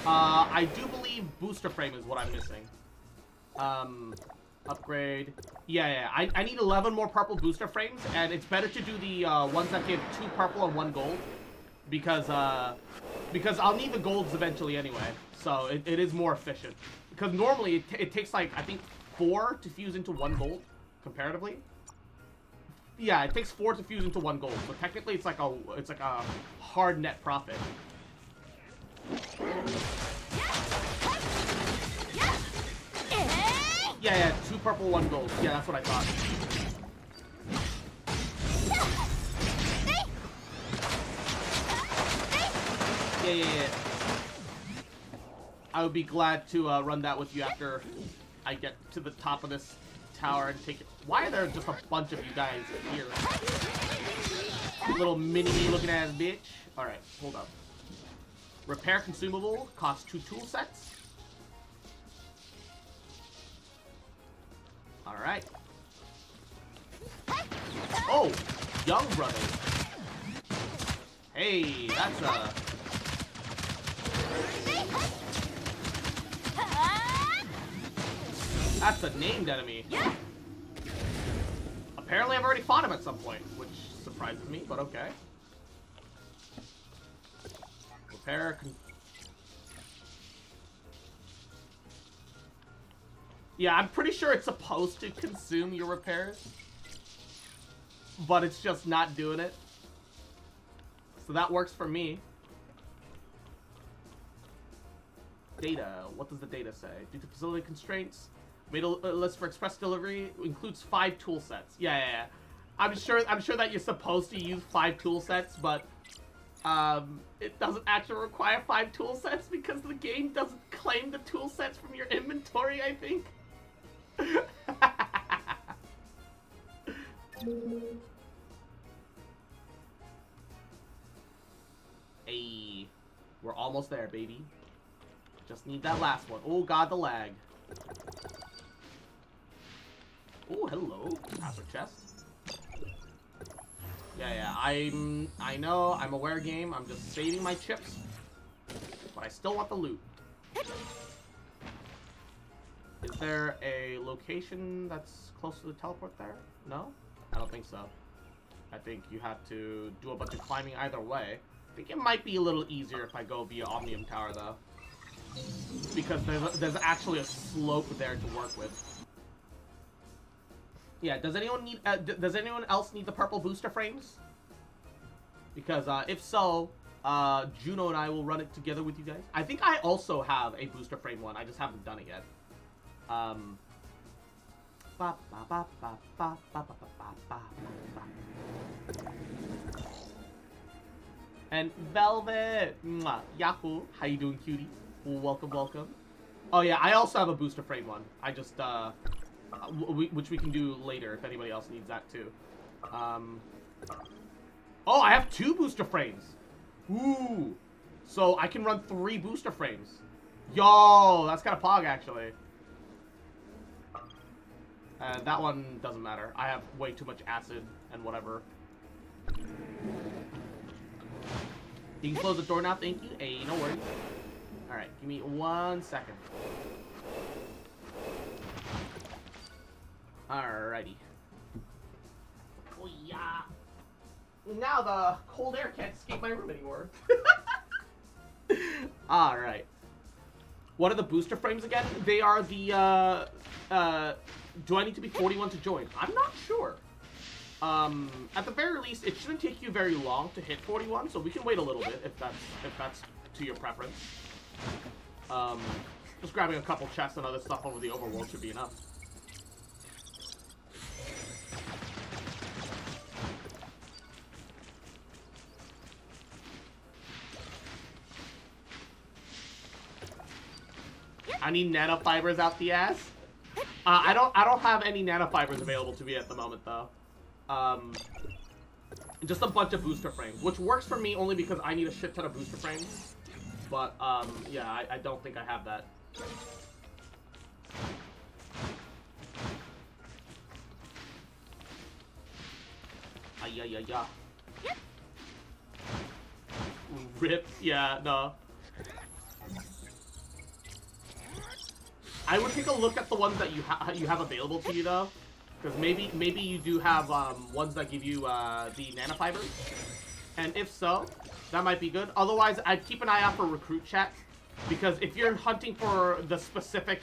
Speaker 1: I do believe booster frame is what I'm missing. Upgrade. Yeah. I need 11 more purple booster frames, and it's better to do the ones that give 2 purple and 1 gold, because I'll need the golds eventually anyway. So it is more efficient. Because normally it takes like I think 4 to fuse into 1 gold, comparatively. Yeah, it takes 4 to fuse into 1 gold. So technically it's like a hard net profit. Yeah, 2 purple, 1 gold. Yeah, that's what I thought. Yeah. I would be glad to run that with you after I get to the top of this tower and take it. Why are there just a bunch of you guys here? Little mini-me looking ass bitch. Alright, hold up. Repair consumable costs 2 tool sets. Alright. Oh! Young brother. Hey, that's a... That's a named enemy. Apparently I've already fought him at some point, which surprises me, but okay. Repair... Yeah, I'm pretty sure it's supposed to consume your repairs, but it's just not doing it. So that works for me. Data. What does the data say? Due to facility constraints, made a list for express delivery includes 5 tool sets. Yeah. I'm sure that you're supposed to use 5 tool sets, but it doesn't actually require 5 tool sets because the game doesn't claim the tool sets from your inventory, I think. Hey, we're almost there, baby. Just need that last one. Oh god, the lag. Oh, hello. Hazard chest. Yeah, I know, I'm aware game. I'm just saving my chips. But I still want the loot. Is there a location that's close to the teleport there? No? I don't think so. I think you have to do a bunch of climbing either way. I think it might be a little easier if I go via Omnium Tower, though. Because there's actually a slope there to work with. Yeah, does anyone need? Does anyone else need the purple booster frames? Because if so, Juno and I will run it together with you guys. I think I also have a booster frame one. I just haven't done it yet. And Velvet, Yahoo, how you doing, cutie? Welcome. Oh yeah, I also have a booster frame one. I just which we can do later if anybody else needs that too. Oh, I have 2 booster frames. Ooh, so I can run 3 booster frames. Yo, that's kind of pog actually. That one doesn't matter. I have way too much acid and whatever. You can close the door now, thank you. Hey, no worries. Alright, give me 1 second. Alrighty. Oh yeah. Now the cold air can't escape my room anymore. Alright. What are the booster frames again? They are the, do I need to be 41 to join? I'm not sure. At the very least, it shouldn't take you very long to hit 41, so we can wait a little bit if that's to your preference. Just grabbing a couple chests and other stuff over the overworld should be enough. I need nanofibers out the ass. I don't have any nanofibers available to me at the moment though. Just a bunch of booster frames, which works for me only because I need a shit ton of booster frames. But yeah, I don't think I have that. yeah, yeah, yeah. Rip. Yeah, no. I would take a look at the ones that you have available to you though, because maybe you do have ones that give you the nanofibers, and if so, that might be good. Otherwise, I'd keep an eye out for recruit chats, because if you're hunting for the specific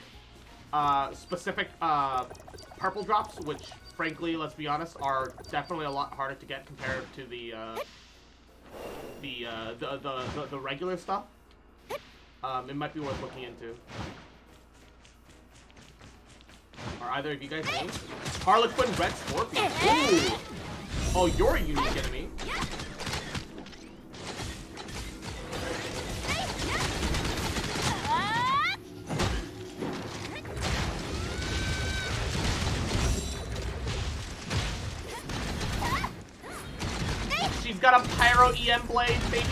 Speaker 1: purple drops, which frankly, let's be honest, are definitely a lot harder to get compared to the regular stuff, it might be worth looking into. Are either of you guys named? Harlequin Red Scorpion. Ooh. Oh, you're a unique enemy. She's got a Pyro EM blade, baby.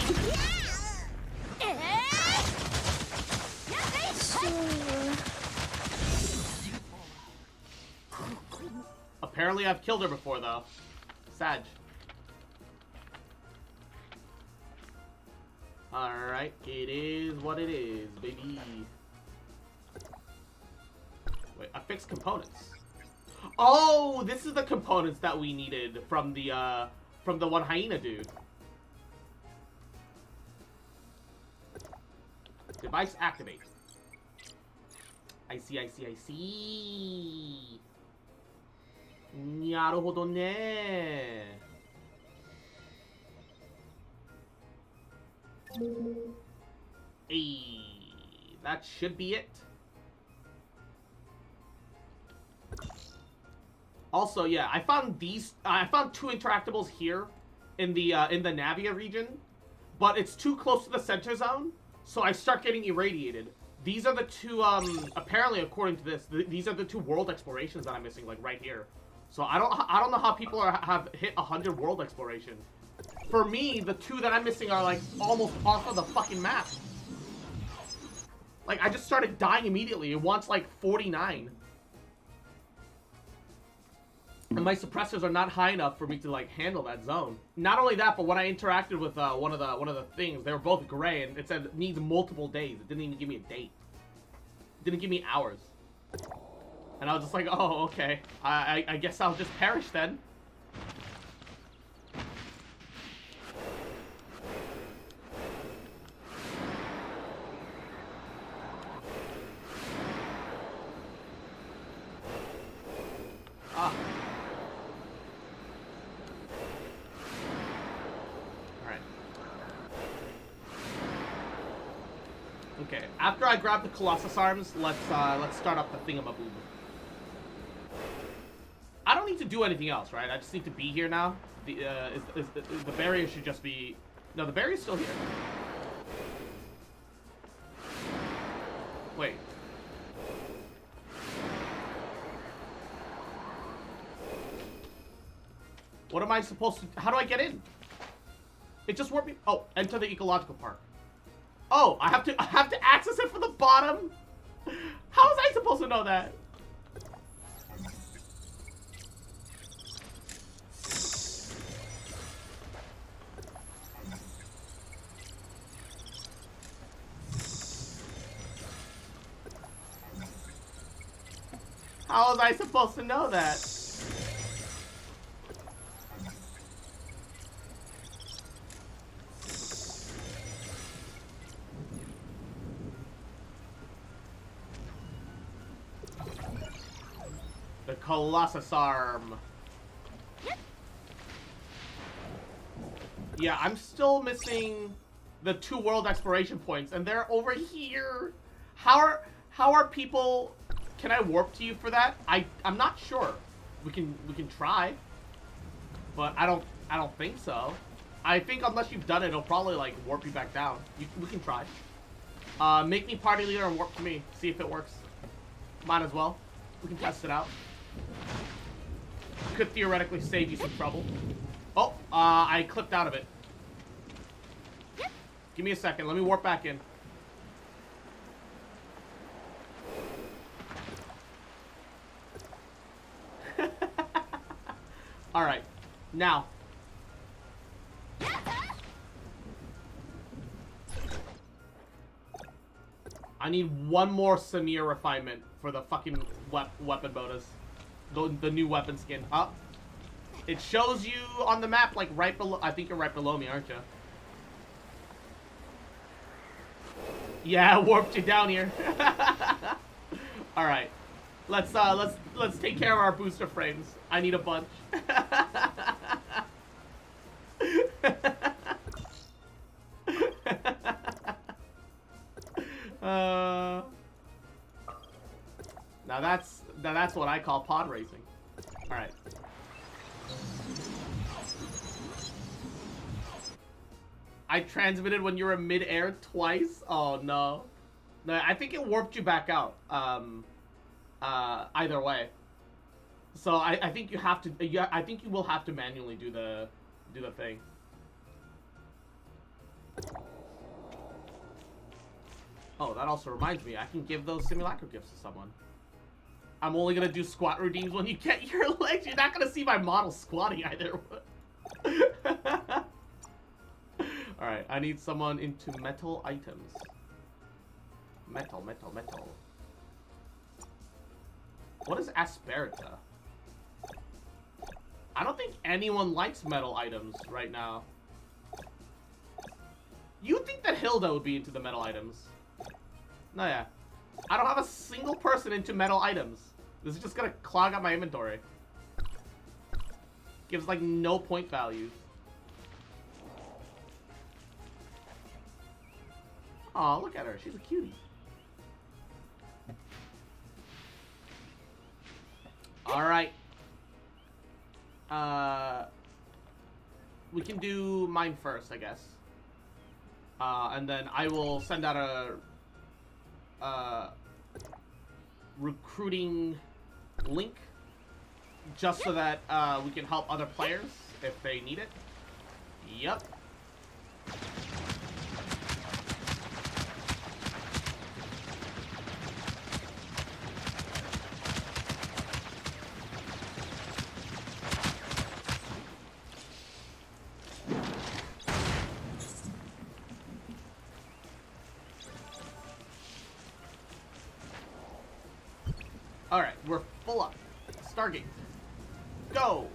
Speaker 1: Apparently I've killed her before, though. Sag. Alright, it is what it is, baby. Wait, I fixed components. Oh, this is the components that we needed from the one hyena dude. Device activate. I see, I see, I see. Naruhodo ne. Hey, that should be it. Also, yeah, I found two interactables here in the Navia region, but it's too close to the center zone, so I start getting irradiated. These are the two, apparently according to this, these are the two world explorations that I'm missing, like right here. So I don't know how people have hit 100 world exploration. For me, the two that I'm missing are like almost off of the fucking map. Like I just started dying immediately. It wants like 49. And my suppressors are not high enough for me to like handle that zone. Not only that, but when I interacted with one of the things, they were both gray, and it said it needs multiple days. It didn't even give me a date. It didn't give me hours. And I was just like, oh, okay. I guess I'll just perish then. Ah. Alright. Okay, after I grab the Colossus Arms, let's start up the thingamaboob. I don't need to do anything else, right? I just need to be here now. The barrier should just be... No, the barrier's still here. Wait. What am I supposed to... How do I get in? It just warped me... Oh, enter the ecological park. Oh, I have to access it from the bottom? How was I supposed to know that? How was I supposed to know that? The Colossus Arm. Yeah, I'm still missing the 2 world exploration points, and they're over here. How are people... Can I warp to you for that? I'm not sure. We can try, but I don't think so. I think unless you've done it, it'll probably like warp you back down. We can try. Make me party leader and warp to me. See if it works. Might as well. We can test it out. Could theoretically save you some trouble. Oh, I clipped out of it. Give me a second. Let me warp back in. Alright. Now, I need one more Samir refinement for the fucking weapon bonus. The new weapon skin. Up. It shows you on the map, like, right below. I think you're right below me, aren't you? Yeah, warped you down here. All right, let's take care of our booster frames. I need a bunch. Now that's what I call pod racing. All right. I transmitted when you were mid-air twice. Oh no. No, I think it warped you back out. Either way. So I think you have to. Yeah, I think you will have to manually do the thing. Oh, that also reminds me. I can give those simulacra gifts to someone. I'm only gonna do squat redeems when you get your legs. You're not gonna see my model squatting either. Alright, I need someone into metal items. Metal. What is Asperita? I don't think anyone likes metal items right now. You'd think that Hilda would be into the metal items. No, yeah. I don't have a single person into metal items. This is just gonna clog up my inventory. Gives, like, no point value. Aw, look at her. She's a cutie. Alright. We can do mine first, I guess. And then I will send out a recruiting link just so that we can help other players if they need it. Yep. Alright, we're full up. Stargate. Go!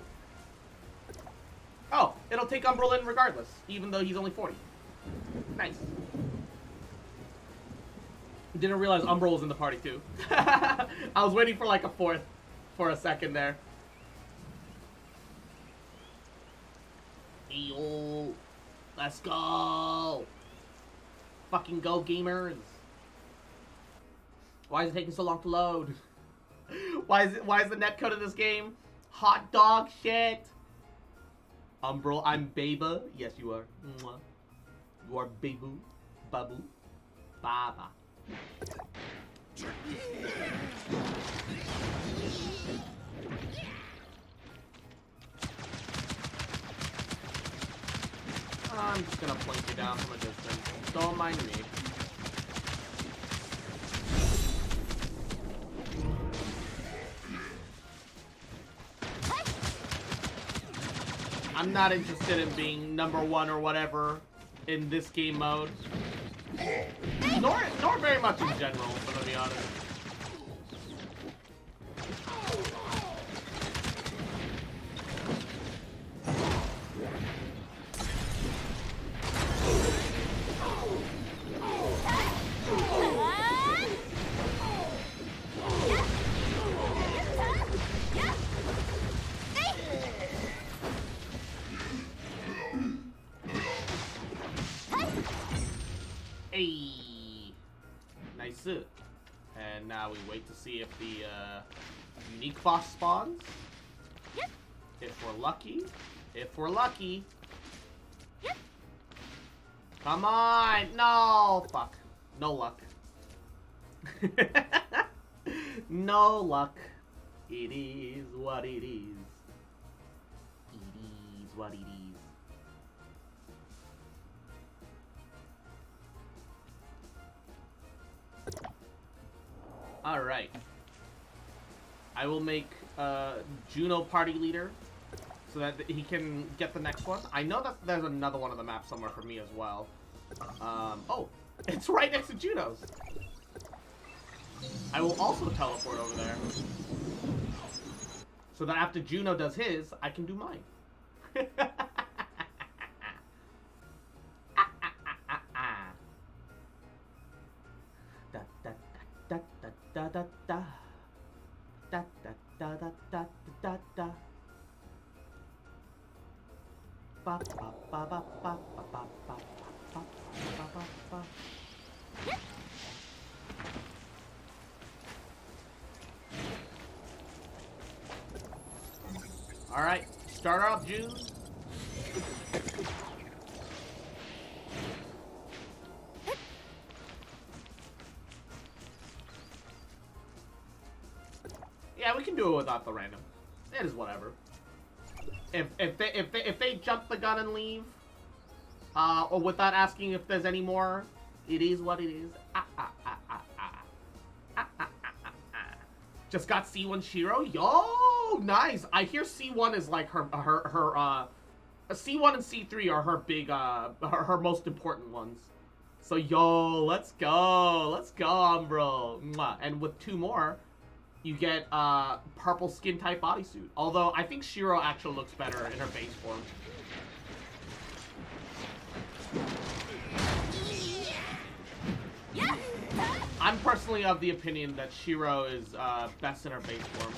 Speaker 1: Oh, it'll take Umbrella regardless, even though he's only 40. Nice. Didn't realize Umbral was in the party too. I was waiting for like a fourth for a second there. Eyo. Let's go! Fucking go, gamers! Why is it taking so long to load? Why is the netcode of this game hot dog shit? Umbral, I'm Baba. Yes, you are. Mwah. You are Babu. Babu. Baba. I'm just gonna plink you down from a distance. Don't mind me. I'm not interested in being #1 or whatever in this game mode. Nor very much in general, if I'm gonna be honest. Hey, nice. And now we wait to see if the unique boss spawns. If we're lucky. If we're lucky. Come on! No! Fuck. No luck. No luck. It is what it is. It is what it is. Alright. I will make Juno party leader so that he can get the next one. I know that there's another one on the map somewhere for me as well. Oh, it's right next to Juno's. I will also teleport over there. So that after Juno does his, I can do mine. All right, start her up, June. Yeah, we can do it without the random. It is whatever. If they jump the gun and leave, or without asking if there's any more, it is what it is. Just got C1 Shiro. Yo, nice. I hear C1 is like her C1 and C3 are her big her most important ones. So yo, let's go, Umbro. Mwah. And with 2 more, you get purple skin type bodysuit. Although I think Shiro actually looks better in her base form. I'm personally of the opinion that Shiro is best in her base form.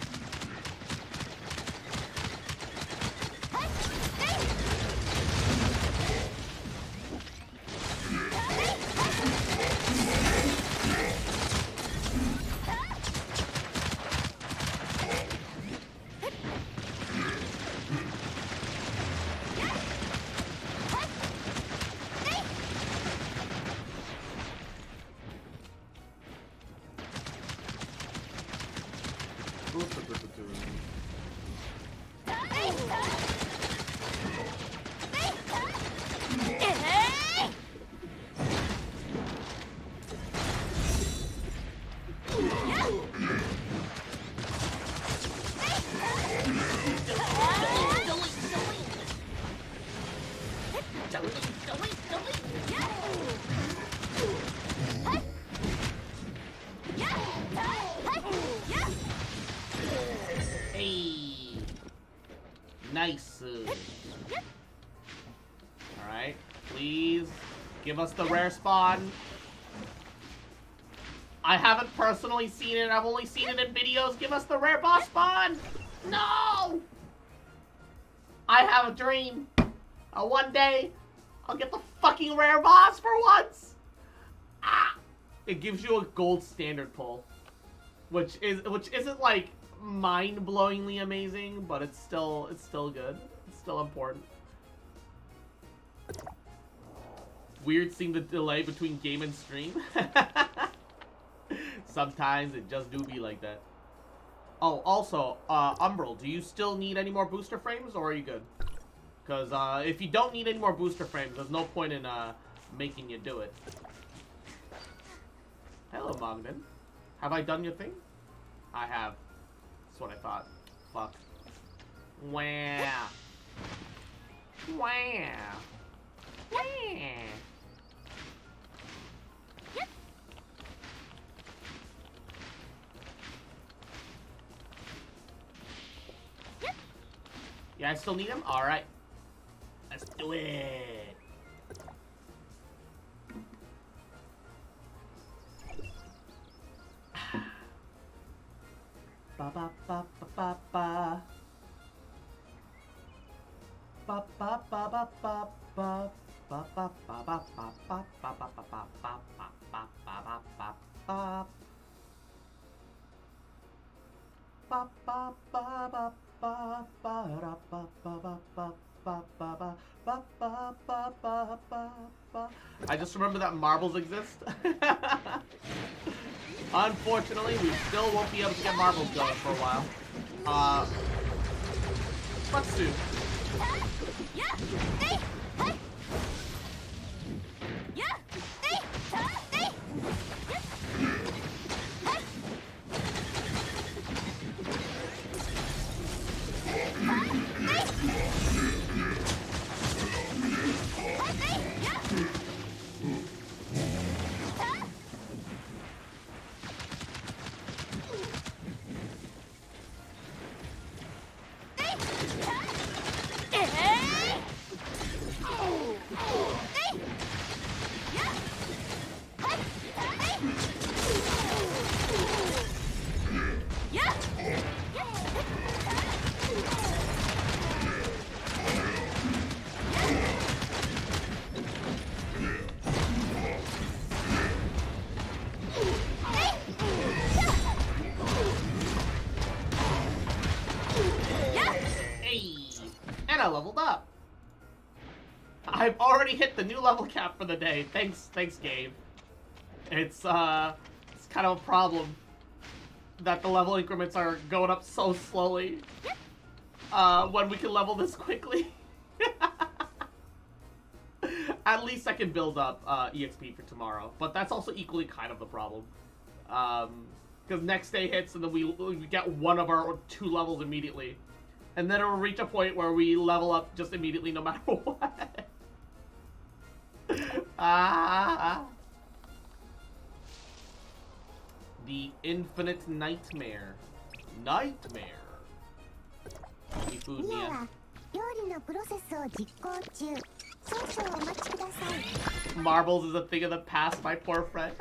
Speaker 1: Nice. Alright, please give us the rare spawn. I haven't personally seen it, I've only seen it in videos. Give us the rare boss spawn! No! I have a dream. One day, I'll get the fucking rare boss for once! Ah! It gives you a gold standard pull. Which isn't like mind-blowingly amazing, but it's still good. It's still important. Weird seeing the delay between game and stream. Sometimes it just do be like that. Oh, also, Umbral, do you still need any more booster frames, or are you good? Because if you don't need any more booster frames, there's no point in making you do it. Hello, Mogden. Have I done your thing? I have. That's what I thought. Fuck. Wow. Wow. Wow. Yeah, I still need him? Alright. Let's do it. Ba ba ba ba ba ba. Ba ba ba ba ba ba. Ba ba ba ba ba ba ba ba ba ba ba ba ba ba ba ba. Ba ba ba ba ba ba ra ba ba ba ba ba ba ba ba ba ba ba ba ba. I just remember that marbles exist. Unfortunately, we still won't be able to get marbles going for a while. Let's do. I leveled up. I've already hit the new level cap for the day. Thanks, game. It's kind of a problem that the level increments are going up so slowly when we can level this quickly. At least I can build up EXP for tomorrow, but that's also equally kind of the problem. Because next day hits and then we get one of our 2 levels immediately. And then it will reach a point where we level up just immediately no matter what. The infinite nightmare. Nightmare. Any food, Nia? Marbles is a thing of the past, my poor friend.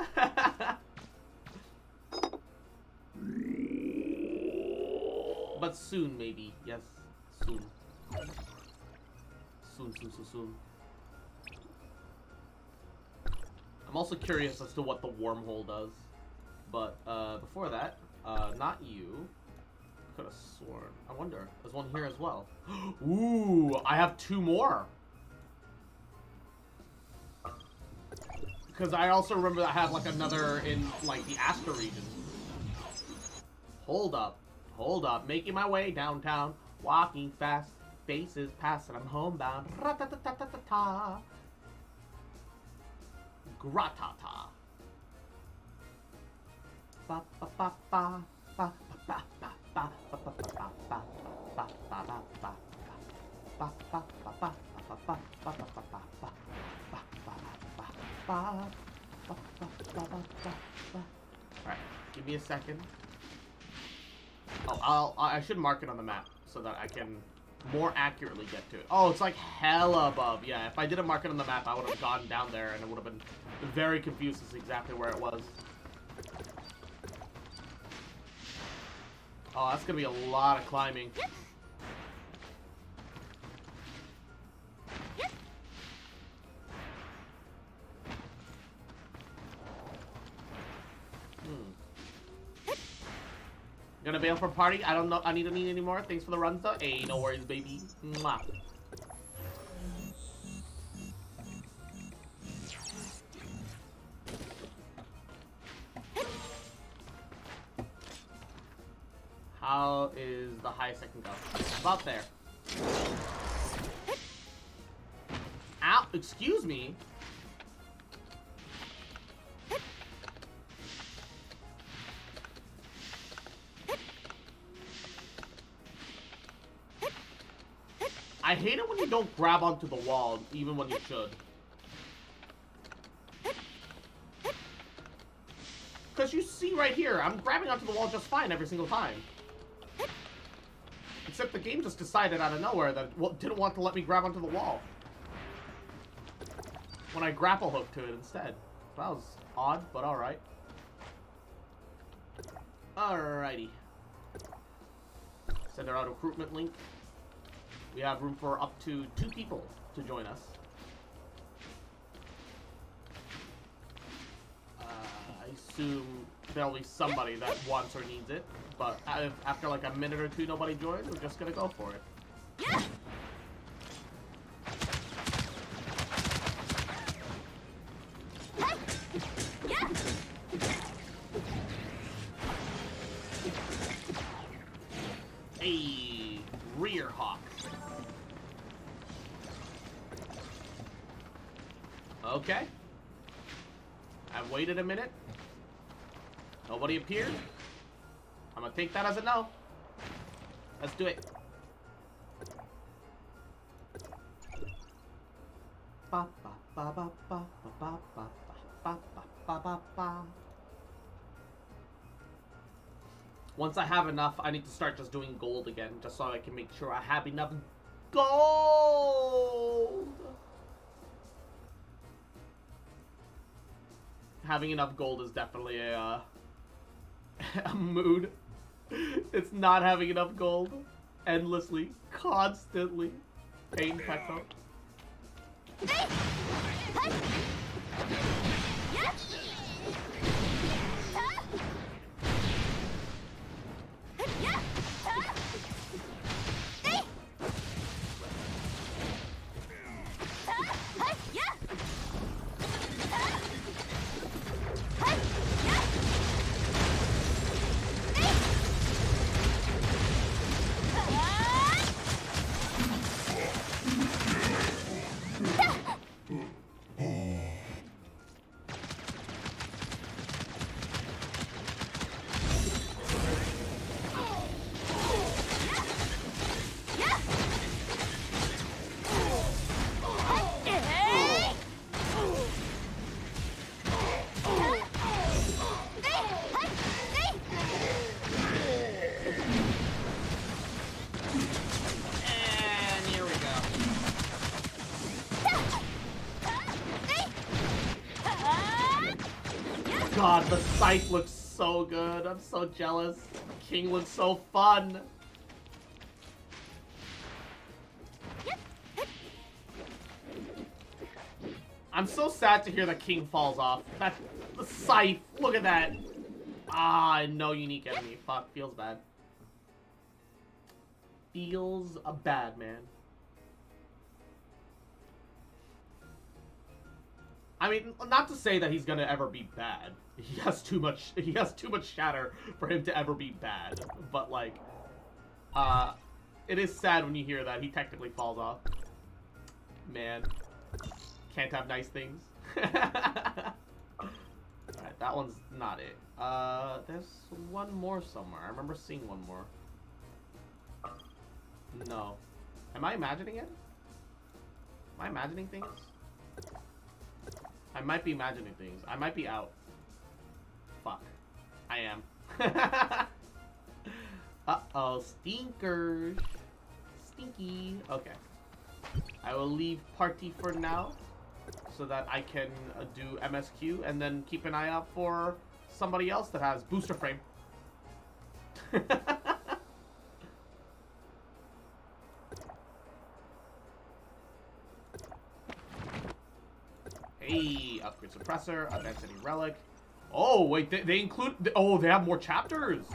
Speaker 1: But soon, maybe. Yes, soon. Soon. I'm also curious as to what the wormhole does. But, before that, not you. Could have sworn. I wonder. There's one here as well. Ooh, I have 2 more. Because I also remember I have, like, another in, like, the Asta region. Hold up. Making my way downtown. Walking fast. Faces past and I'm homebound. Ra-ta-ta-ta-ta-ta. Gratata. Ba-ba-ba-ba. Ba-ba-ba-ba. Alright, give me a second. Oh, I should mark it on the map so that I can more accurately get to it. Oh, it's like hella above. Yeah, if I didn't mark it on the map, I would have gone down there and it would have been very confused as to exactly where it was. Oh, that's gonna be a lot of climbing. Gonna bail for party? I don't know. I need any more. Thanks for the runs though. Hey, no worries, baby. Mwah. How is the highest I can go? About there. Ow! Excuse me. I hate it when you don't grab onto the wall, even when you should. Because you see right here, I'm grabbing onto the wall just fine every single time. Except the game just decided out of nowhere that it didn't want to let me grab onto the wall. When I grapple hook to it instead. That was odd, but alright. Alrighty. Send our recruitment link. We have room for up to 2 people to join us. I assume there'll be somebody that wants or needs it, but after like a minute or 2 nobody joins, we're just gonna go for it.
Speaker 4: Yeah.
Speaker 1: Hey, rear hawk. Okay. I've waited a minute. Nobody appeared. I'm gonna take that as a no. Let's do it. Ba ba ba ba ba ba ba ba ba ba ba. Once I have enough, I need to start just doing gold again, just so I can make sure I have enough gold. Having enough gold is definitely a mood. It's not having enough gold. Endlessly. Constantly. Pain Petro. god, the scythe looks so good. I'm so jealous. King looks so fun. I'm so sad to hear that King falls off. That the scythe. Look at that. Ah, no unique enemy. Fuck, feels bad. Feels bad, man. I mean, not to say that he's gonna ever be bad. He has too much shatter for him to ever be bad. But like, it is sad when you hear that he technically falls off. Man. Can't have nice things. Alright, that one's not it. There's one more somewhere. I remember seeing one more. No. Am I imagining it? Am I imagining things? I might be imagining things. I might be out. Fuck. I am. Uh-oh, stinkers. Stinky. Okay. I will leave party for now, so that I can do MSQ and then keep an eye out for somebody else that has booster frame. Hey, upgrade suppressor, advanced any relic. Oh, wait, they include... Oh, they have more chapters.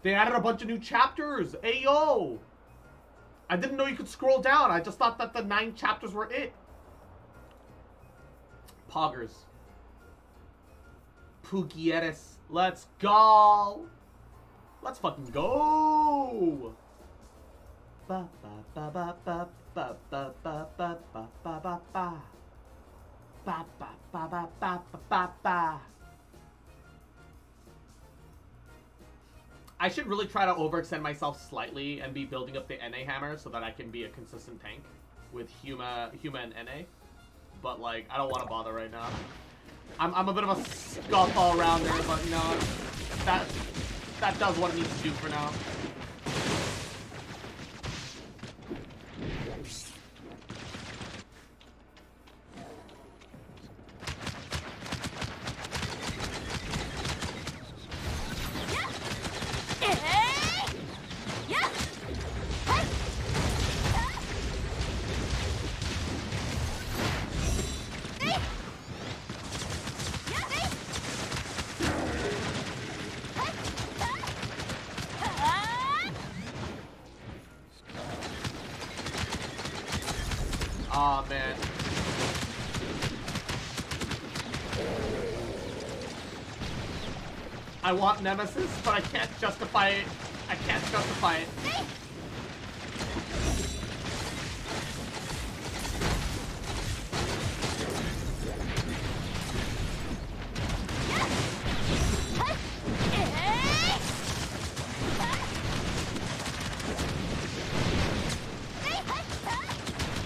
Speaker 1: They added a bunch of new chapters. Ayo! I didn't know you could scroll down. I just thought that the 9 chapters were it. Poggers. Pugieres. Let's go. Let's fucking go. Ba ba ba ba ba ba ba ba ba ba ba ba ba. Ba ba ba ba ba ba ba. I should really try to overextend myself slightly and be building up the NA hammer so that I can be a consistent tank with Huma and NA. But, like, I don't want to bother right now. I'm a bit of a scuff all rounder, but, you know, that does what it needs to do for now. Aw, man. I want Nemesis, but I can't justify it. I can't justify it.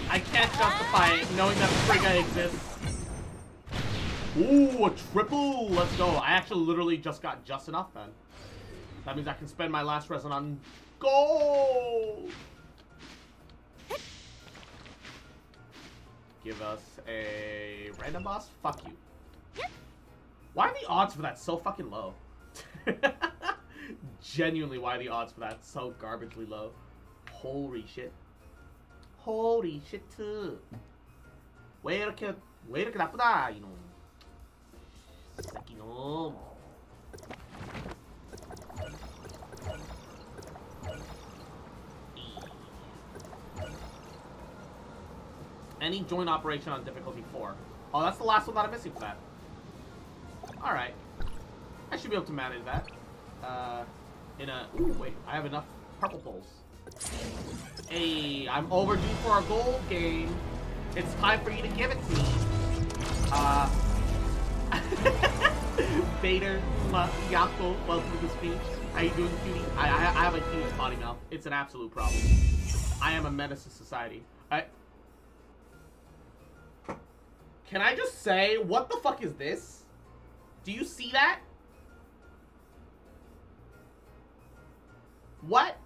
Speaker 1: I can't justify it knowing that Frigga exists. Ooh, a triple! Let's go. I actually literally just got just enough then. That means I can spend my last resin on gold! Give us a random boss? Fuck you. Why are the odds for that so fucking low? Genuinely, why are the odds for that so garbagely low? Holy shit. Holy shit. 왜 이렇게 나쁘다, 이놈. 새끼놈. Any joint operation on difficulty 4. Oh, that's the last one that I'm missing for that. Alright. I should be able to manage that. Ooh, wait, I have enough purple pulls. Hey, I'm overdue for a gold game. It's time for you to give it to me. Vader, Yako, welcome to the speech. How you doing, cutie? I have a huge potty mouth. It's an absolute problem. I am a menace to society. Can I just say, what the fuck is this? Do you see that? What?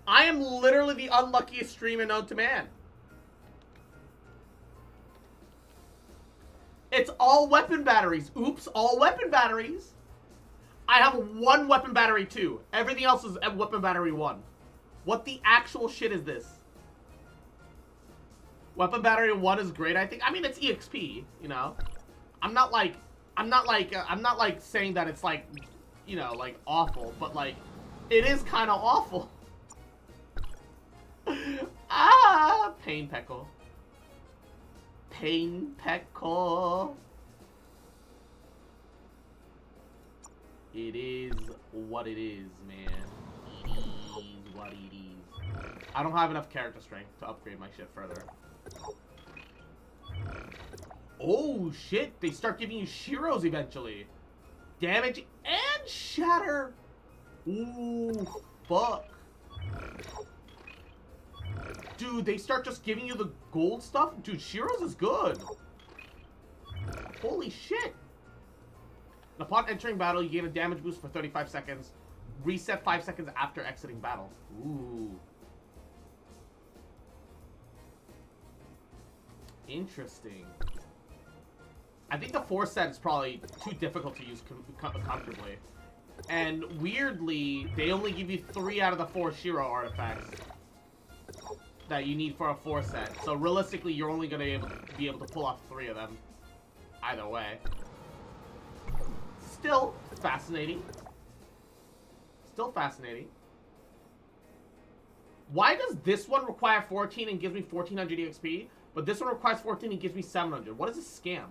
Speaker 1: I am literally the unluckiest streamer known to man. It's all weapon batteries. Oops, all weapon batteries. I have 1 weapon battery 2. Everything else is weapon battery 1. What the actual shit is this? Weapon battery 1 is great, I think. I mean, it's EXP, you know. I'm not like saying that it's like, you know, like awful, but like, it is kind of awful. Ah, pain peckle. Pain peckle. It is what it is, man. It is what it is. I don't have enough character strength to upgrade my shit further. Oh, shit. They start giving you Shiros eventually. Damage and shatter. Ooh, fuck. Dude, they start just giving you the gold stuff? Dude, Shiros is good. Holy shit. And upon entering battle, you gain a damage boost for 35 seconds. Reset 5 seconds after exiting battle. Ooh. Interesting. I think the 4 set is probably too difficult to use comfortably. And weirdly, they only give you 3 out of the 4 Shiro artifacts that you need for a 4 set. So realistically, you're only going to be able to pull off 3 of them. Either way. Still fascinating. Still fascinating. Why does this one require 14 and gives me 1400 EXP, but this one requires 14 and gives me 700? What is this scam?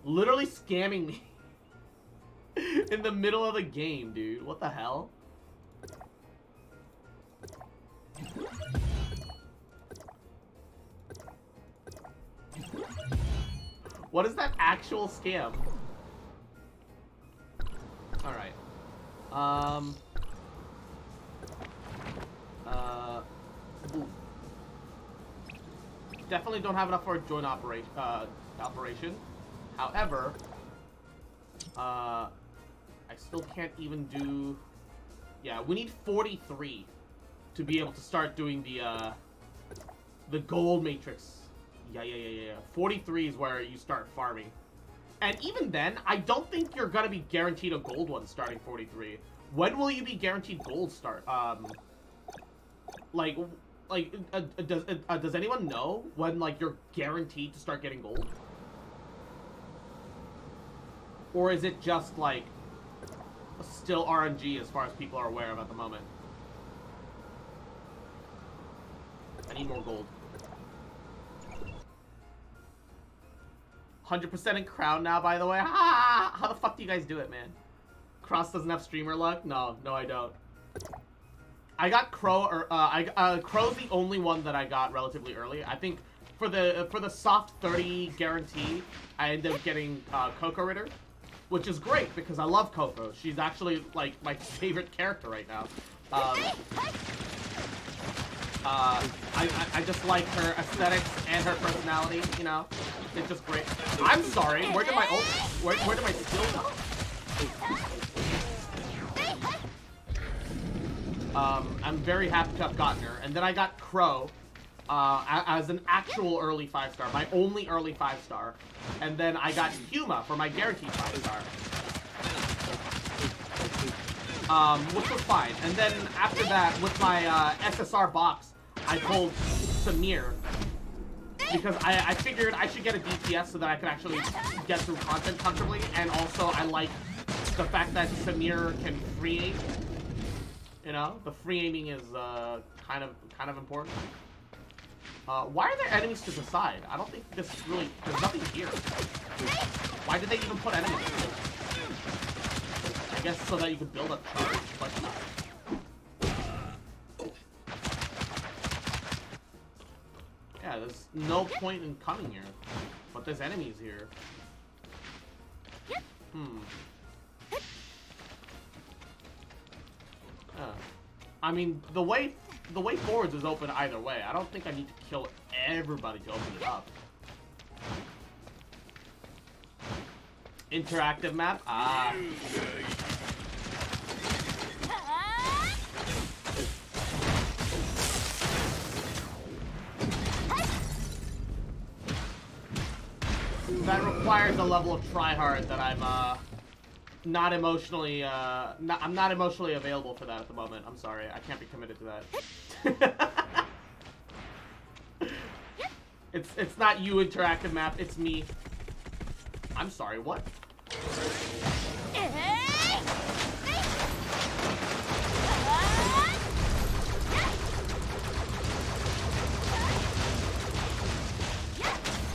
Speaker 1: Literally scamming me in the middle of the game, dude. What the hell? What is that actual scam? Alright. Definitely don't have enough for a joint operation. However, I still can't even do... Yeah, we need 43 to be able to start doing the gold matrix. Yeah. 43 is where you start farming. And even then, I don't think you're gonna be guaranteed a gold one starting 43. When will you be guaranteed gold start? Does anyone know when, like, you're guaranteed to start getting gold? Or is it just, like, still RNG as far as people are aware of at the moment? I need more gold. 100% in Crown now, by the way. Ah, how the fuck do you guys do it, man? Cross doesn't have streamer luck? No, I don't. I got Crow, or Crow's the only one that I got relatively early. I think for the soft 30 guarantee, I ended up getting Coco Ritter, which is great because I love Coco. She's actually like my favorite character right now. I just like her aesthetics and her personality. You know, it's just great. I'm sorry. Where did my ult? Where did my skill go? I'm very happy to have gotten her. And then I got Crow as an actual early 5-star, my only early 5-star. And then I got Huma for my guaranteed 5-star. Which was fine. And then after that, with my SSR box, I pulled Samir. Because I figured I should get a DPS so that I could actually get through content comfortably. And also, I like the fact that Samir can free aim. You know, the free aiming is kind of important. Why are there enemies to the side? I don't think this really... There's nothing here. Why did they even put enemies here? I guess so that you could build a charge, but... Yeah, there's no point in coming here. But there's enemies here. I mean, the way forwards is open either way. I don't think I need to kill everybody to open it up. Interactive map? Ah. That requires a level of tryhard that I'm not emotionally I'm not emotionally available for that at the moment. I'm sorry, I can't be committed to that. It's not you, interactive map, it's me. I'm sorry, what?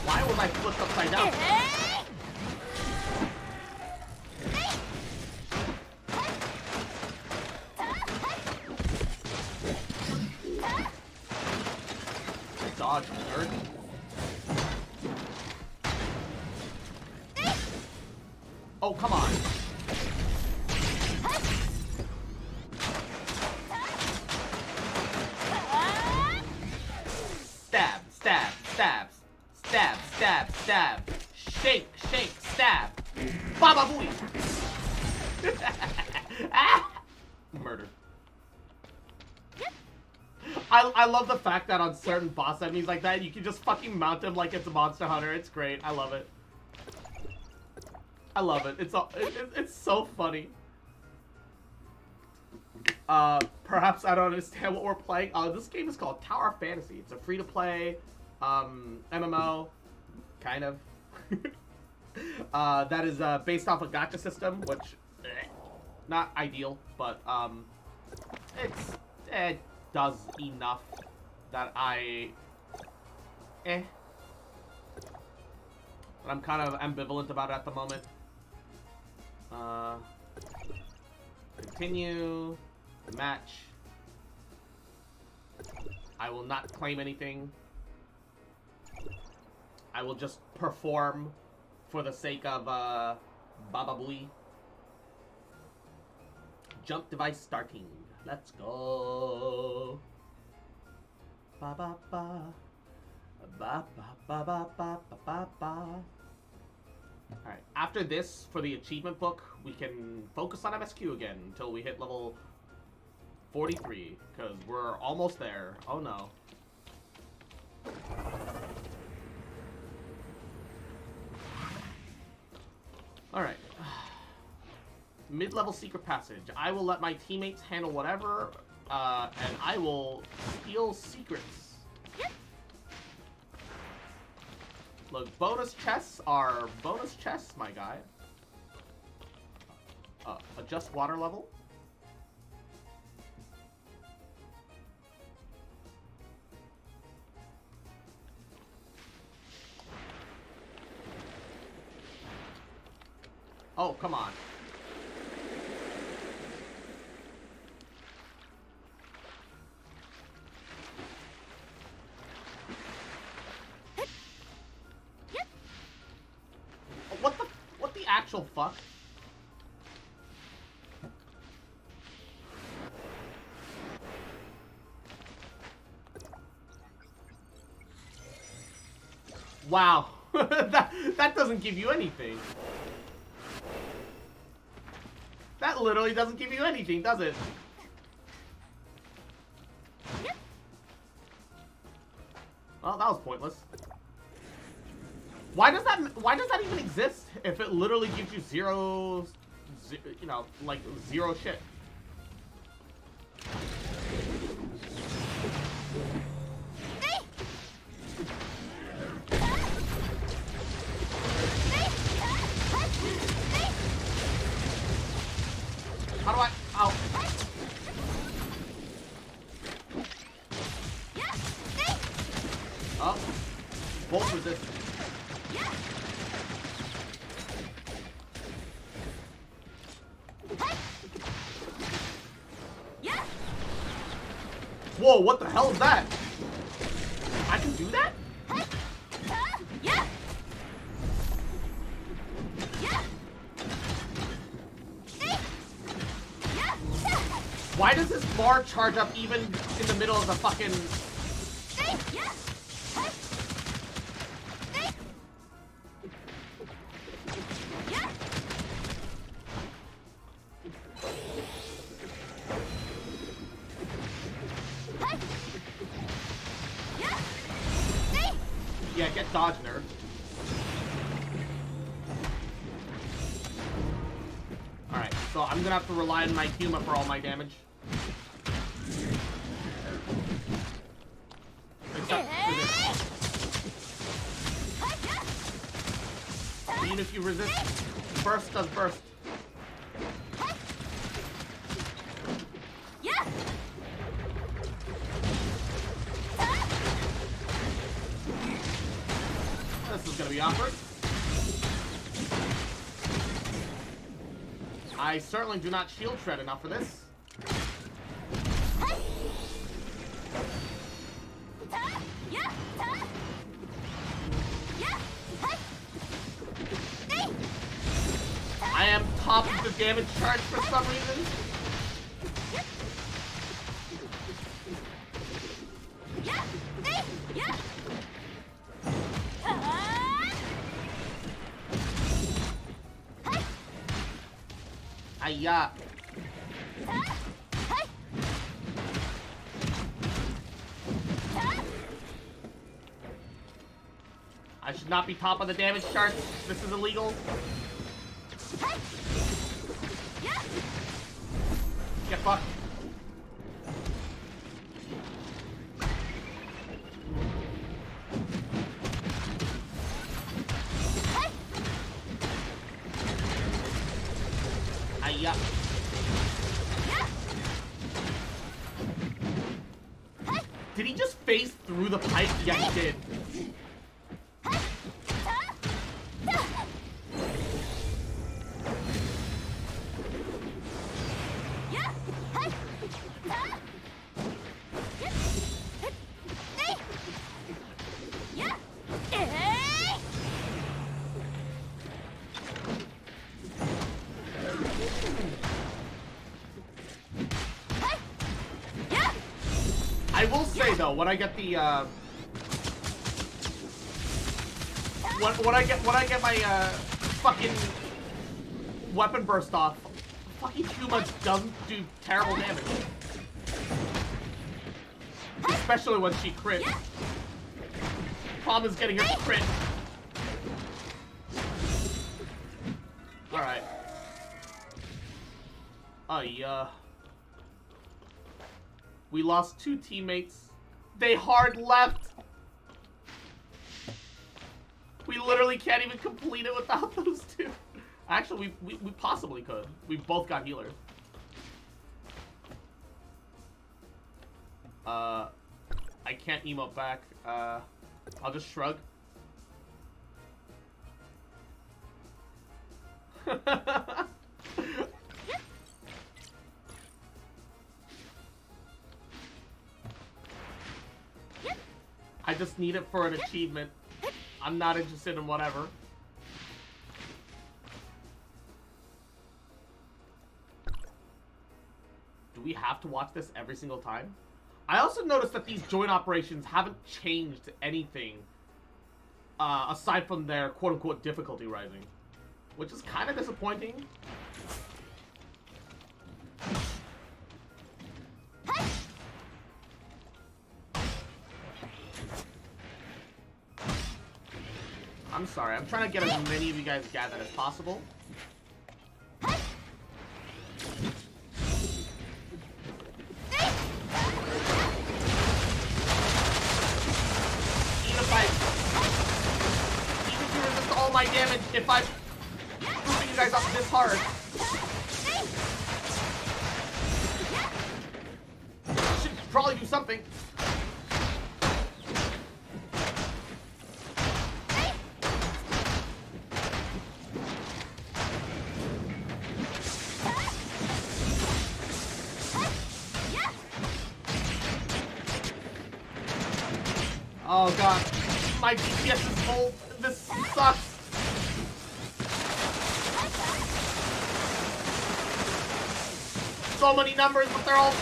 Speaker 1: Why was I flipped upside down? Dodge, nerd. Oh, come on. Stab, stab, stab, stab, stab, stab. Shake, shake, stab. Baba booey. Ah! Murder. I love the fact that on certain boss enemies like that, you can just fucking mount him like it's a Monster Hunter. It's great. I love it. I love it. It's so funny. Perhaps I don't understand what we're playing. This game is called Tower Fantasy. It's a free-to-play MMO, kind of. That is based off a gacha system, which not ideal, but it does enough that but I'm kind of ambivalent about it at the moment. Continue. Match. I will not claim anything. I will just perform for the sake of Baba Booey. Jump device starting. Let's go. Ba ba ba. Ba ba ba ba ba ba ba. Alright, after this, for the achievement book, we can focus on MSQ again until we hit level 43, because we're almost there. Oh no. Alright. Mid-level secret passage. I will let my teammates handle whatever, and I will steal secrets. Look, bonus chests are bonus chests, my guy. Adjust water level. Oh, come on. What the actual fuck? Wow. that doesn't give you anything. That literally doesn't give you anything, does it? Well, that was pointless. Why does that even exist if it literally gives you zero, you know, like zero shit? How do I? Ow. Oh, bolt resistance. Whoa, what the hell is that? I can do that? Why does this bar charge up even in the middle of the fucking... Yeah, get dodge, nerd. so I'm gonna have to rely on my Huma for all my damage. Except for this. Even if you resist, burst does burst. This is gonna be awkward. I certainly do not shield shred enough for this. I am top of the damage charge for some reason. Hiya. I should not be top of the damage chart. This is illegal. Get fucked. Hiya. Did he just phase through the pipe? Yeah, he did. I will say though, when I get the when I get my fucking weapon burst off, fucking Huma doesn't do terrible damage. Especially when she crits. Problem is getting her to crit. Alright. Yeah. We lost 2 teammates. They hard left. We literally can't even complete it without those 2. Actually, we possibly could. We both got healers. I can't emote back. I'll just shrug. I just need it for an achievement. I'm not interested in whatever. Do we have to watch this every single time? I also noticed that these joint operations haven't changed anything aside from their quote-unquote difficulty rising, which is kind of disappointing. I'm sorry, I'm trying to get as many of you guys gathered as possible. Even if you resist all my damage, if I'm moving you guys up this hard, should probably do something. Oh god, my DPS is full. This sucks. So many numbers, but they're all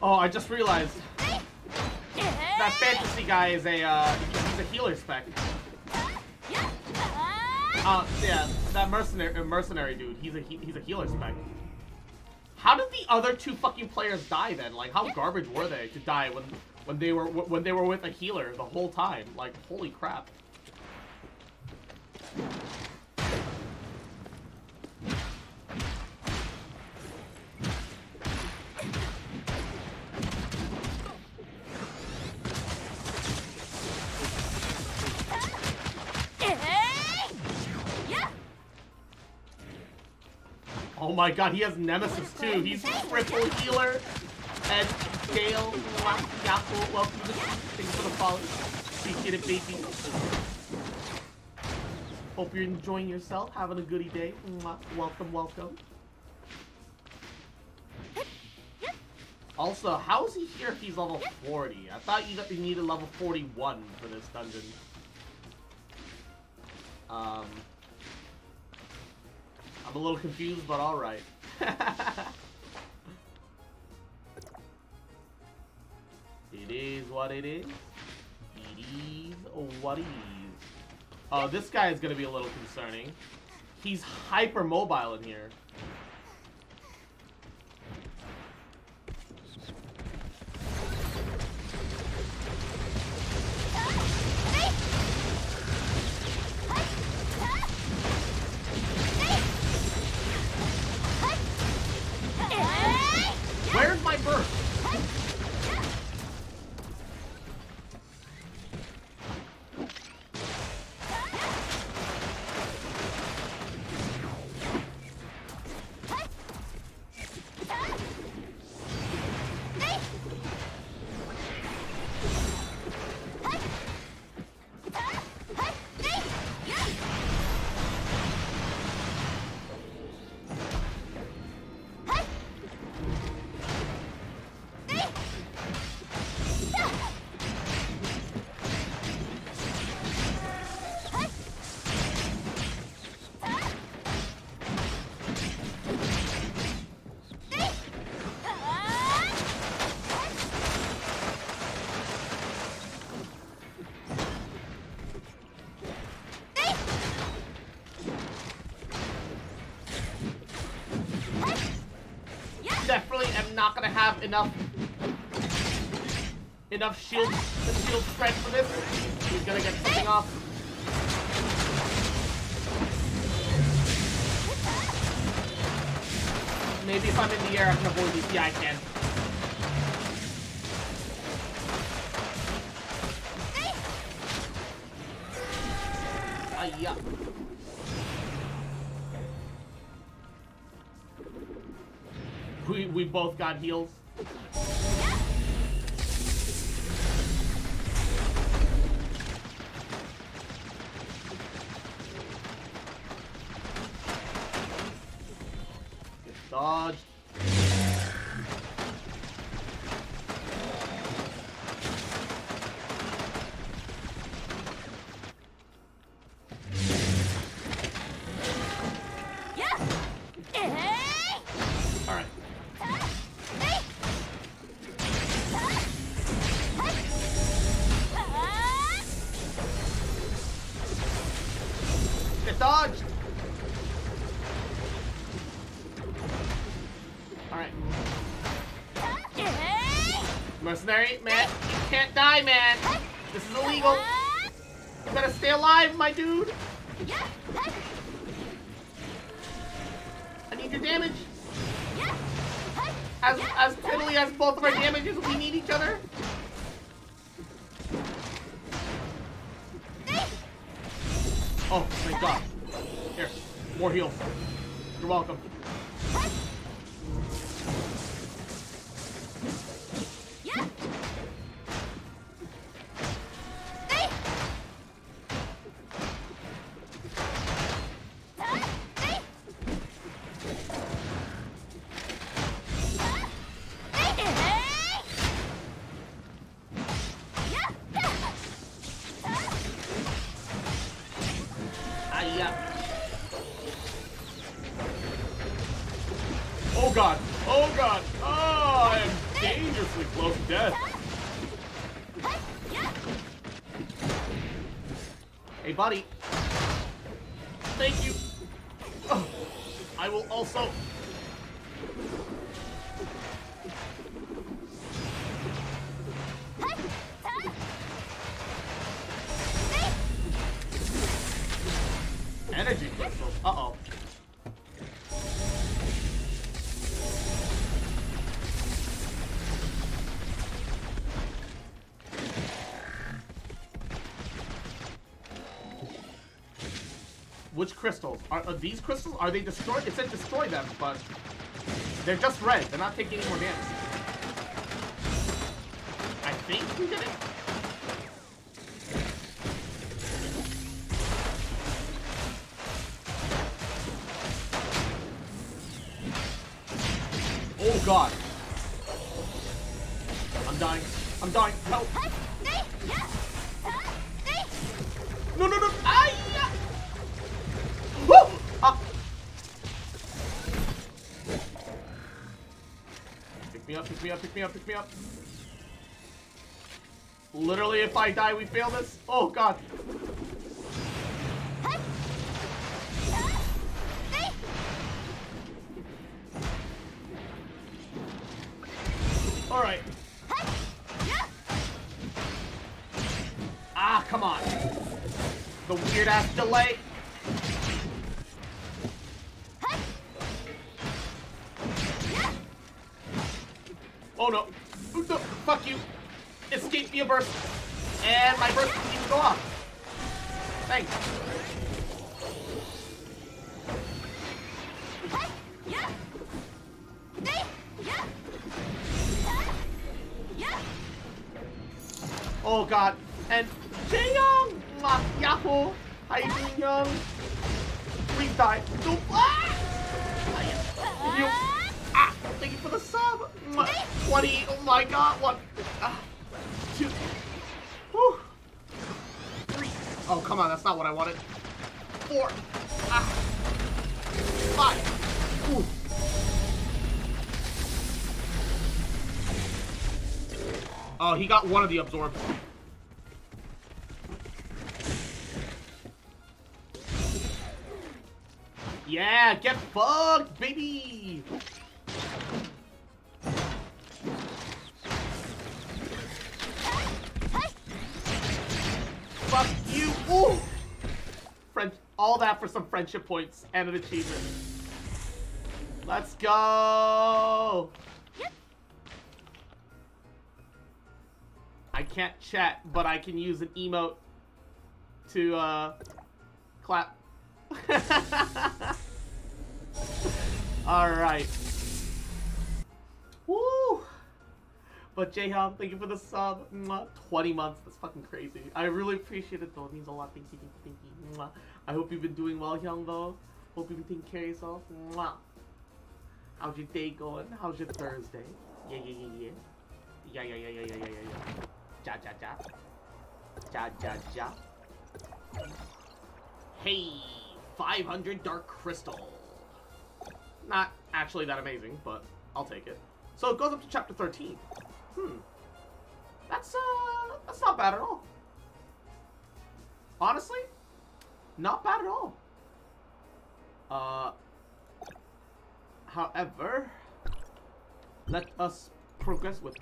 Speaker 1: Oh, I just realized that fantasy guy is he's a healer spec. Yeah, that mercenary dude, he's a healer spec. How did the other two fucking players die then? Like, how garbage were they to die when they were with a healer the whole time? Like, holy crap. Oh my god, he has Nemesis too. He's triple healer. And Dale, welcome to the thanks for the follow. Appreciate it, baby. Hope you're enjoying yourself, having a goody day. Welcome, welcome. Also, how is he here if he's level 40? I thought you needed level 41 for this dungeon. I'm a little confused, but alright. It is what it is. It is what it is. Oh, this guy is gonna be a little concerning. He's hyper mobile in here. Where's my burst? Definitely am not gonna have enough shield strength for this. He's gonna get something off. Maybe if I'm in the air I can avoid these. Yeah, I can. Yeah. We both got heals. Get dodged. Dodged! Alright. Mercenary, man, you can't die, man! This is illegal! You gotta stay alive, my dude! I need your damage! As totally as both of our damages, we need each other! Oh, thank God. Here, more heals. You're welcome. Oh God! Oh God! Oh, dangerously close to death. Hey, buddy. Thank you. Oh, I will also... Energy crystals. Uh-oh. Which crystals? Are these crystals? Are they destroyed? It said destroy them, but they're just red. They're not taking any more damage. I think we did it. Oh god. I'm dying. I'm dying. Help. No, no, no. Ah, yeah. Woo! Ah. Pick me up, pick me up, pick me up, pick me up. Literally, if I die, we fail this. Oh god. Alright. Ah, come on. The weird ass delay. Oh no. No. Fuck you. Escape via burst. And my burst didn't even go off. Thanks. Oh god. And Jaeyoung! Yahoo! How you doing, Young? Please die. No. Ah! You. Ah! Thank you for the sub. 20. Oh my god. 1. 2. Whew. 3. Oh, come on. That's not what I wanted. 4. 5. Ooh. Oh, he got one of the absorbs. Yeah, get fucked, baby! Fuck you! Ooh! All that for some friendship points and an achievement. Let's go! I can't chat, but I can use an emote to, clap. Alright. Woo! But Jaehyung, thank you for the sub. 20 months, that's fucking crazy. I really appreciate it though, it means a lot. Thank you, thank you, thank you. I hope you've been doing well, Hyung, though. Hope you've been taking care of yourself. How's your day going? How's your Thursday? Yeah, yeah, yeah, yeah. Yeah, yeah, yeah, yeah, yeah, yeah, yeah. Ja, ja, ja. Ja, ja, ja. Hey, 500 Dark Crystal. Not actually that amazing, but I'll take it. So it goes up to chapter 13. That's not bad at all. Honestly, not bad at all. However, let us progress with,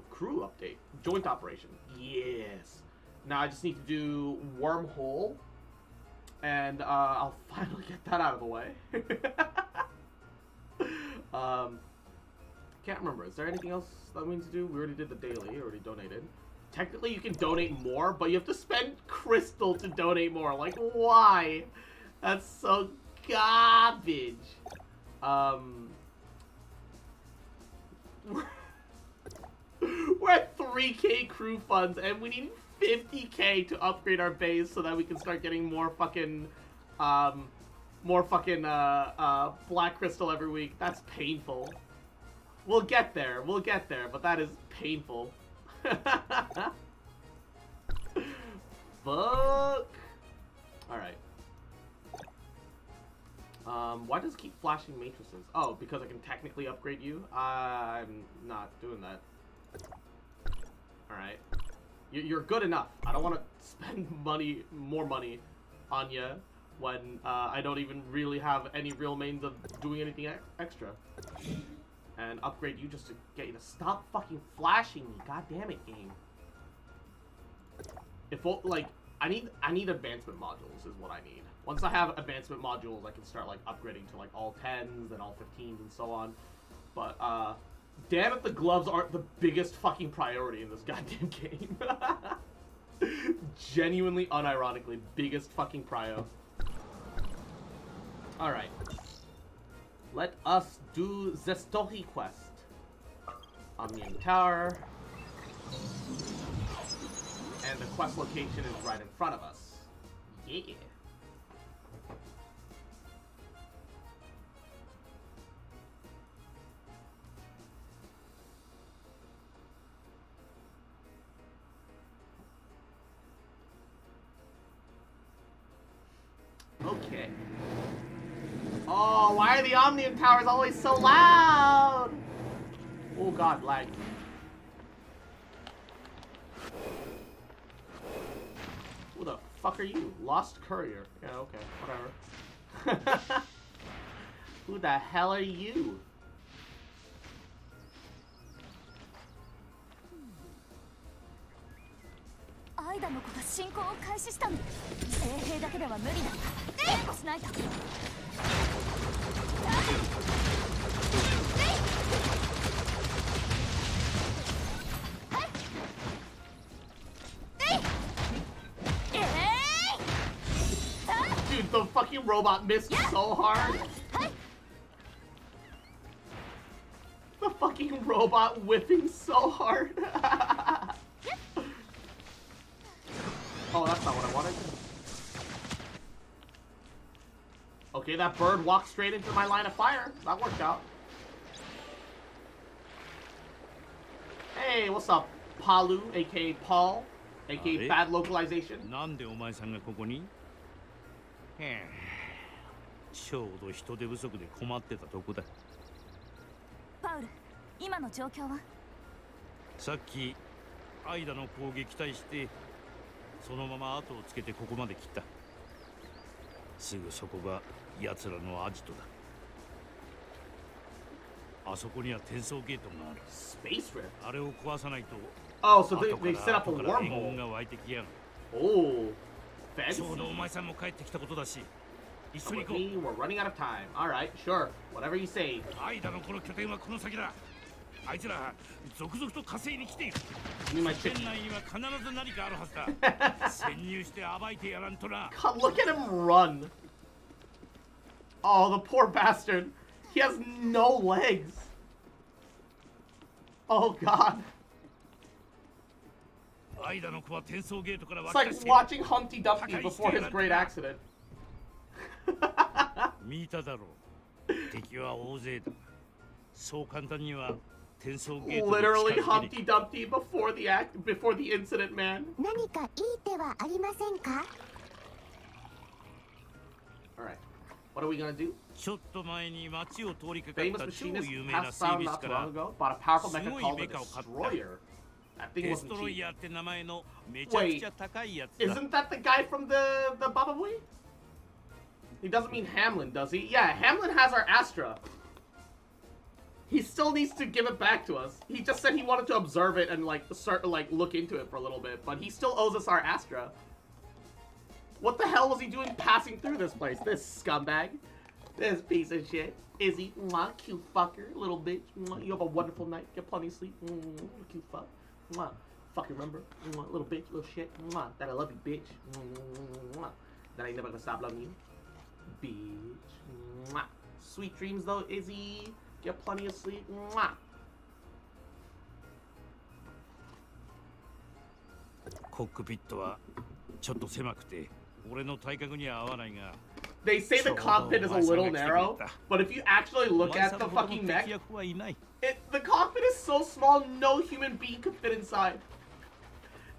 Speaker 1: crew update. Joint operation. Yes. Now I just need to do wormhole. And, I'll finally get that out of the way. Can't remember. Is there anything else that we need to do? We already did the daily. Already donated. Technically, you can donate more, but you have to spend crystal to donate more. Like, why? That's so garbage. We're at 3K crew funds, and we need 50K to upgrade our base so that we can start getting more fucking black crystal every week. That's painful. We'll get there, but that is painful. Fuck. Alright. Why does it keep flashing matrices? Oh, because I can technically upgrade you? I'm not doing that. Alright. You're good enough. I don't want to spend more money on you when I don't even really have any real means of doing anything extra. And upgrade you just to get you to stop fucking flashing me. God damn it, game. If, like, I need advancement modules is what I need. Once I have advancement modules, I can start, like, upgrading to, like, all 10s and all 15s and so on. But, damn it, the gloves aren't the biggest fucking priority in this goddamn game. Genuinely, unironically, biggest fucking prio. Alright. Let us do the Story quest. Omnium Tower. And the quest location is right in front of us. Yeah. Okay. Oh, why are the Omnium Towers always so loud? Oh god, lag. Who the fuck are you? Lost Courier. Yeah, okay, whatever. Who the hell are you?
Speaker 2: アイダの子が進行を開始したんだ。衛兵だけでは無理だ。援護しないと。
Speaker 1: Dude, the fucking robot missed so hard. The fucking robot whipping so hard. Oh, that's not what I wanted. Okay, that bird walked straight into my line of fire. That worked out. Hey, what's up, Palu, aka Paul, aka Bad Localization?
Speaker 3: なんでお前さんがここに？ちょうど人手不足で困ってたとこだ。
Speaker 2: パウル、今の状況は？
Speaker 3: さっきアイダの攻撃対してそのまま後をつけてここまで来た。すぐそこが奴らのアジトだ。あそこには転送ゲートがある。
Speaker 1: Space Rift?
Speaker 3: あれを壊さないと。
Speaker 1: Oh, so they set up a wormhole.
Speaker 3: が湧いてきやがる。
Speaker 1: Oh, fancy.
Speaker 3: ちょうどお前さんも帰ってきたことだし。一緒に行こう。
Speaker 1: We're running out of time. All right, sure. Whatever you say.
Speaker 3: アイダのこの拠点はこの先だ。あいつら続々と火星に来ている。店内には必ず何かあるはずだ。潜入して暴いてやらんとな。
Speaker 1: God, look at him run. Oh, the poor bastard. He has no legs. Oh God. It's like watching Humpty Dumpty before his great accident.
Speaker 3: 見ただろう。敵は大勢だ。そう簡単には。
Speaker 1: Literally Humpty Dumpty before the incident, man.
Speaker 4: 何かいい手はありませんか?
Speaker 1: All right. What are we gonna do? Famous machinist passed around not too long ago. Bought a powerful mecha called the Destroyer. That thing wasn't cheap. Wait, isn't that the guy from the Baba Boy? He doesn't mean Hamlin, does he? Yeah, Hamlin has our Astra. He still needs to give it back to us. He just said he wanted to observe it and look into it for a little bit, but he still owes us our Astra. What the hell was he doing passing through this place? This scumbag. This piece of shit. Izzy, mwah, cute fucker, little bitch. Mwah, you have a wonderful night. Get plenty of sleep. Mwah, cute fuck. Mwah. Fucking remember. Mwah, little bitch, little shit. Mwah, that I love you, bitch. Mwah, that I ain't never gonna stop loving you. Bitch. Mwah. Sweet dreams though, Izzy. Get plenty of sleep. Mwah. They say the cockpit is a little narrow, but if you actually look at the fucking mech, the cockpit is so small no human being could fit inside.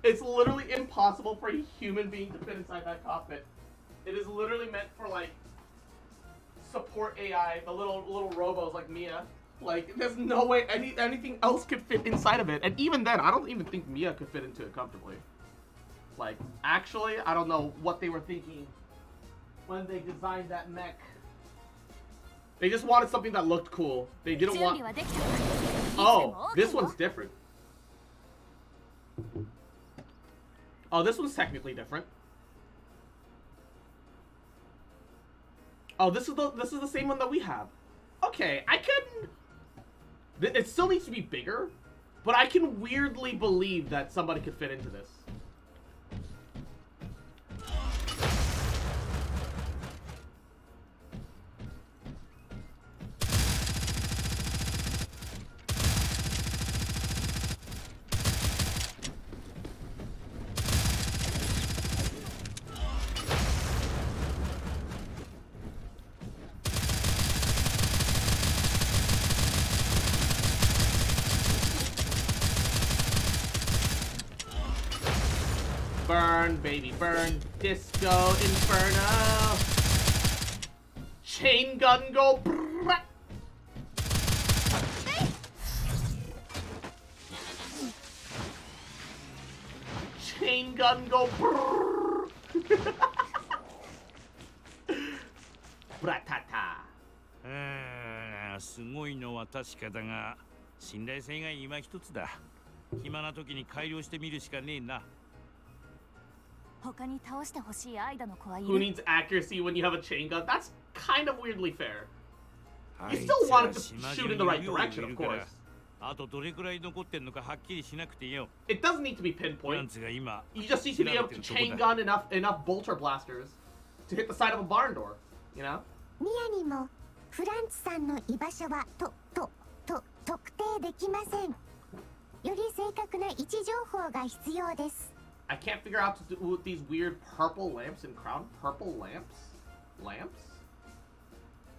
Speaker 1: It's literally impossible for a human being to fit inside that cockpit. It is literally meant for like support AI, the little robos like Mia. Like, there's no way anything else could fit inside of it. And even then, I don't even think Mia could fit into it comfortably. Like, actually, I don't know what they were thinking when they designed that mech. They just wanted something that looked cool. They didn't want... Oh, this one's different. Oh, this one's technically different. Oh, this is the same one that we have. Okay, I can... It still needs to be bigger, but I can weirdly believe that somebody could fit into this. Burn, baby, burn. Disco Inferno. Chain gun go. Brrrr. Chain gun go. Brrrr. Bratata.
Speaker 3: すごいのは確かだが、信頼性が今一つだ。暇な時に改良してみるしかねえな。
Speaker 1: Who needs accuracy when you have a chain gun? That's kind of weirdly fair. You still want it to shoot in the right direction, of course. It doesn't need to be pinpoint. You just need to be able to chain gun enough bolter blasters to hit the side of a barn door, you know? I can't figure out to do with these weird purple lamps in Crown. Purple lamps? Lamps?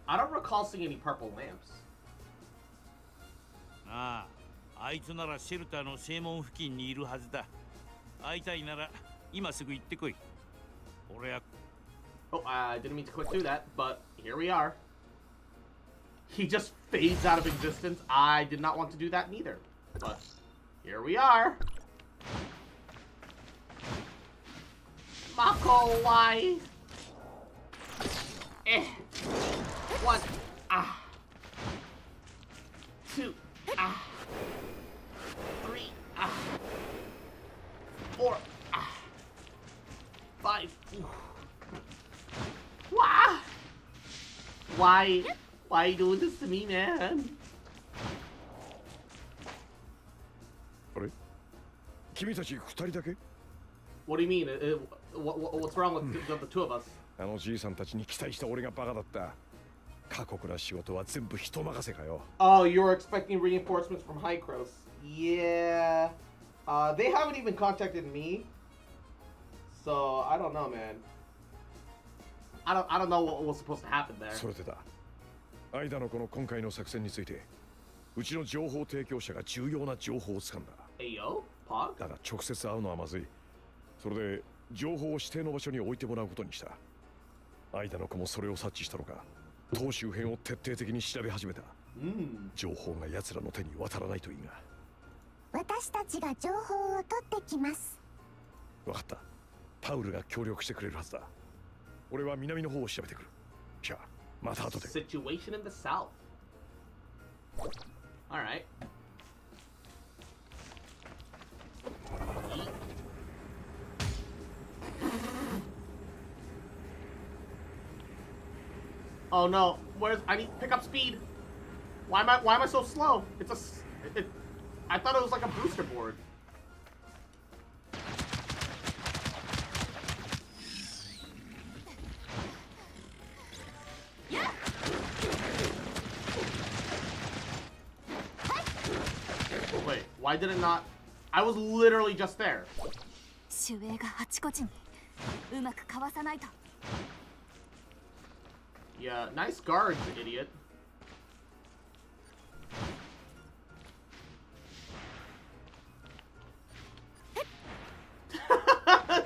Speaker 1: I don't recall seeing any purple lamps.
Speaker 3: Ah, あいつならシェルターの正門付近にいるはずだ。会いたいなら今すぐ行ってこい。俺は
Speaker 1: Oh, I didn't mean to click through that, but here we are. He just fades out of existence. I did not want to do that neither. But here we are. Mako, why? Eh. 1. Ah. 2. Ah. 3. Ah. 4. Ah. 5. Wah. Why? Why are you doing this to me, man?
Speaker 7: あれ？君たち二人だけ？
Speaker 1: What do you mean? What's wrong with the two of us?
Speaker 7: あのじいさんたちに期待した俺がバカだった。過酷な仕事は全部人任せかよ。
Speaker 1: Oh, you were expecting reinforcements from Hycros. Yeah. They haven't even contacted me. So, I don't know, man. I don't know what was supposed to happen there.
Speaker 7: それでだ。間のこの今回の作戦について、うちの情報提供者が重要な情報をつかんだ。
Speaker 1: Ayo? Pog?
Speaker 7: だが直接会うのはまずい。それで情報を指定の場所に置いてもらうことにした。間の子もそれを察知したのか、島周辺を徹底的に調べ始めた。情報が奴らの手に渡らないといいが。
Speaker 4: 私たちが情報を取ってきます。
Speaker 7: わかった。パウルが協力してくれるはずだ。俺は南の方を調べてくる。じゃあ、また後で。
Speaker 1: Situation in the south. All right. Oh no! I need to pick up speed. Why am I so slow? I thought it was like a booster board. Wait, why did it not? I was literally just there. Yeah, nice guards, idiot.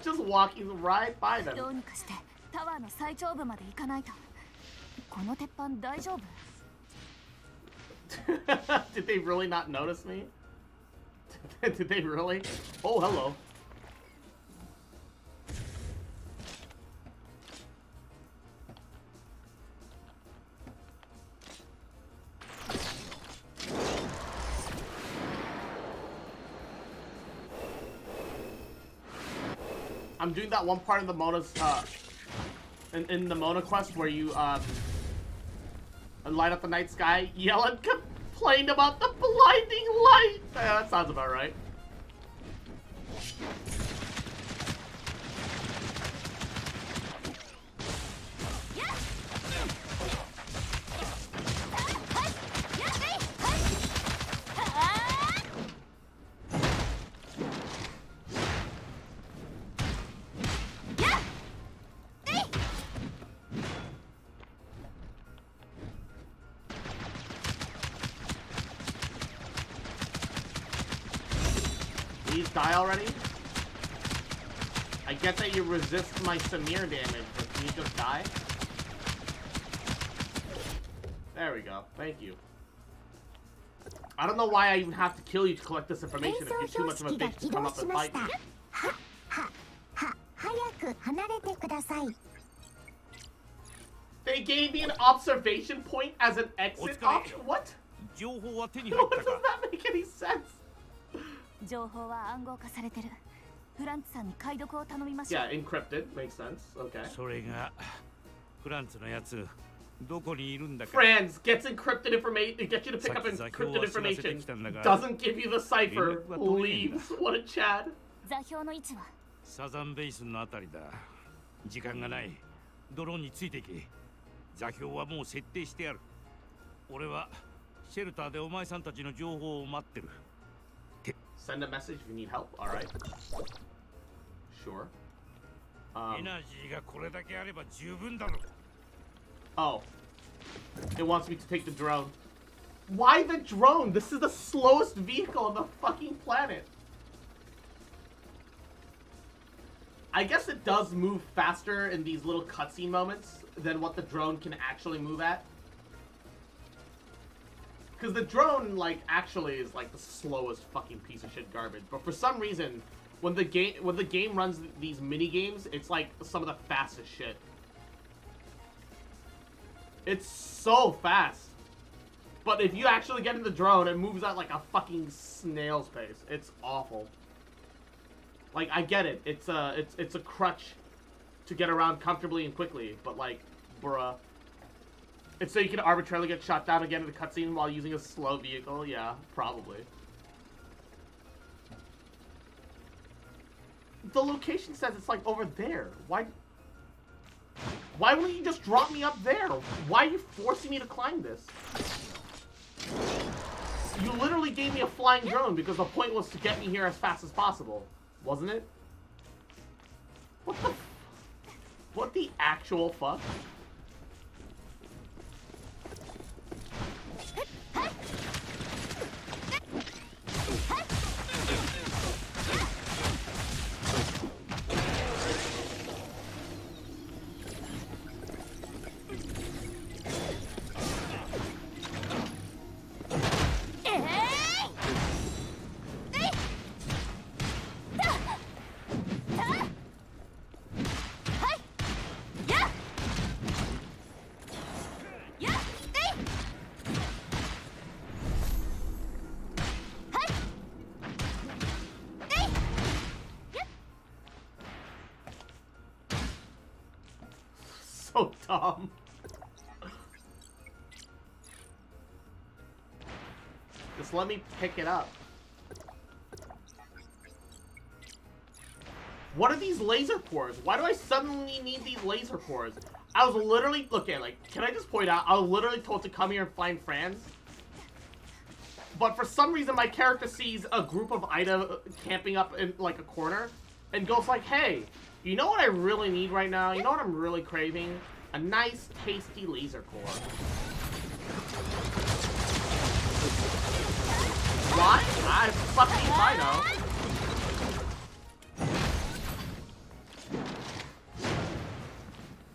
Speaker 1: Just walking right by them. Did they really not notice me? Did they really? Oh, hello. I'm doing that one part in the Mona's, in the Mona quest where you, light up the night sky, yell and complain about the blinding light! Yeah, that sounds about right. Die already? I get that you resist my Samir damage, but can you just die? There we go. Thank you. I don't know why I even have to kill you to collect this information if you're too much of a bitch to come up and fight me. They gave me an observation point as an exit option? What? What does that make any sense? Yeah, encrypted. Makes sense. Okay. Franz gets encrypted information. It gets you to pick up encrypted information. Doesn't give you the cipher. Leaves. What a Chad. Send a message if you need help. All right. Sure. Oh. It wants me to take the drone. Why the drone? This is the slowest vehicle on the fucking planet. I guess it does move faster in these little cutscene moments than what the drone can actually move at. Because the drone, like, actually is, like, the slowest fucking piece of shit garbage. But for some reason, when the game runs these mini-games, it's, like, some of the fastest shit. It's so fast. But if you actually get in the drone, it moves at, like, a fucking snail's pace. It's awful. Like, I get it. It's a crutch to get around comfortably and quickly. But, like, bruh. It's so you can arbitrarily get shot down again in the cutscene while using a slow vehicle? Yeah, probably. The location says it's like over there. Why wouldn't you just drop me up there? Why are you forcing me to climb this? You literally gave me a flying drone because the point was to get me here as fast as possible. Wasn't it? What the actual fuck? So dumb. Just let me pick it up. What are these laser cores? Why do I suddenly need these laser cores? I was literally, okay, like, can I just point out, I was literally told to come here and find Franz. But for some reason, my character sees a group of Ida camping up in, like, a corner, and goes like, hey, you know what I really need right now? You know what I'm really craving? A nice, tasty laser core. Why? I fucking if I know.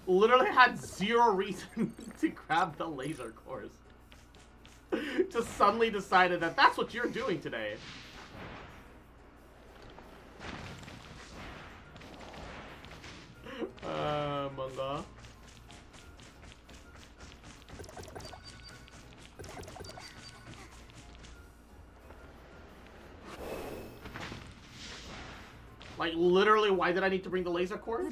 Speaker 1: literally had zero reason to grab the laser cores. Just suddenly decided that that's what you're doing today. Manga. Like, literally, why did I need to bring the laser cores?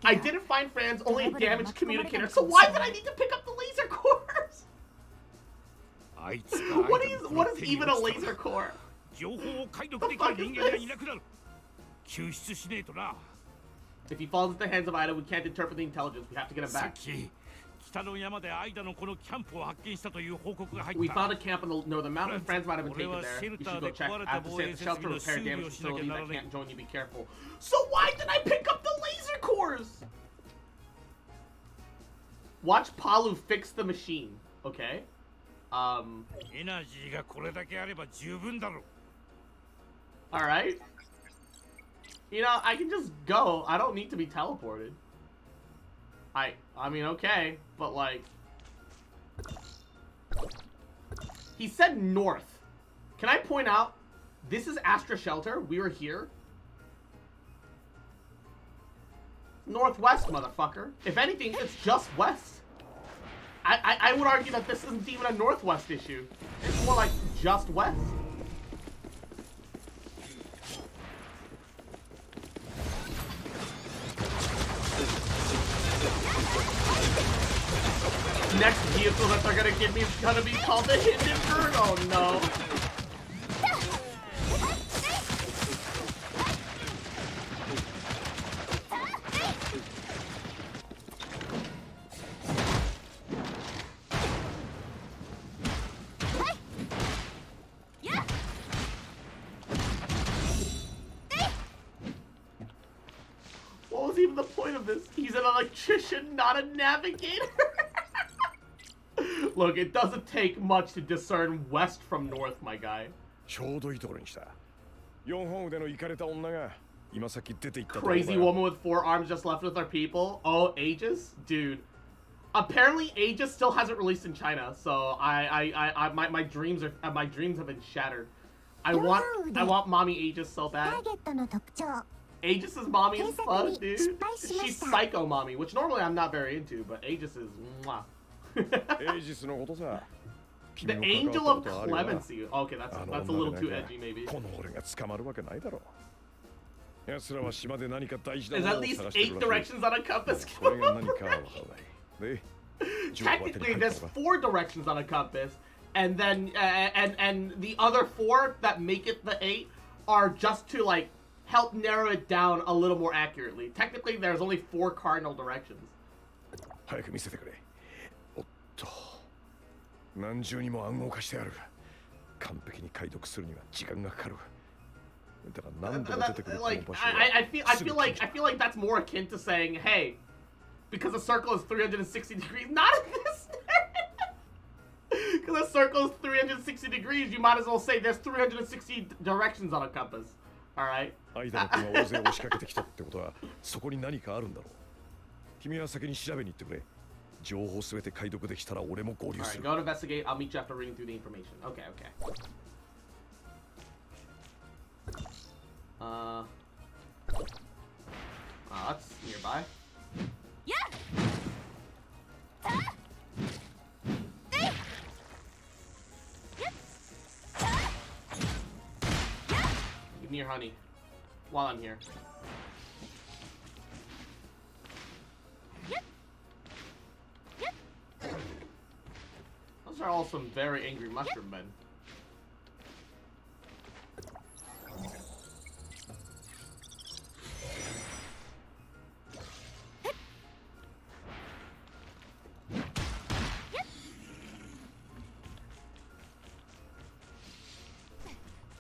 Speaker 1: I didn't find Fran's only a damaged communicator, so why did I need to pick up the laser cores? What is even a laser core? If he falls into the hands of Ida, we can't interpret the intelligence. We have to get him back. We found a camp on the northern mountain. Friends might have been taken there. You should go check. I have to stay at the shelter, repair damaged facilities. I can't join you. Be careful. So why did I pick up the laser cores? Watch Palu fix the machine. Okay. Alright. You know, I can just go. I don't need to be teleported. I mean, okay, but like... He said north. Can I point out, this is Astra Shelter. We were here. Northwest, motherfucker. If anything, it's just west. I would argue that this isn't even a northwest issue. It's more like just west. Next vehicle that they're gonna give me is gonna be called the Hindenburg. Oh no. What was even the point of this? He's an electrician, not a navigator. Look, it doesn't take much to discern west from north, my guy. Crazy woman with 4 arms just left with our people. Oh, Aegis? Dude. Apparently Aegis still hasn't released in China, so my dreams have been shattered. I want mommy Aegis so bad. Aegis's mommy is fun, dude. She's psycho mommy, which normally I'm not very into, but Aegis is mwah. The Angel of Clemency. Okay, that's a little too edgy, maybe. There's at least 8 directions on a compass. Technically, there's 4 directions on a compass, and then and the other 4 that make it the 8 are just to like help narrow it down a little more accurately. Technically, there's only 4 cardinal directions. I feel like that's more akin to saying, hey, because a circle is 360 degrees, not in this. Because a circle is 360 degrees, you might as well say there's 360 directions on a compass. All right. Alright, go investigate. I'll meet you after reading through the information. Okay, okay. That's nearby.
Speaker 2: Yeah.
Speaker 1: Give me your honey while I'm here. Those are all some very angry mushroom men.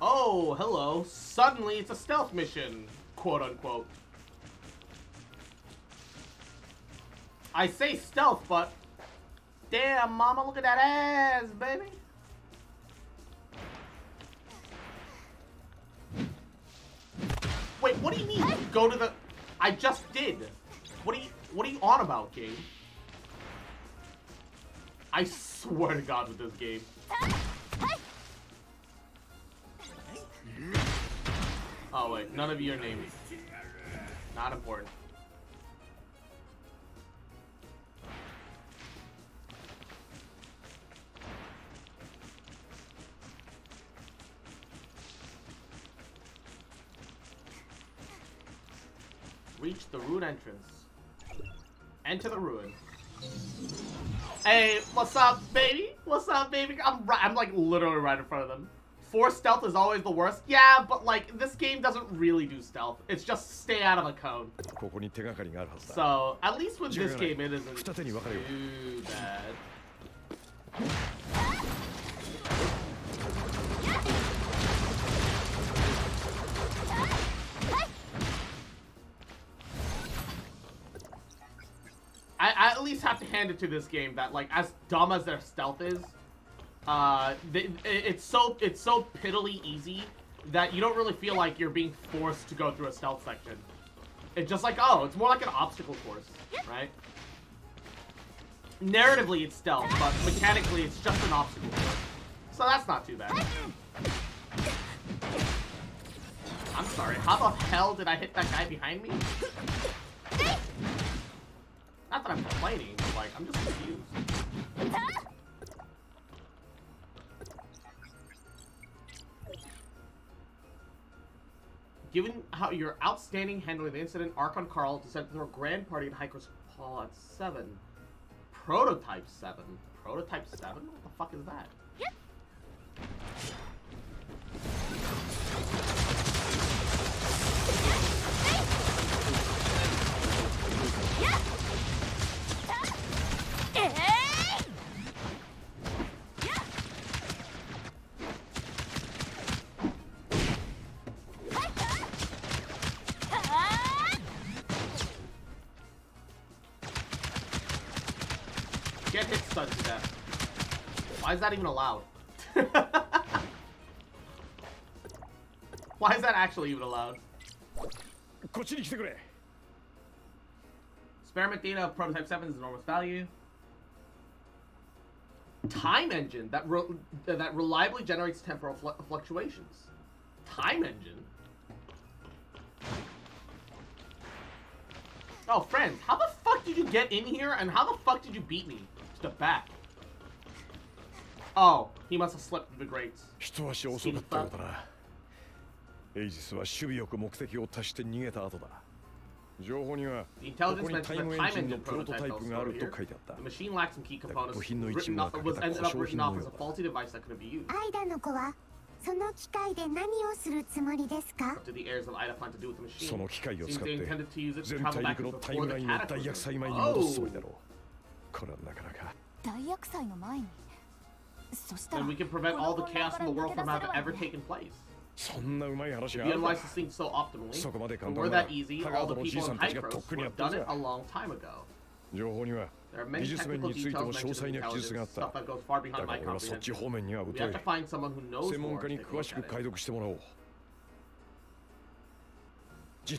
Speaker 1: Oh, hello. Suddenly it's a stealth mission, quote unquote. I say stealth, but damn, mama, look at that ass, baby. Wait, what do you mean? Go to the... I just did. What are you on about, game? I swear to God with this game. Oh wait, none of you are named. Not important. Reach the ruin entrance. Enter the ruin. Hey, what's up, baby? What's up, baby? I'm like literally right in front of them. Forced stealth is always the worst. Yeah, but like this game doesn't really do stealth. It's just stay out of the cone. So at least with this game, it isn't too bad. I at least have to hand it to this game that, like, as dumb as their stealth is, it's so piddly easy that you don't really feel like you're being forced to go through a stealth section. It's just like, oh, it's more like an obstacle course, right? Narratively, it's stealth, but mechanically, it's just an obstacle course. So that's not too bad. I'm sorry, how the hell did I hit that guy behind me? Not that I'm complaining, but like, I'm just confused. Given how your outstanding handling of the incident, Archon Carl decided to throw a grand party in Hiker's Hall at 7. Prototype 7? Prototype 7? What the fuck is that? Get hit stunned to death. Why is that even allowed? Why is that actually even allowed? Experiment data of Prototype 7 is enormous value. Time engine that reliably generates temporal fluctuations. Time engine? Oh, friends, how the fuck did you get in here and how the fuck did you beat me? To the back. Oh, he must have slipped through the grates. The intelligence mentions a time engine prototype elsewhere here. The machine lacks some key components. Ended up written off as a faulty device that couldn't be used. What do the heirs of Ida plan to do with the machine? Seems they intended to use it to travel back before the cataclysm. Then we can prevent all the chaos in the world from having ever taken place. If you analyze this thing so optimally, if it were that easy, all the people in Hykros would have done it a long time ago. There are many technical details mentioned in intelligence, stuff that goes far behind my comprehension. We have to find someone who knows more to take a look at it. We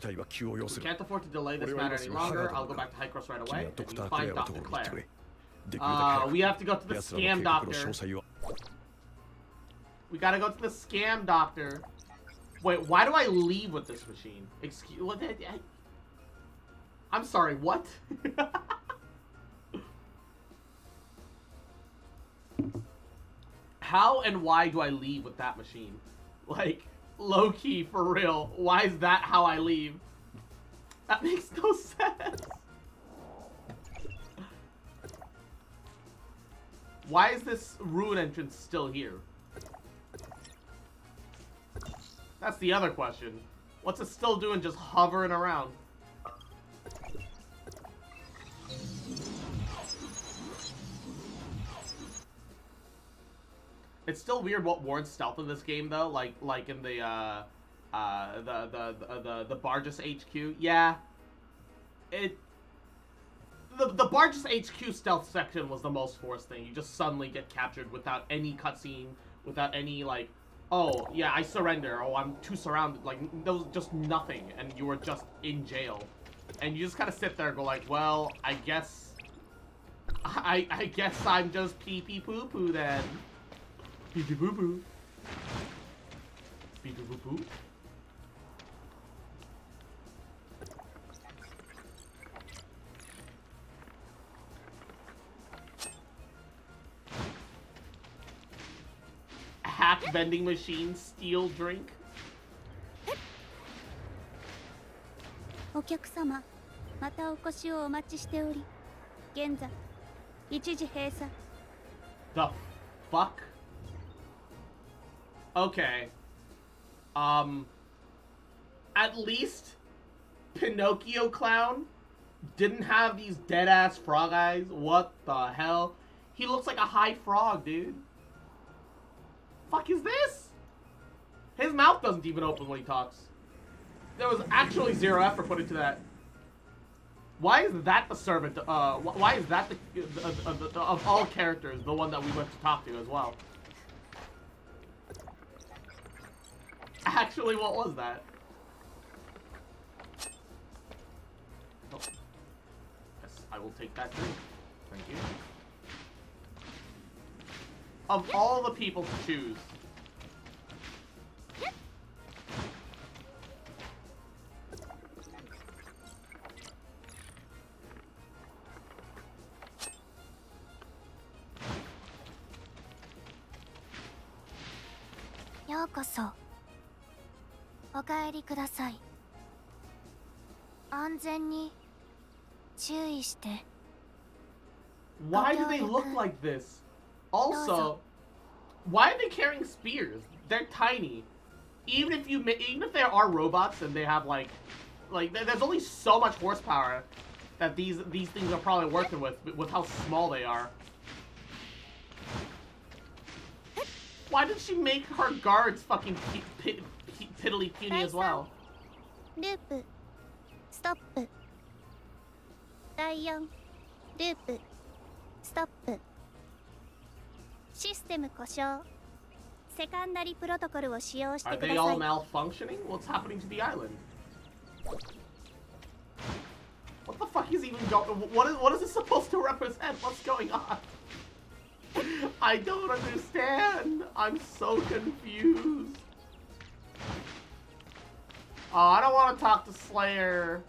Speaker 1: can't afford to delay this matter any longer. I'll go back to Hykros right away and you find Dr. Claire. We have to go to the scam doctor. We gotta go to the scam doctor. Wait, why do I leave with this machine? Excuse what? I'm sorry, what? How and why do I leave with that machine? Like, low-key, for real. Why is that how I leave? That makes no sense. Why is this ruin entrance still here? That's the other question. What's it still doing just hovering around? It's still weird what warrants stealth in this game though, like in the Bargus HQ. Yeah. The Bargus HQ stealth section was the most forced thing. You just suddenly get captured without any cutscene, without any like, oh yeah, I surrender, oh I'm too surrounded, like there was just nothing and you were just in jail. And you just kind of sit there and go like, well, I guess I'm just pee-pee poo-poo then. Pee-pee poo-poo. Pee-pee poo-poo. Hack vending machine, steal drink.
Speaker 4: お客様、またお越しをお待ちしており、現在一時閉鎖。
Speaker 1: The fuck? Okay. At least Pinocchio Clown didn't have these dead-ass frog eyes. What the hell? He looks like a high frog, dude. Fuck is this? His mouth doesn't even open when he talks. There was actually zero effort put into that. Why is that the servant? Why is that the of all characters the one that we went to talk to as well? Actually, what was that? Oh. Yes, I will take that drink. Thank you. Of all the people to choose.
Speaker 4: Yokoso. お帰りください。安全に注意して。
Speaker 1: Why do they look like this? Also, why are they carrying spears? They're tiny. Even if there are robots and they have like there's only so much horsepower that these things are probably working with how small they are. Why did she make her guards fucking piddly puny as well?
Speaker 4: Loop. Stop. 第4ループストップシステム故障セカンダリプロトコルを使用してください
Speaker 1: Are they all malfunctioning? What's happening to the island? What the fuck is even going? What is this supposed to represent? What's going on? I don't understand. I'm so confused. Oh, I don't want to talk to Slayer.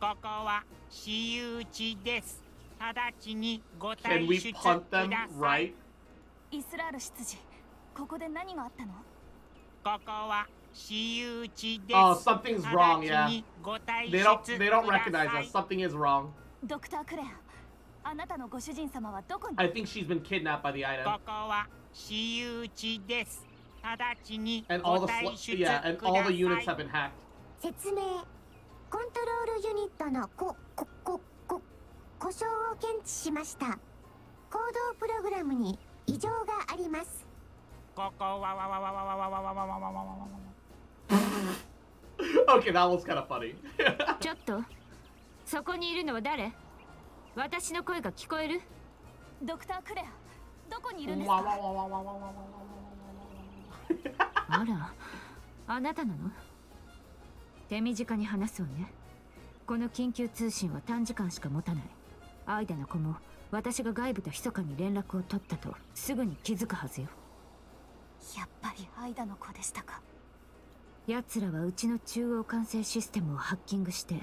Speaker 8: ここは私有地です。直ちにご
Speaker 1: Can
Speaker 8: 退
Speaker 1: we
Speaker 8: 出く
Speaker 1: punt
Speaker 8: だ
Speaker 1: them
Speaker 8: さい。
Speaker 1: right?
Speaker 2: イスラール執事、ここで何があったの？
Speaker 8: ここは私有地です。
Speaker 1: Oh, something's wrong, yeah.
Speaker 8: 直ちにご退
Speaker 1: They
Speaker 8: 出
Speaker 1: don't
Speaker 8: く
Speaker 1: they
Speaker 8: だ
Speaker 1: don't
Speaker 8: さ
Speaker 1: recognize
Speaker 8: い。
Speaker 1: us. Something is wrong.
Speaker 2: ドクタークレア、あなたのご主人様はどこに？
Speaker 1: I think she's been kidnapped by the
Speaker 8: こ
Speaker 1: item.
Speaker 8: こは私有地です。直ちに
Speaker 1: And
Speaker 8: ご
Speaker 1: all the
Speaker 8: 退出く
Speaker 1: yeah, and
Speaker 8: だ
Speaker 1: all
Speaker 8: さ
Speaker 1: the
Speaker 8: い。
Speaker 1: units have been hacked.
Speaker 4: 説明コントロールユニットの故障を検知しました行動プログラムに異常があります
Speaker 8: ここはわわわわわわわわわわわわわわ
Speaker 1: Okay, that was kind of funny.
Speaker 9: ちょっとそこにいるのは誰？私の声が聞こえる？
Speaker 2: ドクタークレア、どこにいるんですか？
Speaker 9: あら、あなたなの？手短に話そうね。この緊急通信は短時間しか持たない。アイダの子も私が外部と密かに連絡を取ったとすぐに気づくはずよ。
Speaker 2: やっぱりアイダの子でしたか。
Speaker 9: 奴らはうちの中央管制システムをハッキングして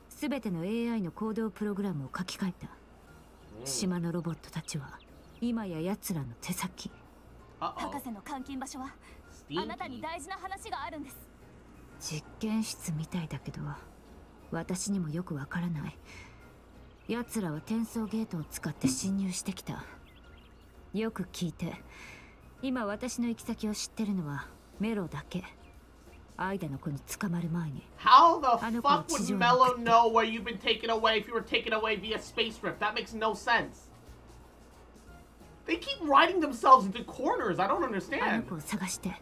Speaker 9: 全ての AI の行動プログラムを書き換えた。島のロボットたちは今や奴らの手先。
Speaker 2: 博士の監禁場所はあなたに大事な話があるんです。
Speaker 9: 実験室みたいだけど私にもよくわからない。奴らは転送ゲートを使って侵入してきた。よく聞いて、今私の行き先を知ってるのはメロだけ。アイダの子に捕まる前に。
Speaker 1: How the fuck would Mello know where you've been taken away if you were taken away via space rift? That makes no sense. They keep writing themselves into corners. I don't
Speaker 9: あの
Speaker 1: understand.
Speaker 9: 子を探して。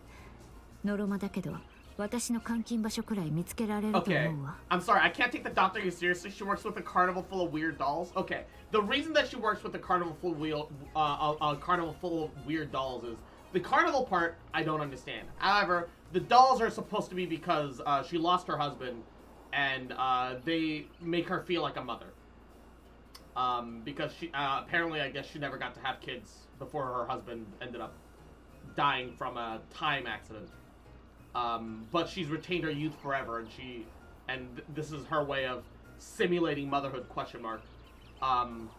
Speaker 9: ノロマだけど私の監禁場所くらい見つけられると
Speaker 1: Okay,
Speaker 9: 思うわ。
Speaker 1: I'm sorry, I can't take the doctor seriously. She works with a carnival full of weird dolls. Okay, the reason that she works with a carnival full of weird dolls is the carnival part I don't understand. However, the dolls are supposed to be because she lost her husband and they make her feel like a mother. Because she apparently, I guess she never got to have kids before her husband ended up dying from a time accident. But she's retained her youth forever, and this is her way of simulating motherhood, question mark, on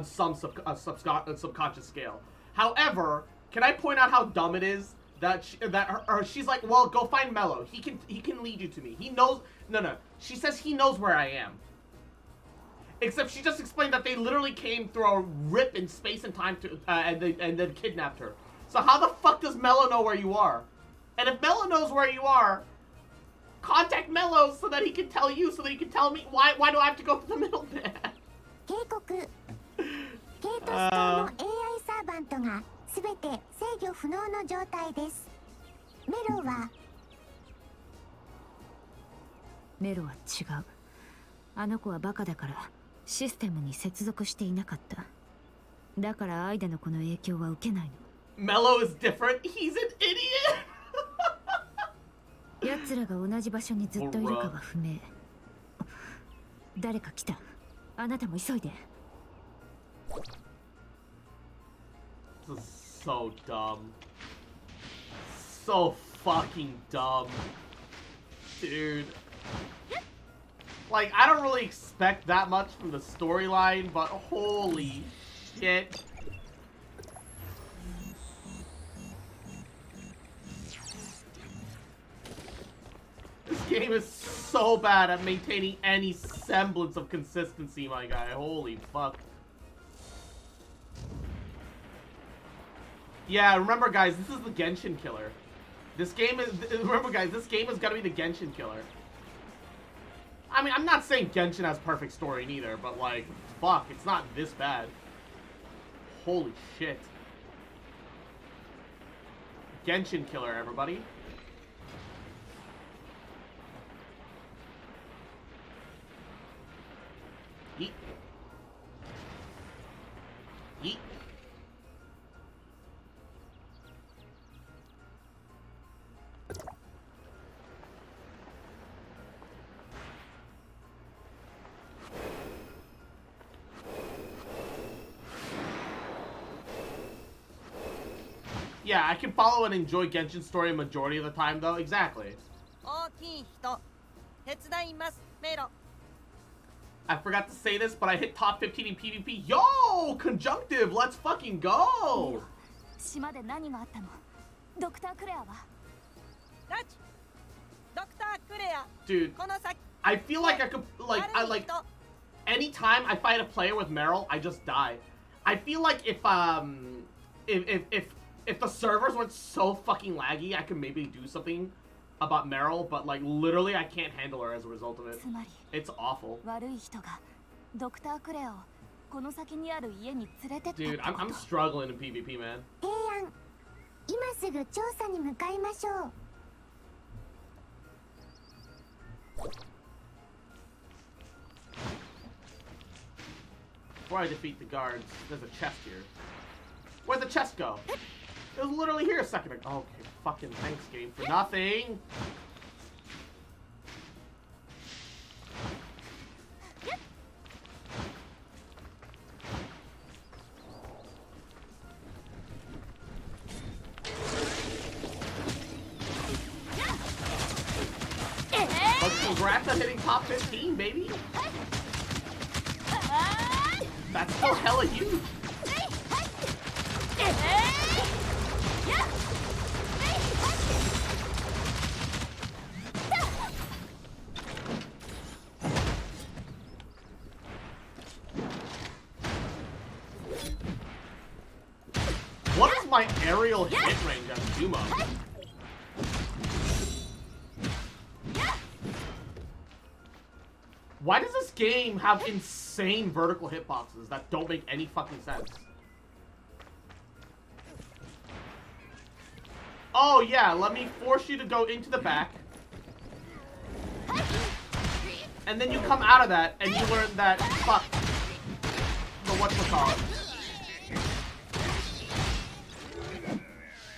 Speaker 1: some subconscious scale. However, can I point out how dumb it is that she's like, well, go find Mello. He can lead you to me. He knows. No. She says he knows where I am. Except she just explained that they literally came through a rip in space and time to, and then kidnapped her. So how the fuck does Mello know where you are? And if Mello knows where you are, contact Mello so that he can tell you, so that he can tell me. Why do I have to go to the middleman?
Speaker 4: 警告。ケイトス島の AI サーバントがすべて制御不能の状態です。メロは
Speaker 9: 違う。あの子はバカだからシステムに接続していなかった。だからアイダの子の影響は受けないの。
Speaker 1: Mello is different. He's an idiot.
Speaker 9: 奴らが同じ場所にずっといるかは不明。誰か来た。あなたも急いで。
Speaker 1: This is so dumb. So fucking dumb. Dude. Like, I don't really expect that much from the storyline, but holy shit. This game is so bad at maintaining any semblance of consistency, my guy. Holy fuck. Yeah, remember guys, this is the Genshin killer. Remember guys, this game is gonna be the Genshin killer. I mean, I'm not saying Genshin has perfect story neither, but like, fuck, it's not this bad. Holy shit. Genshin killer, everybody. Yeet. Yeet. Yeah, I can follow and enjoy Genshin's story a majority of the time, though. Exactly. I forgot to say this, but I hit top 15 in PvP. Yo, conjunctive, let's fucking go! Dude, I feel like I could, anytime I fight a player with Meryl, I just die. I feel like if the servers weren't so fucking laggy, I could maybe do something about Meryl, but like literally I can't handle her as a result of it. It's awful. Dude, I'm struggling in PvP, man. Before I defeat the guards, there's a chest here. Where'd the chest go? It was literally here a second ago. Okay, fucking thanks, game, for nothing. But congrats on hitting top 15, baby. That's still hella huge. What is my aerial hit range on Sumo? Why does this game have insane vertical hitboxes that don't make any fucking sense? Oh yeah, let me force you to go into the back. And then you come out of that and you learn that, fuck, the whatchamacallit.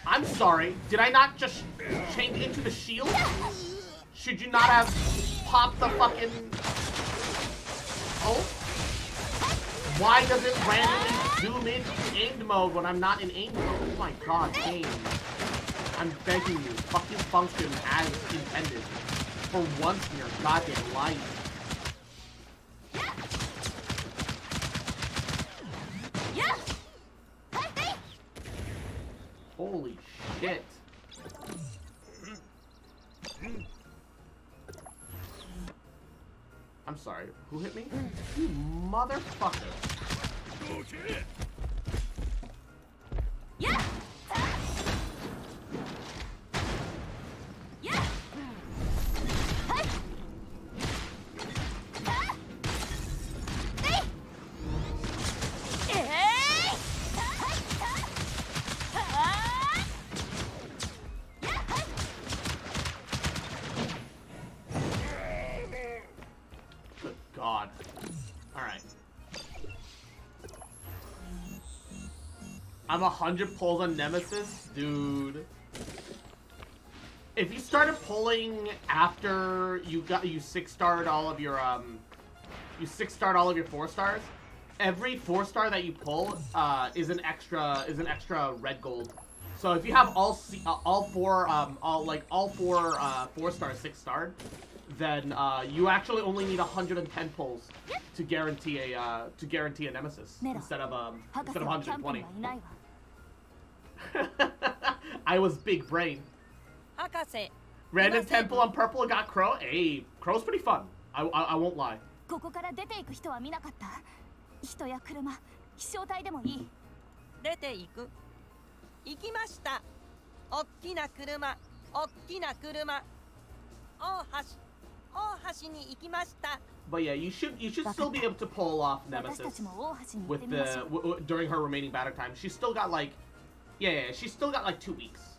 Speaker 1: I'm sorry, did I not just change into the shield? Should you not have popped the fucking... Oh? Why does it randomly zoom into aimed mode when I'm not in aimed mode? Oh my god, game. I'm begging you, fucking function as intended. For once in your goddamn life. Holy shit. I'm sorry, who hit me? You motherfucker.
Speaker 2: Yeah. Yeah.
Speaker 1: Good God. Alright. I'm 100 pulls on Nemesis? Dude. If you started pulling after you 6-starred all of your, you 6-starred all of your 4-stars, every 4-star that you pull, is an extra red gold. So if you have all 4 4-star 6-starred, then you actually only need 110 pulls to guarantee a Nemesis instead of 120. I was big brain. Random 10 pull on purple and got Crow. Hey, Crow's pretty fun. I won't lie.
Speaker 2: ここから出ていく人は見なかった。人や車、飛翔体でもいい。
Speaker 10: 出ていく。行きました。おっきな車、おっきな車。大橋に行きました。
Speaker 1: But yeah, you should still be able to pull off Nemesis with during her remaining battle time. She's still got like, she's still got like 2 weeks.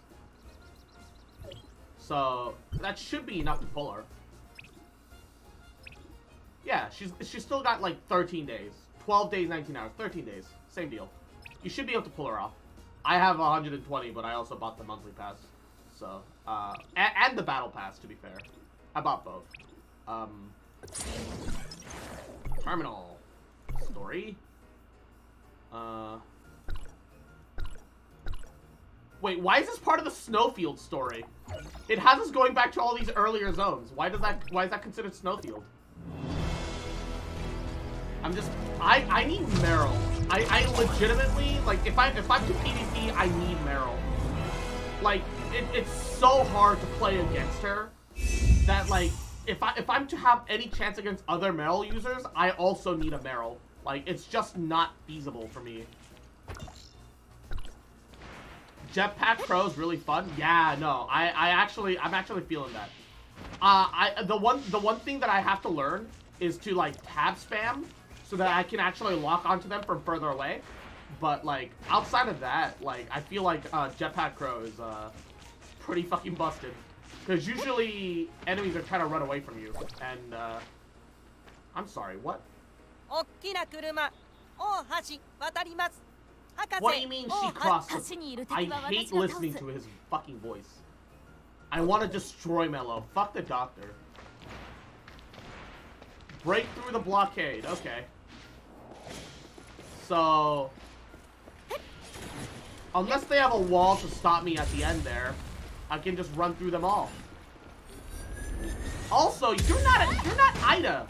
Speaker 1: So that should be enough to pull her. Yeah, she's still got like 13 days, 12 days, 19 hours, 13 days, same deal. You should be able to pull her off. I have 120, but I also bought the monthly pass, so and the battle pass. To be fair, I bought both. Terminal story. Wait, why is this part of the Snowfield story? It has us going back to all these earlier zones. Why is that considered Snowfield? I need Meryl. I legitimately, like, if I'm to PvP, I need Meryl. Like, it's so hard to play against her that, like, if I'm to have any chance against other Meryl users, I also need a Meryl. Like, it's just not feasible for me. Jetpack Pro is really fun. Yeah, no, I'm actually feeling that. The one thing that I have to learn is to, like, tab spam so that I can actually lock onto them from further away. But, like, outside of that, like, I feel like Jetpack Crow is pretty fucking busted. Because usually enemies are trying to run away from you. And, I'm sorry, what? What do you mean she crossed? I hate listening to his fucking voice. I want to destroy Mello. Fuck the doctor. Break through the blockade. Okay. So, unless they have a wall to stop me at the end there, I can just run through them all. Also, you're not Ida.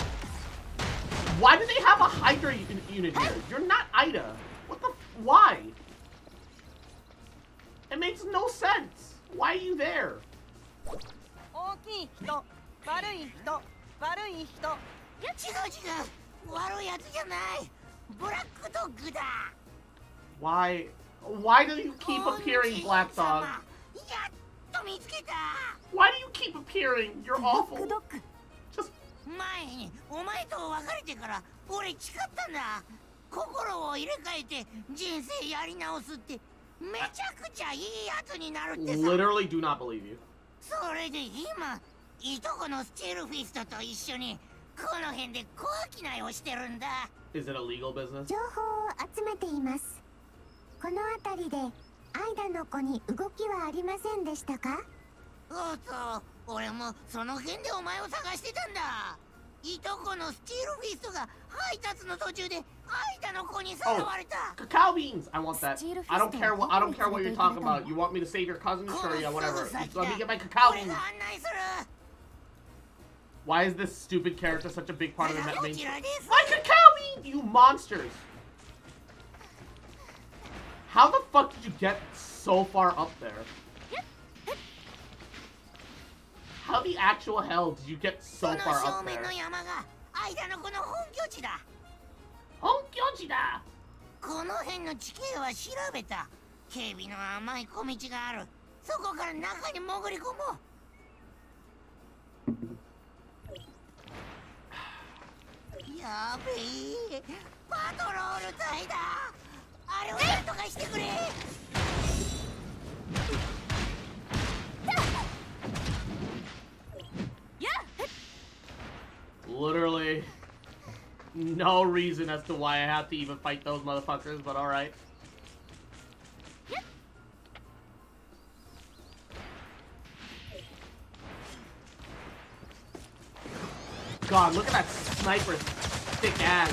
Speaker 1: Why do they have a Hydra unit here? You're not Ida. What the? Why? It makes no sense. Why are you there? Why do you keep appearing, Black Dog? Why do you keep appearing? You're awful. Just... Literally do not believe you. Is it a legal business?
Speaker 4: この辺りでアイダの子に動きはありませんでしたか？
Speaker 11: 俺もその辺でお前を探してたんだ。いとこのスチールフィストが配達の途中で間の子にさらわれた。
Speaker 1: Cacao beans! I want that. I don't care what you're talking about. You want me to save your cousin? Sure, yeah, whatever. Just let me get my cacao beans. Why is this stupid character such a big part of the main story? My cacao beans! You monsters! How the fuck did you get so far up there? How the actual hell did you get so far up there? 本拠地だ。
Speaker 11: この辺の地形は調べた。警備の甘い小道がある。そこから中に潜り込もう。やべえ、パトロール隊だ。あれをなんとかしてくれ。
Speaker 1: Literally no reason as to why I have to even fight those motherfuckers, but alright. God, look at that sniper's thick ass.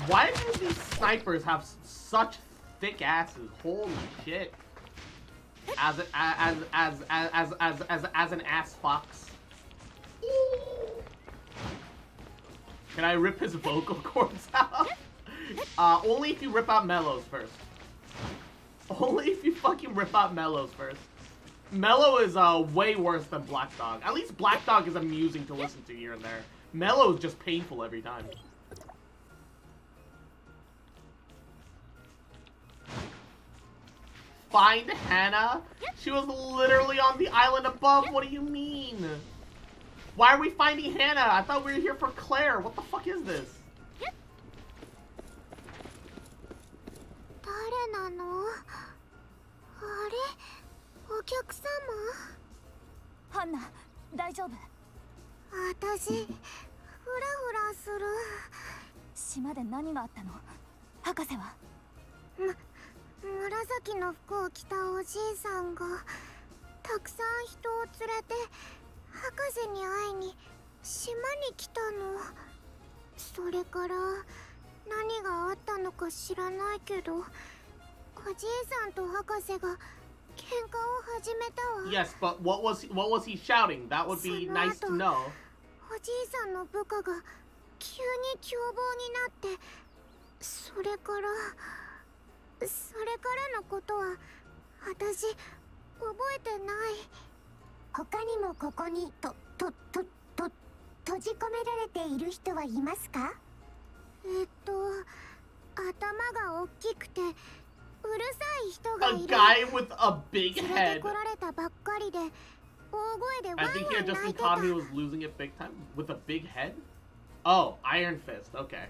Speaker 1: Why do these snipers have such thick asses? Holy shit. As an ass fox. Can I rip his vocal cords out? Only if you rip out Mellows first. Only if you fucking rip out Mellows first. Mellow is way worse than Black Dog. At least Black Dog is amusing to listen to here and there. Mellow is just painful every time. Find Hannah? She was literally on the island above. What do you mean? Why are we finding Hannah? I thought we were here for Claire. What the fuck is this?
Speaker 4: 誰なの？あれ？お客様？
Speaker 2: ハンナ、大丈夫？
Speaker 4: 私、フラフラする。
Speaker 2: 島で何があったの？博士は？
Speaker 4: 紫の服を着たおじいさんがたくさん人を連れて博士に会いに島に来たの。それから何があったのか知らないけど、おじいさんと博士が喧嘩を始めたわ。
Speaker 1: Yes, but what was he shouting? That would be nice to know.
Speaker 4: おじいさんの部下が急に凶暴になって、それからのことは私覚えてない。
Speaker 12: 他にもここに閉じ込められている人はいますか？
Speaker 4: 頭が大きくてうるさい人がいる。
Speaker 1: A guy with a big
Speaker 4: 連れ
Speaker 1: head.
Speaker 4: てこられたばっかりで大声でワン
Speaker 1: I
Speaker 4: ワン
Speaker 1: think here
Speaker 4: 泣
Speaker 1: Justin
Speaker 4: いてた。
Speaker 1: thought he was losing it big time with a big head. Oh, Iron Fist. Okay.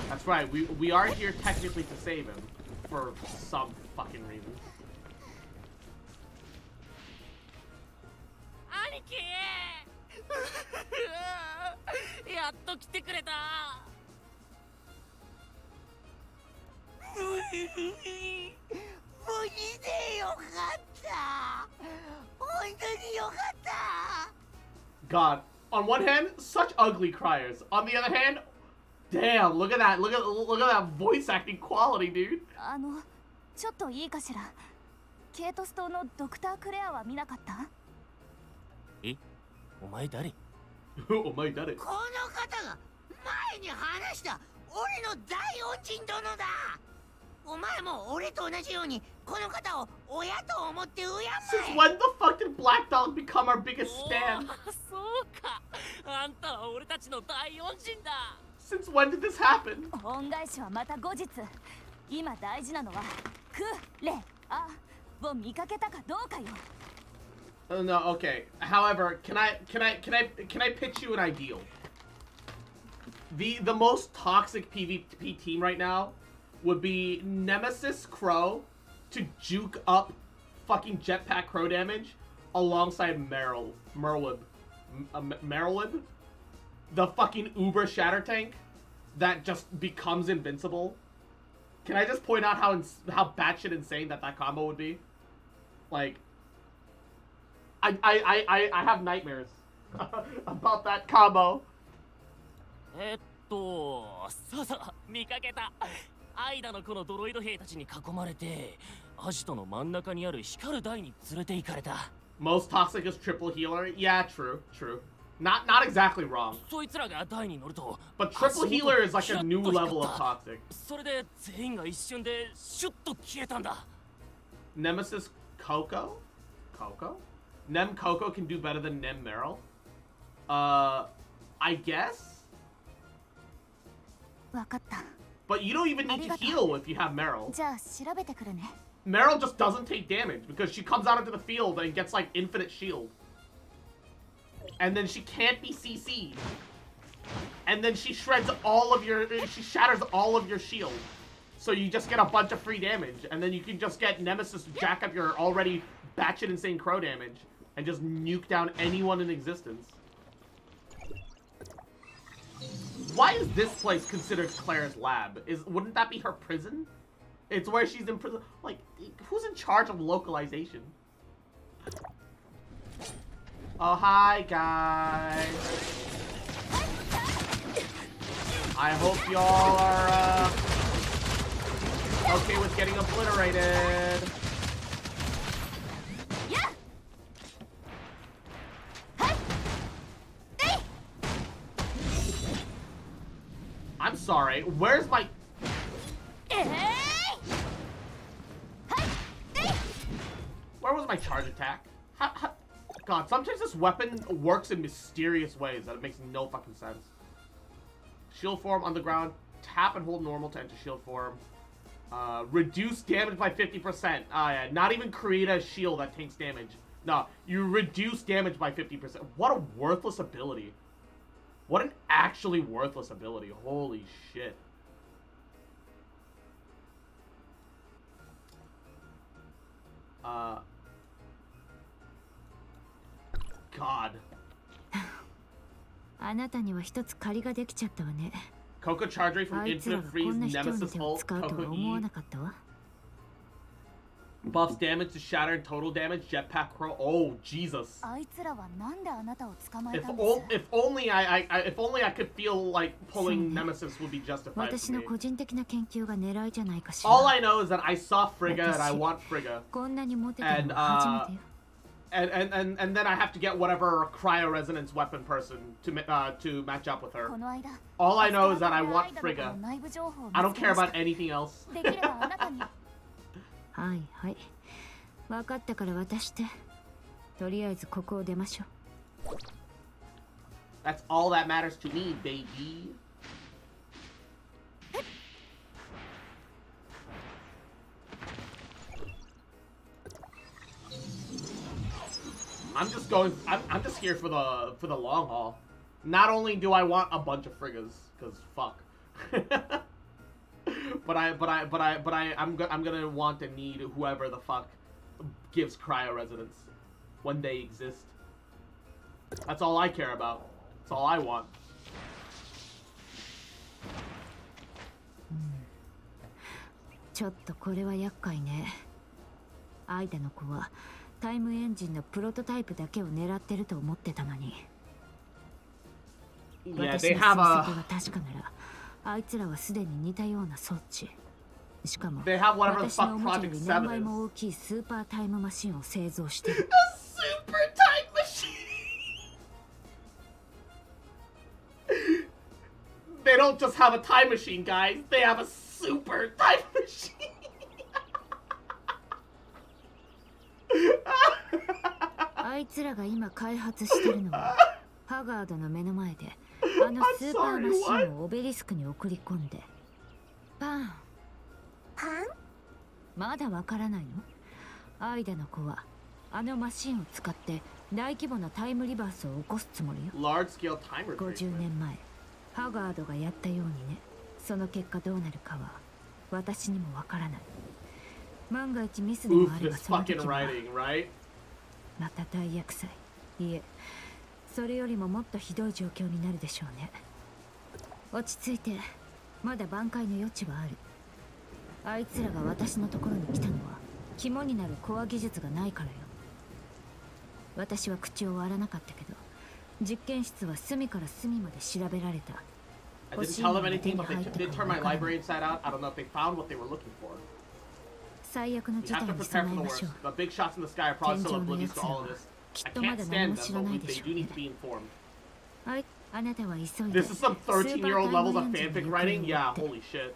Speaker 1: That's right. We are here technically to save him for some fucking reason.
Speaker 10: 兄貴やっと来てくれた。
Speaker 11: 無事でよかった。本当によかった。
Speaker 1: God. On one hand, such ugly criers. On the other hand, damn, look at that. Look at that voice acting quality, dude.
Speaker 2: ちょっといいかしら。ケイトス島のドクター・クレアは見なかった？
Speaker 13: え？お前誰？
Speaker 1: お前誰？
Speaker 11: この方が前に話した俺の大恩人殿だ。お前も俺と同じようにこの方を親と思って敬え。
Speaker 1: Since when the fuck did Black Dog become our biggest stan?
Speaker 10: そうか。あんたは俺たちの大恩人だ。
Speaker 1: Since when did this happen?
Speaker 2: 恩返しはまた後日。今大事なのはクレアを見かけたかどうかよ。
Speaker 1: No, okay. However, can I pitch you an ideal? The most toxic PvP team right now would be Nemesis Crow to juke up fucking jetpack crow damage alongside Merlib, the fucking Uber Shatter Tank that just becomes invincible. Can I just point out how batshit insane that combo would be? Like, I have nightmares about that combo.
Speaker 13: ささ見かけた。アイダのこのドロイド兵たちに囲まれて、アジトの真ん中にある光る台に連れて行かれた。
Speaker 1: Most toxic is triple healer. Yeah, true. Not exactly wrong.
Speaker 13: そいつらが台に乗ると、
Speaker 1: But triple healer is like a new level of toxic.
Speaker 13: それで全員が一瞬でシュッと消えたんだ。
Speaker 1: Nemesis Coco? Nem Coco can do better than Nem Meryl? I guess?
Speaker 2: わかった。
Speaker 1: But you don't even need to heal if you have Meryl.
Speaker 2: じゃあ調べてくるね。
Speaker 1: Meryl just doesn't take damage because she comes out into the field and gets like infinite shield. And then she can't be CC'd. And then she shatters all of your shield. So you just get a bunch of free damage. And then you can just get Nemesis to jack up your already batshit insane crow damage. And just nuke down anyone in existence. Why is this place considered Claire's lab? Wouldn't that be her prison? It's where she's in prison. Like, who's in charge of localization? Oh, hi, guys. I hope y'all are, okay with getting obliterated.
Speaker 2: Yeah.
Speaker 1: I'm sorry, where's my... Where was my charge attack? God, sometimes this weapon works in mysterious ways that it makes no fucking sense. Shield form on the ground. Tap and hold normal to enter shield form. Reduce damage by 50%. Yeah, not even create a shield that takes damage. No, you reduce damage by 50%. What a worthless ability. What an actually worthless ability. Holy shit. God.
Speaker 9: あなたには一つ借りができちゃったわね。
Speaker 1: Coco charge rate from
Speaker 9: あいつら
Speaker 1: infinite
Speaker 9: がこ
Speaker 1: freeze
Speaker 9: んな卑怯な
Speaker 1: nemesis
Speaker 9: 手を
Speaker 1: ult
Speaker 9: 使うとは
Speaker 1: Coco
Speaker 9: 思わ
Speaker 1: E
Speaker 9: なかったわ。
Speaker 1: buffs damage to shatter and total damage jetpack crow. Oh Jesus.
Speaker 2: あいつらはなんであなたを捕まえ
Speaker 1: If
Speaker 2: たんです？
Speaker 1: only I could feel like pulling Nemesis would be justified
Speaker 9: 私
Speaker 1: for
Speaker 9: の
Speaker 1: me.
Speaker 9: 個人的な研究が狙いじゃないかしら。
Speaker 1: All I know is that I saw Frigga and I want Frigga.
Speaker 9: こんなにモテたのは初めてよ。
Speaker 1: And then I have to get whatever cryo resonance weapon person to match up with her.
Speaker 2: この間
Speaker 1: All I know is that I want Frigga.
Speaker 2: 内部情報を見
Speaker 1: I don't
Speaker 2: つけ
Speaker 1: care
Speaker 2: まし
Speaker 1: about
Speaker 2: た。
Speaker 1: anything else.
Speaker 2: できればあなたに。
Speaker 9: はいはい。分かったから渡して。とりあえずここを出ましょう。
Speaker 1: That's all that matters to me, baby. I'm just here for the long haul. Not only do I want a bunch of Friggas, cause fuck. but I'm gonna want and need whoever the fuck gives cryo resonance when they exist. That's all I care about. That's all I want.
Speaker 9: ちょっとこれは厄介ね。アイダの子はタイムエンジンのプロトタイプだけを狙ってると思ってたのに。
Speaker 1: Yeah,
Speaker 9: 私
Speaker 1: they
Speaker 9: の
Speaker 1: have
Speaker 9: 推
Speaker 1: a
Speaker 9: 測が確かなら、あいつらはすでに似たような装置。しかも、
Speaker 1: they have whatever the
Speaker 9: 私の
Speaker 1: fuck
Speaker 9: おもちゃよ
Speaker 1: Project
Speaker 9: り何
Speaker 1: 7
Speaker 9: 倍
Speaker 1: is.
Speaker 9: も大きいスーパータイムマシンを製造してる。
Speaker 1: Super time machine. They don't just have a time machine, guys. They have a super time machine.
Speaker 9: あいつらが今開発してるのは、ハガードの目の前で、あのスーパーマシンをオベリスクに送り込んで、パン。
Speaker 12: パン？
Speaker 9: まだわからないの？アイダの子は、あのマシンを使って大規模なタイムリバースを起こすつもりよ。
Speaker 1: Large scale time retracement.
Speaker 9: 50年前、ハガードがやったようにね。その結果どうなるかは、私にもわからない。万が一ミスでも
Speaker 1: Oof,
Speaker 9: あれば
Speaker 1: this
Speaker 9: その
Speaker 1: fucking
Speaker 9: 時は、
Speaker 1: writing, right?
Speaker 9: また大厄災。いえ、それよりももっとひどい状況になるでしょうね。落ち着いて、まだ挽回の余地はある。あいつらが私のところに来たのは肝になるコア技術がないからよ。私は口を割らなかったけど、実験室は隅から隅まで調べられた。
Speaker 1: I didn't tell them anything, but they did turn my library inside out. I don't know if they found what they were looking for.
Speaker 9: 最悪の
Speaker 1: We
Speaker 9: 事
Speaker 1: have
Speaker 9: 態
Speaker 1: to
Speaker 9: に
Speaker 1: prepare
Speaker 9: 備
Speaker 1: for
Speaker 9: え
Speaker 1: the
Speaker 9: ましょ
Speaker 1: worst.
Speaker 9: う。
Speaker 1: The big shots in the sky are probably still oblivious to all of this.
Speaker 9: き
Speaker 1: I
Speaker 9: っとま
Speaker 1: can't
Speaker 9: だ
Speaker 1: stand
Speaker 9: 何も
Speaker 1: them,
Speaker 9: 知ら
Speaker 1: but
Speaker 9: ない
Speaker 1: they
Speaker 9: でしょ
Speaker 1: do
Speaker 9: う
Speaker 1: need
Speaker 9: ね。
Speaker 1: to be informed.
Speaker 9: あなたは急いで
Speaker 1: This is some 13-year-old levels of fanfic writing? Yeah, holy shit.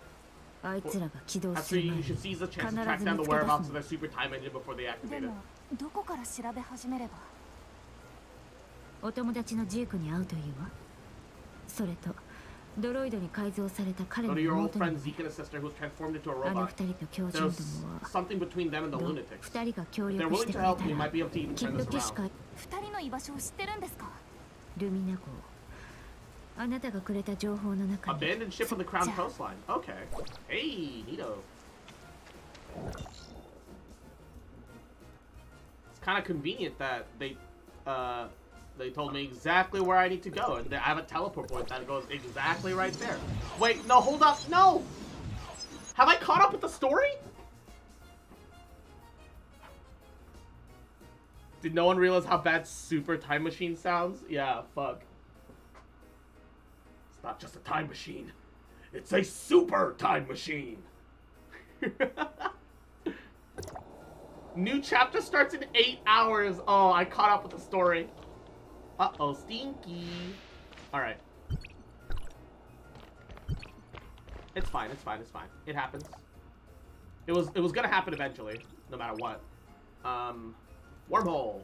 Speaker 9: あいつらが起動
Speaker 1: That's
Speaker 9: す
Speaker 1: why
Speaker 9: る前
Speaker 1: you
Speaker 9: に
Speaker 1: should seize the
Speaker 9: 必
Speaker 1: chance to
Speaker 9: ず
Speaker 1: track
Speaker 9: 見
Speaker 1: down
Speaker 9: つ
Speaker 1: the
Speaker 9: け出
Speaker 1: whereabouts
Speaker 9: す
Speaker 1: of
Speaker 9: の。
Speaker 1: their super time engine before they
Speaker 2: で
Speaker 1: activate it.
Speaker 2: もどこから調べ始めれば。
Speaker 9: お友達のジークに会うというわ。それとドロイドに改造された彼
Speaker 1: Go
Speaker 9: の
Speaker 1: to your old
Speaker 9: 妹に
Speaker 1: friend
Speaker 9: も。
Speaker 1: Zeke and his sister who's transformed into a
Speaker 9: あの
Speaker 1: robot.
Speaker 9: 二人と教授
Speaker 1: There's
Speaker 9: どもは
Speaker 1: something between them and the
Speaker 9: ど
Speaker 1: lunatics.
Speaker 9: 二人が協
Speaker 1: If they're
Speaker 9: 力し
Speaker 1: willing
Speaker 9: て
Speaker 1: to
Speaker 9: くれ
Speaker 1: help,
Speaker 9: た
Speaker 1: we
Speaker 9: ら
Speaker 1: might be able to even
Speaker 9: きっ
Speaker 1: turn
Speaker 9: と
Speaker 1: this
Speaker 9: 起死
Speaker 1: around.
Speaker 9: 回
Speaker 2: 二人の居場所を知ってるんですか。
Speaker 9: ルミナ号。あなたがくれた情報の中に
Speaker 1: Abandoned ship on the Crown coastline. Okay. Hey, neato. It's kind of convenient that they told me exactly where I need to go, and I have a teleport point that goes exactly right there. Wait, no, hold up, no! Have I caught up with the story? Did no one realize how bad Super Time Machine sounds? Yeah, fuck. It's not just a time machine. It's a super time machine. New chapter starts in 8 hours. Oh, I caught up with the story. Uh-oh, stinky. Alright. It's fine, it's fine, it's fine. It happens. It was gonna happen eventually, no matter what. Wormhole.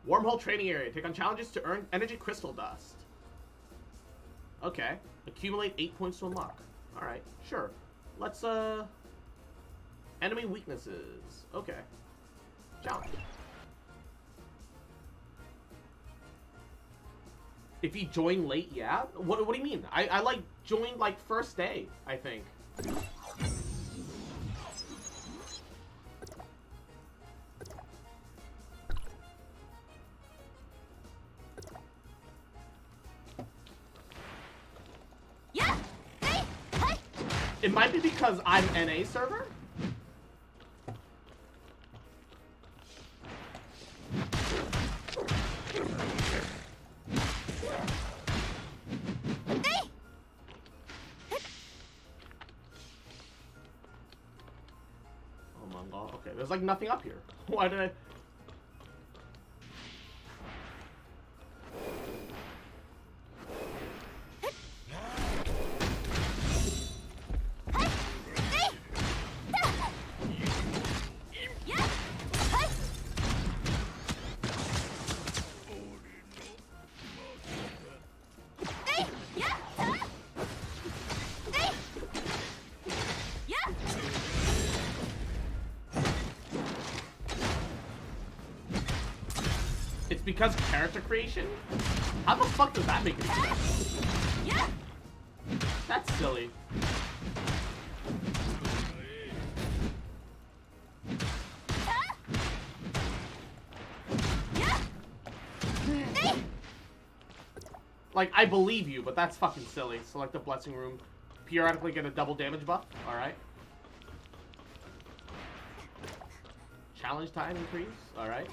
Speaker 1: Wormhole training area. Take on challenges to earn energy crystal dust. Okay. Accumulate 8 points to unlock. Alright, sure. Let's, enemy weaknesses. Okay. Challenge. If you join late, yeah? What do you mean? I like, joined, like, first day, I think. It might be because I'm NA server. Oh my god. Okay, there's like nothing up here. Why did I... It's because character creation? How the fuck does that make any sense? That's silly. Like, I believe you, but that's fucking silly. Select the blessing room. Periodically get a double damage buff. Alright. Challenge time increase. Alright.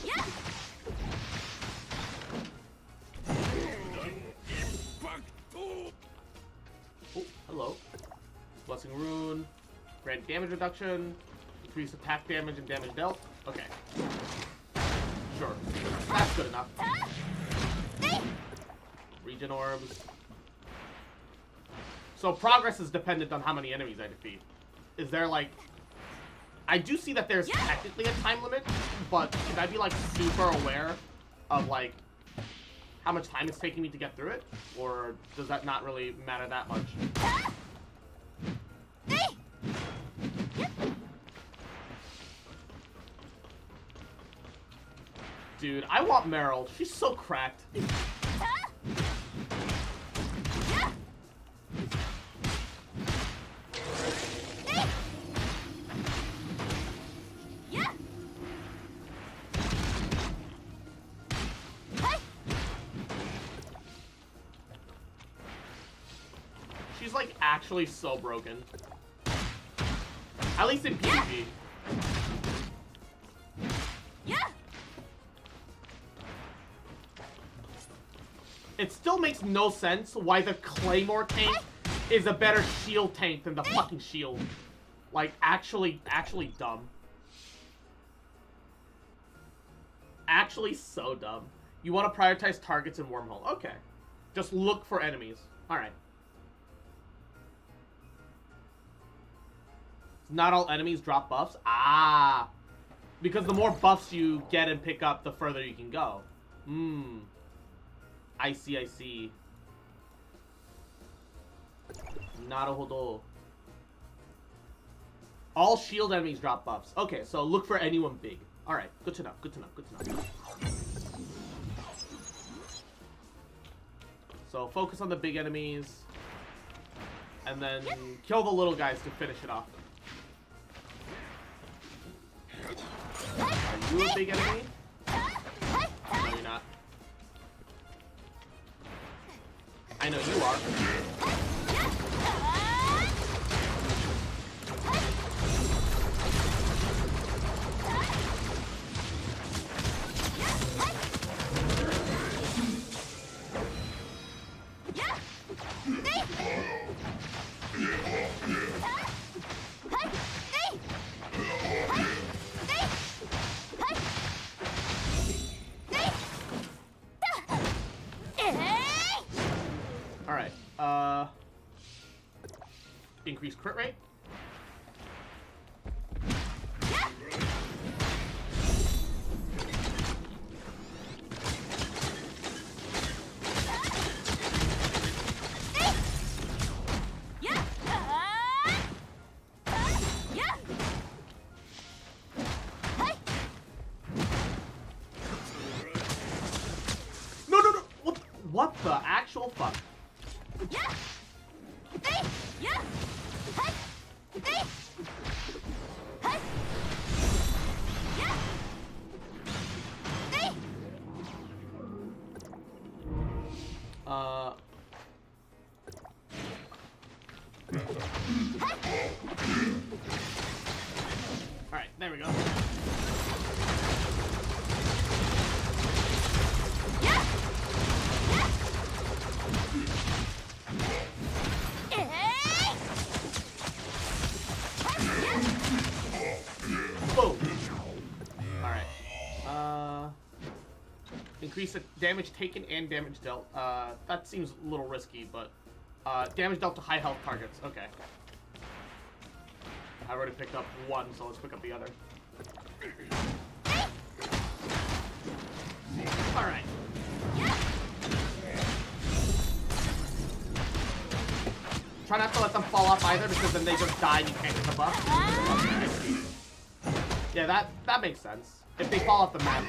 Speaker 1: Yeah. Oh, hello. Blessing rune. Grant damage reduction. Increase attack damage and damage dealt. Okay. Sure. That's good enough. Regen orbs. So progress is dependent on how many enemies I defeat. Is there like... I do see that there's technically a time limit, but should I be like super aware of like how much time it's taking me to get through it? Or does that not really matter that much? Dude, I want Meryl. She's so cracked. She's like actually so broken. At least in PvP. It still makes no sense why the Claymore tank is a better shield tank than the fucking shield. Like, actually dumb. Actually so dumb. You want to prioritize targets in Wormhole. Okay. Just look for enemies. Alright. Not all enemies drop buffs? Ah. Because the more buffs you get and pick up, the further you can go. Hmm. I see, I see. Naruhodo. All shield enemies drop buffs. Okay, so look for anyone big. Alright, good to know, good to know, good to know. So focus on the big enemies. And then kill the little guys to finish it off. Are you a big enemy? No, you're not. I know you are. Increase crit rate. No. What the actual fuck? Alright, there we go. Boom. Alright. Increase the damage taken and damage dealt. That seems a little risky, but damage dealt to high health targets. Okay. I already picked up one, so let's pick up the other. Alright. Try not to let them fall off either, because then they just die and you can't get the buff. Yeah, that makes sense. If they fall off the map.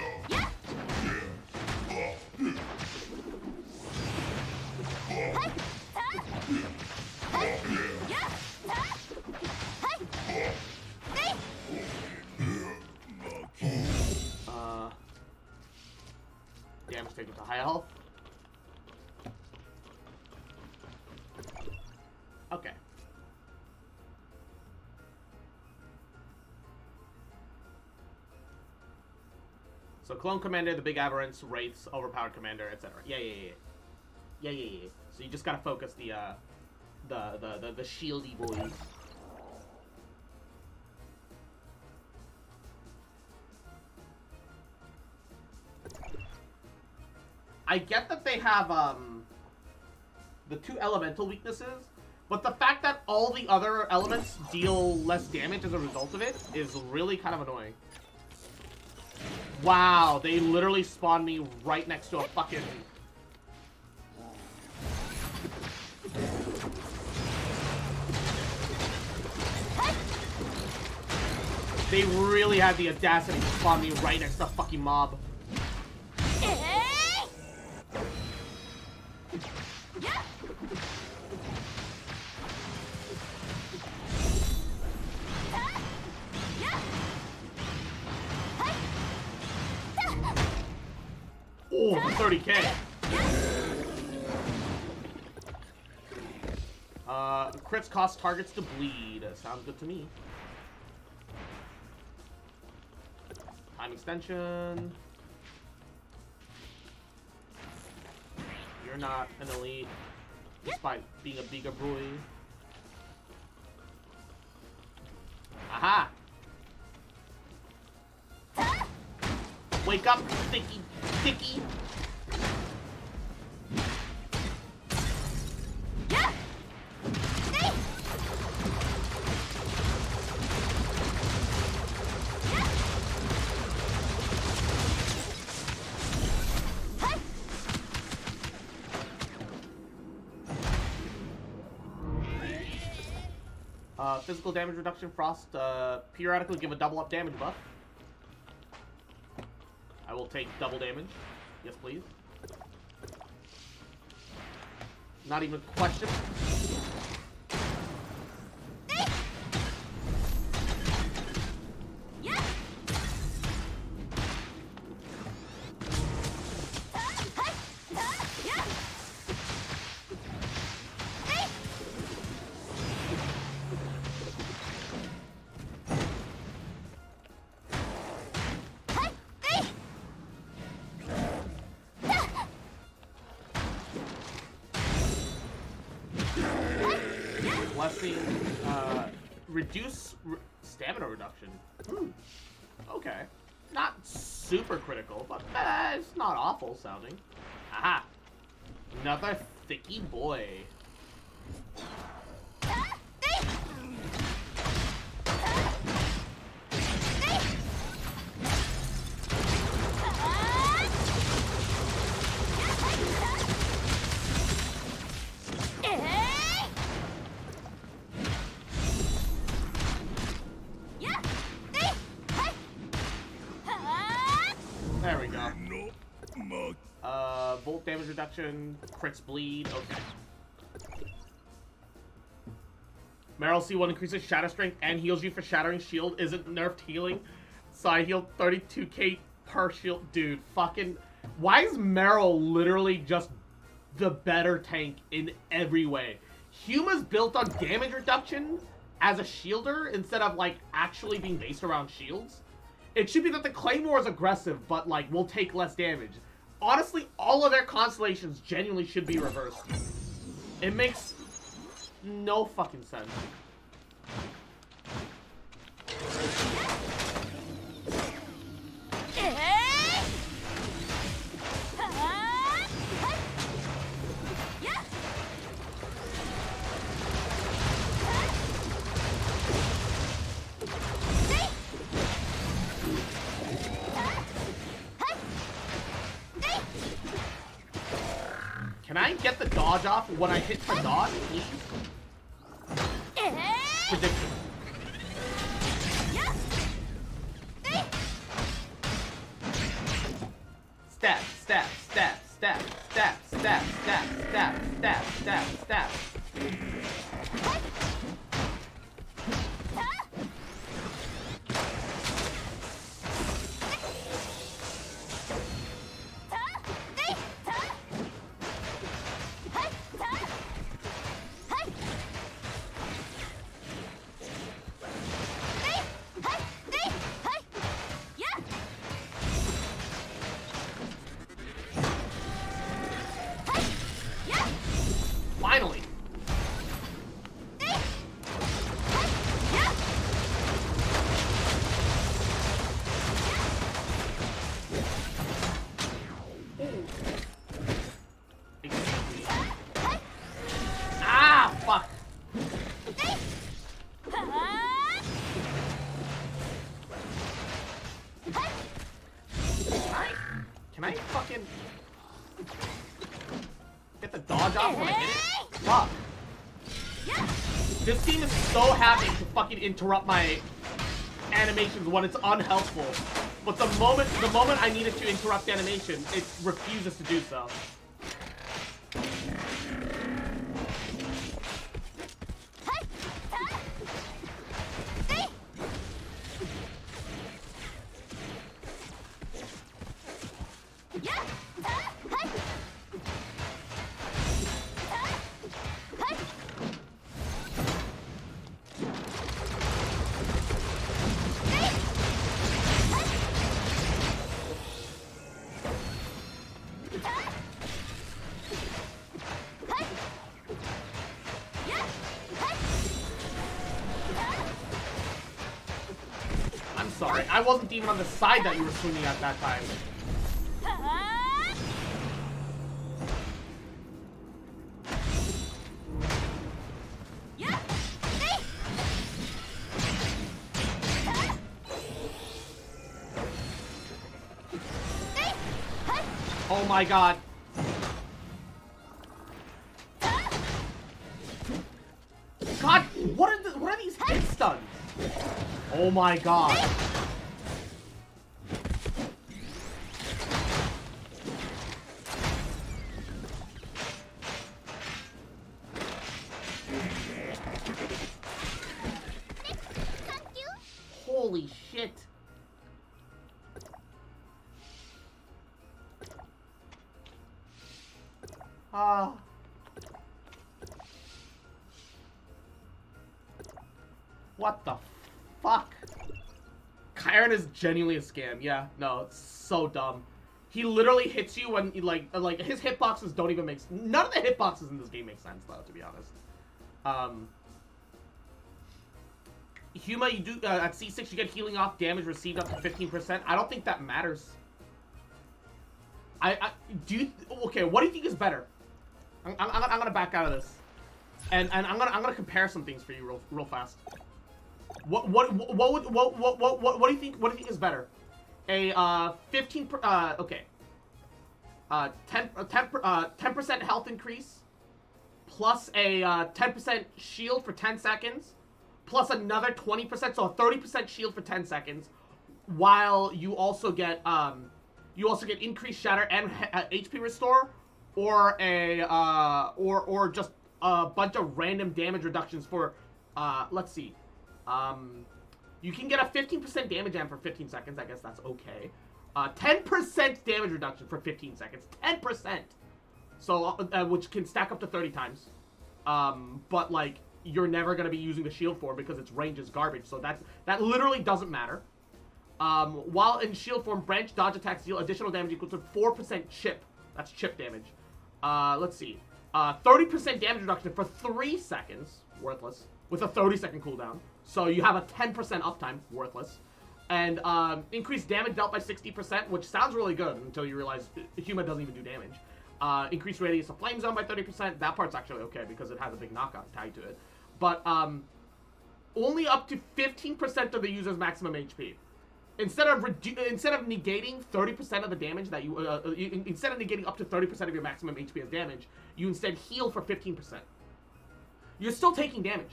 Speaker 1: Damage taken to high health. Okay. So Clone Commander, the Big Aberrants, Wraiths, Overpowered Commander, etc. Yeah. So you just gotta focus the shieldy boys. I get that they have the 2 elemental weaknesses, but the fact that all the other elements deal less damage as a result of it is really kind of annoying. Wow, they literally spawned me right next to a fucking... They really had the audacity to spawn me right next to a fucking mob. 30k. Crits cost targets to bleed. Sounds good to me. Time extension. You're not an elite, despite being a bigger boy. Aha! Wake up, sticky, sticky. Physical damage reduction, Frost, periodically give a double up damage buff. I will take double damage. Yes, please. Not even a question. Blessing, reduce stamina reduction. Okay. Not super critical, but it's not awful sounding. Aha! Another thicky boy. There we go. Volt damage reduction, crits bleed, okay. Meryl C1 increases shatter strength and heals you for shattering shield. Isn't nerfed healing. So I healed 32k per shield. Dude, fucking... Why is Meryl literally just the better tank in every way? Huma's built on damage reduction as a shielder instead of, like, actually being based around shields. It should be that the Claymore is aggressive, but, like, will take less damage. Honestly, all of their constellations genuinely should be reversed. It makes no fucking sense. Can I get the dodge off when I hit the dodge? Prediction. Stab, stab, stab, stab, stab, stab, stab, stab, stab, stab, stab. Finally! Ah, fuck! Can I fucking get the dodge off when I hit it? Fuck. This team is so happy to fucking interrupt my animations when it's unhelpful. But the moment I need it to interrupt animation, it refuses to do so. sorry. I wasn't even on the side that you were swinging at that time. Oh my god. God, what are these hit stuns? Oh my god. Holy shit. What the fuck? Kyron is genuinely a scam. Yeah, no, it's so dumb. He literally hits you when, like his hitboxes don't even make sense. None of the hitboxes in this game make sense, though, to be honest. Huma, you do, at C6, you get healing off damage received up to 15%. I don't think that matters. Okay, what do you think is better? I'm gonna back out of this. And I'm gonna compare some things for you real fast. What do you think is better? A 10% health increase plus a 10% shield for 10 seconds plus another 20%, so a 30% shield for 10 seconds, while you also get increased shatter and HP restore, or a or just a bunch of random damage reductions for let's see. You can get a 15% damage amp for 15 seconds. I guess that's okay. 10% damage reduction for 15 seconds. 10%. So, which can stack up to 30 times. But, like, you're never going to be using the shield form because its range is garbage. So that literally doesn't matter. While in shield form, branch dodge attacks deal additional damage equal to 4% chip. That's chip damage. Let's see. 30% damage reduction for 3 seconds. Worthless. With a 30-second cooldown. So you have a 10% uptime. Worthless. And increased damage dealt by 60%, which sounds really good until you realize Huma doesn't even do damage. Increased radius of flame zone by 30%. That part's actually okay because it has a big knockout tied to it. But only up to 15% of the user's maximum HP. Instead of negating 30% of the damage that you, instead of negating up to 30% of your maximum HP as damage, you instead heal for 15%. You're still taking damage.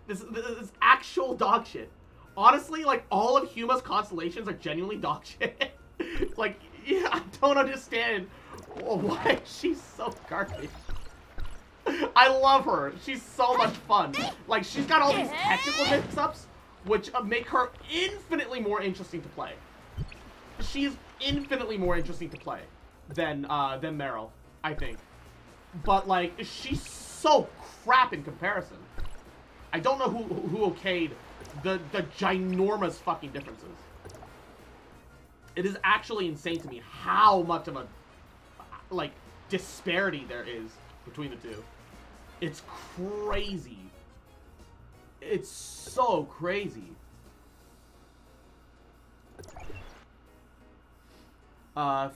Speaker 1: This is actual dog shit. Honestly, like, all of Huma's constellations are genuinely dog shit. Like, yeah, I don't understand why she's so garbage. I love her. She's so much fun. Like, she's got all these technical mix-ups, which make her infinitely more interesting to play. She's infinitely more interesting to play than Meryl, I think. But, like, she's so crap in comparison. I don't know who okayed the ginormous fucking differences. It is actually insane to me how much of a, like, disparity there is between the two. It's crazy. It's so crazy.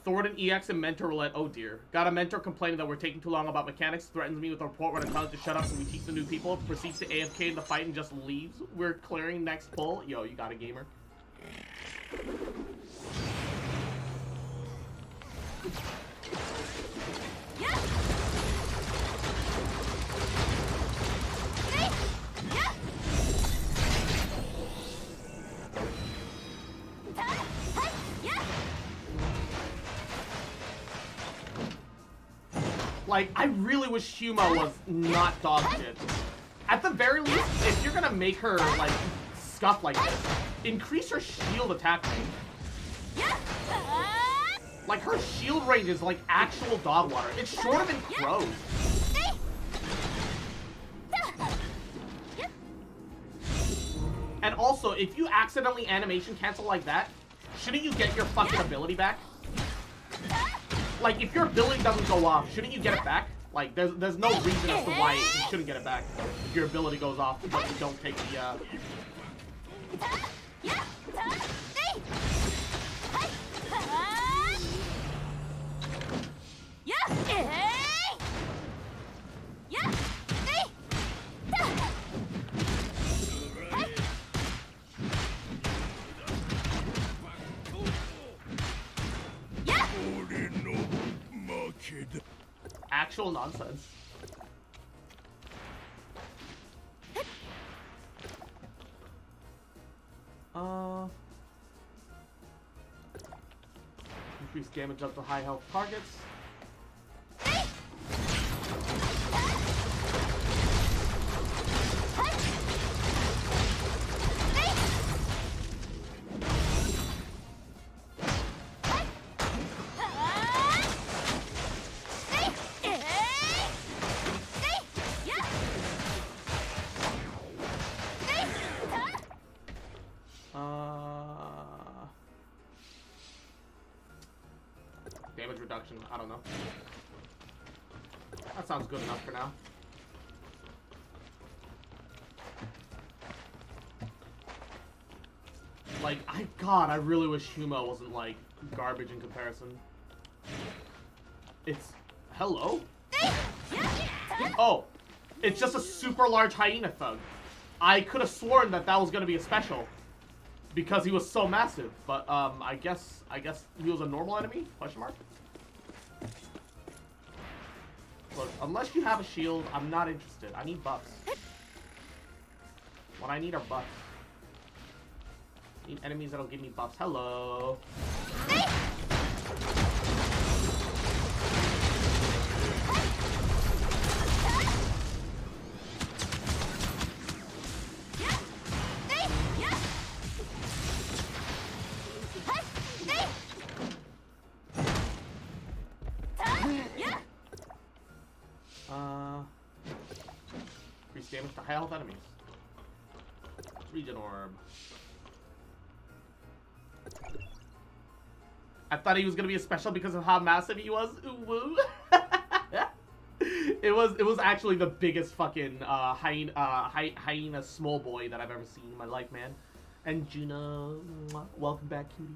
Speaker 1: Thornton EX and Mentor Roulette. Oh dear. Got a mentor complaining that we're taking too long about mechanics. Threatens me with a report when I tell him to shut up so we teach the new people. Proceeds to AFK in the fight and just leaves. We're clearing next pull. Yo, you got a gamer.
Speaker 2: Yeah.
Speaker 1: Like, I really wish Huma was not dog shit. At the very least, if you're gonna make her, like, scuff like this, increase her shield attack range. Like, her shield range is like actual dog water. It's shorter than Crow's. And also, if you accidentally animation cancel like that, shouldn't you get your fucking ability back? Like, if your ability doesn't go off, shouldn't you get it back? Like, there's no reason as to why you shouldn't get it back if your ability goes off, but you don't take the, Actual nonsense. Increase damage up to high health targets. Damage reduction, I don't know. That sounds good enough for now. Like, God, I really wish Humo wasn't, like, garbage in comparison. It's... Hello? Oh, it's just a super large hyena thug. I could have sworn that that was gonna be a special. Because he was so massive, but I guess he was a normal enemy? Question mark. Look, unless you have a shield, I'm not interested. I need buffs. What I need are buffs. I need enemies that'll give me buffs. Hello. Increase damage to high health enemies. Regen orb. I thought he was gonna be a special because of how massive he was. Ooh woo. It was actually the biggest fucking hyena small boy that I've ever seen in my life, man. And Juno, welcome back, cutie.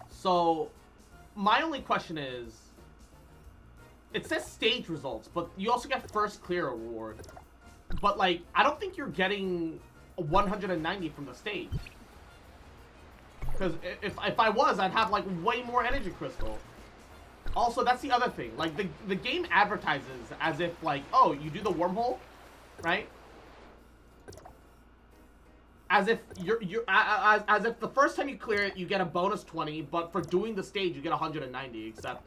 Speaker 1: So, my only question is, it says stage results, but you also get first clear reward. But, like, I don't think you're getting 190 from the stage. Because if I was, I'd have, like, way more energy crystal. Also, that's the other thing. Like, the game advertises as if, like, oh, you do the wormhole, right? As if as if the first time you clear it, you get a bonus 20, but for doing the stage, you get 190, except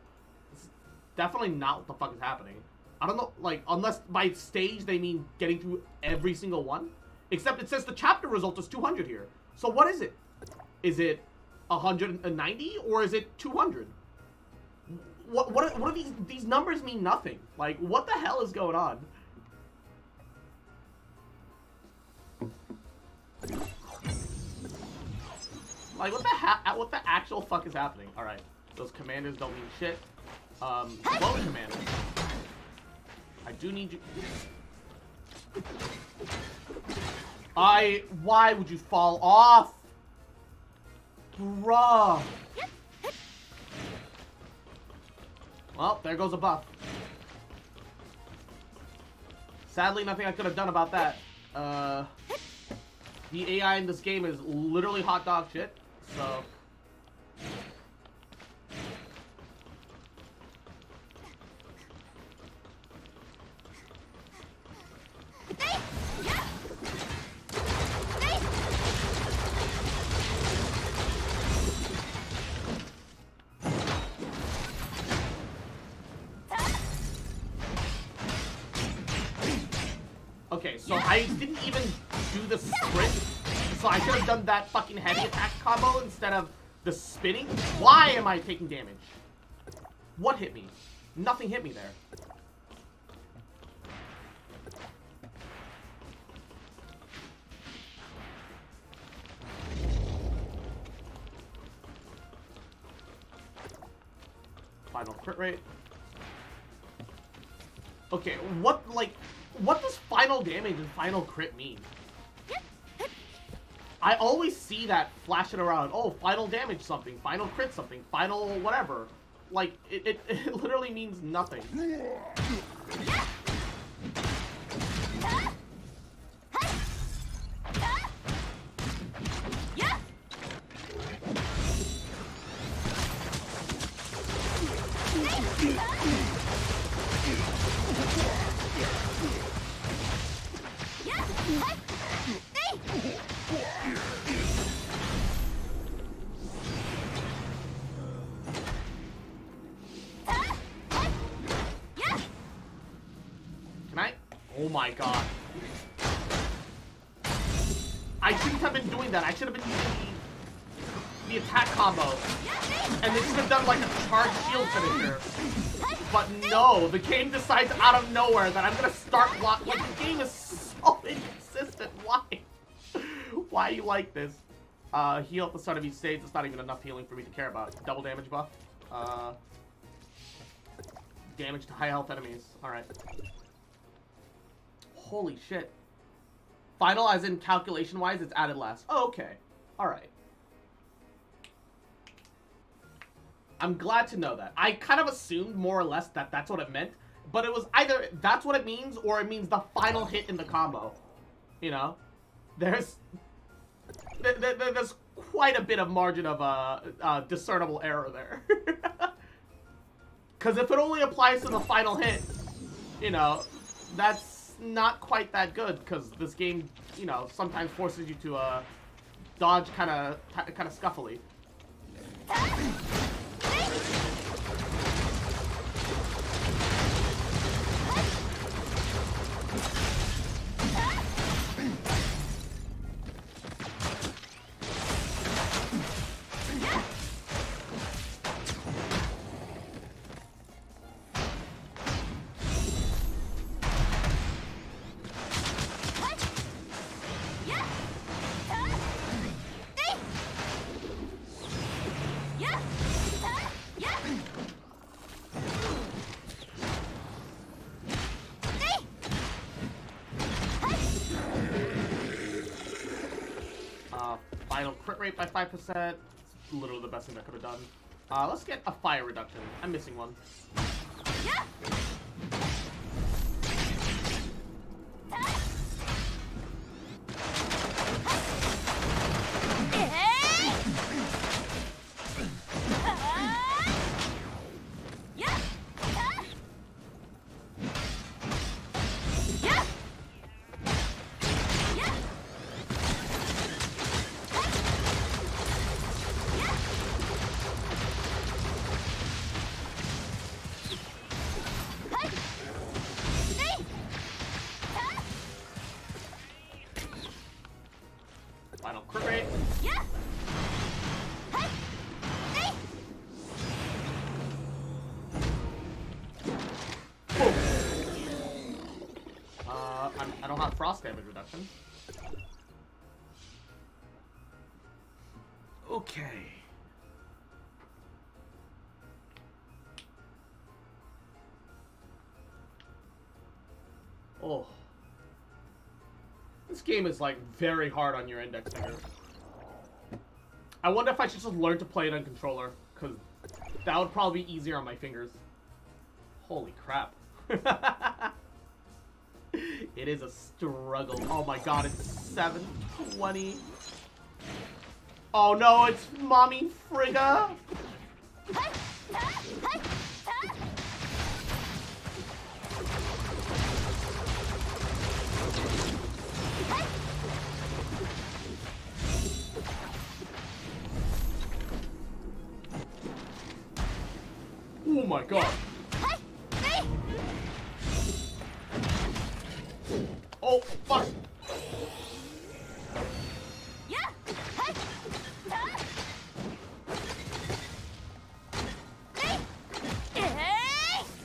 Speaker 1: it's definitely not what the fuck is happening. I don't know, like, unless by stage they mean getting through every single one. Except it says the chapter result is 200 here. So what is it? Is it 190 or is it 200? What are these numbers mean nothing. Like, what the hell is going on? Like, what the actual fuck is happening? Alright, those commanders don't mean shit. Clone commanders. I do need you. Why would you fall off? Bruh. Well, there goes a buff. Sadly, nothing I could have done about that. The AI in this game is literally hot dog shit, so... Okay, so I didn't even do the sprint, so I should have done that fucking heavy attack combo instead of the spinning. Why am I taking damage? What hit me? Nothing hit me there. Final crit rate. Okay, What does final damage and final crit mean? I always see that flashing around. Oh, final damage something, final crit something, final whatever. Like, it literally means nothing. Oh my god. I shouldn't have been doing that. I should have been using the attack combo. And they should have done like a charge shield finisher. But no, the game decides out of nowhere that I'm gonna start block. Like, the game is so inconsistent. Why? Why you like this? Heal at the start of each stage. It's not even enough healing for me to care about. Double damage buff. Damage to high health enemies. Alright. Holy shit. Final as in calculation-wise, it's added last. Oh, okay. Alright. I'm glad to know that. I kind of assumed more or less that that's what it meant. But it was either that's what it means or it means the final hit in the combo. You know? There's quite a bit of margin of discernible error there. Because if it only applies to the final hit, you know, that's not quite that good, because this game, you know, sometimes forces you to dodge kind of scuffily. Final crit rate by 5%. It's literally the best thing I could have done. Let's get a fire reduction. I'm missing one. Final crit rate. I don't have frost damage reduction. Okay. Oh. This game is, like, very hard on your index finger. I wonder if I should just learn to play it on controller, because that would probably be easier on my fingers. Holy crap. It is a struggle. Oh my god, it's 7:20. Oh no, it's Mommy Frigga! Oh my god. Oh, fuck.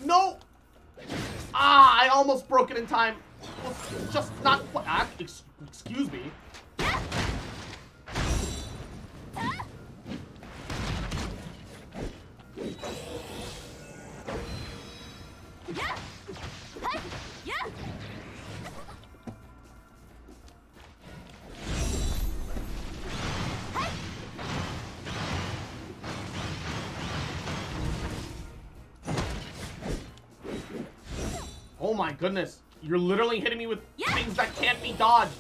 Speaker 1: No! Ah, I almost broke it in time. Well, just not quite. Excuse me. Oh my goodness. You're literally hitting me with things that can't be dodged.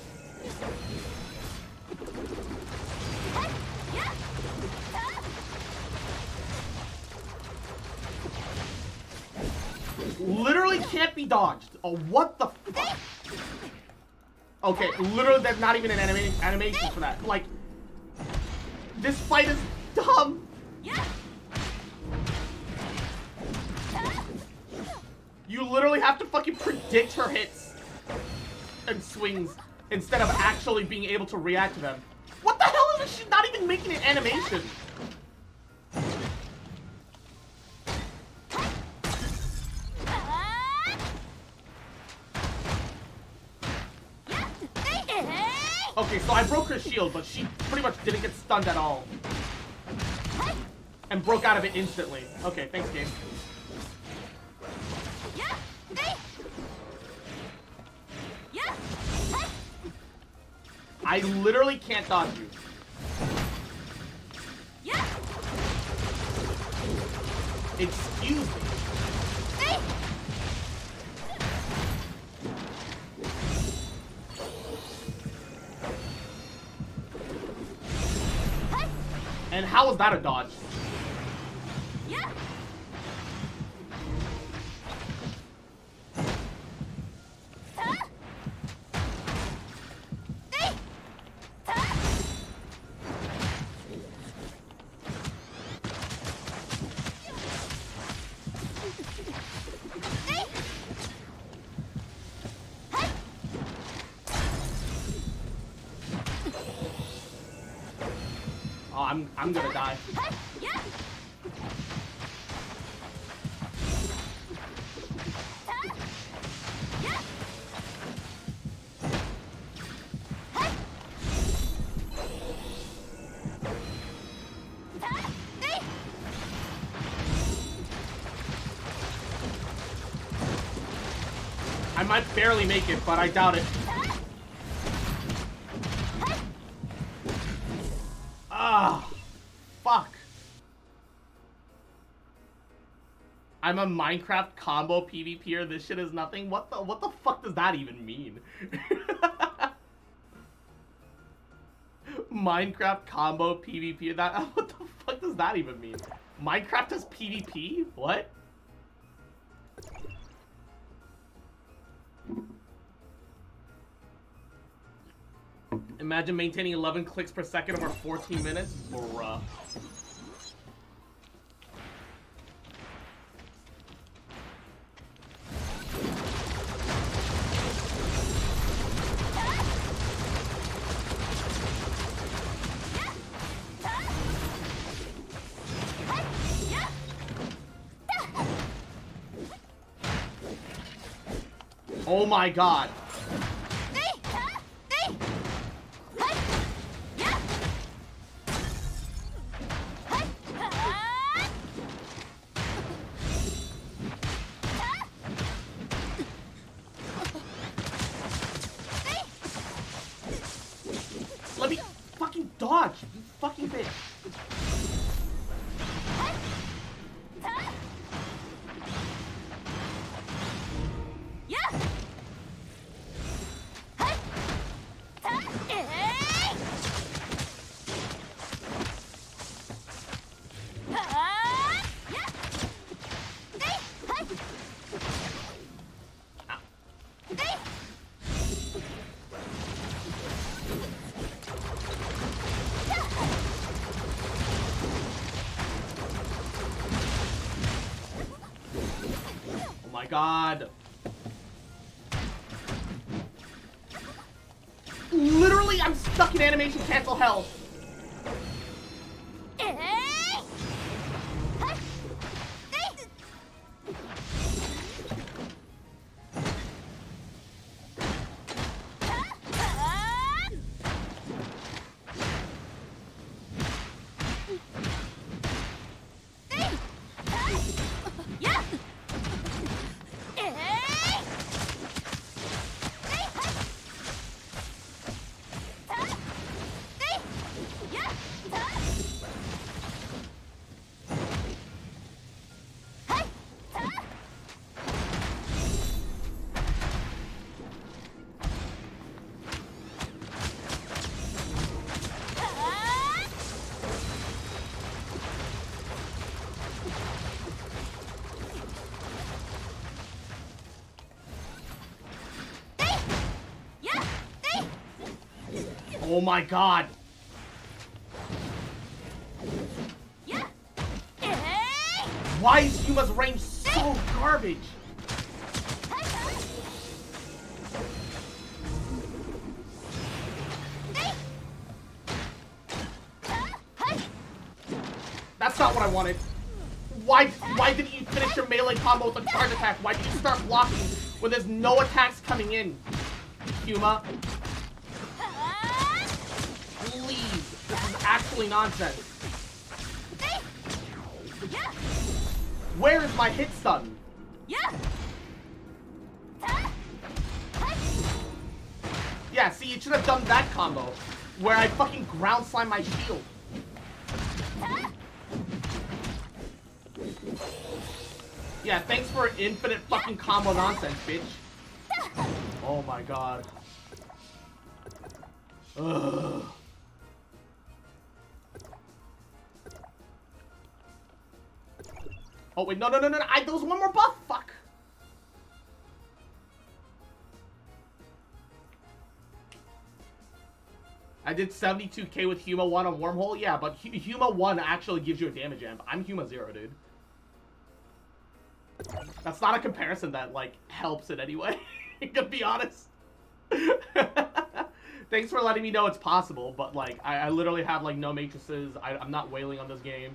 Speaker 1: Literally can't be dodged. Oh, what the fuck? Okay, literally there's not even an animation for that. Like, this fight is dumb. You literally have to fucking predict her hits and swings instead of actually being able to react to them. What the hell is she not even making an animation? Okay, so I broke her shield, but she pretty much didn't get stunned at all. And broke out of it instantly. Okay, thanks, game. I literally can't dodge you. Excuse me. And how was that a dodge? Oh, I'm gonna die. I might barely make it, but I doubt it. Ah, fuck. I'm a Minecraft combo PvPer. This shit is nothing. What the fuck does that even mean? Minecraft combo PvP. What the fuck does that even mean? Minecraft is PvP? What? Imagine maintaining 11 clicks per second over 14 minutes? Bruh. Oh my god. Let me fucking dodge, you fucking bitch. My god. Literally, I'm stuck in animation cancel hell. Oh my god. Why is Yuma's range so garbage? That's not what I wanted. Why didn't you finish your melee combo with a charge attack? Why did you start blocking when there's no attacks coming in? Yuma. Please. This is actually nonsense. Where is my hit stun? Yeah, see, you should have done that combo. Where I fucking ground slime my shield. Yeah, thanks for infinite fucking combo nonsense, bitch. Oh my god. Ugh. Oh wait, no, there was one more buff, fuck. I did 72k with Huma 1 on Wormhole, yeah, but Huma 1 actually gives you a damage amp. I'm Huma 0, dude. That's not a comparison that, like, helps in any way, to be honest. Thanks for letting me know it's possible, but, like, I literally have, like, no matrices. I'm not wailing on this game.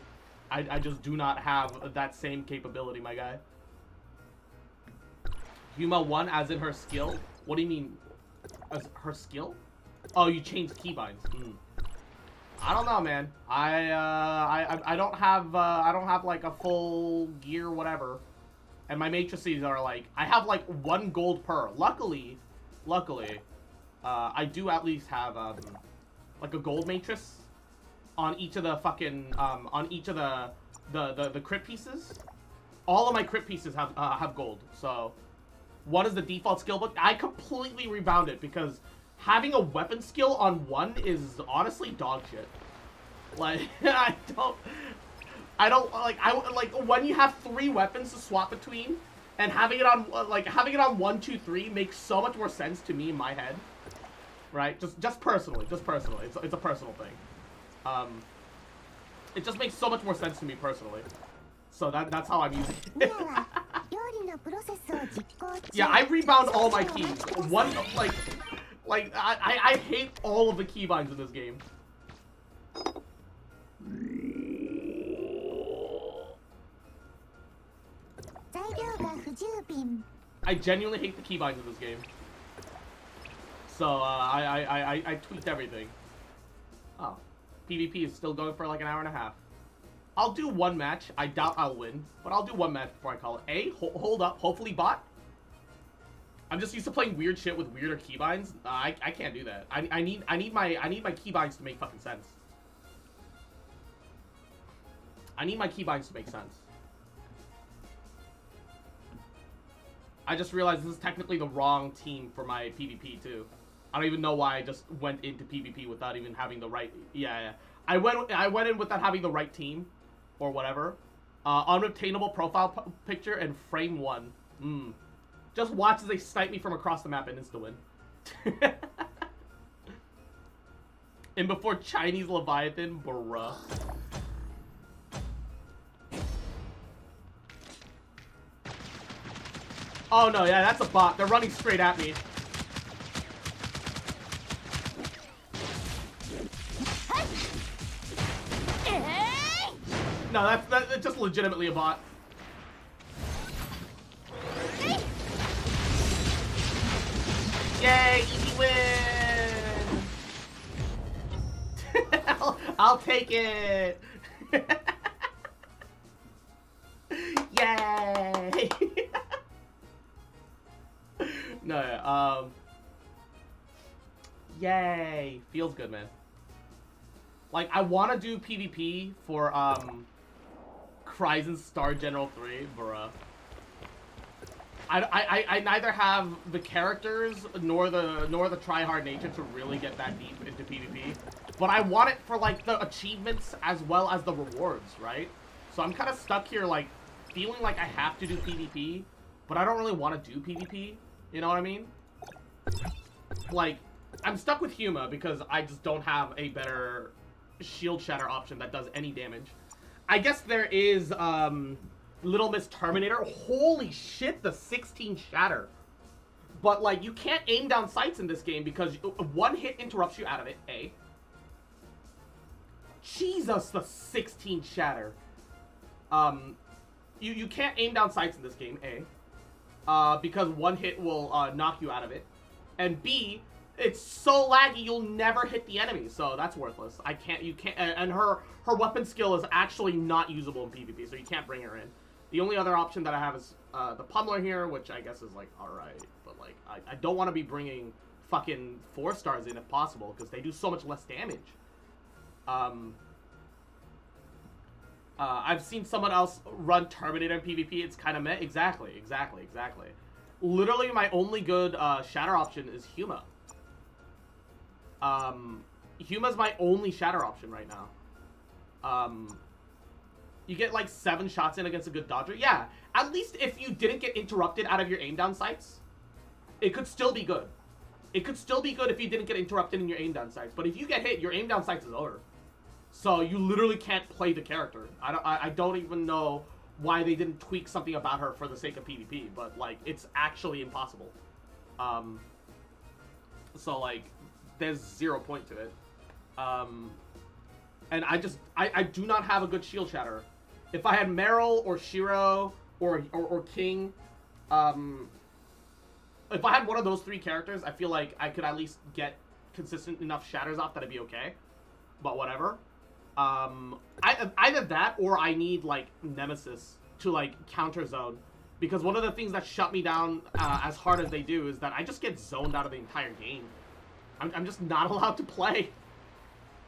Speaker 1: I just do not have that same capability, my guy. Huma 1 as in her skill? What do you mean? As her skill? Oh, you changed keybinds. I don't know, man. I don't have like a full gear whatever. And my matrices are like, I have like 1 gold per. Luckily, I do at least have like a gold matrix on each of the fucking on each of the crit pieces. All of my crit pieces have gold. So one is the default skill book. I completely rebounded because having a weapon skill on 1 is honestly dog shit. Like I don't like when you have 3 weapons to swap between, and having it on 1, 2, 3 makes so much more sense to me in my head. Right? Just personally. It's a personal thing. It just makes so much more sense to me personally. So that's how I'm using it. Yeah, I rebound all my keys. I hate all of the keybinds in this game. I genuinely hate the keybinds in this game. So I tweaked everything. Oh. PvP is still going for like an hour and a half. I'll do 1 match. I doubt I'll win, but I'll do 1 match before I call it. Hold up. Hopefully bot. I'm just used to playing weird shit with weirder keybinds. I can't do that. I need my keybinds to make fucking sense. I need my keybinds to make sense. I just realized this is technically the wrong team for my PvP too. I don't even know why I just went into PvP without even having the right... Yeah. I went in without having the right team. Or whatever. Unobtainable profile picture and frame 1. Just watch as they snipe me from across the map and insta-win. And before Chinese Leviathan, bruh. Oh no, yeah, that's a bot. They're running straight at me. No, that's just legitimately a bot. Yay, easy win! I'll take it! Yay! No, yeah, yay! Feels good, man. Like, I want to do PvP for, Kryzen Star General 3, bruh. I neither have the characters nor the try-hard nature to really get that deep into PvP. But I want it for, like, the achievements as well as the rewards, right? So I'm kind of stuck here, like, feeling like I have to do PvP, but I don't really want to do PvP. You know what I mean? Like, I'm stuck with Huma because I just don't have a better shield shatter option that does any damage. I guess there is Little Miss Terminator. Holy shit, the 16 shatter. But like, you can't aim down sights in this game because one hit interrupts you out of it, A. Jesus, the 16 shatter. You can't aim down sights in this game, A. Because one hit will knock you out of it. And B, it's so laggy you'll never hit the enemy, so that's worthless. You can't, and her weapon skill is actually not usable in PvP, so you can't bring her in. The only other option that I have is the Pummeler here, which I guess is like, alright, but like, I don't want to be bringing fucking 4-stars in if possible, because they do so much less damage. I've seen someone else run Terminator in PvP, it's kind of meh. Exactly. Literally, my only good shatter option is Huma. Huma's my only shatter option right now. You get like 7 shots in against a good dodger. Yeah, at least if you didn't get interrupted out of your aim down sights, it could still be good. It could still be good if you didn't get interrupted in your aim down sights. But if you get hit, your aim down sights is over. So you literally can't play the character. I don't even know why they didn't tweak something about her for the sake of PvP, but like, it's actually impossible. So like, there's 0 point to it. And I do not have a good shield shatter. If I had Meryl or Shiro or King, if I had one of those 3 characters, I feel like I could at least get consistent enough shatters off that it'd be okay. But whatever. Either that or I need like Nemesis to like counter zone, because one of the things that shut me down as hard as they do is that I just get zoned out of the entire game. I'm just not allowed to play.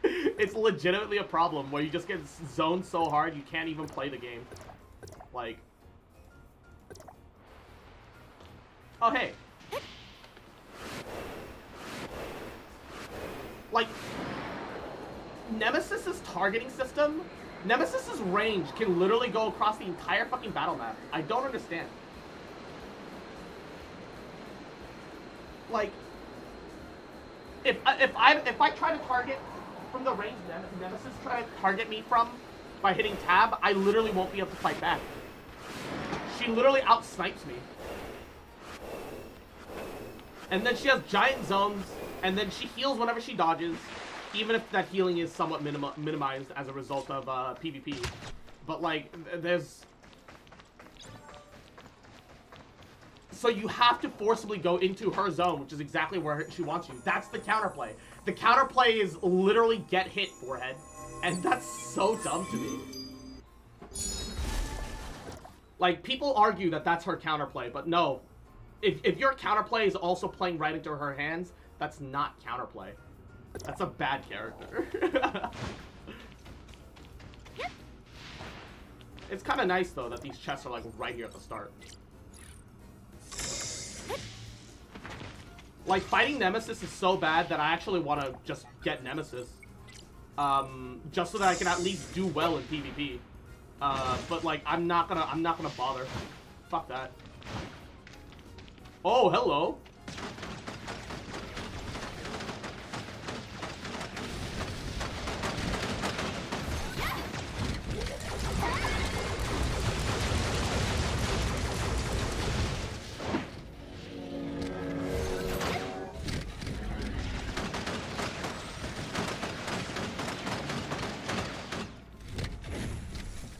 Speaker 1: It's legitimately a problem where you just get zoned so hard you can't even play the game. Like, oh hey, like, Nemesis's targeting system, Nemesis's range can literally go across the entire fucking battle map. I don't understand. Like, if I try to target from the range Nemesis try to target me from by hitting tab, I literally won't be able to fight back. She literally out-snipes me. And then she has giant zones, and then she heals whenever she dodges, even if that healing is somewhat minimized as a result of PvP. But like, there's... So you have to forcibly go into her zone, which is exactly where she wants you. That's the counterplay. The counterplay is literally get hit, forehead. And that's so dumb to me. Like, people argue that that's her counterplay, but no. If your counterplay is also playing right into her hands, that's not counterplay. That's a bad character. It's kind of nice, though, that these chests are, like, right here at the start. Like, fighting Nemesis is so bad that I actually want to just get Nemesis. Just so that I can at least do well in PvP. But, like, I'm not gonna bother. Fuck that. Oh, hello.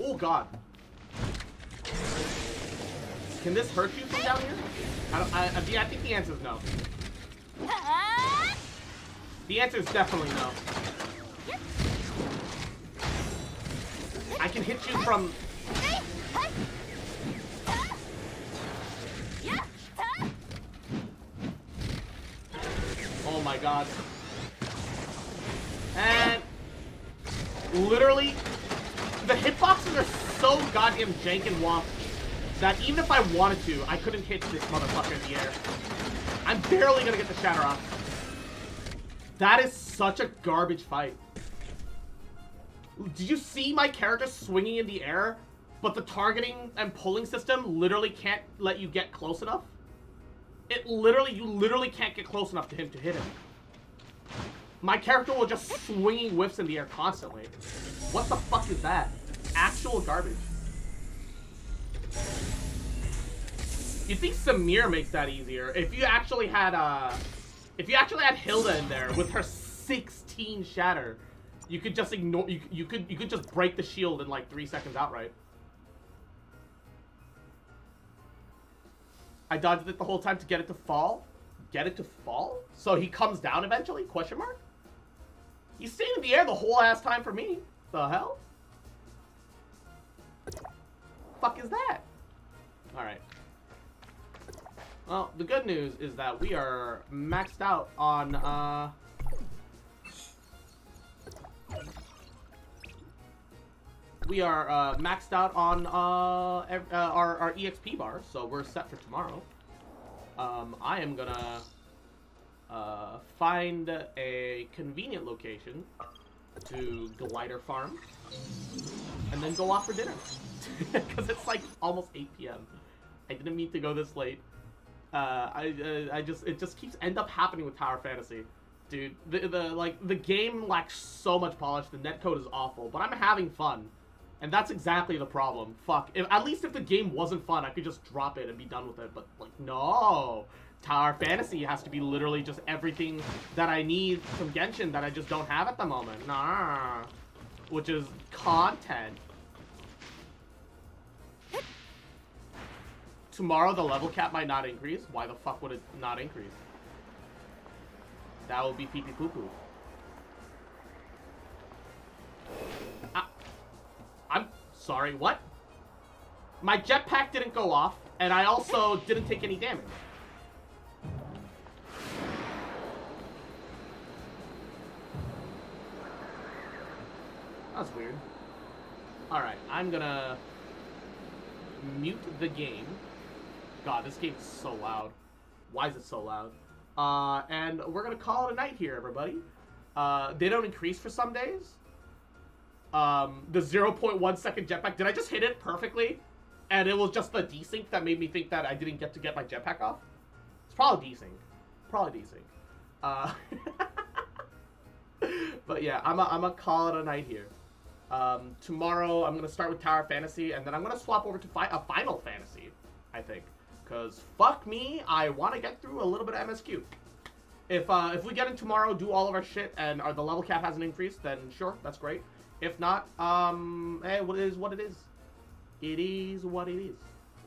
Speaker 1: Oh god. Can this hurt you from down here? I think the answer is no. The answer is definitely no. I can hit you from... Oh my god. And... literally... the hitboxes are so goddamn jank and wonky that even if I wanted to, I couldn't hit this motherfucker in the air. I'm barely gonna get the shatter off. That is such a garbage fight. Did you see my character swinging in the air, but the targeting and pulling system literally can't let you get close enough? You literally can't get close enough to him to hit him. My character will just swinging whiffs in the air constantly. What the fuck is that? Actual garbage. You'd think Samir makes that easier. If you actually had Hilda in there with her 16 shatter, you could just ignore. You could just break the shield in like 3 seconds outright. I dodged it the whole time to get it to fall. Get it to fall? So he comes down eventually? Question mark? He's staying in the air the whole ass time for me. The hell? Fuck is that? Alright. Well, the good news is that we are maxed out on, our EXP bar, so we're set for tomorrow. I am gonna find a convenient location to glider farm and then go off for dinner because it's like almost 8 p.m. I didn't mean to go this late. It just keeps end up happening with Tower Fantasy. Dude, the game lacks so much polish. The netcode is awful, but I'm having fun. And that's exactly the problem. Fuck. At least if the game wasn't fun, I could just drop it and be done with it. But, like, no. Tower Fantasy has to be literally just everything that I need from Genshin that I just don't have at the moment. Nah. Which is content. Tomorrow the level cap might not increase. Why the fuck would it not increase? That would be pee-pee poo-poo. I'm sorry, what? My jetpack didn't go off, and I also didn't take any damage. That's weird. Alright, I'm gonna mute the game. God, this game is so loud. Why is it so loud? And we're gonna call it a night here, everybody. They don't increase for some days. The 0.1 second jetpack, did I just hit it perfectly? And it was just the desync that made me think that I didn't get to get my jetpack off? It's probably desync. Probably desync. But yeah, I'm gonna call it a night here. Tomorrow I'm gonna start with Tower Fantasy, and then I'm gonna swap over to Final Fantasy, I think. Because fuck me, I want to get through a little bit of MSQ. If we get in tomorrow, do all of our shit, and the level cap hasn't increased, then sure, that's great. If not, hey, it is what it is. It is what it is.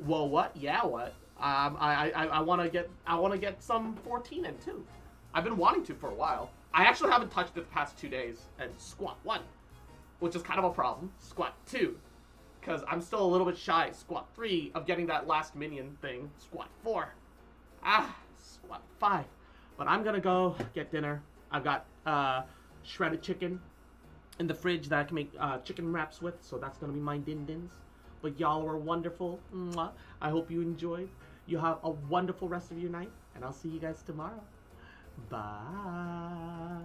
Speaker 1: Well, what? Yeah, what? I wanna get some 14 in too. I've been wanting to for a while. I actually haven't touched it the past 2 days. And Squat 1, which is kind of a problem. Squat 2, because I'm still a little bit shy. Squat 3 of getting that last minion thing. Squat 4. Squat 5. But I'm gonna go get dinner. I've got shredded chicken in the fridge that I can make chicken wraps with, so that's gonna be my din-dins. But y'all were wonderful. Mwah. I hope you enjoyed. You have a wonderful rest of your night, and I'll see you guys tomorrow. Bye.